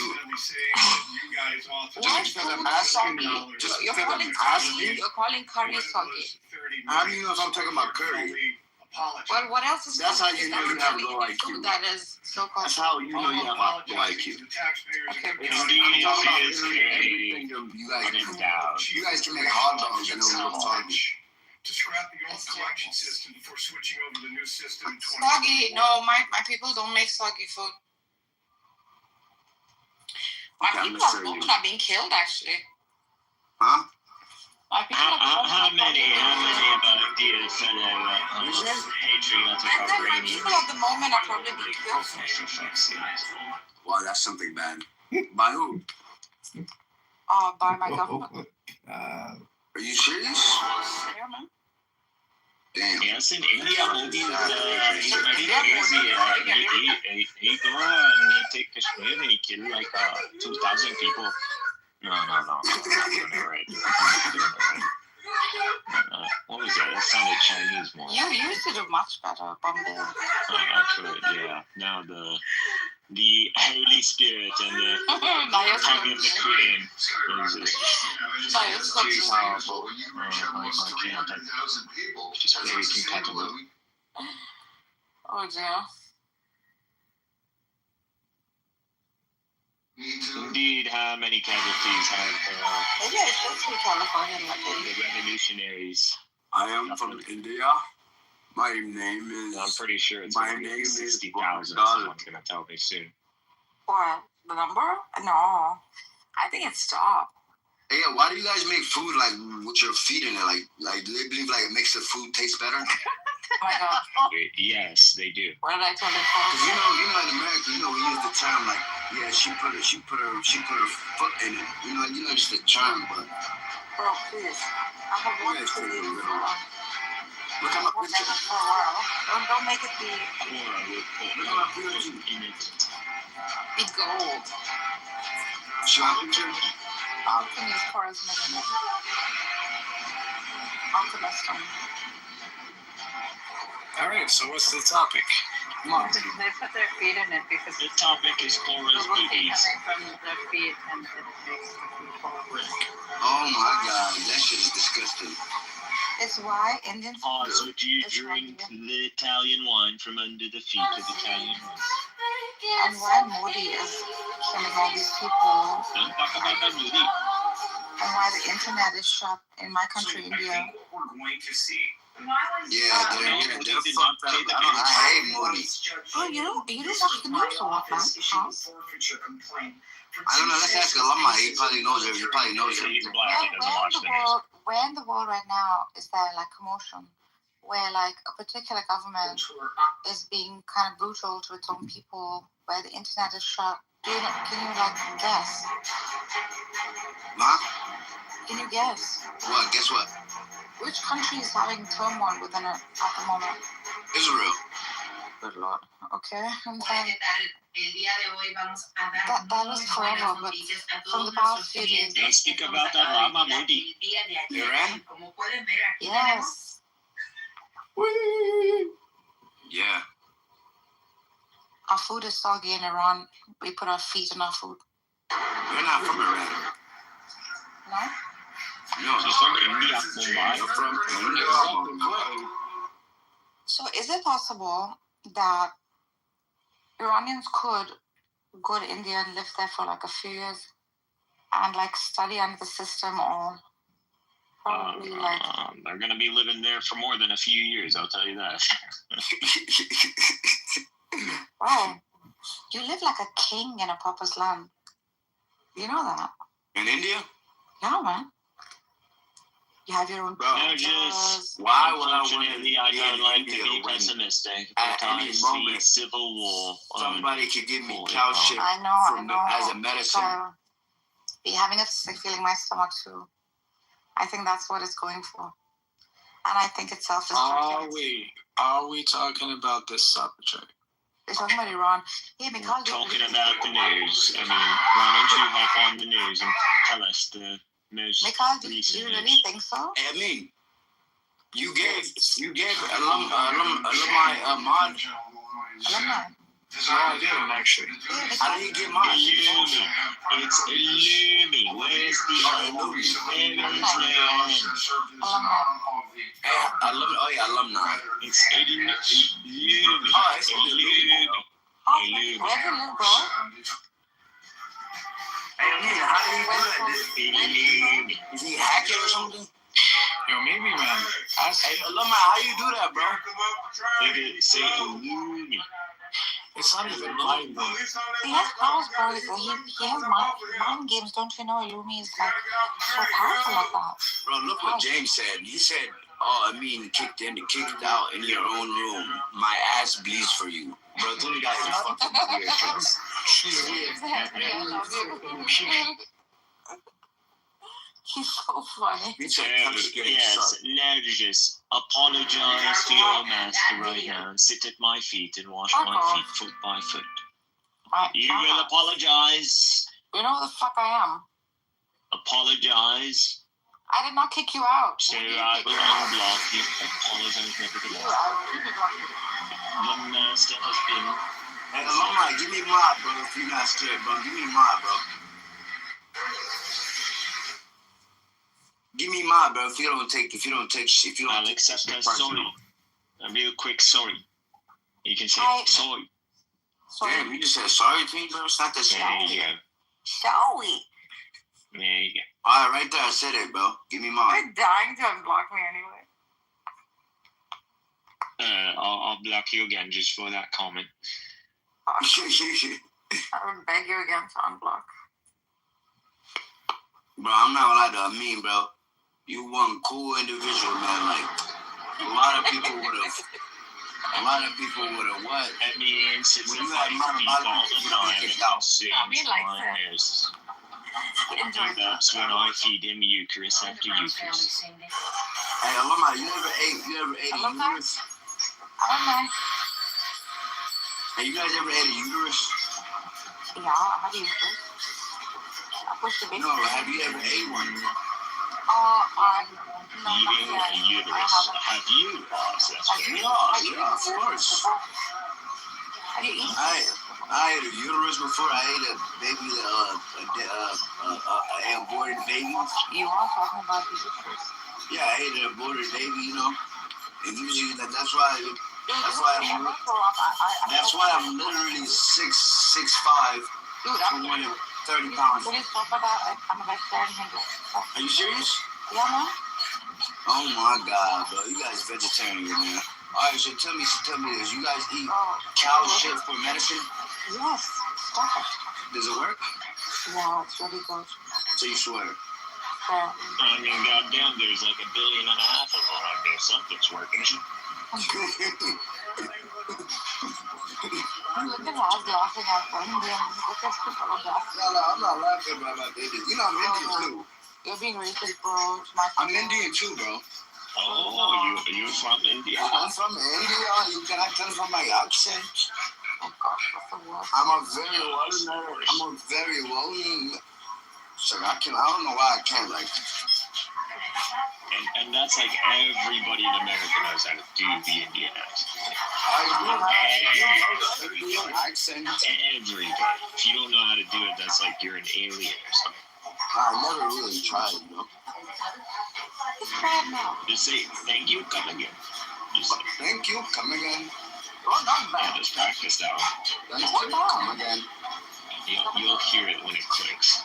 Why food soggy? You're calling curry soggy. How do you know if I'm talking about curry? Well, what else is That's how you know you have low food IQ. that is so-called? That's how you know you have low IQ. Okay. You guys can make hot dogs and know what I'm talking. To scrap the old collection system before switching over to the new system in Soggy? No, my people don't make soggy food. My people at home are being killed, actually. Huh? My people at home How many ideas are there patriotic I think my people at the moment are probably being killed. Wow, that's something bad. By who? By my government. Are you serious? Yeah, man. Damn. Yes, in India, Modi is very crazy. He go and take Kashmir and he killed like 2,000 people. No. What was that? That sounded Chinese more. You used to do much better, Bombay. I could, yeah. Now the Holy Spirit and the tongue of the Queen is too powerful. I can't. It's just very compatible. Oh dear. Indeed, how many casualties have Maybe I should say California like the revolutionaries? I am from India. My name is. I'm pretty sure it's my going to name be is 60,000. Someone's going to tell me soon. What? The number? No. I think it stopped. Hey, yeah, why do you guys make food like with your feet in it? Like do they believe like it makes the food taste better? Oh my god. Yes, they do. What did I tell you? You know, in America, we use the term like, yeah, she put her foot in it. You know, just the term, but. Bro, please. I have one to leave. Look at my picture. For a while. Don't make it be. Look at my picture. Be gold. Show my picture. Alchemy's charisma. Alchemist. All right, so what's the topic? Come on. They put their feet in it because the topic is Cora's boobies. From their feet and it makes the food fall. Oh my god, that shit is disgusting. It's why Indian food. So do you drink the Italian wine from under the feet of Italian wine? And why Modi is killing all these people. Don't talk about that Modi. And why the internet is shut in my country, India. We're going to see. Yeah, they're fucked up. I hate Modi. Oh, you don't watch the news a lot, man. Huh? I don't know. Let's ask Alama. He probably knows everything. He probably knows everything. Where in the world right now is there like commotion where like a particular government is being kind of brutal to its own people, where the internet is shut? Can you like guess? Huh? Can you guess? What? Guess what? Which country is having turmoil within it at the moment? Israel. Good Lord. Okay. And then, that was forever, but from the past few days. Let's speak about that Rama Modi. Iran? Yes. Yeah. Our food is soggy in Iran. We put our feet in our food. You're not from Iran. No? No, she's from India. Mumbai. From India. So is it possible that Iranians could go to India and live there for like a few years and like study under the system, or probably like they're gonna be living there for more than a few years, I'll tell you that. wow, you live like a king in a pauper's land. You know that? In India? Yeah, man. You have your own just why would I unfortunately I don't like to be pessimistic, but I see civil war. Somebody could give me cow shit I know. as a medicine. Be having a sick feeling in my stomach too. I think that's what it's going for. And I think it's self-destructive. Are we talking about this subject? They're talking about Iran. Hey, Mikhail, Talking about the news. I mean, why don't you hop on the news and tell us the most Mikhail, do recent you news? really think so? Hey, I mean, you gave alumni a mod. Alumni. No, I didn't actually. How did you get mod? Illumi. It's Illumi. Where's the Illumi? Alumni. It's Illumi. Oh, it's Illumi. Illumi. Where's the link, bro? Hey, I mean, how did he do that? Illumi. Is he hacking or something? Yo, maybe, man. Hey, alumni, how you do that, bro? Nigga, say Illumi. It's not even mine, though. He has powers, bro. He has mind games. Don't you know? Illumi is like so powerful like that. Bro, look what James said. He said, "Oh, I mean, kicked out in your own room. My ass bleeds for you." Bro, this guy is fucking weird. He's so funny. Yes, Nergis, apologize to your master right now and sit at my feet and wash my feet foot by foot. You will apologize. You know who the fuck I am. Apologize. I did not kick you out. So I will unblock you. Apologize nevertheless. The master has been... Hey, alumni, give me mod, bro, if you're not scared, bro. Give me mod, bro. Give me mod, bro. If you don't take I'll accept that sorry. A real quick sorry. You can say sorry. Damn, you just said sorry to me, bro. It's not that There you go. Sorry. There you go. All right, right there. I said it, bro. Give me mod. You're dying to unblock me anyway. I'll block you again just for that comment. I would beg you again to unblock. Bro, I'm not gonna lie to you. I mean, bro, you one cool individual, man. Like, a lot of people would have what? I mean, since when the you had fight all all the time, kicked out. and that's when I feed him Eucharist after Eucharist. Hey, alumni, you ever ate a uterus? Hey, you guys ever ate a uterus? Yeah, how do you feel? No, have you ever ate one? No, Eating a uterus. Have you? Yeah, of course. Have you eaten? I ate a uterus before. I ate a baby, an aborted baby. You are talking about the uterus. Yeah, I ate an aborted baby. You know, and usually that's why I'm literally 6'5", 230 pounds. What are you talking about? I'm a vegetarian. Are you serious? Yeah, man. Oh my God, bro, you guys vegetarian, man. All right, so tell me this. You guys eat cow shit for medicine? Yes. Stop it. Does it work? Yeah, it's really good. So you swear? Yeah. I mean, goddamn, there's like 1.5 billion of them out there. Something's working. Look at us laughing at Indians. Look at people laughing. No, I'm not laughing about my Indian. You know I'm Indian too. You're being racist, bro. I'm Indian too, bro. Oh, you're from India? I'm from India. You cannot tell from my accent. Oh gosh, that's the worst. I'm a very well-known. So I don't know why I can't like. And that's like everybody in America knows how to do the Indian accent. Accent. Everybody. If you don't know how to do it, that's like you're an alien or something. I never really tried, you know. It's bad now. Just say, thank you, come again. Just say, thank you, come again. Oh, not bad. Yeah, just practice that one. Thank you, come again. You'll hear it when it clicks.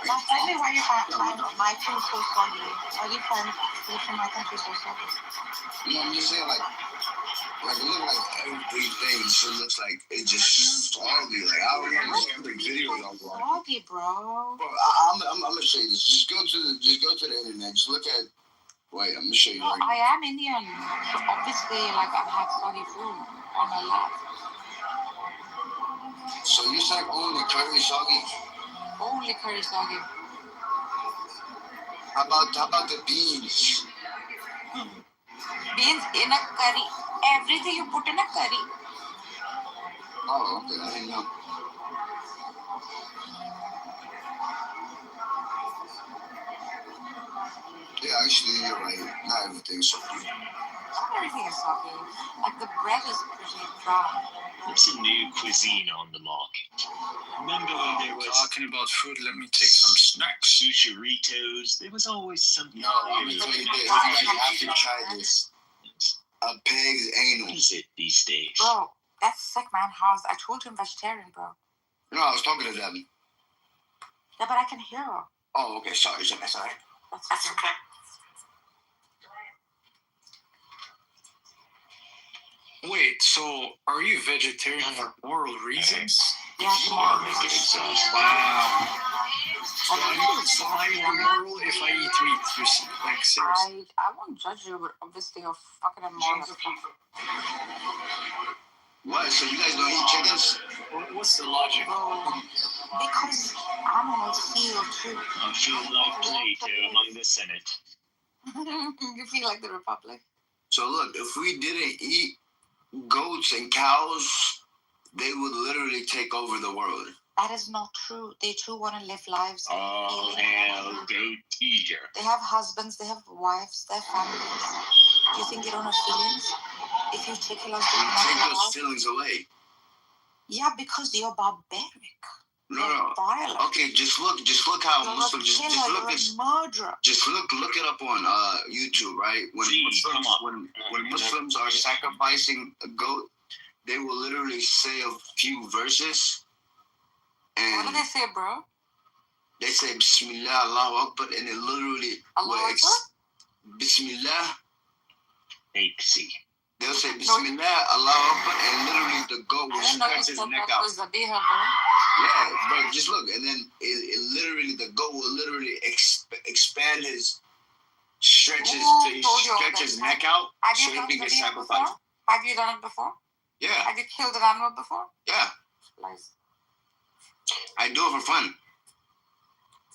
Now tell me why you find my food so soggy. Why do you find food from my country so soggy? You know, I'm just saying, like it looks like everything just looks like it just soggy. Like, I don't know, some of the videos I'm watching. Soggy, bro. Bro, I'm gonna show you this. Just go to the internet. Just look at. Wait, I'm gonna show you. No, I am Indian. So obviously, like, I've had soggy food all my life. So you said only curry soggy? Only curry soggy. How about the beans? Beans in a curry. Everything you put in a curry. Oh, okay. I didn't know. Yeah, actually, you're right. Not everything's soggy. Not everything is soggy. Like the bread is pretty dry. What's a new cuisine on the market? Remember when there was Talking about food, let me take some snacks. Sushiritos? There was always something. No, let me tell you this. You guys have to try this. A pig's anal. What is it these days? Bro, that's sick, man. How's I told you I'm vegetarian, bro. No, I was talking to them. Yeah, but I can hear her. Oh, okay. Sorry. That's all right. That's okay. Wait, so are you vegetarian for moral reasons? Yeah, tomorrow. Wow. So I'm immoral if I eat meat. You see, like seriously. I won't judge you, but obviously you're fucking immoral. What? So you guys don't eat chickens? What's the logic? Because animals feel too. I feel like Plato among the Senate. You feel like the Republic? So look, if we didn't eat goats and cows, they would literally take over the world. That is not true. They too want to live lives. Oh, hell, go teacher. They have husbands, they have wives, they have families. Do you think they don't have feelings? If you take take those feelings away. Yeah, because you're barbaric. No. Okay, just look how You're Muslims a killer, you're a murderer. Just look it up on YouTube, right? When Muslims are sacrificing a goat, they will literally say a few verses. And what do they say, bro? They say Bismillah, Allahu Akbar, and it literally Bismillah. They'll say Bismillah, Allahu Akbar, and literally the goat will stretch his neck out. Yeah, bro, just look, and then it literally, the goat will literally expand his, stretch his neck out so he can get sacrificed. Have you done it before? Yeah. Have you killed an animal before? Yeah. Lies. I do it for fun.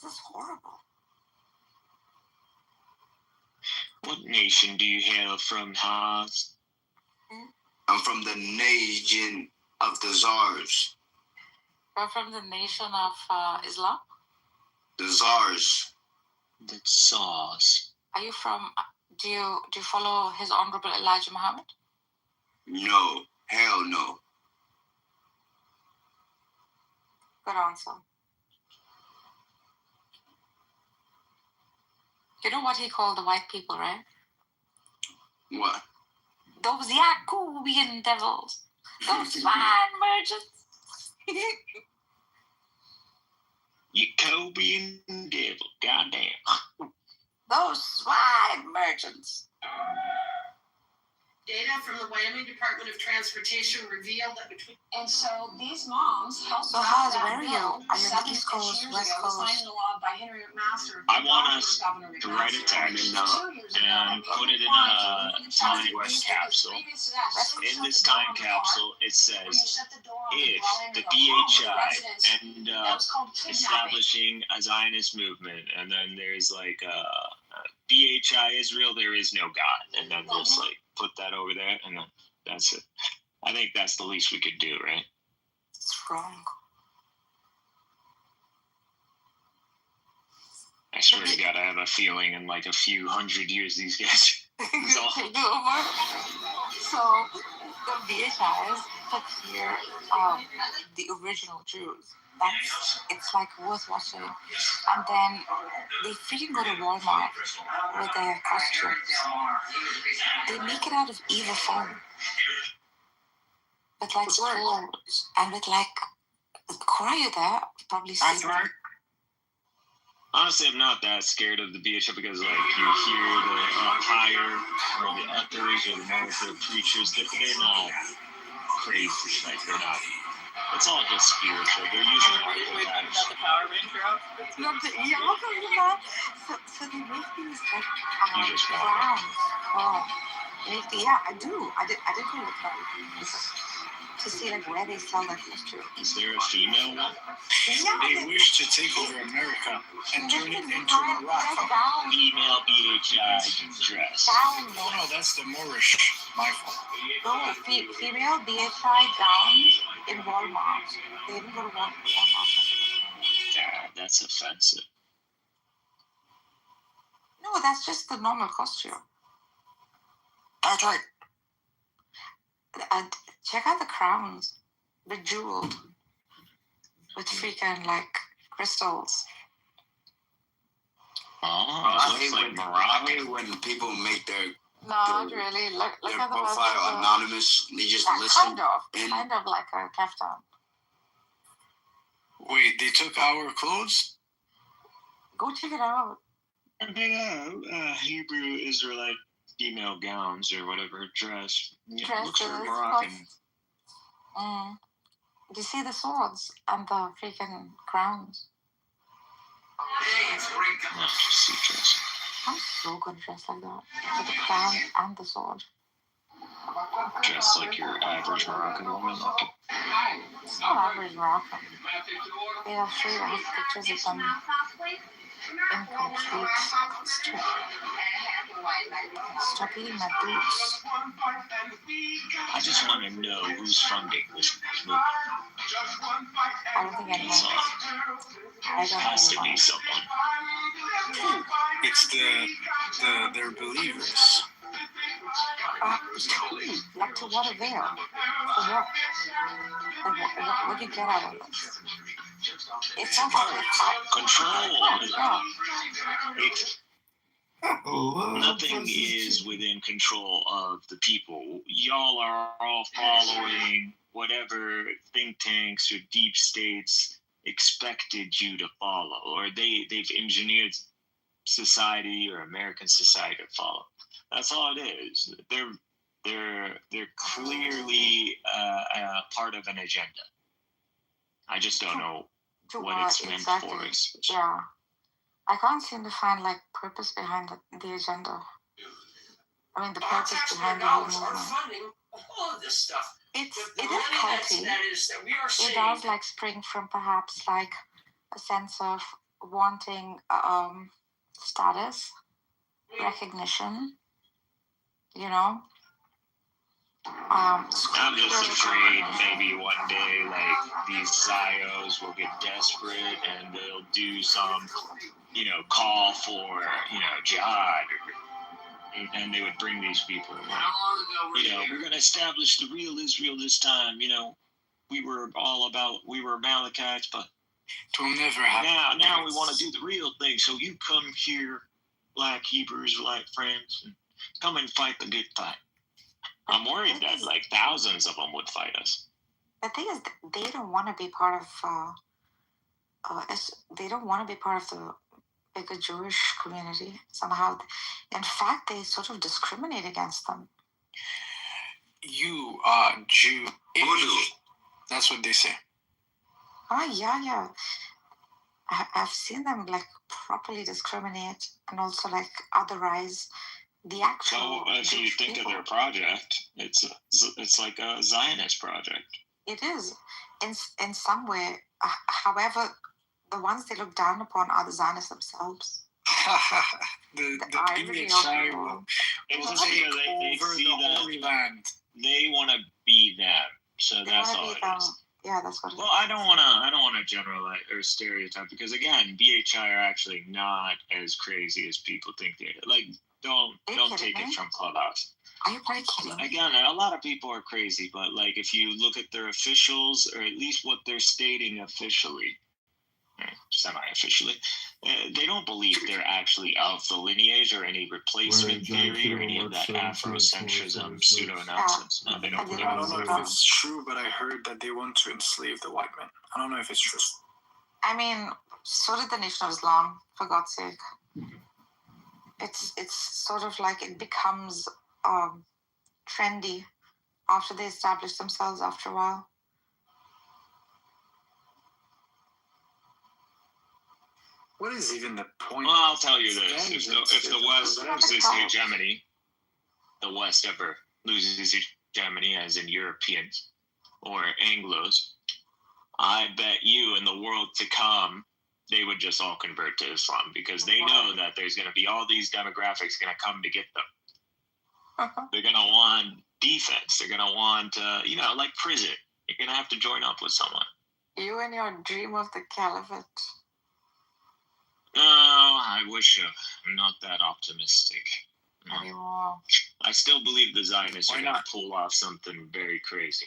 This is horrible. What nation do you hail from, Haas? I'm from the nation of the Tsars. You're from the nation of Islam? The Tsars. The Tsars. Are you from? Do you follow His Honorable Elijah Muhammad? No, hell no. Good answer. You know what he called the white people, right? What? Those Yakubian devils. Those fine merchants. Yacobian devil, goddamn. Those swine merchants. Data from the Wyoming Department of Transportation revealed that between... And so these moms helped. So Haas, where are you? Are you on the East Coast, West Coast? I want us to write a tag in and put it in a time capsule. In this time capsule, it says, if the BHI end up establishing a Zionist movement, and then there's like BHI Israel, there is no God, and then just like put that over there, and then that's it. I think that's the least we could do, right? It's wrong. I swear to God, I have a feeling in like a few hundred years these guys will take over. So the BHIs put here the original Jews. It's like worth watching. And then they freaking go to Walmart with their costumes. They make it out of evil foam. With like swords and with like, Cora, you there? Probably see. Honestly, I'm not that scared of the BHF because, like, you hear the higher or the utters or the more of the preachers, they're not crazy. Like, they're not. It's all just spiritual. They're using archetypes. The Power Ranger outfits. So they make these like crowns. Yeah, I do. I did go look at it to see like where they sell their costumes. Is there a female one? Yeah, they wish to take over America and turn it into Morocco. Female BHI dress. No, that's the Moorish. No, female BHI gowns in Walmart. They didn't go to Walmart. Yeah, that's offensive. No, that's just the normal costume. That's right. And check out the crowns, bejeweled, with freaking like crystals. Oh, I looks like hate Moroccan. when people make their No, not really. Look their at the profile anonymous. They just yeah, listen. kind of like a kaftan. Wait, they took our clothes? Go check it out. And they have Hebrew Israelite female gowns or whatever dress. Yeah, looks like Moroccan. You see the swords and the freaking crowns. I'm so good dressed like that. With the crown and the sword. Dressed like your average Moroccan woman. It's not average Moroccan. Yeah, I'll show you. I have pictures of them incomplete. Stop eating my boots. I just want to know who's funding this movie. I don't think anyone. I don't Has to know. be someone. It's their believers. Like to what avail? For what? Like, what do you get out of this? It's not like Control. Yeah. Nothing is within control of the people. Y'all are all following whatever think tanks or deep states expected you to follow, or they've engineered society or American society to follow. That's all it is. They're clearly part of an agenda. I just don't know what it's meant for. Yeah. I can't seem to find like purpose behind the agenda. I mean, the purpose behind the whole movement. All of this stuff. It is culty. It does like spring from perhaps like a sense of wanting status, recognition. You know. I'm just afraid maybe one day like these psyos will get desperate and they'll do some, call for, jihad, and they would bring these people. We're going to establish the real Israel this time. We were Amalekites, but it will never happen. Now we want to do the real thing. So you come here, black Hebrew Israelite friends, and come and fight the good fight. I'm worried that like thousands of them would fight us. The thing is, they don't want to be part of. They don't want to be part of the bigger Jewish community somehow. In fact, they sort of discriminate against them. You are Jew. That's what they say. Oh yeah. I've seen them like properly discriminate and also like otherize the actual. So if you think people. Of their project, it's like a Zionist project. It is, in some way. However, the ones they look down upon are the Zionists themselves. the BHI will take over the Holy Land. They want to be them, so that's all it is. Yeah, that's what. Well, I don't want to generalize or stereotype because again, BHI are actually not as crazy as people think they are. Like, don't take it from Clubhouse. Are you probably kidding? Again, a lot of people are crazy, but like if you look at their officials or at least what they're stating officially, semi-officially, they don't believe they're actually of the lineage or any replacement theory or any of that Afrocentrism pseudo-nonsense. No, they don't believe I don't know if it's true, but I heard that they want to enslave the white man. I don't know if it's true. I mean, so did the Nation of Islam, for God's sake. It's sort of like it becomes trendy after they establish themselves after a while. What is even the point? Well, I'll tell you this. If the West loses hegemony, the West ever loses hegemony, as in Europeans or Anglos, I bet you in the world to come, they would just all convert to Islam because they know that there's going to be all these demographics going to come to get them. They're going to want defense. They're gonna want, like prison. You're gonna have to join up with someone. You and your dream of the caliphate. Oh, I wish I'm not that optimistic. No. Anymore. I still believe the Zionists are gonna pull off something very crazy.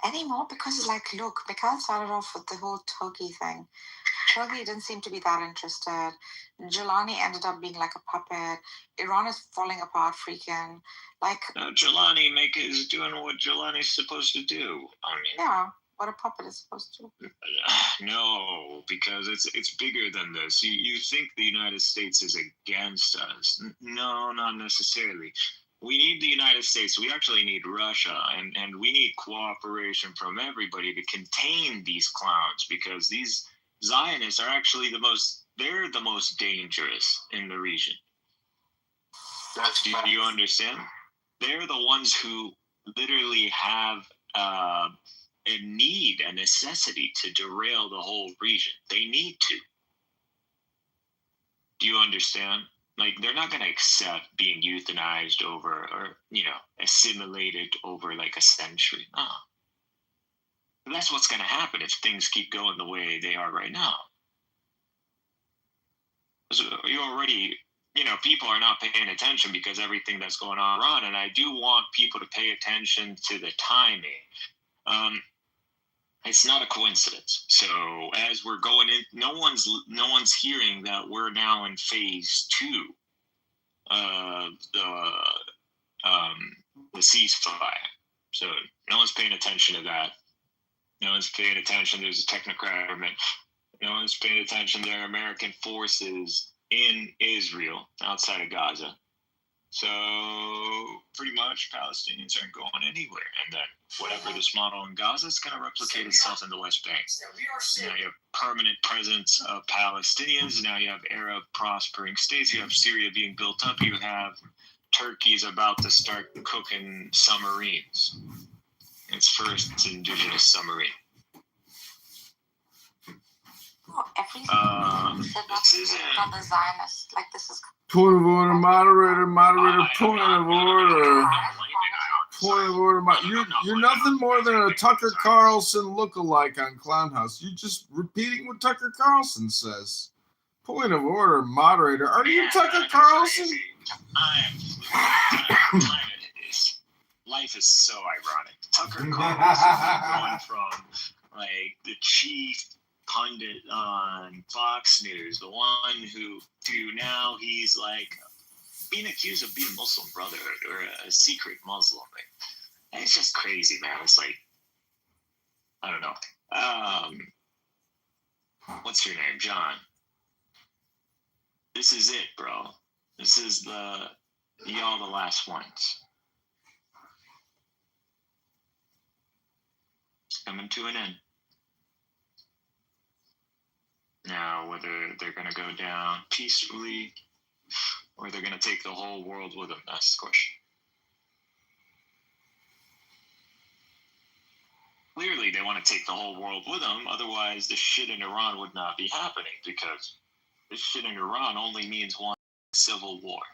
Anymore, because like, look, Mikhail started off with the whole Turkey thing. Turkey didn't seem to be that interested. Jelani ended up being like a puppet. Iran is falling apart, freaking. Like, Jelani is doing what Jelani's supposed to do. I mean, yeah, what a puppet is supposed to. No, because it's bigger than this. You think the United States is against us? No, not necessarily. We need the United States. We actually need Russia, and we need cooperation from everybody to contain these clowns, because these Zionists are actually they're the most dangerous in the region. Do you understand? They're the ones who literally have a necessity to derail the whole region. They need to. Do you understand? Like, they're not going to accept being euthanized over, or, assimilated over like a century. No. But that's what's going to happen if things keep going the way they are right now. So you already, people are not paying attention because everything that's going on in Iran, and I do want people to pay attention to the timing. It's not a coincidence. So as we're going in, no one's hearing that we're now in phase 2 of the ceasefire. So no one's paying attention to that. No one's paying attention. There's a technocrat government. No one's paying attention. There are American forces in Israel outside of Gaza. So pretty much Palestinians aren't going anywhere. And then whatever this model in Gaza is going to replicate itself in the West Bank. Now you have permanent presence of Palestinians. Now you have Arab prospering states. You have Syria being built up. You have Turkey's about to start cooking submarines. Its first indigenous submarine. This isn't from the Zionists. Like, this is Point of order, moderator, point of order. Point of order, you're nothing more than a Tucker Carlson lookalike on Clownhouse. You're just repeating what Tucker Carlson says. Point of order, moderator. Are you Tucker Carlson? Life is so ironic. Tucker Carlson going from like the chief pundit on Fox News, the one who now he's like being accused of being Muslim Brotherhood or a secret Muslim. And it's just crazy, man. It's like, I don't know. What's your name, John? This is it, bro. This is y'all the last ones. It's coming to an end. Now, whether they're going to go down peacefully or they're going to take the whole world with them, that's the question. Clearly, they want to take the whole world with them. Otherwise, this shit in Iran would not be happening, because this shit in Iran only means one: civil war.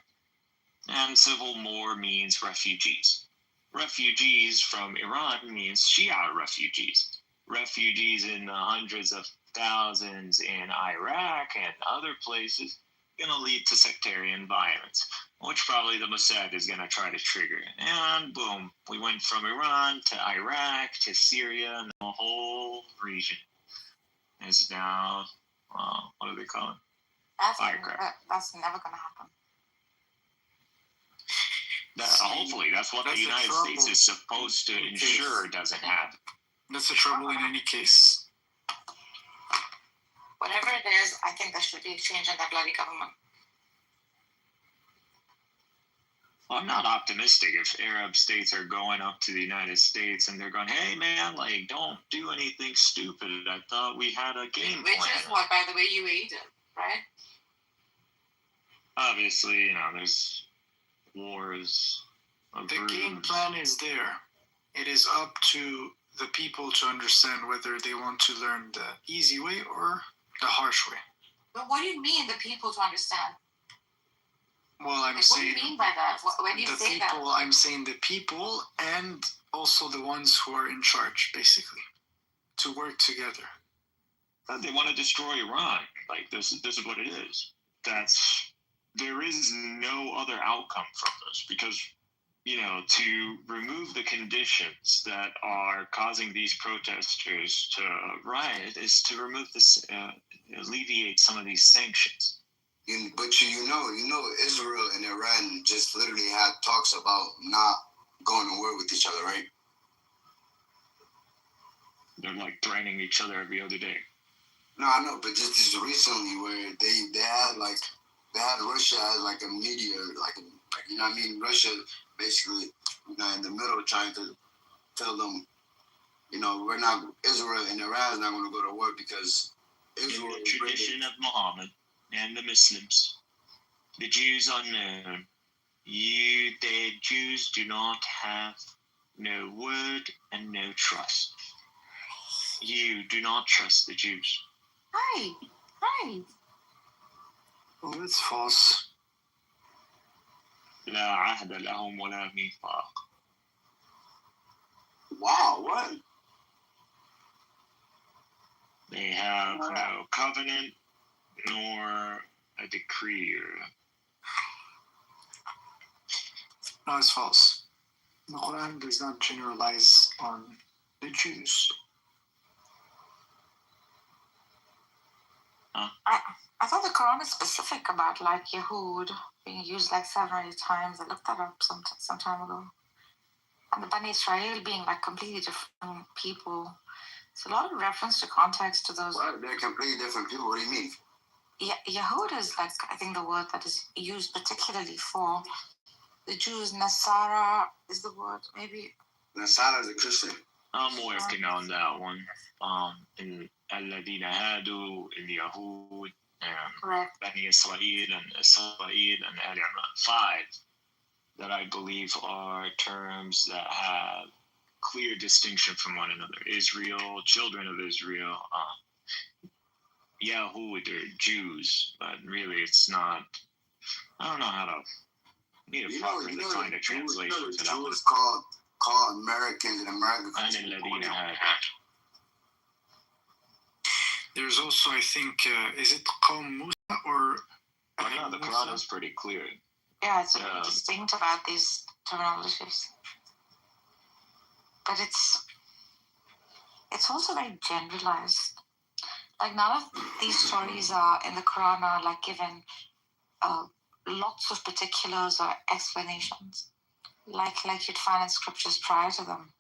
And civil war means refugees. Refugees from Iran means Shia refugees. Refugees in the hundreds of thousands in Iraq and other places, going to lead to sectarian violence, which probably the Mossad is going to try to trigger. And boom, we went from Iran to Iraq to Syria, and the whole region is now, what do they call it? That's never going to happen. Hopefully, that's what the United States is supposed to ensure doesn't happen. That's the trouble in any case. Whatever it is, I think there should be a change in that bloody government. Well, I'm not optimistic if Arab states are going up to the United States and they're going, hey, man, like, don't do anything stupid. I thought we had a game plan. Which is what, by the way, you ate it, right? Obviously, there's wars. The game plan is there. It is up to the people to understand whether they want to learn the easy way or the harsh way. But what do you mean, the people to understand? Well, I'm Like, what do saying you mean by that? When you the say people. that? I'm saying the people and also the ones who are in charge, basically, to work together. They want to destroy Iran. Like this is what it is. There is no other outcome from this because to remove the conditions that are causing these protesters to riot is to remove this, alleviate some of these sanctions. But you know, Israel and Iran just literally had talks about not going to war with each other, right? They're like threatening each other every other day. No, I know, but just recently where they had Russia as like a mediator, like you know what I mean? Russia basically, in the middle trying to tell them, Israel and Iran is not going to go to war because Israel. In the tradition of Muhammad and the Muslims, the Jews are known. The Jews do not have no word and no trust. You do not trust the Jews. Right. Well, that's false. لا عهد لهم ولا ميثاق. Wow, what? They have no covenant nor a decree or. No, it's false. The Quran does not generalize on the Jews. I thought the Quran is specific about like Yahud being used like 7 or 8 times. I looked that up some time ago. And the Bani Israel being like completely different people. It's a lot of reference to context to those. Well, they're completely different people. What do you mean? Yahud is like, I think the word that is used particularly for the Jews. Nasara is the word, maybe. Nasara is a Christian. I'm working on that one. In الذين هادوا اليهود and Bani Israel and Al Imran 5 that I believe are terms that have clear distinction from one another. Israel, children of Israel, Yahud are Jews, but really it's not. I don't know how to. Need to properly find a translation to that one. Jews call Americans in America. There's also, I think, is it Qawm Musa or? No, the Quran is pretty clear. Yeah, it's distinct about these terminologies. But it's also very generalized. Like none of these stories are in the Quran are like given lots of particulars or explanations, like you'd find in scriptures prior to them.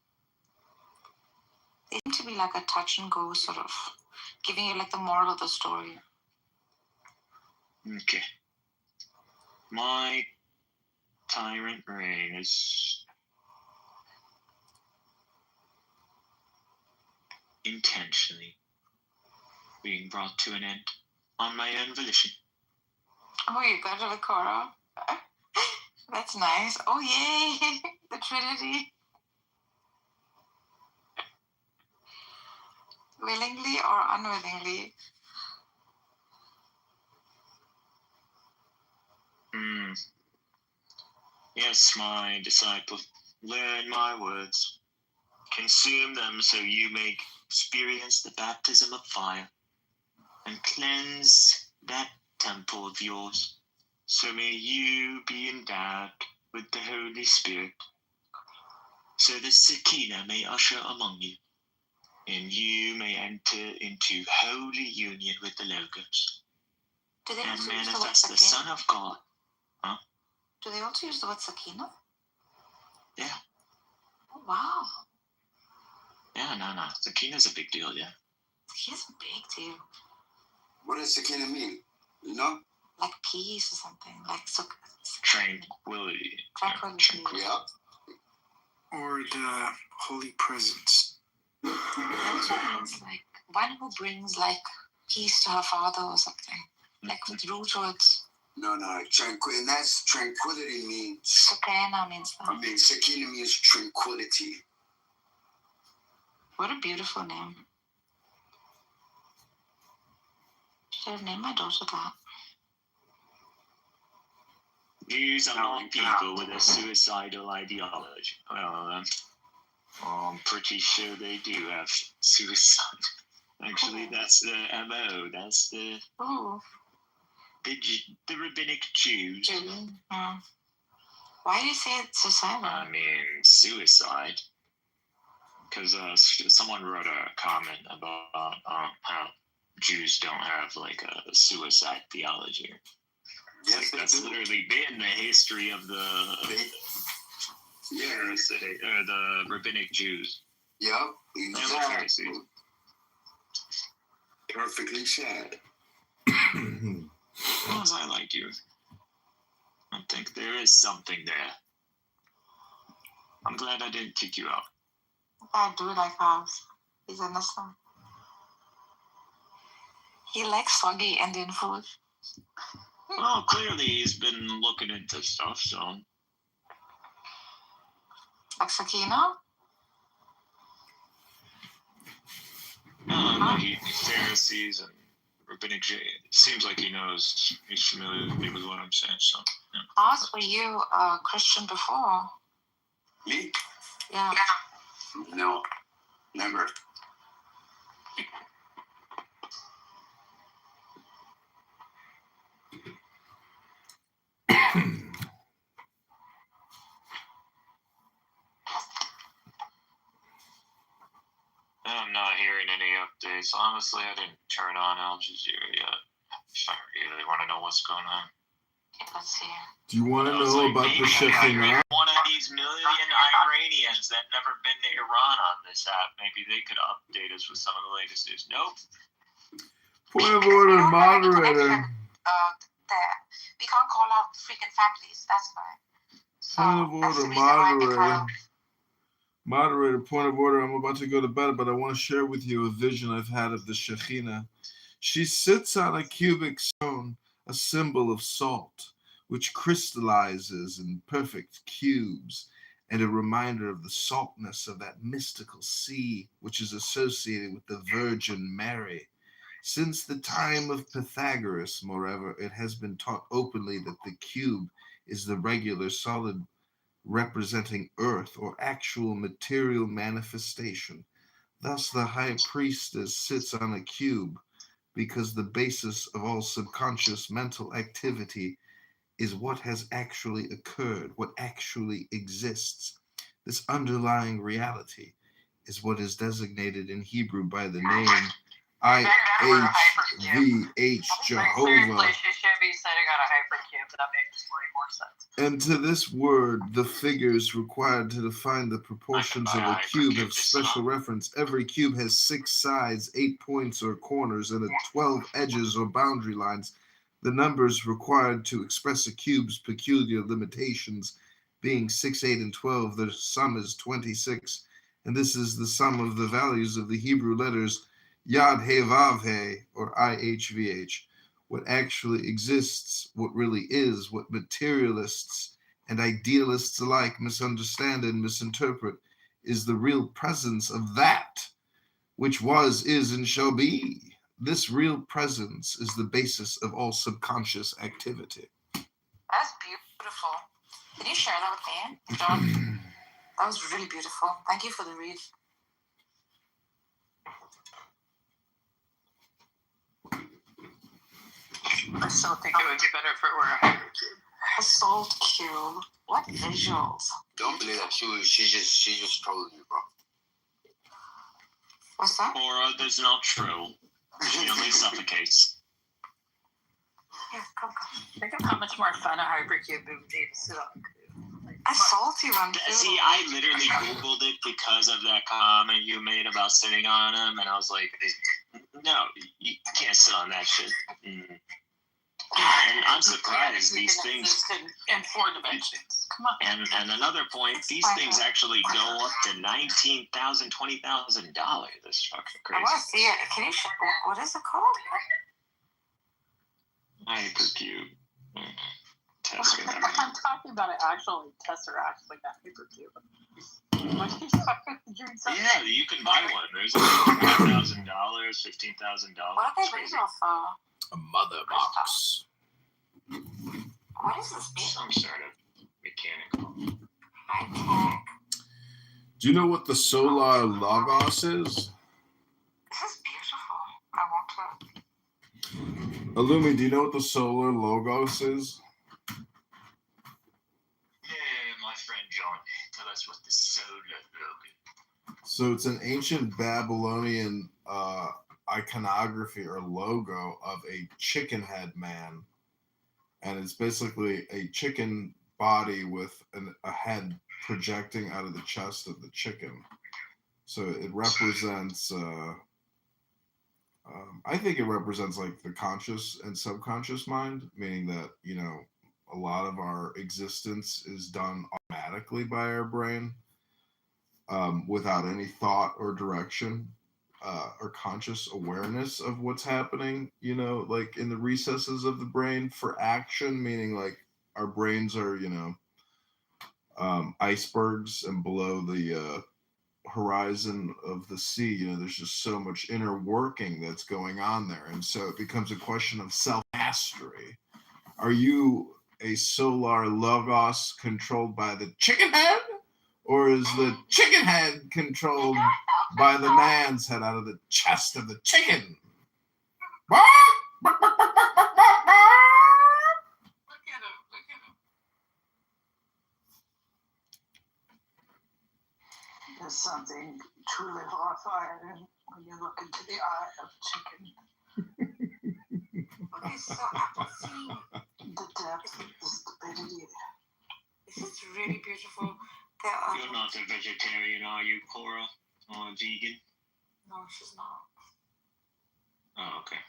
They seem to be like a touch and go sort of, giving you like the moral of the story. Okay. My tyrant reign is intentionally being brought to an end on my own volition. Oh, you got to the Quran. That's nice. Oh, yay! The Trinity. Willingly or unwillingly? Yes, my disciple, learn my words. Consume them so you may experience the baptism of fire and cleanse that temple of yours. So may you be endowed with the Holy Spirit, so that Sakina may usher among you, and you may enter into holy union with the Logos, and manifest the Son of God. Huh? Do they also use the word Sakina? Yeah. Oh, wow. Yeah, no. Sakina's a big deal, yeah. Sakina's a big deal. What does Sakina mean? You know? Like peace or something. Like tranquility. Tranquility. Yeah. Or the holy presence. It also means like one who brings like peace to her father or something. Like with root words. No, and that's tranquility means. Sakina means that. I mean, Sakina means tranquility. What a beautiful name. Should I name my daughter that? He's among people with a suicidal ideology. Well, I'm pretty sure they do have suicide. Actually, that's the MO. That's the rabbinic Jews. Why do you say it's suicidal? I mean, suicide. Because someone wrote a comment about how Jews don't have like a suicide theology. Yes, like, that's literally been the history of the rabbinic Jews. Yep, exactly. Perfectly said. As I like you, I think there is something there. I'm glad I didn't kick you out. I do like Hobbs. He's innocent. He likes soggy Indian food. Well, clearly he's been looking into stuff, so. Like Sakina? No, Pharisees and rabbinic J. It seems like he knows. He's familiar with what I'm saying, so. Yeah. Hobbs, were you a Christian before? Me? Yeah. No, never. I'm not hearing any updates. Honestly, I didn't turn on Al Jazeera yet. I really want to know what's going on. Let's see. Do you want to know about the Shekhinah? One of these million Iranians that never been to Iran on this app, maybe they could update us with some of the latest news. Nope. Point of order, moderator. We can't call out freaking families. That's why. Point of order, moderator. Moderator, point of order. I'm about to go to bed, but I want to share with you a vision I've had of the Shekhinah. She sits on a cubic stone, a symbol of salt, which crystallizes in perfect cubes, and a reminder of the saltness of that mystical sea, which is associated with the Virgin Mary. Since the time of Pythagoras, moreover, it has been taught openly that the cube is the regular solid representing earth or actual material manifestation. Thus, the high priestess sits on a cube because the basis of all subconscious mental activity is what has actually occurred, what actually exists. This underlying reality is what is designated in Hebrew by the name IHVH, Jehovah. Seriously, she should be sitting on a hypercube. That makes way more sense. And to this word, the figures required to define the proportions of a cube have special reference. Every cube has 6 sides, 8 points or corners, and 12 edges or boundary lines. The numbers required to express a cube's peculiar limitations being 6, 8, and 12, the sum is 26. And this is the sum of the values of the Hebrew letters Yad He Vav He, or IHVH. What actually exists, what really is, what materialists and idealists alike misunderstand and misinterpret, is the real presence of that which was, is, and shall be. This real presence is the basis of all subconscious activity. That's beautiful. Can you share that with me, John? That was really beautiful. Thank you for the read. I still think it would be better if it were a hypercube. A salt cube. What visuals? Don't believe that. She just trolling you, bro. What's that? Or that's not true. She only suffocates. Yeah, come. Think of how much more fun a hypercube would be to sit on. A salty one, too. See, I literally Googled it because of that comment you made about sitting on them, and I was like, no, you can't sit on that shit. And I'm surprised these things in 4 dimensions. Come on. And another point, these things actually go up to $19,000, $20,000. That's fucking crazy. I want to see it. Can you show what is it called? Hypercube. I'm talking about an actual tesseract, like that hypercube. Yeah, you can buy one. There's $5,000, $15,000. What are they made of? A mother box. What is this? Some sort of mechanical. High-tech. Do you know what the solar logos is? This is beautiful. I want to. Illumi, do you know what the solar logos is? Yeah, my friend John, tell us what the solar logo. So it's an ancient Babylonian iconography or logo of a chicken head man. And it's basically a chicken body with a head projecting out of the chest of the chicken. So it represents, I think it represents like the conscious and subconscious mind, meaning that, you know, a lot of our existence is done automatically by our brain without any thought or direction or conscious awareness of what's happening, you know, like in the recesses of the brain for action, meaning like our brains are, you know, icebergs, and below the horizon of the sea, you know, there's just so much inner working that's going on there. And so it becomes a question of self-mastery. Are you a solar logos controlled by the chicken head? Or is the chicken head controlled by the man's head out of the chest of the chicken? There's something truly horrifying when you look into the eye of chicken. Okay, so after seeing The depth of the stupidity. this is really beautiful. There are You're not a vegetarian, are you, Cora? Or a vegan? no, she's not. Oh, okay.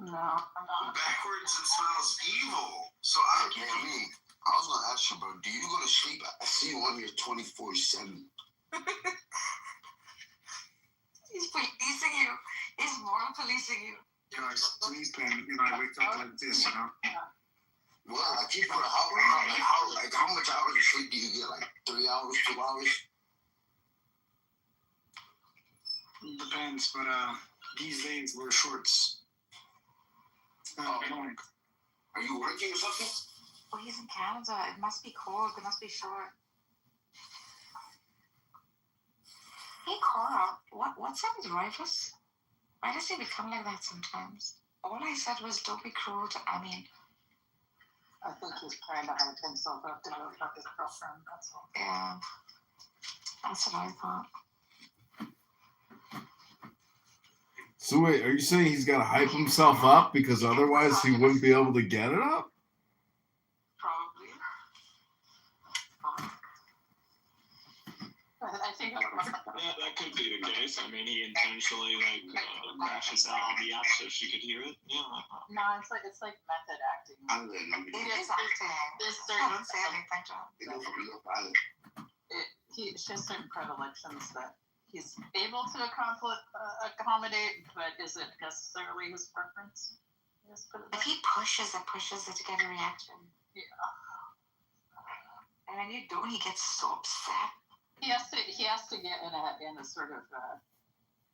No, I'm not. Backwards, it smells evil. So I mean, I was gonna ask you, bro. Do you go to sleep? I see you on here 24/7. He's policing you. He's moral policing you. Yeah, I sleep and I wake up like this, you know. Well, like you put how much hours of sleep do you get? Like 3 hours, 2 hours? Depends, but these days wear shorts. Long. Are you working or something? Oh, he's in Canada. It must be cold. It must be short. Hey, Cora, what's up with Rufus? Why does he become like that sometimes? All I said was don't be cruel to, I mean... I think he's trying to hype himself up to go fuck his girlfriend, that's all. Yeah, that's what I thought. So wait, are you saying he's got to hype himself up because otherwise he wouldn't be able to get it up? Probably. I think Yeah, that could be the case. I mean, he intentionally crashes out on the app so she could hear it. Yeah. No, it's like method acting. It is acting. There's Don't say anything, John. She has certain predilections that he's able to accommodate, but is it necessarily his preference? If he pushes it to get a reaction. Yeah. And when you don't, he gets so upset. He has to get in a sort of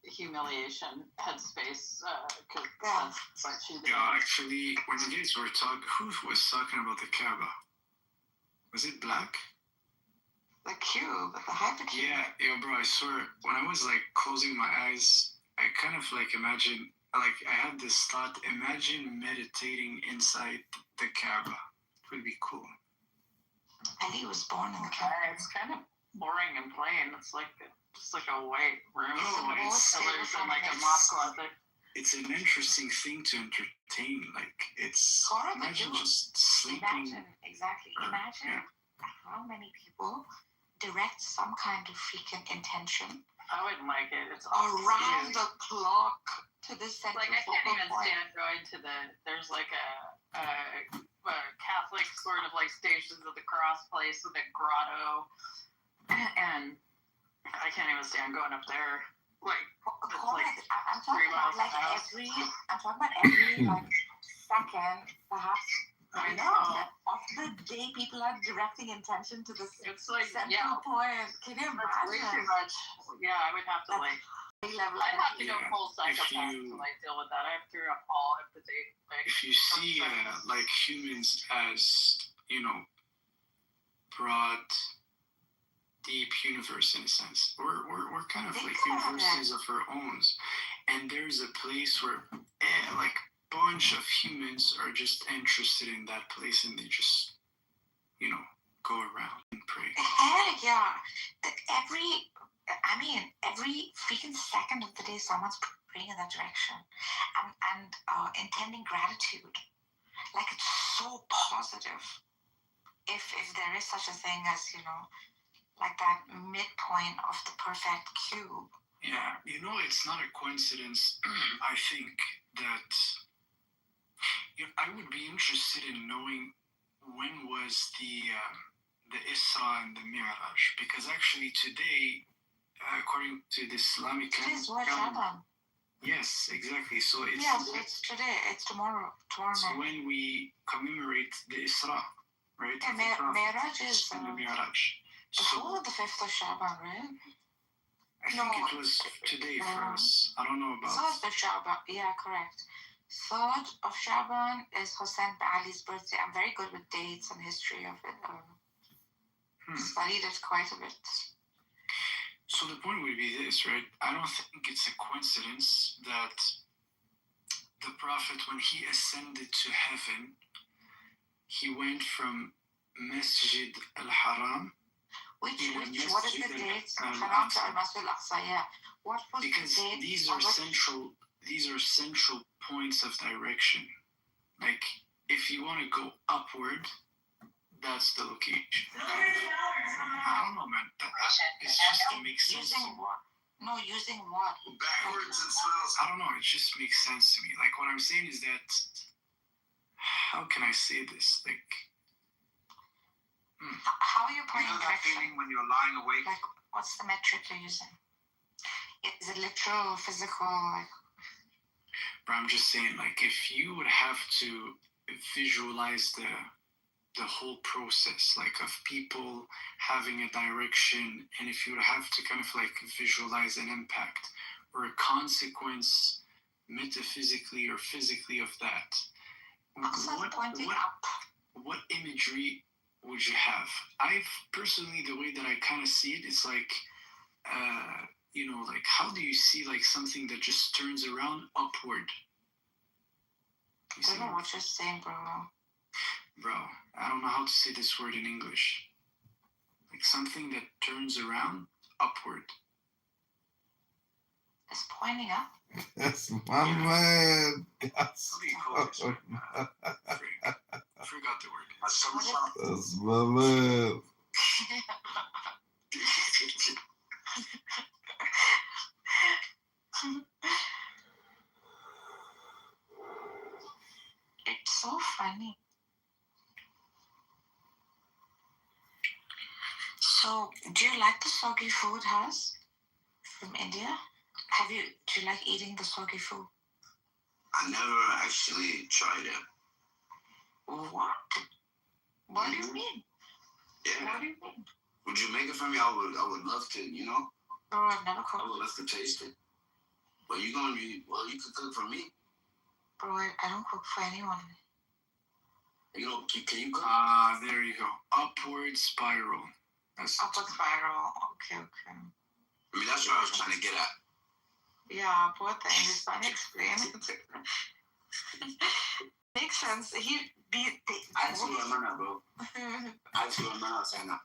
humiliation headspace because that's what she did. Yeah, actually, when you guys were talking, who was talking about the Kaaba? Was it Black? The cube, the hypercube. Yeah, yo, bro, I swear, when I was like closing my eyes, I kind of like imagine, like I had this thought, imagine meditating inside the Kaaba. It would be cool. Ali was born in the Kaaba. It's kind of boring and plain. It's like just like a white room. Oh, It's like a moth closet. It's an interesting thing to entertain. Like it's imagine just sleeping. Imagine how many people direct some kind of freaking intention. I wouldn't like it. It's around the clock to the center. Like I can't even stand going to there's like a Catholic sort of like Stations of the Cross place with a grotto, and I can't even stand going up there. Like I'm talking about like every like second, perhaps. I know. Of the day, people are directing intention to the it's like central point. Can you imagine? Way too much. Yeah, I would have to like Level. I have to go full psychopath to like deal with that. I have to turn off all empathy. Like, if you see like humans as, you know, broad, deep universe in a sense, we're kind of like universes of our own, and there's a place where like bunch of humans are just interested in that place, and they just, you know, go around and pray. Heck yeah. Every freaking second of the day, someone's praying in that direction and intending gratitude. Like, it's so positive. If there is such a thing as, you know, like that midpoint of the perfect cube. Yeah, you know, it's not a coincidence. I think that, you know, I would be interested in knowing when was the Isra and the Mi'raj, because actually today, according to the Islamic calendar, yes, exactly. So it's today. It's tomorrow. So when we commemorate the Isra, right? Yeah, Mi'raj is and the Mi'raj. So the 5th of Shaban, right? I think it was today for us. I don't know about. 3rd of Shaban. Yeah, correct. 3rd of Shaban is Hossein Ali's birthday. I'm very good with dates and history of it. Studied it quite a bit. So the point would be this, right? I don't think it's a coincidence that the Prophet, when he ascended to heaven, he went from Masjid al-Haram. What is the date? Haram to al-Masjid al-Aqsa, yeah. What was because the date? These are central points of direction. Like, if you want to go upward, that's the location. I don't know, man. It's just to make sense. Using what? No, using what? Backwards and smells. I don't know. It just makes sense to me. Like, what I'm saying is that, how can I say this? Like, how are you pointing that feeling when you're lying awake? Like, what's the metric you're using? Is it literal, physical? Like, but I'm just saying, like, if you would have to visualize the whole process, like, of people having a direction, and if you would have to kind of like visualize an impact or a consequence metaphysically or physically of that, what imagery would you have? I've personally, the way that I kind of see it, it's like, you know, like, how do you see like something that just turns around upward? I don't know what you're saying, bro. Bro, I don't know how to say this word in English. Like, something that turns around upward. It's pointing up. That's my man. That's I forgot the word. That's my man. It's so funny. So, do you like the soggy food, Has? From India? Do you like eating the soggy food? I never actually tried it. What? What do you mean? Yeah. What do you mean? Would you make it for me? I would love to, you know? Oh, I've never cooked. I would love to taste it. But you could cook for me. Bro, I don't cook for anyone. You know, can you cook? There you go. Upward spiral. Upward spiral. Okay. I mean, that's what I was trying to get at. Yeah, poor thing. He's trying to explain it. Makes sense. I see your man, bro. I see your man, Sana.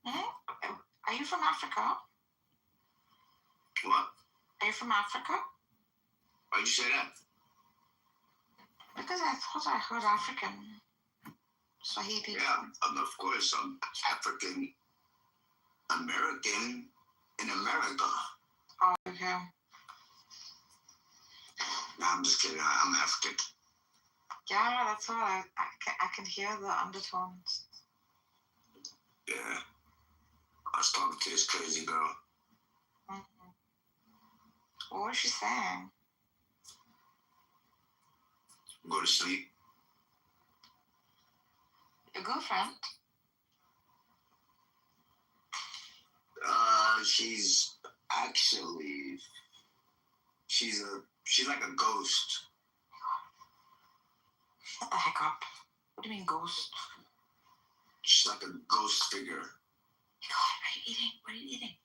Are you from Africa? What? Are you from Africa? Why'd you say that? Because I thought I heard African. Swahili. Yeah, of course. I'm African American in America. Oh, okay. No, I'm just kidding. I'm African. Yeah, that's all. I can hear the undertones. Yeah. I was talking to this crazy girl. Mm-hmm. What was she saying? Go to sleep. Your girlfriend? She's actually she's like a ghost. Shut the heck up. What do you mean ghost? She's like a ghost figure. God, what are you eating? What are you eating?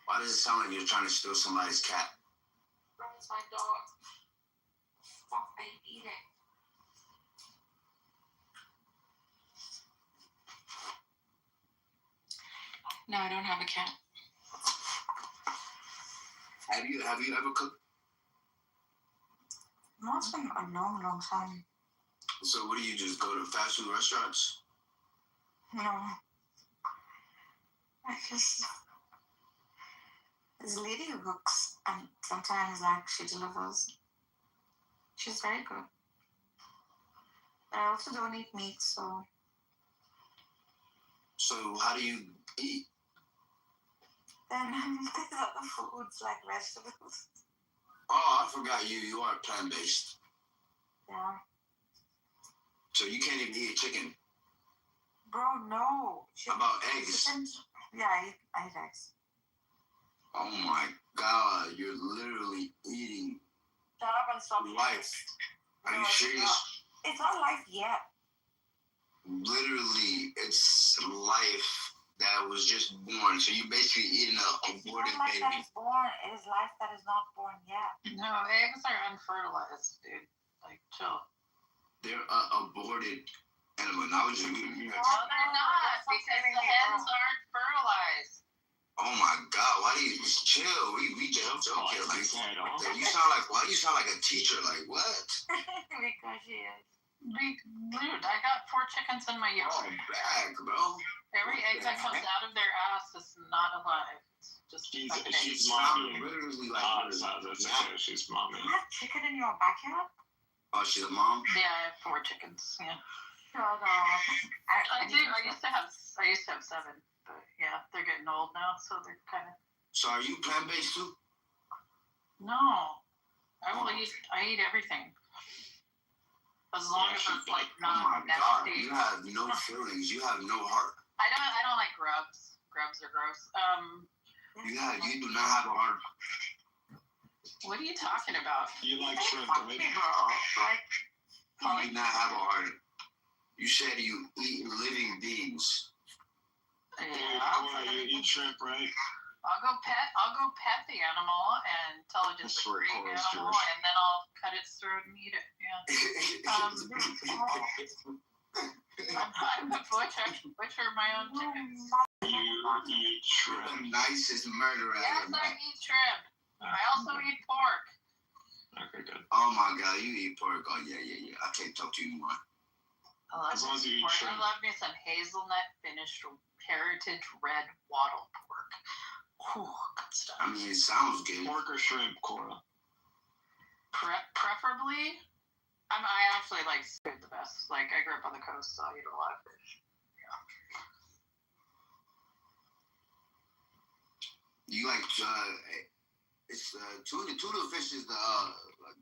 Why does it sound like you're trying to steal somebody's cat? It's my dog. What are you eating? No, I don't have a cat. Have you ever cooked? No, it's been a long, long time. So what do you just go to fast food restaurants? No. I just... There's a lady who cooks, and sometimes, like, she delivers. She's very good. But I also don't eat meat, so... So how do you eat? Then there's other foods, like vegetables. Oh, I forgot you are plant-based. Yeah. So you can't even eat chicken. Bro, no. How about eggs? Yeah, I eat eggs. Oh my God, you're literally eating Shut up and stop. life. Are you serious? It's not life yet. Literally, it's life that was just born. So you're basically eating an aborted It's not life baby. that is born. It is life that is not born yet. No, eggs are unfertilized, dude. Like, chill. They're aborted animal. Now you. No, they're not, because the hens aren't fertilized. Oh my God! Why do you just chill? We joke here like that. You sound like why? You sound like a teacher. Like what? Because she is. Dude, I got 4 chickens in my yard. Oh, bag, bro. Every egg that comes out of their ass is not alive. It's just She's mommy. Literally She's mommy. You have chicken in your backyard? Oh, she's a mom. Yeah, I have 4 chickens. Yeah. Shut up. I used to have 7, but yeah, they're getting old now, so they're kind of. So are you plant-based too? No, I eat everything. As long as it's like not nasty. You have no feelings. You have no heart. I don't like grubs. Grubs are gross. You do not have a heart. What are you talking about? You like shrimp, right? You do not have a heart. You said you eat living beings. Yeah. You eat shrimp, right? I'll go pet the animal and tell it it's a great animal, and then I'll cut its throat and eat it. Yeah. I'm a butcher my own chickens. You eat shrimp. The nicest murderer Yes, ever. I eat shrimp. I also eat pork. Okay, good. Oh my God, you eat pork. Oh yeah. I can't talk to you anymore. I As long as you eat shrimp. I love me some hazelnut finished heritage red wattle pork. Ooh, good stuff. I mean, it sounds good. Pork or shrimp, Cora? Preferably, I actually like food the best. Like, I grew up on the coast, so I eat a lot of fish. Yeah. You like it's tuna fish is the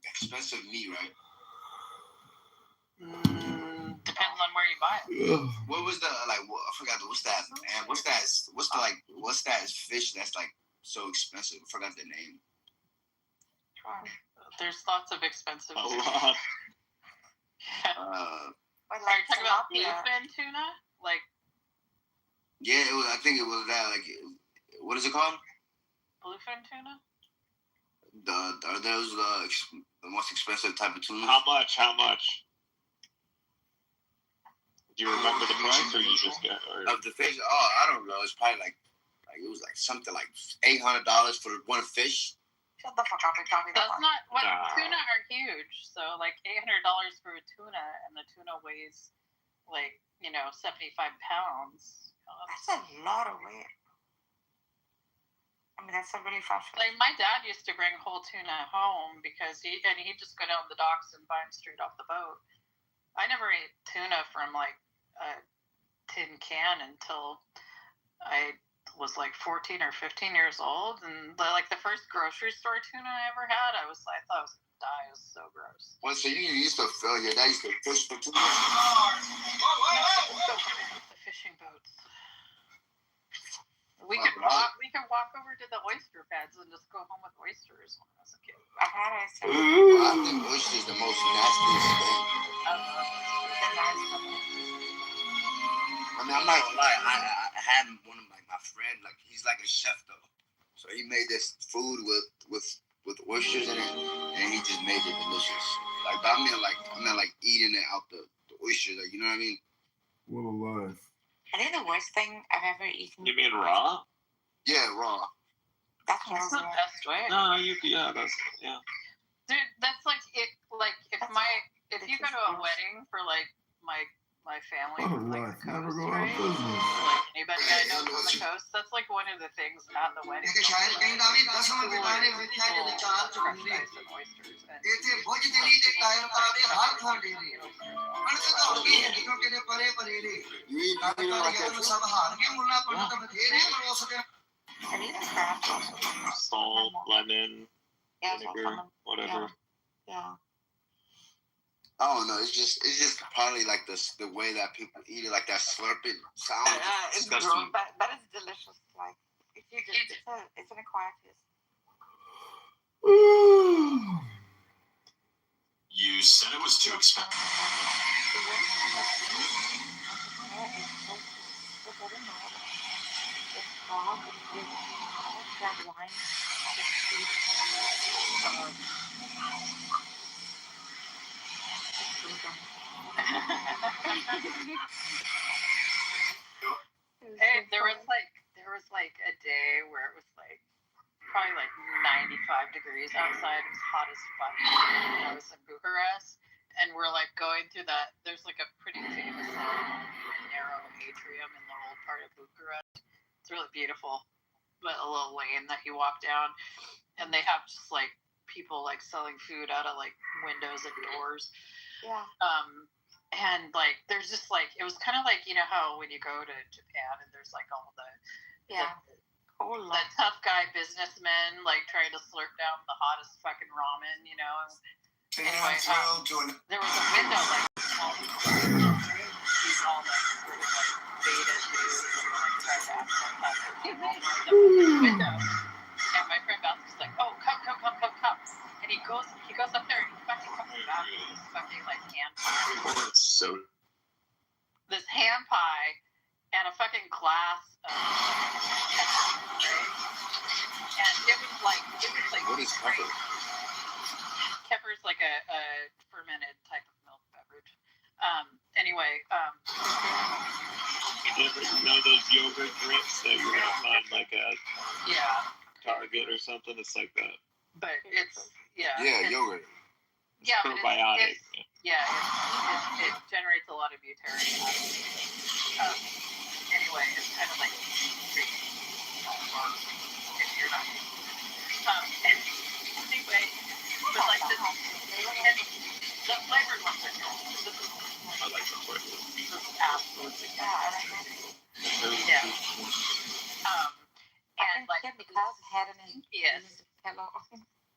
expensive meat, right? Depends on where you buy it. What was the I forgot what's that? Man, what's that fish that's like so expensive? I forgot the name. There's lots of expensive. A lot. Are you talking about bluefin tuna? Like. Yeah, I think it was that. Like, what is it called? Bluefin tuna. Are those the most expensive type of tuna? How much? Do you remember the price, or you just get? Of the fish? Oh, I don't know. It's probably like it was like something like $800 for one fish. Shut the fuck up! That's not what tuna are huge. So like $800 for a tuna, and the tuna weighs like 75 pounds. That's a lot of weight. I mean, that's a really fast. Like my dad used to bring whole tuna home because he'd just go down the docks and buy them straight off the boat. I never ate tuna from like a tin can until I was like 14 or 15 years old, and like the first grocery store tuna I ever had, I thought it was die. It was so gross. Well, so you used to your dad used to fish for 2 years? The fishing boats. We could walk over to the oyster beds and just go home with oysters when I was a kid. I had oysters. Well, I think oyster is the most nastiest thing. I mean, I'm not gonna lie. I had one of my friend, like he's like a chef though. So he made this food with oysters in it, and he just made it delicious. Like I mean like eating it out the oysters, like you know what I mean? What a life. I think the worst thing I've ever eaten. You mean raw? Yeah, raw. That's the best way. No, yeah. Dude, that's like it. Like if you go to a wedding for like my family, What a from, like life. the Never coast, go out right? of business. Like anybody I know from the coast, that's like one of the things at the wedding. Fresh ice and oysters. Salt, lemon, vinegar, whatever. Yeah. I don't know. It's just probably like the way that people eat it, like that slurping sound. It's gross, but it's delicious. Like if you just, it's an acquired taste. You said it was too expensive. Hey, there was like a day where it was like probably like 95 degrees outside. It was hot as fuck. And I was in Bucharest, and we're like going through that. There's like a pretty famous narrow atrium in the old part of Bucharest. It's really beautiful, but a little lane that you walk down, and they have just like people like selling food out of like windows and doors. Yeah. And like there's just like it was kind of like, you know how when you go to Japan and there's like all the the tough guy businessmen like trying to slurp down the hottest fucking ramen, you know. Anyway, there was a window like all these all like sort of like beta dudes who like tried to act like window. And my friend Beth was like, "Oh, come!" And he goes up there and he fucking comes back with this fucking like hand pie. This hand pie and a fucking glass of right? And it was like what is kefir? Kefir is like a fermented type of milk beverage. Anyway, You ever know those yogurt drinks that you're gonna find like at Target or something? It's like that. But it's yogurt. Yeah, but probiotic. it generates a lot of butyrate. Anyway, it's kind of like if you're not. Anyway, but like this, and the flavored ones are good. I like the flavor. This is absolutely and like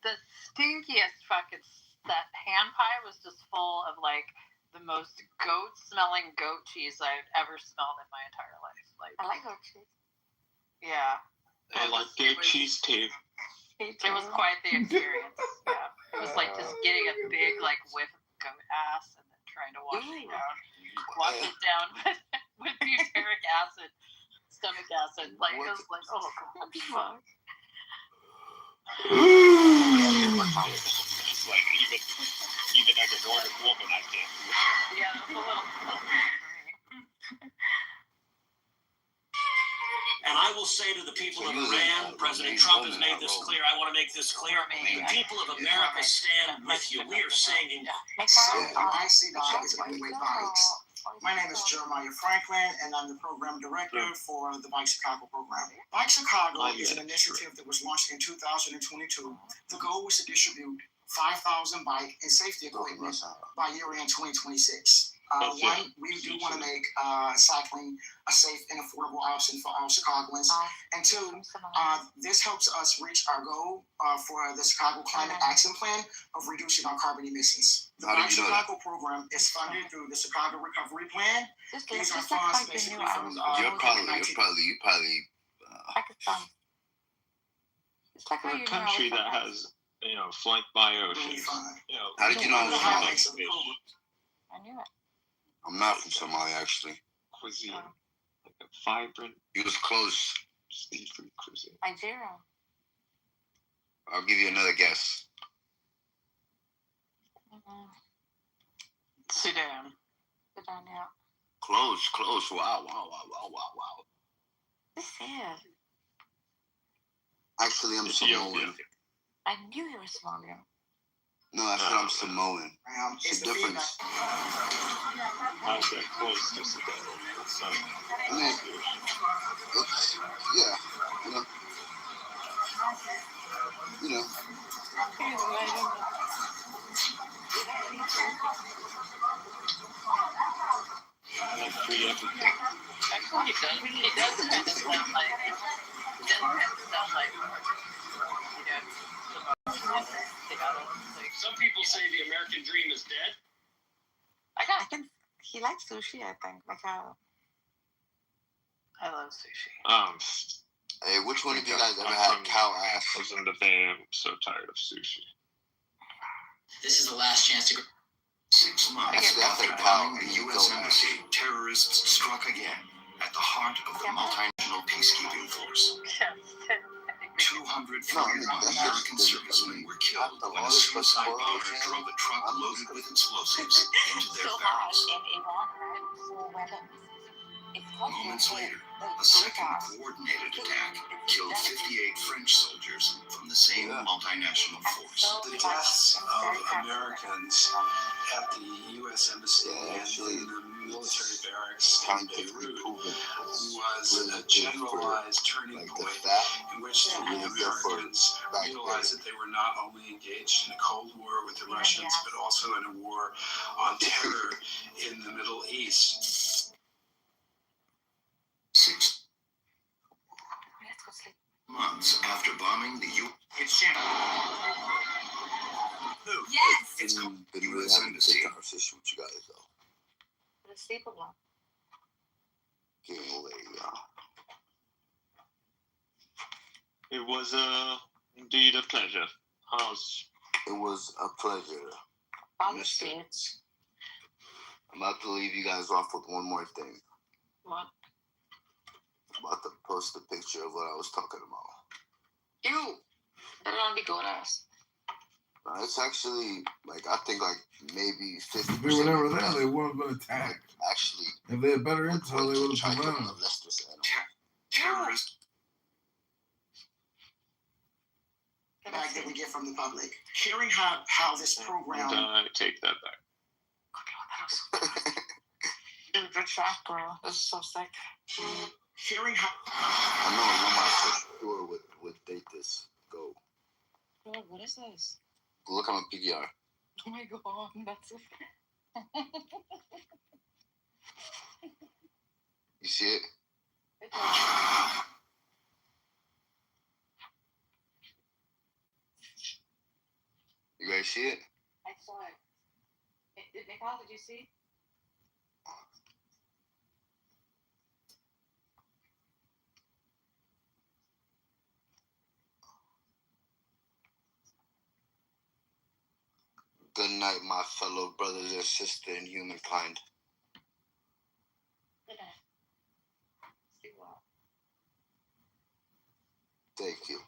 the stinkiest fucking that hand pie was just full of like the most smelling goat cheese I've ever smelled in my entire life. Like I like goat cheese. Yeah. I like goat cheese too. It was quite the experience. Yeah. It was like just getting a big like whiff of goat ass and then trying to wash it down with butyric acid, stomach acid. Like it was like, oh god, fuck. It's like even as a Nordic woman, I can't do it. Yeah, that's a little. And I will say to the people of Iran, President Trump has made this clear. I want to make this clear. The people of America stand with you. We are saying I see the odds of anyway bikes. My name is Jeremiah Franklin, and I'm the program director for the Bike Chicago program. Bike Chicago is an initiative that was launched in 2022. The goal was to distribute 5,000 bike and safety equipment by year-end 2026. One, we do want to make cycling a safe and affordable option for all Chicagoans. And two, this helps us reach our goal for the Chicago Climate Action Plan of reducing our carbon emissions. The Bike Chicago program is funded through the Chicago Recovery Plan. These are funds basically from you probably Pakistan. It's like a country that has, flanked by oceans. How did you know I was I Somali? knew it. I'm not from Somalia, actually. Cuisine, like a vibrant, He was close. seafood cuisine. Nigeria. I'll give you another guess. Sudan. Sudan, yeah. Close. Wow. This is. Actually, I'm Samoan. I knew you were Somalian. No, I said I'm Samoan. It's a difference. How's that close to Sudan? I mean, yeah, you know. Like free everything. Actually, he does kind of sound like. He does kind of sound like. Some people say the American dream is dead. I can. He likes sushi. I think. Like how. I love sushi. Hey, which one of you guys ever had cow ass? I was in the Bay. I'm so tired of sushi. This is the last chance to go. 6 months Actually, I after said cow. bombing the U.S. Embassy, terrorists struck again at the heart of the multinational peacekeeping force. 241 American servicemen were killed when a suicide bomber drove a truck loaded with explosives into their barracks. Moments later, a second coordinated attack killed 58 French soldiers from the same multinational force. The deaths of Americans at the U.S. Embassy and in the military barracks in Beirut was a generalized turning point in which the Americans realized that they were not only engaged in a Cold War with the Russians, but also in a war on terror in the Middle East. 6 months after bombing the It's Yes. It's called Didn't really U.S. have a Embassy. good conversation with you guys, though. The sleep a lot. Getting away, It was indeed a pleasure. It was a pleasure. Honestly. I'm about to leave you guys off with one more thing. What? I'm about to post a picture of what I was talking about. Ew. Better not be good ass. It's actually, I think, maybe 50%. If they were never there, they wouldn't have been attacked. Actually. If they had better intel, they would have prevented them. Terrorists. Feedback that we get from the public. Hearing how this program. I take that back. Dude, good shot, girl. This is so sick. Hearing how. I know Lamar for sure would date this. Go. Bro, what is this? Look at my PDR. Oh my god, that's so You see it? You guys see it? I saw it. Nicole, did you see? Good night, my fellow brothers and sisters in humankind. Good night. Sleep well. Thank you.